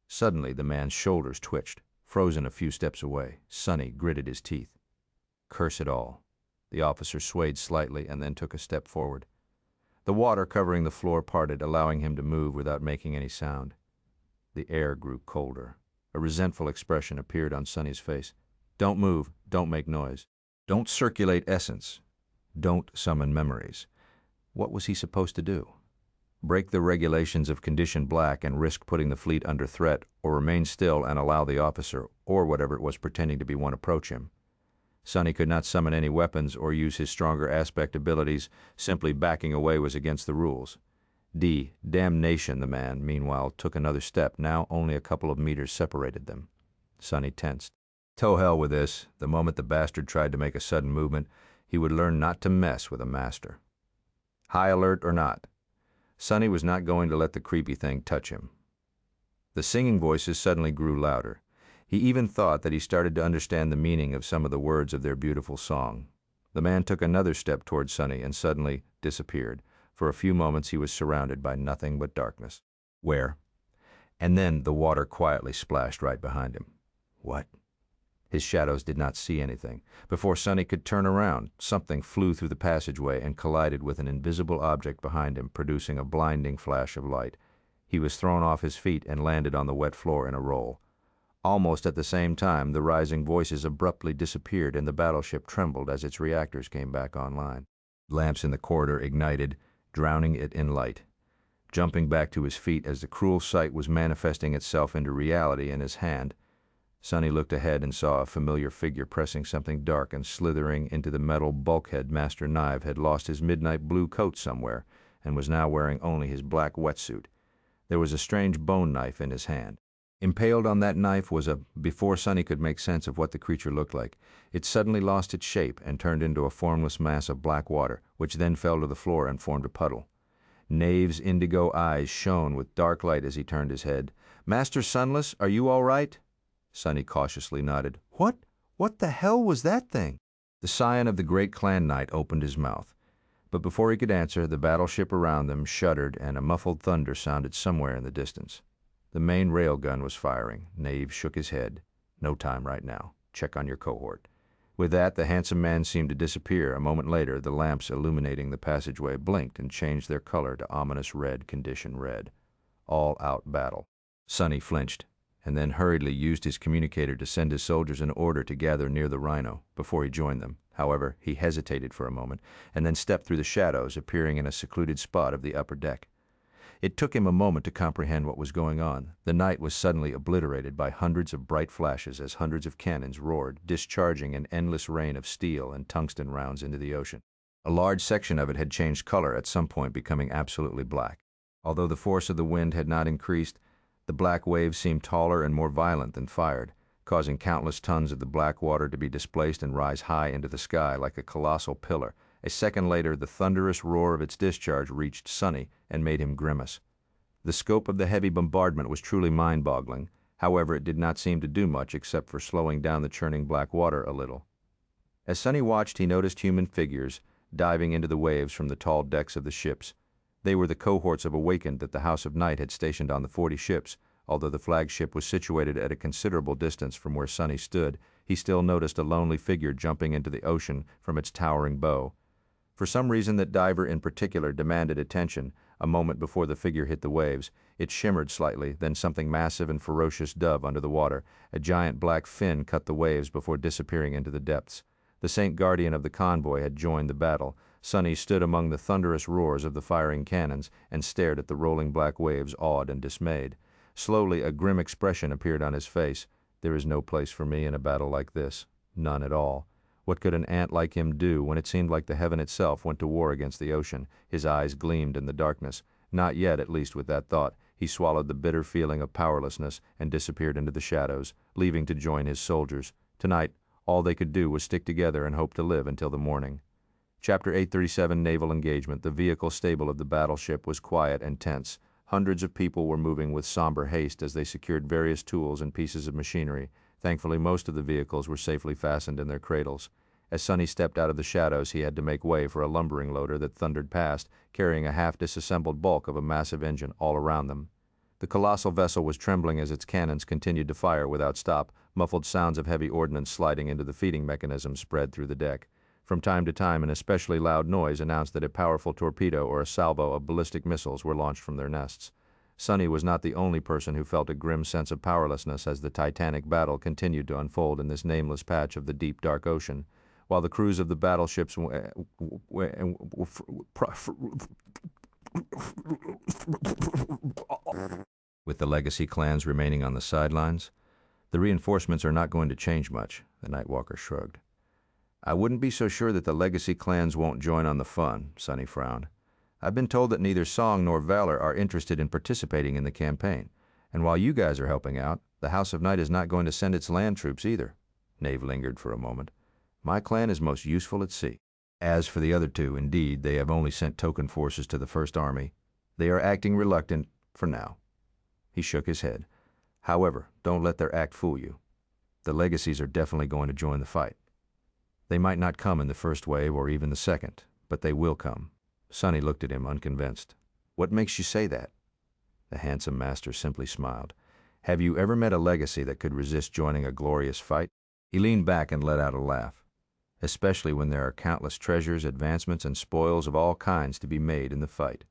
Suddenly, the man's shoulders twitched, frozen a few steps away. Sonny gritted his teeth. Curse it all. The officer swayed slightly and then took a step forward. The water covering the floor parted, allowing him to move without making any sound. The air grew colder. A resentful expression appeared on Sonny's face. Don't move. Don't make noise. Don't circulate essence. Don't summon memories. What was he supposed to do? Break the regulations of Condition Black and risk putting the fleet under threat, or remain still and allow the officer, or whatever it was pretending to be one, approach him? Sonny could not summon any weapons or use his stronger aspect abilities. Simply backing away was against the rules. Damnation, the man, meanwhile, took another step. Now only a couple of meters separated them. Sonny tensed. To hell with this. The moment the bastard tried to make a sudden movement, he would learn not to mess with a master. High alert or not, Sonny was not going to let the creepy thing touch him. The singing voices suddenly grew louder. He even thought that he started to understand the meaning of some of the words of their beautiful song. The man took another step toward Sonny and suddenly disappeared. For a few moments he was surrounded by nothing but darkness. Where? And then the water quietly splashed right behind him. What? His shadows did not see anything. Before Sonny could turn around, something flew through the passageway and collided with an invisible object behind him, producing a blinding flash of light. He was thrown off his feet and landed on the wet floor in a roll. Almost at the same time, the rising voices abruptly disappeared and the battleship trembled as its reactors came back online. Lamps in the corridor ignited, drowning it in light. Jumping back to his feet as the cruel sight was manifesting itself into reality in his hand, Sonny looked ahead and saw a familiar figure pressing something dark and slithering into the metal bulkhead. Master Knive had lost his midnight blue coat somewhere and was now wearing only his black wetsuit. There was a strange bone knife in his hand. Impaled on that knife was before Sonny could make sense of what the creature looked like, it suddenly lost its shape and turned into a formless mass of black water, which then fell to the floor and formed a puddle. Knave's indigo eyes shone with dark light as he turned his head. "Master Sunless, are you all right?" Sonny cautiously nodded. What the hell was that thing?" The scion of the great clan knight opened his mouth. But before he could answer, the battleship around them shuddered and a muffled thunder sounded somewhere in the distance. The main rail gun was firing. Knave shook his head. "No time right now. Check on your cohort." With that, the handsome man seemed to disappear. A moment later, the lamps illuminating the passageway blinked and changed their color to ominous red, condition red. All out battle. Sonny flinched, and then hurriedly used his communicator to send his soldiers an order to gather near the Rhino before he joined them. However, he hesitated for a moment, and then stepped through the shadows, appearing in a secluded spot of the upper deck. It took him a moment to comprehend what was going on. The night was suddenly obliterated by hundreds of bright flashes as hundreds of cannons roared, discharging an endless rain of steel and tungsten rounds into the ocean. A large section of it had changed color at some point, becoming absolutely black. Although the force of the wind had not increased, the black waves seemed taller and more violent than fired, causing countless tons of the black water to be displaced and rise high into the sky like a colossal pillar. A second later, the thunderous roar of its discharge reached Sonny and made him grimace. The scope of the heavy bombardment was truly mind-boggling. However, it did not seem to do much except for slowing down the churning black water a little. As Sonny watched, he noticed human figures diving into the waves from the tall decks of the ships. They were the cohorts of Awakened that the House of Night had stationed on the 40 ships. Although the flagship was situated at a considerable distance from where Sonny stood, he still noticed a lonely figure jumping into the ocean from its towering bow. For some reason that diver in particular demanded attention. A moment before the figure hit the waves, it shimmered slightly, then something massive and ferocious dove under the water. A giant black fin cut the waves before disappearing into the depths. The Saint Guardian of the convoy had joined the battle. Sonny stood among the thunderous roars of the firing cannons and stared at the rolling black waves, awed and dismayed. Slowly, a grim expression appeared on his face. There is no place for me in a battle like this. None at all. What could an ant like him do when it seemed like the heaven itself went to war against the ocean? His eyes gleamed in the darkness. Not yet, at least with that thought. He swallowed the bitter feeling of powerlessness and disappeared into the shadows, leaving to join his soldiers. Tonight, all they could do was stick together and hope to live until the morning. Chapter 837, Naval Engagement. The vehicle stable of the battleship was quiet and tense. Hundreds of people were moving with somber haste as they secured various tools and pieces of machinery. Thankfully, most of the vehicles were safely fastened in their cradles. As Sonny stepped out of the shadows, he had to make way for a lumbering loader that thundered past, carrying a half-disassembled bulk of a massive engine all around them. The colossal vessel was trembling as its cannons continued to fire without stop. Muffled sounds of heavy ordnance sliding into the feeding mechanism spread through the deck. From time to time, an especially loud noise announced that a powerful torpedo or a salvo of ballistic missiles were launched from their nests. Sonny was not the only person who felt a grim sense of powerlessness as the titanic battle continued to unfold in this nameless patch of the deep, dark ocean. While the crews of the battleships with the legacy clans remaining on the sidelines, the reinforcements are not going to change much, the Nightwalker shrugged. I wouldn't be so sure that the legacy clans won't join on the fun, Sonny frowned. I've been told that neither Song nor Valor are interested in participating in the campaign, and while you guys are helping out, the House of Night is not going to send its land troops either. Knave lingered for a moment. My clan is most useful at sea. As for the other two, indeed, they have only sent token forces to the First Army. They are acting reluctant for now. He shook his head. However, don't let their act fool you. The legacies are definitely going to join the fight. They might not come in the first wave or even the second, but they will come. Sonny looked at him, unconvinced. What makes you say that? The handsome master simply smiled. Have you ever met a legacy that could resist joining a glorious fight? He leaned back and let out a laugh. Especially when there are countless treasures, advancements, and spoils of all kinds to be made in the fight.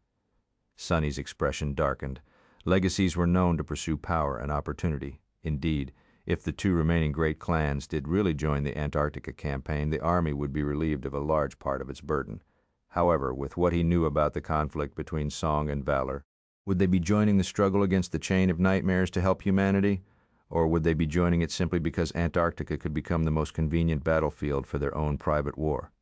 Sonny's expression darkened. Legacies were known to pursue power and opportunity. Indeed, if the two remaining great clans did really join the Antarctica campaign, the army would be relieved of a large part of its burden. However, with what he knew about the conflict between Song and Valor, would they be joining the struggle against the chain of nightmares to help humanity? Or would they be joining it simply because Antarctica could become the most convenient battlefield for their own private war?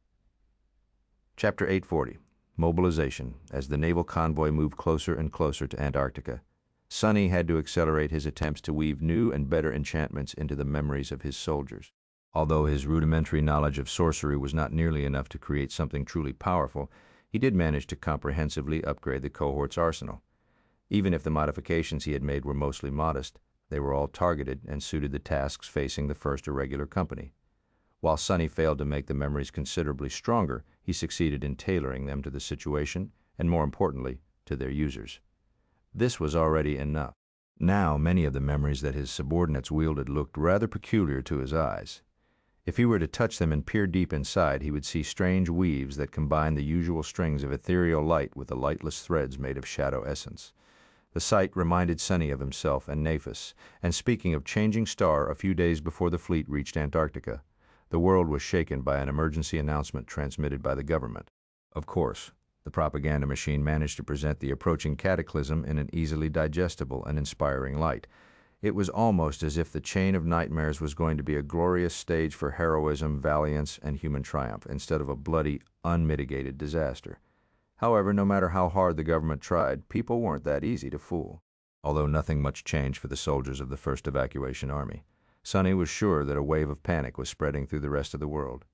Chapter 840, Mobilization. As the naval convoy moved closer and closer to Antarctica, Sonny had to accelerate his attempts to weave new and better enchantments into the memories of his soldiers. Although his rudimentary knowledge of sorcery was not nearly enough to create something truly powerful, He did manage to comprehensively upgrade the cohort's arsenal. Even if the modifications he had made were mostly modest, they were all targeted and suited the tasks facing the first irregular company. While Sonny failed to make the memories considerably stronger, he succeeded in tailoring them to the situation and, more importantly, to their users. This was already enough. Now, many of the memories that his subordinates wielded looked rather peculiar to his eyes. If he were to touch them and peer deep inside, he would see strange weaves that combined the usual strings of ethereal light with the lightless threads made of shadow essence. The sight reminded Sonny of himself and Naphis, and speaking of changing star, a few days before the fleet reached Antarctica, the world was shaken by an emergency announcement transmitted by the government. Of course, the propaganda machine managed to present the approaching cataclysm in an easily digestible and inspiring light. It was almost as if the chain of nightmares was going to be a glorious stage for heroism, valiance, and human triumph, instead of a bloody, unmitigated disaster. However, no matter how hard the government tried, people weren't that easy to fool. Although nothing much changed for the soldiers of the 1st Evacuation Army, Sonny was sure that a wave of panic was spreading through the rest of the world.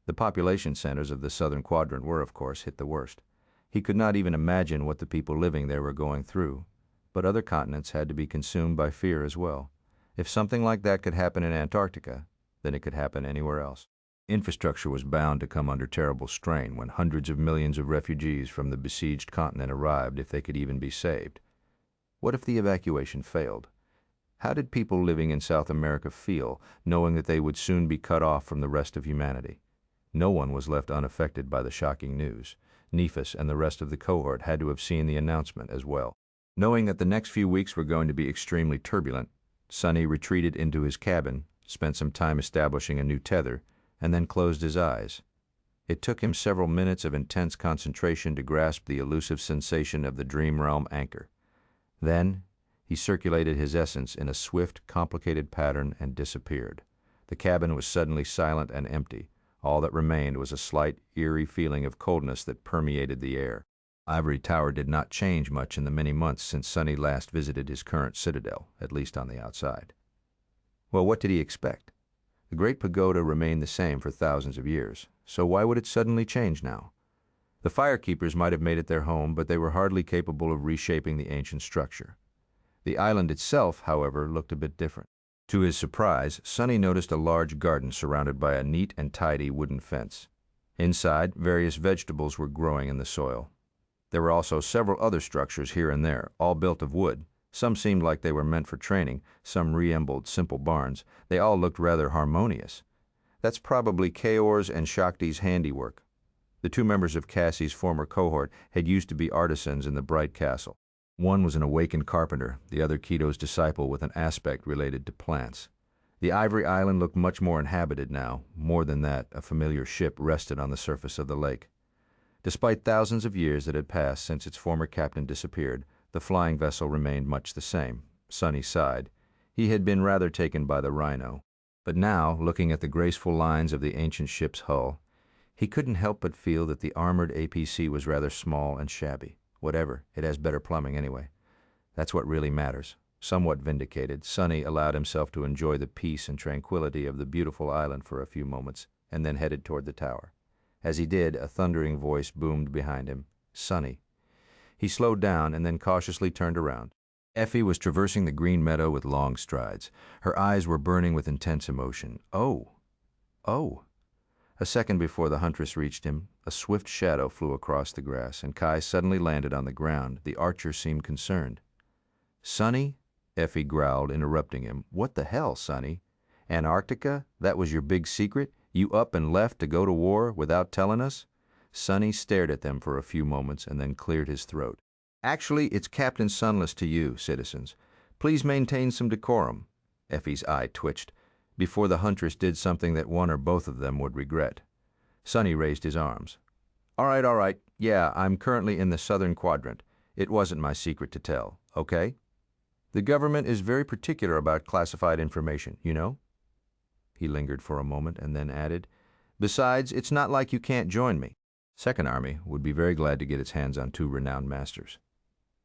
The population centers of the southern quadrant were, of course, hit the worst. He could not even imagine what the people living there were going through, but other continents had to be consumed by fear as well. If something like that could happen in Antarctica, then it could happen anywhere else. Infrastructure was bound to come under terrible strain when hundreds of millions of refugees from the besieged continent arrived, if they could even be saved. What if the evacuation failed? How did people living in South America feel, knowing that they would soon be cut off from the rest of humanity? No one was left unaffected by the shocking news. Nephis and the rest of the cohort had to have seen the announcement as well. Knowing that the next few weeks were going to be extremely turbulent, Sonny retreated into his cabin, spent some time establishing a new tether, and then closed his eyes. It took him several minutes of intense concentration to grasp the elusive sensation of the dream realm anchor. Then he circulated his essence in a swift, complicated pattern and disappeared. The cabin was suddenly silent and empty. All that remained was a slight, eerie feeling of coldness that permeated the air. Ivory Tower did not change much in the many months since Sonny last visited his current citadel, at least on the outside. Well, what did he expect? The Great Pagoda remained the same for thousands of years, so why would it suddenly change now? The firekeepers might have made it their home, but they were hardly capable of reshaping the ancient structure. The island itself, however, looked a bit different. To his surprise, Sonny noticed a large garden surrounded by a neat and tidy wooden fence. Inside, various vegetables were growing in the soil. There were also several other structures here and there, all built of wood. Some seemed like they were meant for training, some resembled simple barns. They all looked rather harmonious. That's probably Kaor's and Shakti's handiwork. The two members of Cassie's former cohort had used to be artisans in the Bright Castle. One was an awakened carpenter, the other Keto's disciple with an aspect related to plants. The Ivory Island looked much more inhabited now. More than that, a familiar ship rested on the surface of the lake. Despite thousands of years that had passed since its former captain disappeared, the flying vessel remained much the same. Sonny sighed. He had been rather taken by the Rhino. But now, looking at the graceful lines of the ancient ship's hull, he couldn't help but feel that the armored APC was rather small and shabby. Whatever, it has better plumbing anyway. That's what really matters. Somewhat vindicated, Sonny allowed himself to enjoy the peace and tranquility of the beautiful island for a few moments, and then headed toward the tower. As he did, a thundering voice boomed behind him. Sonny. He slowed down and then cautiously turned around. Effie was traversing the green meadow with long strides. Her eyes were burning with intense emotion. Oh! Oh! A second before the huntress reached him, a swift shadow flew across the grass, and Kai suddenly landed on the ground. The archer seemed concerned. "Sonny?" Effie growled, interrupting him. "What the hell, Sonny? Antarctica? That was your big secret? You up and left to go to war without telling us?" Sonny stared at them for a few moments and then cleared his throat. "Actually, it's Captain Sunless to you, citizens. Please maintain some decorum." Effie's eye twitched, before the huntress did something that one or both of them would regret. Sonny raised his arms. All right. Yeah, I'm currently in the southern quadrant. It wasn't my secret to tell, okay? The government is very particular about classified information, you know?" He lingered for a moment and then added, "Besides, it's not like you can't join me." Second Army would be very glad to get its hands on two renowned masters.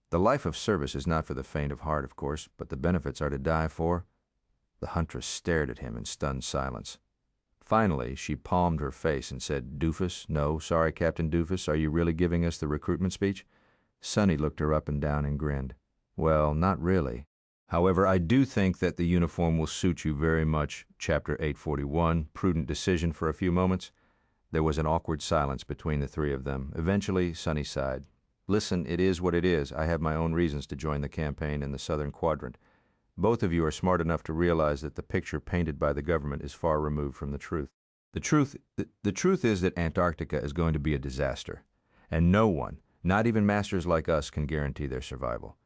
The life of service is not for the faint of heart, of course, but the benefits are to die for. The huntress stared at him in stunned silence. Finally, she palmed her face and said, "Doofus? No, sorry, Captain Doofus. Are you really giving us the recruitment speech?" Sonny looked her up and down and grinned. "Well, not really. However, I do think that the uniform will suit you very much." Chapter 841, Prudent Decision. For a few moments, there was an awkward silence between the three of them. Eventually, Sonny sighed. "Listen, it is what it is. I have my own reasons to join the campaign in the Southern Quadrant. Both of you are smart enough to realize that the picture painted by the government is far removed from the truth. The truth is that Antarctica is going to be a disaster, and no one, not even masters like us, can guarantee their survival.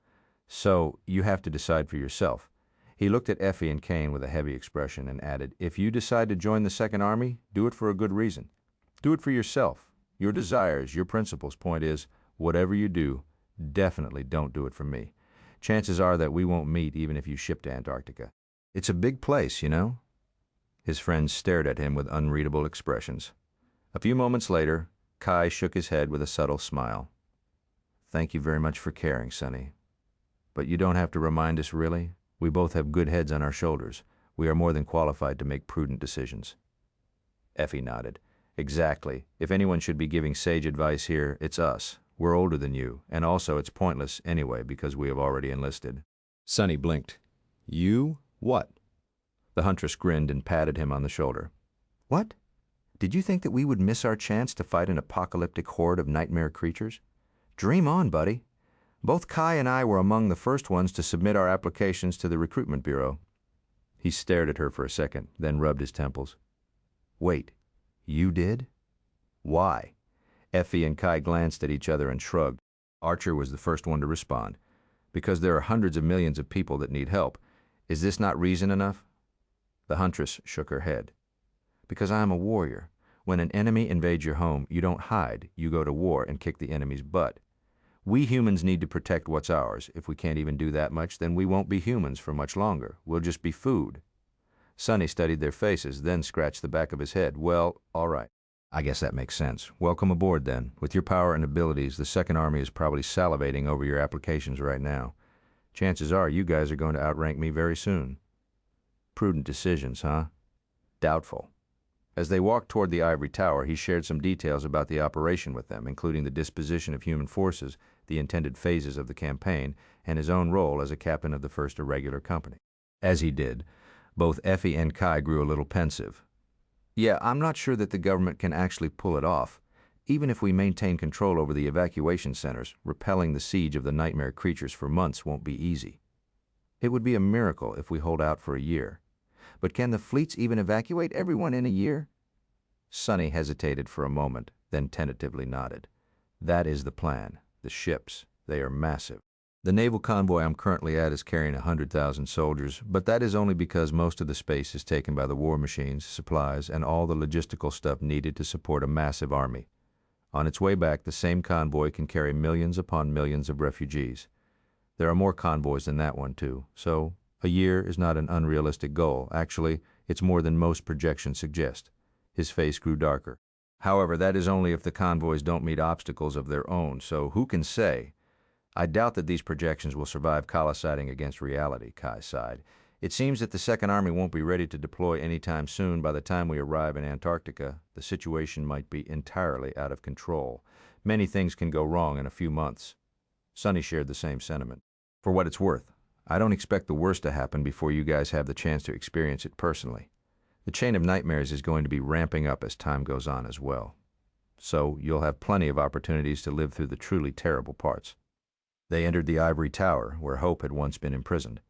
So you have to decide for yourself." He looked at Effie and Kane with a heavy expression and added, "If you decide to join the Second Army, do it for a good reason. Do it for yourself, your desires, your principles. Point is, whatever you do, definitely don't do it for me. Chances are that we won't meet even if you ship to Antarctica. It's a big place, you know." His friends stared at him with unreadable expressions. A few moments later, Kai shook his head with a subtle smile. "Thank you very much for caring, Sonny. But you don't have to remind us, really. We both have good heads on our shoulders. We are more than qualified to make prudent decisions." Effie nodded. "Exactly. If anyone should be giving sage advice here, it's us. We're older than you, and also it's pointless anyway because we have already enlisted." Sonny blinked. "You? What?" The huntress grinned and patted him on the shoulder. "What? Did you think that we would miss our chance to fight an apocalyptic horde of nightmare creatures? Dream on, buddy. Both Kai and I were among the first ones to submit our applications to the recruitment bureau." He stared at her for a second, then rubbed his temples. "Wait, you did? Why?" Effie and Kai glanced at each other and shrugged. Archer was the first one to respond. "Because there are hundreds of millions of people that need help. Is this not reason enough?" The huntress shook her head. "Because I am a warrior. When an enemy invades your home, you don't hide. You go to war and kick the enemy's butt. We humans need to protect what's ours. If we can't even do that much, then we won't be humans for much longer. We'll just be food." Sonny studied their faces, then scratched the back of his head. "Well, all right. I guess that makes sense. Welcome aboard, then. With your power and abilities, the Second Army is probably salivating over your applications right now. Chances are you guys are going to outrank me very soon." Prudent decisions, huh? Doubtful. As they walked toward the ivory tower, he shared some details about the operation with them, including the disposition of human forces, the intended phases of the campaign, and his own role as a captain of the first irregular company. As he did, both Effie and Kai grew a little pensive. "Yeah, I'm not sure that the government can actually pull it off. Even if we maintain control over the evacuation centers, repelling the siege of the nightmare creatures for months won't be easy. It would be a miracle if we hold out for a year. But can the fleets even evacuate everyone in a year?" Sonny hesitated for a moment, then tentatively nodded. "That is the plan. The ships. They are massive. The naval convoy I'm currently at is carrying 100,000 soldiers, but that is only because most of the space is taken by the war machines, supplies, and all the logistical stuff needed to support a massive army. On its way back, the same convoy can carry millions upon millions of refugees. There are more convoys than that one, too, so a year is not an unrealistic goal. Actually, it's more than most projections suggest." His face grew darker. "However, that is only if the convoys don't meet obstacles of their own, so who can say? I doubt that these projections will survive coinciding against reality," Kai sighed. "It seems that the Second Army won't be ready to deploy anytime soon. By the time we arrive in Antarctica, the situation might be entirely out of control. Many things can go wrong in a few months." Sonny shared the same sentiment. "For what it's worth, I don't expect the worst to happen before you guys have the chance to experience it personally. The chain of nightmares is going to be ramping up as time goes on as well. So you'll have plenty of opportunities to live through the truly terrible parts." They entered the ivory tower, where Hope had once been imprisoned.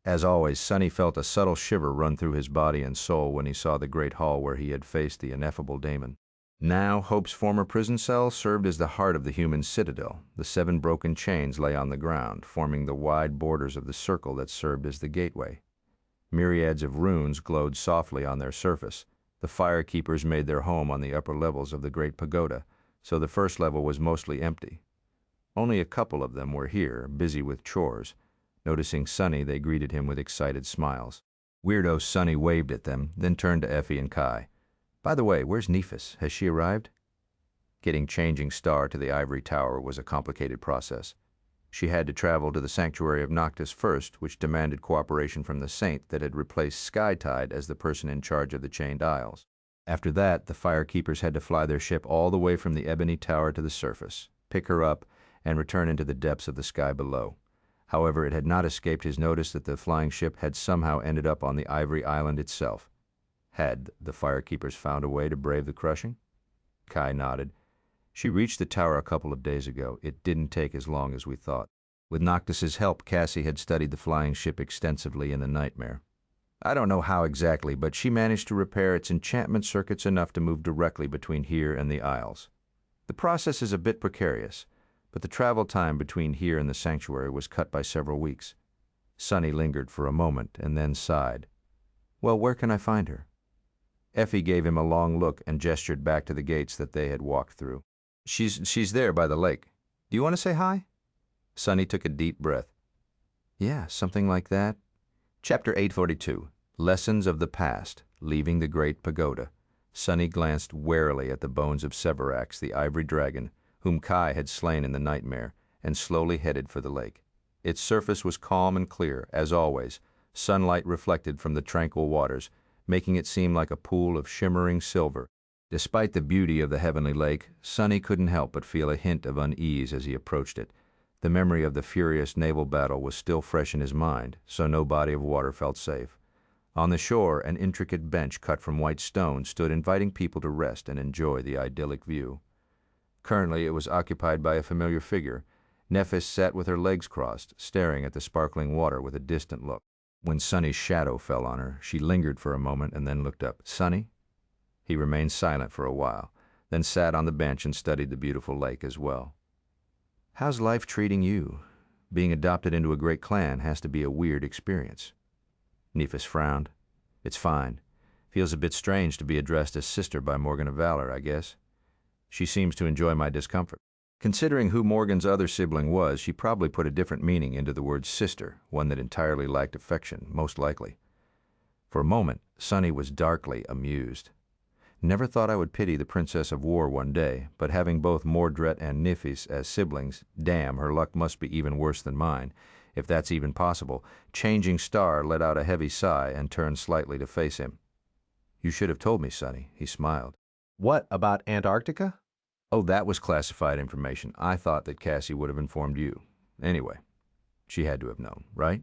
As always, Sonny felt a subtle shiver run through his body and soul when he saw the great hall where he had faced the ineffable Damon. Now, Hope's former prison cell served as the heart of the human citadel. The 7 broken chains lay on the ground, forming the wide borders of the circle that served as the gateway. Myriads of runes glowed softly on their surface. The fire-keepers made their home on the upper levels of the great pagoda, so the first level was mostly empty. Only a couple of them were here, busy with chores. Noticing Sonny, they greeted him with excited smiles. Weirdo Sonny waved at them, then turned to Effie and Kai. "By the way, where's Nephis? Has she arrived?" Getting Changing Star to the ivory tower was a complicated process. She had to travel to the sanctuary of Noctis first, which demanded cooperation from the saint that had replaced Skytide as the person in charge of the chained isles. After that, the firekeepers had to fly their ship all the way from the ebony tower to the surface, pick her up, and return into the depths of the sky below. However, it had not escaped his notice that the flying ship had somehow ended up on the ivory island itself. Had the firekeepers found a way to brave the crushing? Kai nodded. She reached the tower a couple of days ago. It didn't take as long as we thought. With Noctis's help, Cassie had studied the flying ship extensively in the Nightmare. I don't know how exactly, but she managed to repair its enchantment circuits enough to move directly between here and the Isles. The process is a bit precarious, but the travel time between here and the sanctuary was cut by several weeks. Sonny lingered for a moment and then sighed. Well, where can I find her? Effie gave him a long look and gestured back to the gates that they had walked through. She's there by the lake. Do you want to say hi? Sonny took a deep breath. Yeah, something like that. Chapter 842, Lessons of the Past, Leaving the Great Pagoda. Sonny glanced warily at the bones of Severax, the ivory dragon, whom Kai had slain in the Nightmare, and slowly headed for the lake. Its surface was calm and clear, as always, sunlight reflected from the tranquil waters, making it seem like a pool of shimmering silver. Despite the beauty of the heavenly lake, Sonny couldn't help but feel a hint of unease as he approached it. The memory of the furious naval battle was still fresh in his mind, so no body of water felt safe. On the shore, an intricate bench cut from white stone stood inviting people to rest and enjoy the idyllic view. Currently, it was occupied by a familiar figure. Nephis sat with her legs crossed, staring at the sparkling water with a distant look. When Sonny's shadow fell on her, she lingered for a moment and then looked up. Sonny? He remained silent for a while, then sat on the bench and studied the beautiful lake as well. How's life treating you? Being adopted into a great clan has to be a weird experience. Nephis frowned. It's fine. Feels a bit strange to be addressed as sister by Morgan of Valor, I guess. She seems to enjoy my discomfort. Considering who Morgan's other sibling was, she probably put a different meaning into the word sister, one that entirely lacked affection, most likely. For a moment, Sonny was darkly amused. Never thought I would pity the Princess of War one day, but having both Mordret and Nephis as siblings, damn, her luck must be even worse than mine, if that's even possible. Changing Star let out a heavy sigh and turned slightly to face him. You should have told me, Sonny, he smiled. What, about Antarctica? Oh, that was classified information. I thought that Cassie would have informed you. Anyway, she had to have known, right?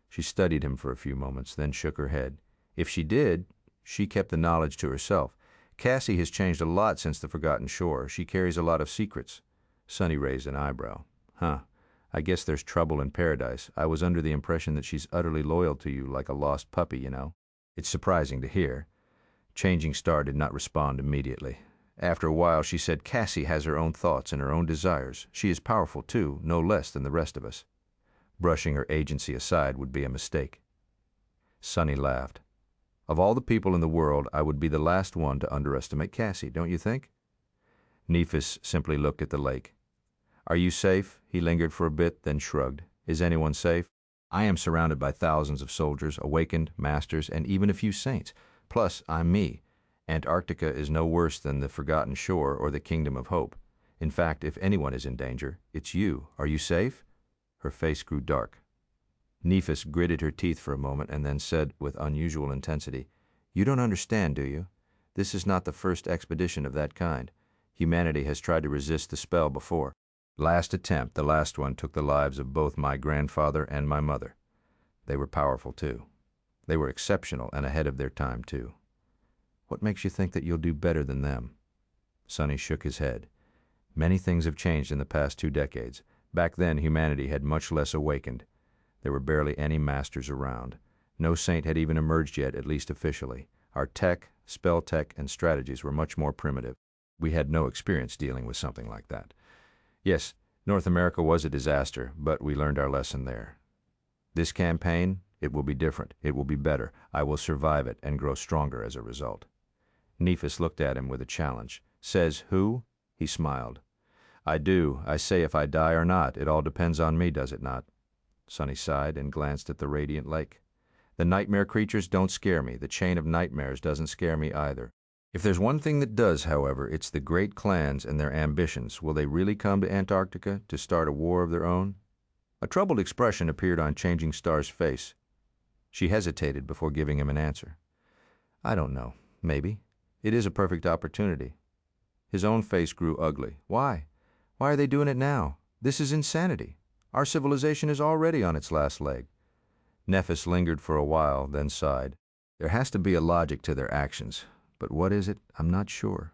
She studied him for a few moments, then shook her head. If she did, she kept the knowledge to herself. Cassie has changed a lot since the Forgotten Shore. She carries a lot of secrets. Sonny raised an eyebrow. Huh. I guess there's trouble in paradise. I was under the impression that she's utterly loyal to you, like a lost puppy, you know. It's surprising to hear. Changing Star did not respond immediately. After a while, she said, Cassie has her own thoughts and her own desires. She is powerful, too, no less than the rest of us. Brushing her agency aside would be a mistake. Sonny laughed. Of all the people in the world, I would be the last one to underestimate Cassie, don't you think? Nephis simply looked at the lake. Are you safe? He lingered for a bit, then shrugged. Is anyone safe? I am surrounded by thousands of soldiers, awakened, masters, and even a few saints. Plus, I'm me. Antarctica is no worse than the Forgotten Shore or the Kingdom of Hope. In fact, if anyone is in danger, it's you. Are you safe? Her face grew dark. Nephis gritted her teeth for a moment and then said with unusual intensity, You don't understand, do you? This is not the first expedition of that kind. Humanity has tried to resist the spell before. Last attempt, the last one, took the lives of both my grandfather and my mother. They were powerful, too. They were exceptional and ahead of their time, too. What makes you think that you'll do better than them? Sonny shook his head. Many things have changed in the past 2 decades. Back then, humanity had much less awakened. There were barely any masters around. No saint had even emerged yet, at least officially. Our tech, spell tech, and strategies were much more primitive. We had no experience dealing with something like that. Yes, North America was a disaster, but we learned our lesson there. This campaign, it will be different. It will be better. I will survive it and grow stronger as a result. Nephis looked at him with a challenge. Says who? He smiled. I do. I say if I die or not. It all depends on me, does it not? Sonny sighed and glanced at the radiant lake. The nightmare creatures don't scare me. The chain of nightmares doesn't scare me either. If there's one thing that does, however, it's the great clans and their ambitions. Will they really come to Antarctica to start a war of their own? A troubled expression appeared on Changing Star's face. She hesitated before giving him an answer. I don't know. Maybe. It is a perfect opportunity. His own face grew ugly. Why? Why are they doing it now? This is insanity. Our civilization is already on its last leg. Nephis lingered for a while, then sighed. There has to be a logic to their actions, but what is it? I'm not sure.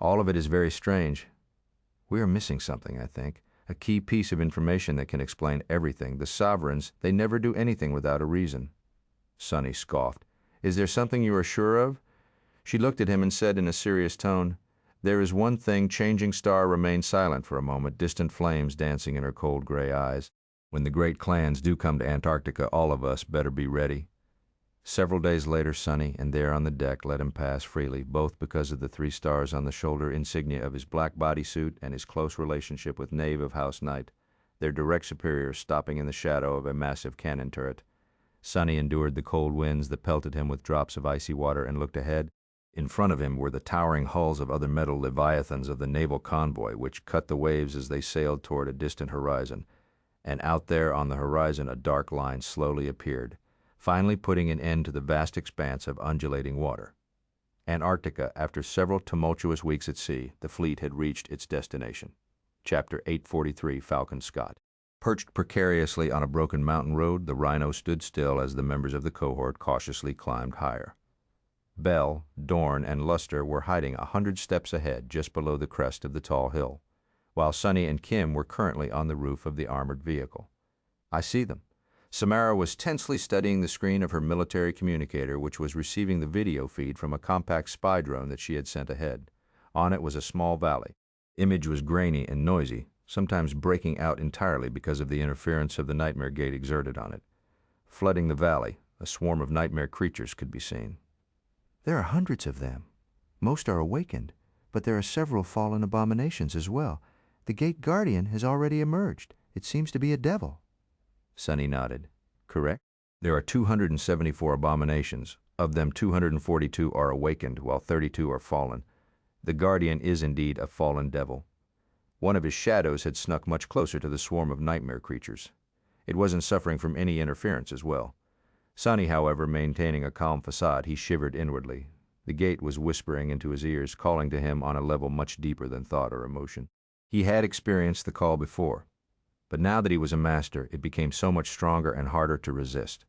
All of it is very strange. We are missing something, I think. A key piece of information that can explain everything. The sovereigns, they never do anything without a reason. Sonny scoffed. Is there something you are sure of? She looked at him and said in a serious tone, There is one thing. Changing Star remained silent for a moment, distant flames dancing in her cold gray eyes. When the great clans do come to Antarctica, all of us better be ready. Several days later, Sonny and there on the deck let him pass freely, both because of the 3 stars on the shoulder insignia of his black bodysuit and his close relationship with Knave of House Knight, their direct superiors stopping in the shadow of a massive cannon turret. Sonny endured the cold winds that pelted him with drops of icy water and looked ahead. In front of him were the towering hulls of other metal leviathans of the naval convoy, which cut the waves as they sailed toward a distant horizon. And out there on the horizon a dark line slowly appeared, finally putting an end to the vast expanse of undulating water. Antarctica, after several tumultuous weeks at sea, the fleet had reached its destination. Chapter 843, Falcon Scott. Perched precariously on a broken mountain road, the Rhino stood still as the members of the cohort cautiously climbed higher. Bell, Dorn, and Luster were hiding 100 steps ahead, just below the crest of the tall hill, while Sonny and Kim were currently on the roof of the armored vehicle. I see them. Samara was tensely studying the screen of her military communicator, which was receiving the video feed from a compact spy drone that she had sent ahead. On it was a small valley. Image was grainy and noisy, sometimes breaking out entirely because of the interference of the nightmare gate exerted on it. Flooding the valley, a swarm of nightmare creatures could be seen. There are hundreds of them. Most are awakened, but there are several fallen abominations as well. The gate guardian has already emerged. It seems to be a devil. Sonny nodded. Correct? There are 274 abominations. Of them, 242 are awakened, while 32 are fallen. The guardian is indeed a fallen devil. One of his shadows had snuck much closer to the swarm of nightmare creatures. It wasn't suffering from any interference as well. Sonny, however, maintaining a calm facade, he shivered inwardly. The gate was whispering into his ears, calling to him on a level much deeper than thought or emotion. He had experienced the call before, but now that he was a master, it became so much stronger and harder to resist.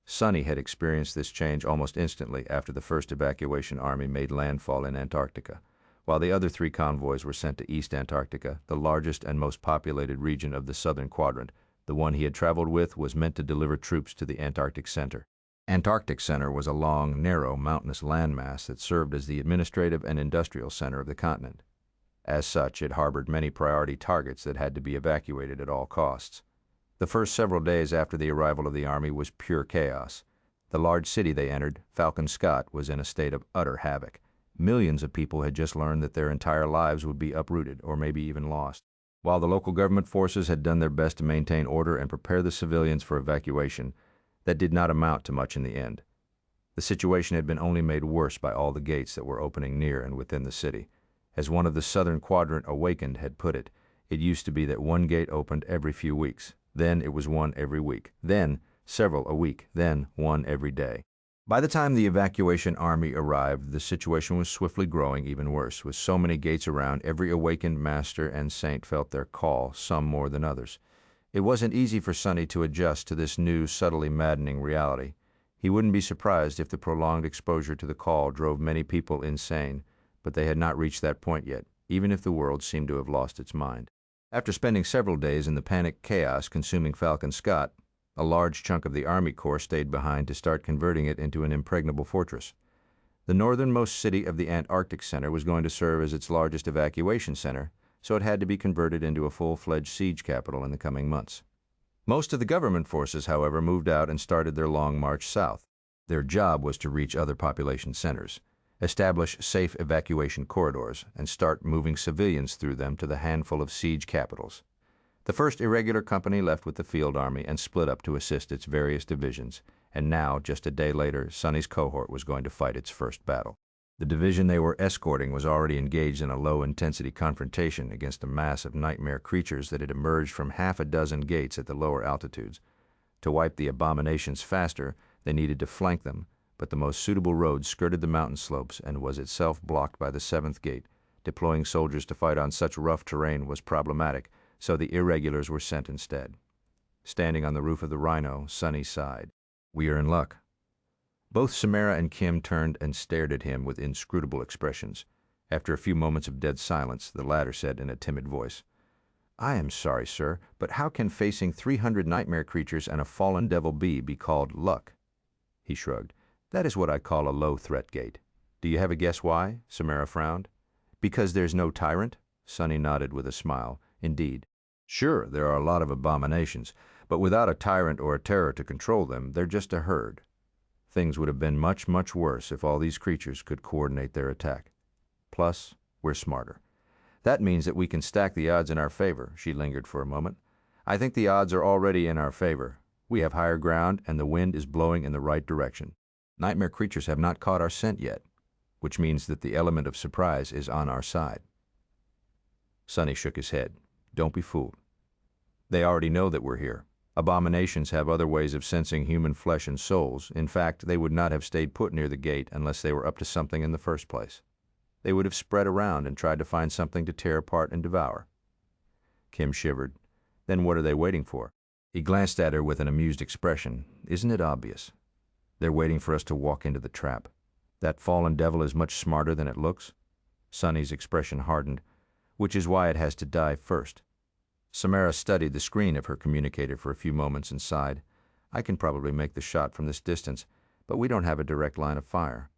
Sonny had experienced this change almost instantly after the first evacuation army made landfall in Antarctica, while the other 3 convoys were sent to East Antarctica, the largest and most populated region of the southern quadrant. The one he had traveled with was meant to deliver troops to the Antarctic Center. Antarctic Center was a long, narrow, mountainous landmass that served as the administrative and industrial center of the continent. As such, it harbored many priority targets that had to be evacuated at all costs. The first several days after the arrival of the army was pure chaos. The large city they entered, Falcon Scott, was in a state of utter havoc. Millions of people had just learned that their entire lives would be uprooted or maybe even lost. While the local government forces had done their best to maintain order and prepare the civilians for evacuation, that did not amount to much in the end. The situation had been only made worse by all the gates that were opening near and within the city. As one of the southern quadrant awakened had put it, it used to be that one gate opened every few weeks. Then it was one every week. Then several a week. Then one every day. By the time the evacuation army arrived, the situation was swiftly growing even worse. With so many gates around, every awakened master and saint felt their call, some more than others. It wasn't easy for Sonny to adjust to this new, subtly maddening reality. He wouldn't be surprised if the prolonged exposure to the call drove many people insane, but they had not reached that point yet, even if the world seemed to have lost its mind. After spending several days in the panicked chaos consuming Falcon Scott, a large chunk of the Army Corps stayed behind to start converting it into an impregnable fortress. The northernmost city of the Antarctic Center was going to serve as its largest evacuation center, so it had to be converted into a full-fledged siege capital in the coming months. Most of the government forces, however, moved out and started their long march south. Their job was to reach other population centers, establish safe evacuation corridors, and start moving civilians through them to the handful of siege capitals. The first irregular company left with the field army and split up to assist its various divisions, and now, just a day later, Sonny's cohort was going to fight its first battle. The division they were escorting was already engaged in a low-intensity confrontation against a mass of nightmare creatures that had emerged from half a dozen gates at the lower altitudes. To wipe the abominations faster, they needed to flank them, but the most suitable road skirted the mountain slopes and was itself blocked by the 7th Gate. Deploying soldiers to fight on such rough terrain was problematic, so the irregulars were sent instead. Standing on the roof of the Rhino, Sonny sighed. "We are in luck." Both Samara and Kim turned and stared at him with inscrutable expressions. After a few moments of dead silence, the latter said in a timid voice, "I am sorry, sir, but how can facing 300 nightmare creatures and a fallen devil bee be called luck?" He shrugged. "That is what I call a low-threat gate." "Do you have a guess why?" Samara frowned. "Because there's no tyrant?" Sonny nodded with a smile. "Indeed. Sure, there are a lot of abominations, but without a tyrant or a terror to control them, they're just a herd. Things would have been much, much worse if all these creatures could coordinate their attack. Plus, we're smarter. That means that we can stack the odds in our favor." She lingered for a moment. "I think the odds are already in our favor. We have higher ground, and the wind is blowing in the right direction. Nightmare creatures have not caught our scent yet, which means that the element of surprise is on our side." Sonny shook his head. "Don't be fooled. They already know that we're here. Abominations have other ways of sensing human flesh and souls. In fact, they would not have stayed put near the gate unless they were up to something in the first place. They would have spread around and tried to find something to tear apart and devour." Kim shivered. "Then what are they waiting for?" He glanced at her with an amused expression. "Isn't it obvious? They're waiting for us to walk into the trap. That fallen devil is much smarter than it looks." Sonny's expression hardened. "Which is why it has to die first." Samara studied the screen of her communicator for a few moments and sighed. "I can probably make the shot from this distance, but we don't have a direct line of fire.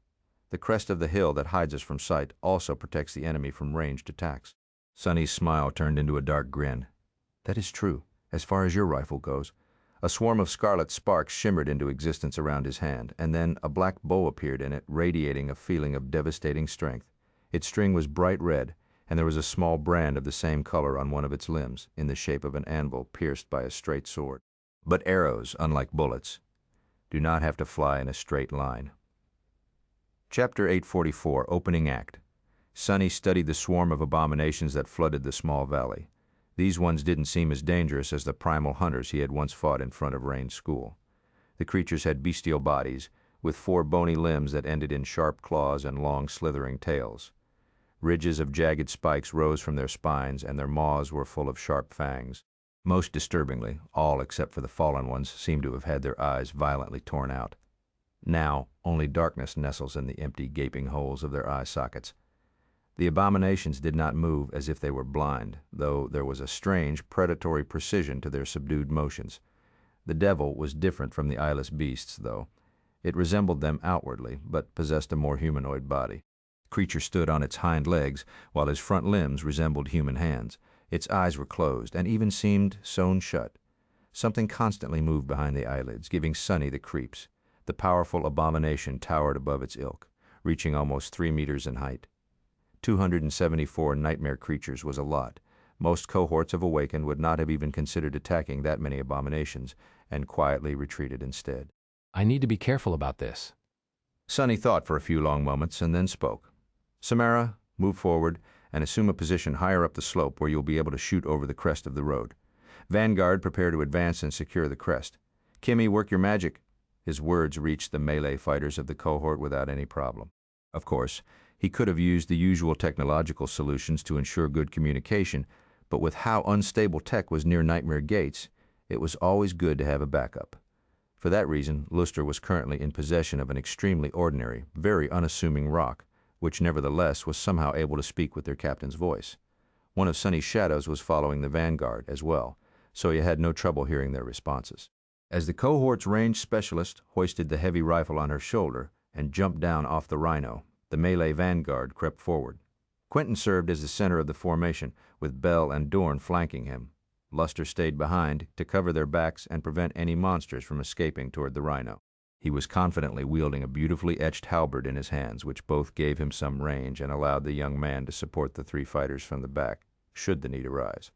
The crest of the hill that hides us from sight also protects the enemy from ranged attacks." Sonny's smile turned into a dark grin. "That is true, as far as your rifle goes." A swarm of scarlet sparks shimmered into existence around his hand, and then a black bow appeared in it, radiating a feeling of devastating strength. Its string was bright red, and there was a small brand of the same color on one of its limbs, in the shape of an anvil pierced by a straight sword. But arrows, unlike bullets, do not have to fly in a straight line. Chapter 844, Opening Act. Sonny studied the swarm of abominations that flooded the small valley. These ones didn't seem as dangerous as the primal hunters he had once fought in front of Rain's school. The creatures had bestial bodies, with 4 bony limbs that ended in sharp claws and long slithering tails. Ridges of jagged spikes rose from their spines, and their maws were full of sharp fangs. Most disturbingly, all except for the fallen ones seemed to have had their eyes violently torn out. Now, only darkness nestles in the empty, gaping holes of their eye sockets. The abominations did not move as if they were blind, though there was a strange, predatory precision to their subdued motions. The devil was different from the eyeless beasts, though. It resembled them outwardly, but possessed a more humanoid body. The creature stood on its hind legs, while his front limbs resembled human hands. Its eyes were closed, and even seemed sewn shut. Something constantly moved behind the eyelids, giving Sonny the creeps. The powerful abomination towered above its ilk, reaching almost 3 meters in height. 274 nightmare creatures was a lot. Most cohorts of Awakened would not have even considered attacking that many abominations, and quietly retreated instead. "I need to be careful about this." Sonny thought for a few long moments and then spoke. "Samara, move forward and assume a position higher up the slope where you'll be able to shoot over the crest of the road. Vanguard, prepare to advance and secure the crest. Kimmy, work your magic." His words reached the melee fighters of the cohort without any problem. Of course, he could have used the usual technological solutions to ensure good communication, but with how unstable tech was near Nightmare Gates, it was always good to have a backup. For that reason, Luster was currently in possession of an extremely ordinary, very unassuming rock, which nevertheless was somehow able to speak with their captain's voice. One of Sonny's shadows was following the vanguard as well, so he had no trouble hearing their responses. As the cohort's ranged specialist hoisted the heavy rifle on her shoulder and jumped down off the Rhino, the melee vanguard crept forward. Quentin served as the center of the formation, with Bell and Dorn flanking him. Luster stayed behind to cover their backs and prevent any monsters from escaping toward the Rhino. He was confidently wielding a beautifully etched halberd in his hands, which both gave him some range and allowed the young man to support the 3 fighters from the back, should the need arise.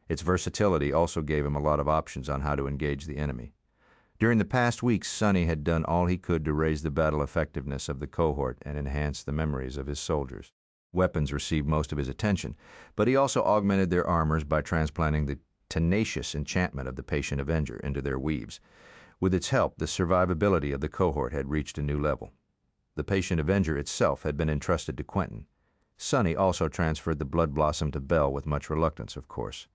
Its versatility also gave him a lot of options on how to engage the enemy. During the past weeks, Sonny had done all he could to raise the battle effectiveness of the cohort and enhance the memories of his soldiers. Weapons received most of his attention, but he also augmented their armors by transplanting the tenacious enchantment of the Patient Avenger into their weaves. With its help, the survivability of the cohort had reached a new level. The patient avenger itself had been entrusted to Quentin. Sonny also transferred the blood blossom to Bell with much reluctance, of course.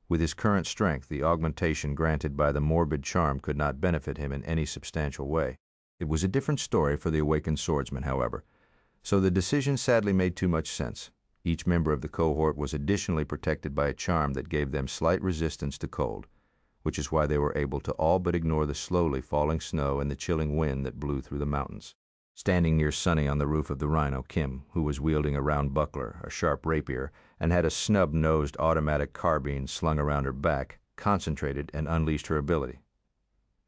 With his current strength, the augmentation granted by the morbid charm could not benefit him in any substantial way. It was a different story for the awakened swordsman, however, so the decision sadly made too much sense. Each member of the cohort was additionally protected by a charm that gave them slight resistance to cold, which is why they were able to all but ignore the slowly falling snow and the chilling wind that blew through the mountains. Standing near Sonny on the roof of the Rhino, Kim, who was wielding a round buckler, a sharp rapier, and had a snub-nosed automatic carbine slung around her back, concentrated and unleashed her ability.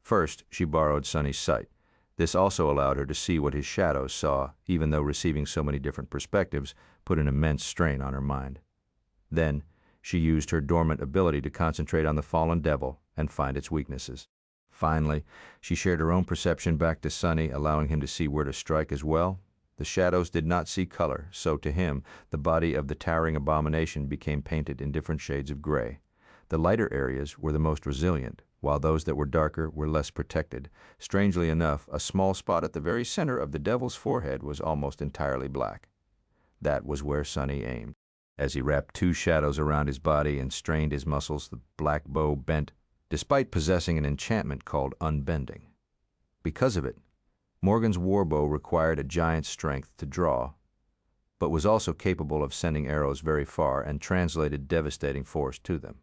First, she borrowed Sonny's sight. This also allowed her to see what his shadows saw, even though receiving so many different perspectives put an immense strain on her mind. Then, she used her dormant ability to concentrate on the fallen devil and find its weaknesses. Finally, she shared her own perception back to Sonny, allowing him to see where to strike as well. The shadows did not see color, so to him, the body of the towering abomination became painted in different shades of gray. The lighter areas were the most resilient, while those that were darker were less protected. Strangely enough, a small spot at the very center of the devil's forehead was almost entirely black. That was where Sonny aimed. As he wrapped two shadows around his body and strained his muscles, the black bow bent, despite possessing an enchantment called unbending. Because of it, Morgan's warbow required a giant's strength to draw, but was also capable of sending arrows very far and translated devastating force to them.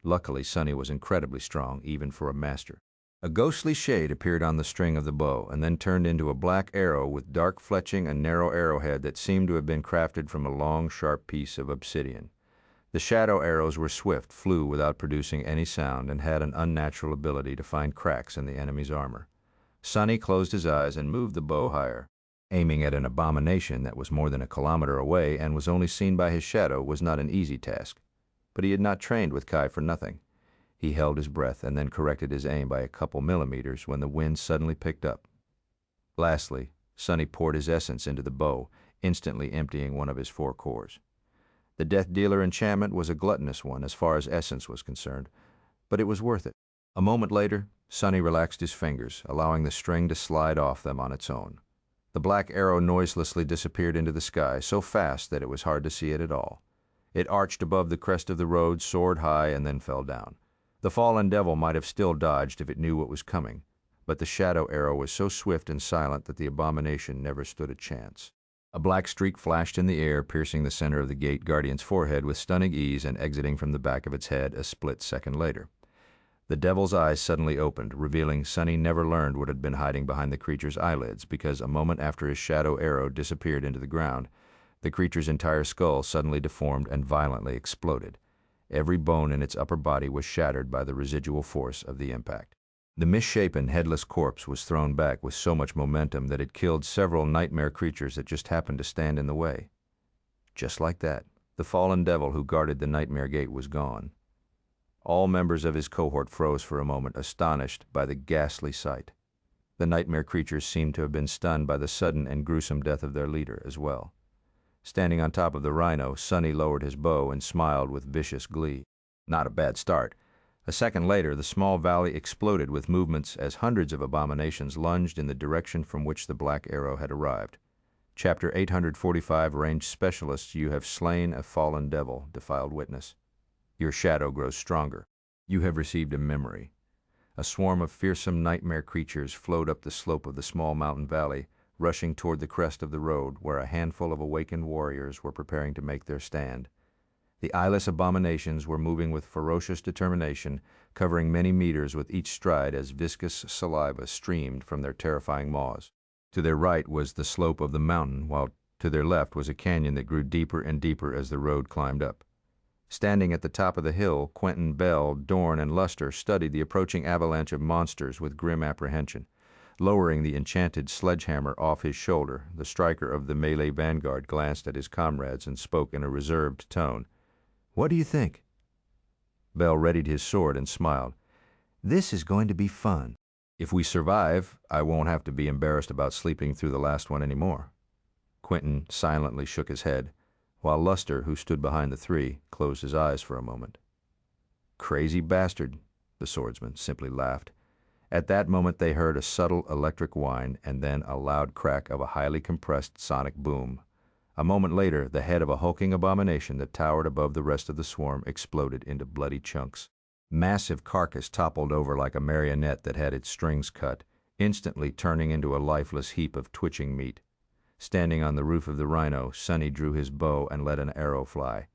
Luckily, Sonny was incredibly strong, even for a master. A ghostly shade appeared on the string of the bow, and then turned into a black arrow with dark fletching and narrow arrowhead that seemed to have been crafted from a long, sharp piece of obsidian. The shadow arrows were swift, flew without producing any sound, and had an unnatural ability to find cracks in the enemy's armor. Sonny closed his eyes and moved the bow higher. Aiming at an abomination that was more than a kilometer away and was only seen by his shadow was not an easy task. But he had not trained with Kai for nothing. He held his breath and then corrected his aim by a couple millimeters when the wind suddenly picked up. Lastly, Sonny poured his essence into the bow, instantly emptying one of his 4 cores. The Death Dealer enchantment was a gluttonous one as far as essence was concerned, but it was worth it. A moment later, Sonny relaxed his fingers, allowing the string to slide off them on its own. The black arrow noiselessly disappeared into the sky, so fast that it was hard to see it at all. It arched above the crest of the road, soared high, and then fell down. The fallen devil might have still dodged if it knew what was coming, but the shadow arrow was so swift and silent that the abomination never stood a chance. A black streak flashed in the air, piercing the center of the gate guardian's forehead with stunning ease and exiting from the back of its head a split second later. The devil's eyes suddenly opened, revealing Sonny never learned what had been hiding behind the creature's eyelids, because a moment after his shadow arrow disappeared into the ground, the creature's entire skull suddenly deformed and violently exploded. Every bone in its upper body was shattered by the residual force of the impact. The misshapen, headless corpse was thrown back with so much momentum that it killed several nightmare creatures that just happened to stand in the way. Just like that, the fallen devil who guarded the nightmare gate was gone. All members of his cohort froze for a moment, astonished by the ghastly sight. The nightmare creatures seemed to have been stunned by the sudden and gruesome death of their leader as well. Standing on top of the Rhino, Sonny lowered his bow and smiled with vicious glee. Not a bad start. A second later, the small valley exploded with movements as hundreds of abominations lunged in the direction from which the black arrow had arrived. Chapter 845, Ranged Specialists, you have slain a fallen devil, defiled witness. Your shadow grows stronger. You have received a memory. A swarm of fearsome nightmare creatures flowed up the slope of the small mountain valley, rushing toward the crest of the road where a handful of awakened warriors were preparing to make their stand. The eyeless abominations were moving with ferocious determination, covering many meters with each stride as viscous saliva streamed from their terrifying maws. To their right was the slope of the mountain, while to their left was a canyon that grew deeper and deeper as the road climbed up. Standing at the top of the hill, Quentin, Bell, Dorn, and Luster studied the approaching avalanche of monsters with grim apprehension. Lowering the enchanted sledgehammer off his shoulder, the striker of the melee vanguard glanced at his comrades and spoke in a reserved tone. "What do you think?" Bell readied his sword and smiled. "This is going to be fun. If we survive, I won't have to be embarrassed about sleeping through the last one anymore." Quentin silently shook his head, while Luster, who stood behind the 3, closed his eyes for a moment. "Crazy bastard," the swordsman simply laughed. At that moment they heard a subtle electric whine and then a loud crack of a highly compressed sonic boom. A moment later, the head of a hulking abomination that towered above the rest of the swarm exploded into bloody chunks. Massive carcass toppled over like a marionette that had its strings cut, instantly turning into a lifeless heap of twitching meat. Standing on the roof of the rhino, Sonny drew his bow and let an arrow fly.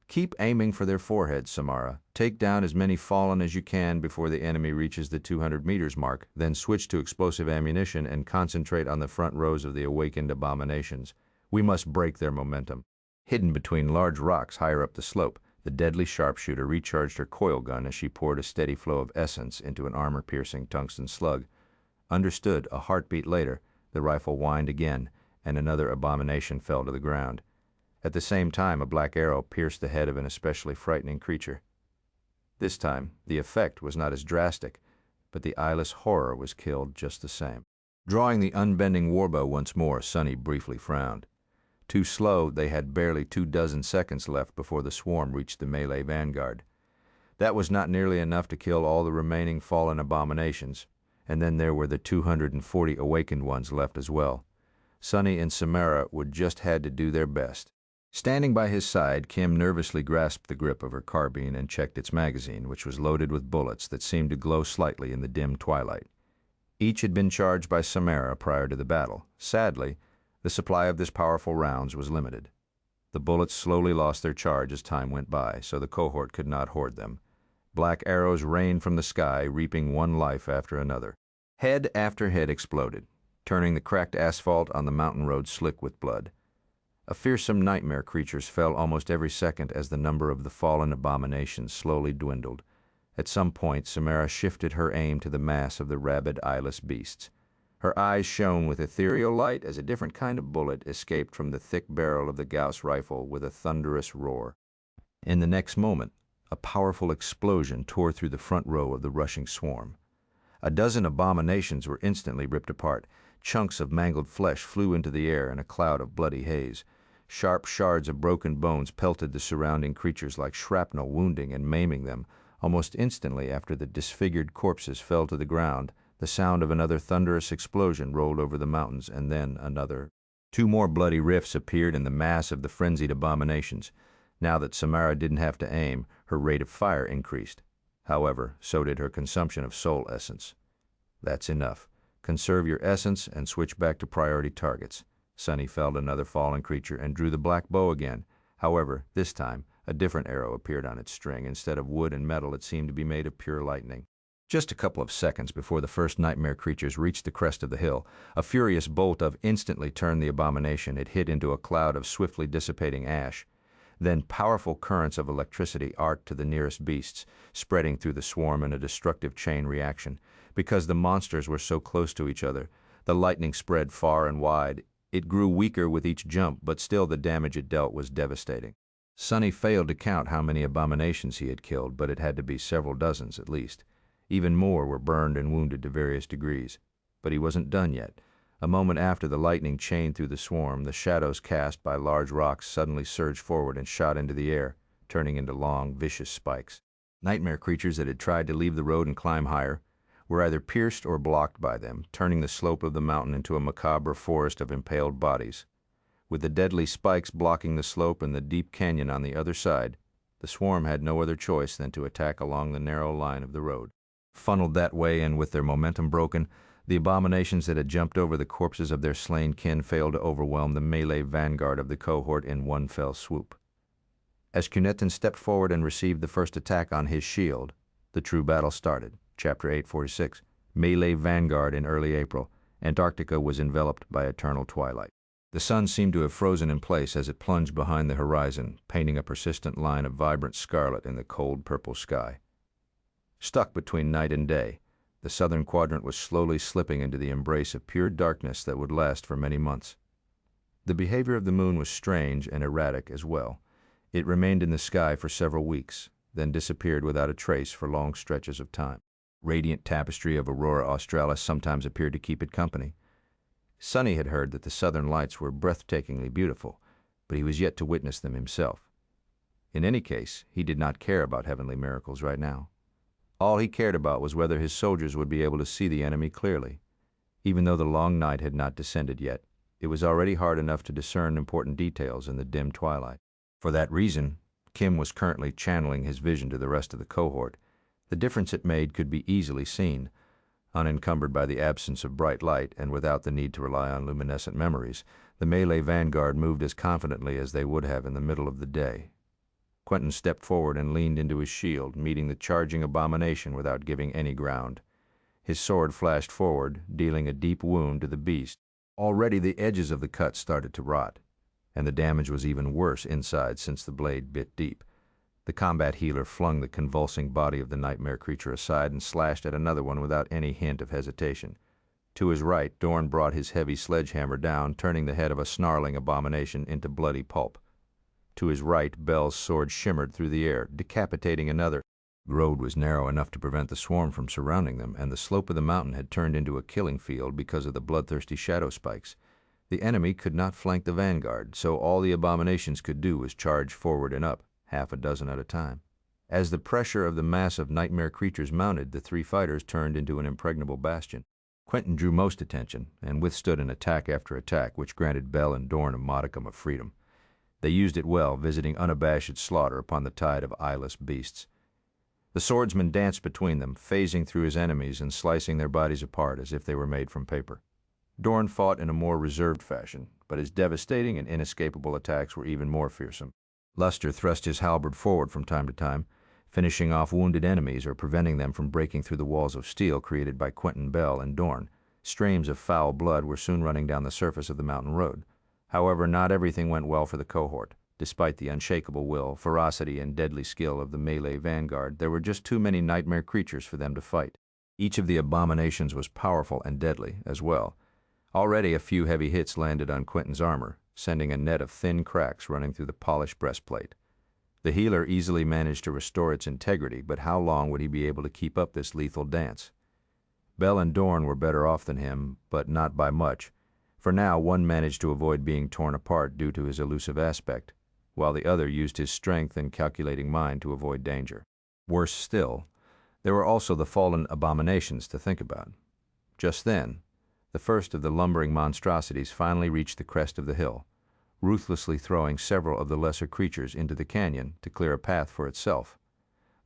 "Keep aiming for their foreheads, Samara. Take down as many fallen as you can before the enemy reaches the 200 meters mark, then switch to explosive ammunition and concentrate on the front rows of the awakened abominations. We must break their momentum." Hidden between large rocks higher up the slope, the deadly sharpshooter recharged her coil gun as she poured a steady flow of essence into an armor-piercing tungsten slug. Understood, a heartbeat later, the rifle whined again, and another abomination fell to the ground. At the same time, a black arrow pierced the head of an especially frightening creature. This time, the effect was not as drastic, but the eyeless horror was killed just the same. Drawing the unbending warbow once more, Sonny briefly frowned. Too slow, they had barely 24 seconds left before the swarm reached the melee vanguard. That was not nearly enough to kill all the remaining fallen abominations, and then there were the 240 awakened ones left as well. Sonny and Samara would just had to do their best. Standing by his side, Kim nervously grasped the grip of her carbine and checked its magazine, which was loaded with bullets that seemed to glow slightly in the dim twilight. Each had been charged by Samara prior to the battle. Sadly, the supply of this powerful rounds was limited. The bullets slowly lost their charge as time went by, so the cohort could not hoard them. Black arrows rained from the sky, reaping one life after another. Head after head exploded, turning the cracked asphalt on the mountain road slick with blood. A fearsome nightmare creatures fell almost every second as the number of the fallen abominations slowly dwindled. At some point, Samara shifted her aim to the mass of the rabid, eyeless beasts. Her eyes shone with ethereal light as a different kind of bullet escaped from the thick barrel of the Gauss rifle with a thunderous roar. In the next moment, a powerful explosion tore through the front row of the rushing swarm. A dozen abominations were instantly ripped apart. Chunks of mangled flesh flew into the air in a cloud of bloody haze. Sharp shards of broken bones pelted the surrounding creatures like shrapnel, wounding and maiming them. Almost instantly after the disfigured corpses fell to the ground, the sound of another thunderous explosion rolled over the mountains, and then another. 2 more bloody rifts appeared in the mass of the frenzied abominations. Now that Samara didn't have to aim, her rate of fire increased. However, so did her consumption of soul essence. "That's enough. Conserve your essence and switch back to priority targets." Sonny felled another fallen creature and drew the black bow again. However, this time, a different arrow appeared on its string. Instead of wood and metal, it seemed to be made of pure lightning. Just a couple of seconds before the first nightmare creatures reached the crest of the hill, a furious bolt of instantly turned the abomination. It hit into a cloud of swiftly dissipating ash. Then powerful currents of electricity arced to the nearest beasts, spreading through the swarm in a destructive chain reaction. Because the monsters were so close to each other, the lightning spread far and wide. It grew weaker with each jump, but still the damage it dealt was devastating. Sonny failed to count how many abominations he had killed, but it had to be several dozens at least. Even more were burned and wounded to various degrees. But he wasn't done yet. A moment after the lightning chained through the swarm, the shadows cast by large rocks suddenly surged forward and shot into the air, turning into long, vicious spikes. Nightmare creatures that had tried to leave the road and climb higher were either pierced or blocked by them, turning the slope of the mountain into a macabre forest of impaled bodies. With the deadly spikes blocking the slope and the deep canyon on the other side, the swarm had no other choice than to attack along the narrow line of the road. Funneled that way and with their momentum broken, the abominations that had jumped over the corpses of their slain kin failed to overwhelm the melee vanguard of the cohort in one fell swoop. As Cunetan stepped forward and received the first attack on his shield, the true battle started. Chapter 846, Melee Vanguard in early April. Antarctica was enveloped by eternal twilight. The sun seemed to have frozen in place as it plunged behind the horizon, painting a persistent line of vibrant scarlet in the cold purple sky. Stuck between night and day, the southern quadrant was slowly slipping into the embrace of pure darkness that would last for many months. The behavior of the moon was strange and erratic as well. It remained in the sky for several weeks, then disappeared without a trace for long stretches of time. Radiant tapestry of aurora australis sometimes appeared to keep it company. Sonny had heard that the southern lights were breathtakingly beautiful, but he was yet to witness them himself. In any case, he did not care about heavenly miracles right now. All he cared about was whether his soldiers would be able to see the enemy clearly. Even though the long night had not descended yet, it was already hard enough to discern important details in the dim twilight. For that reason, Kim was currently channeling his vision to the rest of the cohort. The difference it made could be easily seen. Unencumbered by the absence of bright light and without the need to rely on luminescent memories, the Malay vanguard moved as confidently as they would have in the middle of the day. Quentin stepped forward and leaned into his shield, meeting the charging abomination without giving any ground. His sword flashed forward, dealing a deep wound to the beast. Already the edges of the cut started to rot, and the damage was even worse inside since the blade bit deep. The combat healer flung the convulsing body of the nightmare creature aside and slashed at another one without any hint of hesitation. To his right, Dorn brought his heavy sledgehammer down, turning the head of a snarling abomination into bloody pulp. To his right, Bell's sword shimmered through the air, decapitating another. The road was narrow enough to prevent the swarm from surrounding them, and the slope of the mountain had turned into a killing field because of the bloodthirsty shadow spikes. The enemy could not flank the vanguard, so all the abominations could do was charge forward and up, half a dozen at a time. As the pressure of the mass of nightmare creatures mounted, the three fighters turned into an impregnable bastion. Quentin drew most attention, and withstood an attack after attack, which granted Bell and Dorn a modicum of freedom. They used it well, visiting unabashed slaughter upon the tide of eyeless beasts. The swordsman danced between them, phasing through his enemies and slicing their bodies apart as if they were made from paper. Dorn fought in a more reserved fashion, but his devastating and inescapable attacks were even more fearsome. Luster thrust his halberd forward from time to time, finishing off wounded enemies or preventing them from breaking through the walls of steel created by Quentin, Bell, and Dorn. Streams of foul blood were soon running down the surface of the mountain road. However, not everything went well for the cohort. Despite the unshakable will, ferocity, and deadly skill of the Malay vanguard, there were just too many nightmare creatures for them to fight. Each of the abominations was powerful and deadly, as well. Already a few heavy hits landed on Quentin's armor, sending a net of thin cracks running through the polished breastplate. The healer easily managed to restore its integrity, but how long would he be able to keep up this lethal dance? Bell and Dorn were better off than him, but not by much. For now, one managed to avoid being torn apart due to his elusive aspect, while the other used his strength and calculating mind to avoid danger. Worse still, there were also the fallen abominations to think about. Just then, the first of the lumbering monstrosities finally reached the crest of the hill, ruthlessly throwing several of the lesser creatures into the canyon to clear a path for itself.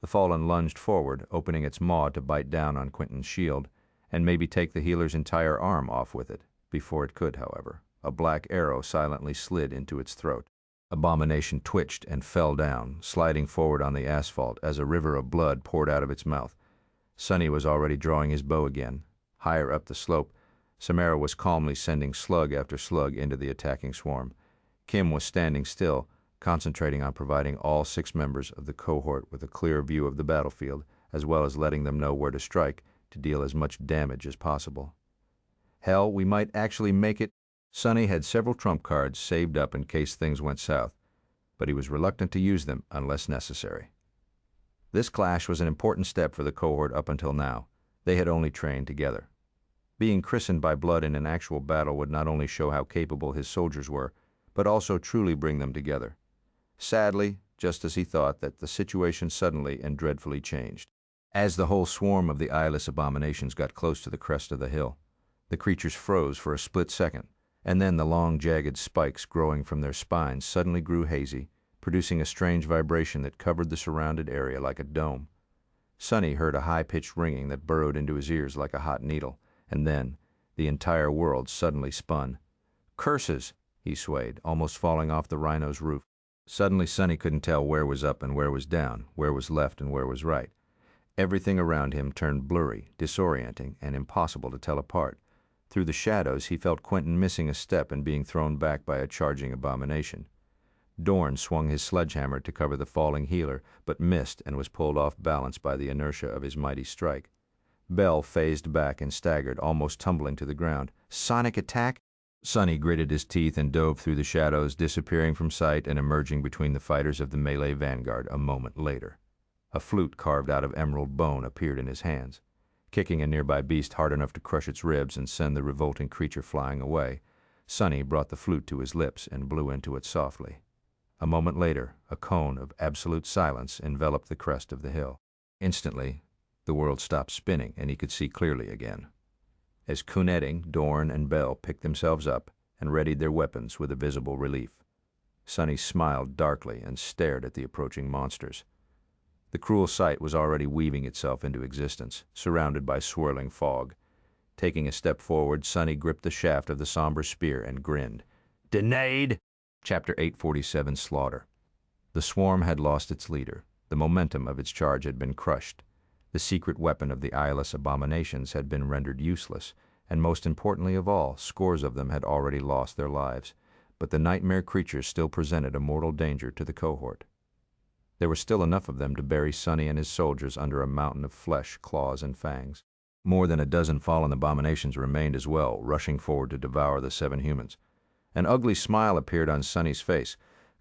The fallen lunged forward, opening its maw to bite down on Quentin's shield, and maybe take the healer's entire arm off with it. Before it could, however, a black arrow silently slid into its throat. Abomination twitched and fell down, sliding forward on the asphalt as a river of blood poured out of its mouth. Sonny was already drawing his bow again. Higher up the slope, Samara was calmly sending slug after slug into the attacking swarm. Kim was standing still, concentrating on providing all 6 members of the cohort with a clear view of the battlefield, as well as letting them know where to strike to deal as much damage as possible. Hell, we might actually make it. Sonny had several trump cards saved up in case things went south, but he was reluctant to use them unless necessary. This clash was an important step for the cohort up until now. They had only trained together. Being christened by blood in an actual battle would not only show how capable his soldiers were, but also truly bring them together. Sadly, just as he thought, that the situation suddenly and dreadfully changed. As the whole swarm of the eyeless abominations got close to the crest of the hill, the creatures froze for a split second, and then the long, jagged spikes growing from their spines suddenly grew hazy, producing a strange vibration that covered the surrounded area like a dome. Sonny heard a high-pitched ringing that burrowed into his ears like a hot needle, and then the entire world suddenly spun. Curses! He swayed, almost falling off the rhino's roof. Suddenly Sonny couldn't tell where was up and where was down, where was left and where was right. Everything around him turned blurry, disorienting, and impossible to tell apart. Through the shadows, he felt Quentin missing a step and being thrown back by a charging abomination. Dorn swung his sledgehammer to cover the falling healer, but missed and was pulled off balance by the inertia of his mighty strike. Bell phased back and staggered, almost tumbling to the ground. Sonic attack? Sonny gritted his teeth and dove through the shadows, disappearing from sight and emerging between the fighters of the Malay vanguard a moment later. A flute carved out of emerald bone appeared in his hands. Kicking a nearby beast hard enough to crush its ribs and send the revolting creature flying away, Sonny brought the flute to his lips and blew into it softly. A moment later, a cone of absolute silence enveloped the crest of the hill. Instantly, The world stopped spinning, and he could see clearly again. As Cunetting, Dorn, and Bell picked themselves up and readied their weapons with a visible relief, Sonny smiled darkly and stared at the approaching monsters. The cruel sight was already weaving itself into existence, surrounded by swirling fog. Taking a step forward, Sonny gripped the shaft of the somber spear and grinned. "Denied!" Chapter 847, Slaughter. The swarm had lost its leader. The momentum of its charge had been crushed. The secret weapon of the eyeless abominations had been rendered useless, and most importantly of all, scores of them had already lost their lives. But the nightmare creatures still presented a mortal danger to the cohort. There were still enough of them to bury Sonny and his soldiers under a mountain of flesh, claws, and fangs. More than a dozen fallen abominations remained as well, rushing forward to devour the 7 humans. An ugly smile appeared on Sonny's face.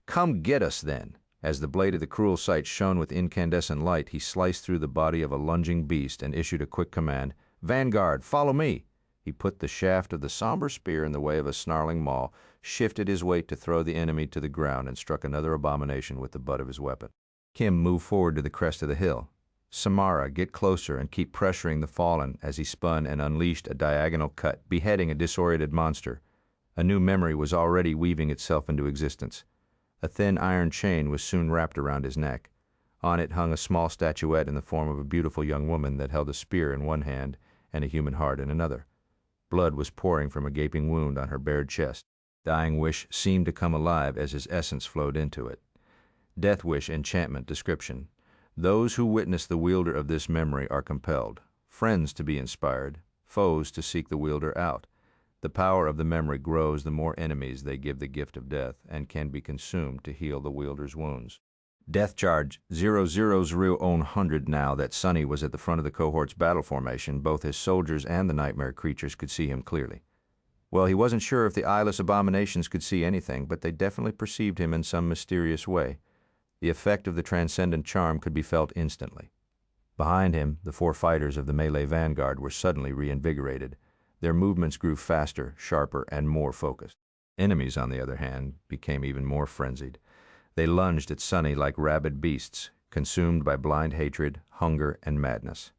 "Come get us, then!" As the blade of the cruel sight shone with incandescent light, he sliced through the body of a lunging beast and issued a quick command. "Vanguard, follow me!" He put the shaft of the somber spear in the way of a snarling maw, shifted his weight to throw the enemy to the ground, and struck another abomination with the butt of his weapon. Kim moved forward to the crest of the hill. "Samara, get closer and keep pressuring the fallen," as he spun and unleashed a diagonal cut, beheading a disoriented monster. A new memory was already weaving itself into existence. A thin iron chain was soon wrapped around his neck. On it hung a small statuette in the form of a beautiful young woman that held a spear in one hand and a human heart in another. Blood was pouring from a gaping wound on her bared chest. Dying Wish seemed to come alive as his essence flowed into it. Death Wish enchantment description. Those who witness the wielder of this memory are compelled, friends to be inspired, foes to seek the wielder out. The power of the memory grows the more enemies they give the gift of death, and can be consumed to heal the wielder's wounds. Death charge 000 now that Sonny was at the front of the cohort's battle formation, both his soldiers and the nightmare creatures could see him clearly. Well, he wasn't sure if the eyeless abominations could see anything, but they definitely perceived him in some mysterious way. The effect of the transcendent charm could be felt instantly. Behind him, the 4 fighters of the melee vanguard were suddenly reinvigorated. Their movements grew faster, sharper, and more focused. Enemies, on the other hand, became even more frenzied. They lunged at Sonny like rabid beasts, consumed by blind hatred, hunger, and madness.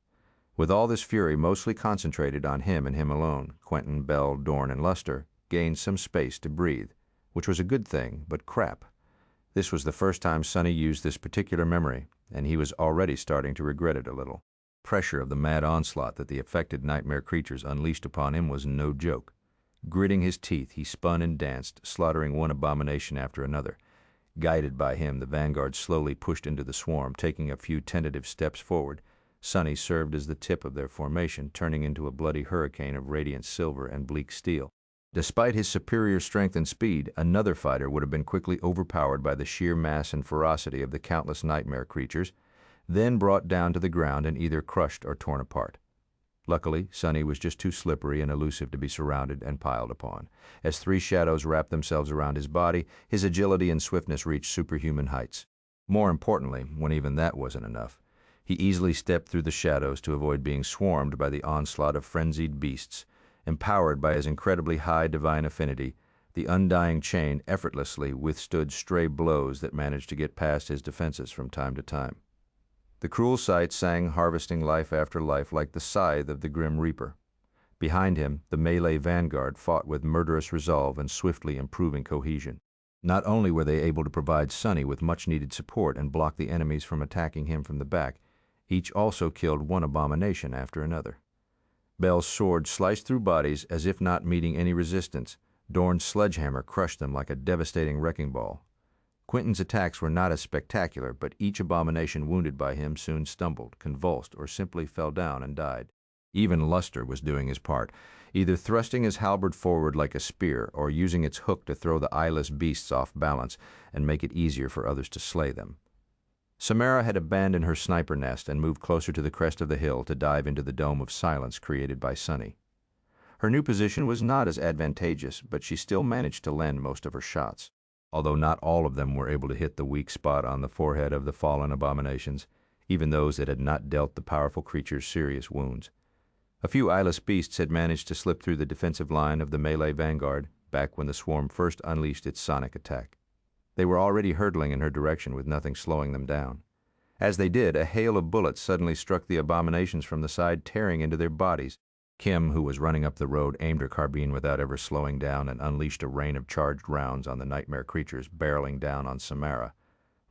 With all this fury mostly concentrated on him and him alone, Quentin, Bell, Dorn, and Luster gained some space to breathe, which was a good thing, but crap. This was the first time Sonny used this particular memory, and he was already starting to regret it a little. Pressure of the mad onslaught that the affected nightmare creatures unleashed upon him was no joke. Gritting his teeth, he spun and danced, slaughtering one abomination after another. Guided by him, the vanguard slowly pushed into the swarm, taking a few tentative steps forward. Sonny served as the tip of their formation, turning into a bloody hurricane of radiant silver and bleak steel. Despite his superior strength and speed, another fighter would have been quickly overpowered by the sheer mass and ferocity of the countless nightmare creatures, then brought down to the ground and either crushed or torn apart. Luckily, Sonny was just too slippery and elusive to be surrounded and piled upon. As 3 shadows wrapped themselves around his body, his agility and swiftness reached superhuman heights. More importantly, when even that wasn't enough, he easily stepped through the shadows to avoid being swarmed by the onslaught of frenzied beasts. Empowered by his incredibly high divine affinity, the undying chain effortlessly withstood stray blows that managed to get past his defenses from time to time. The cruel sight sang harvesting life after life like the scythe of the grim reaper. Behind him, the melee vanguard fought with murderous resolve and swiftly improving cohesion. Not only were they able to provide Sonny with much-needed support and block the enemies from attacking him from the back, each also killed one abomination after another. Bell's sword sliced through bodies as if not meeting any resistance. Dorn's sledgehammer crushed them like a devastating wrecking ball. Quentin's attacks were not as spectacular, but each abomination wounded by him soon stumbled, convulsed, or simply fell down and died. Even Luster was doing his part, either thrusting his halberd forward like a spear or using its hook to throw the eyeless beasts off balance and make it easier for others to slay them. Samara had abandoned her sniper nest and moved closer to the crest of the hill to dive into the dome of silence created by Sonny. Her new position was not as advantageous, but she still managed to land most of her shots. Although not all of them were able to hit the weak spot on the forehead of the fallen abominations, even those that had not dealt the powerful creatures serious wounds. A few eyeless beasts had managed to slip through the defensive line of the melee vanguard back when the swarm first unleashed its sonic attack. They were already hurtling in her direction with nothing slowing them down. As they did, a hail of bullets suddenly struck the abominations from the side, tearing into their bodies. Kim, who was running up the road, aimed her carbine without ever slowing down and unleashed a rain of charged rounds on the nightmare creatures barreling down on Samara.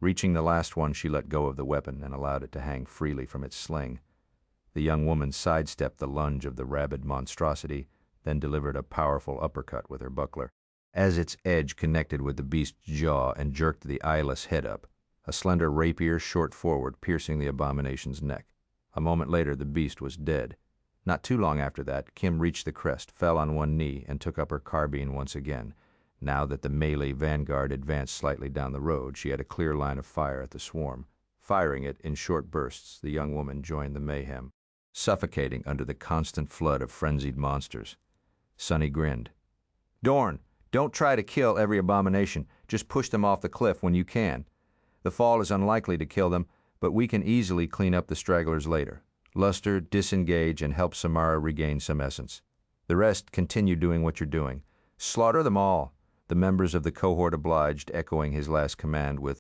Reaching the last one, she let go of the weapon and allowed it to hang freely from its sling. The young woman sidestepped the lunge of the rabid monstrosity, then delivered a powerful uppercut with her buckler. As its edge connected with the beast's jaw and jerked the eyeless head up, a slender rapier shot forward, piercing the abomination's neck. A moment later, the beast was dead. Not too long after that, Kim reached the crest, fell on one knee, and took up her carbine once again. Now that the melee vanguard advanced slightly down the road, she had a clear line of fire at the swarm. Firing it in short bursts, the young woman joined the mayhem, suffocating under the constant flood of frenzied monsters. Sonny grinned. "Dorn, don't try to kill every abomination. Just push them off the cliff when you can. The fall is unlikely to kill them, but we can easily clean up the stragglers later. Luster, disengage, and help Samara regain some essence. The rest, continue doing what you're doing. Slaughter them all." The members of the cohort obliged, echoing his last command with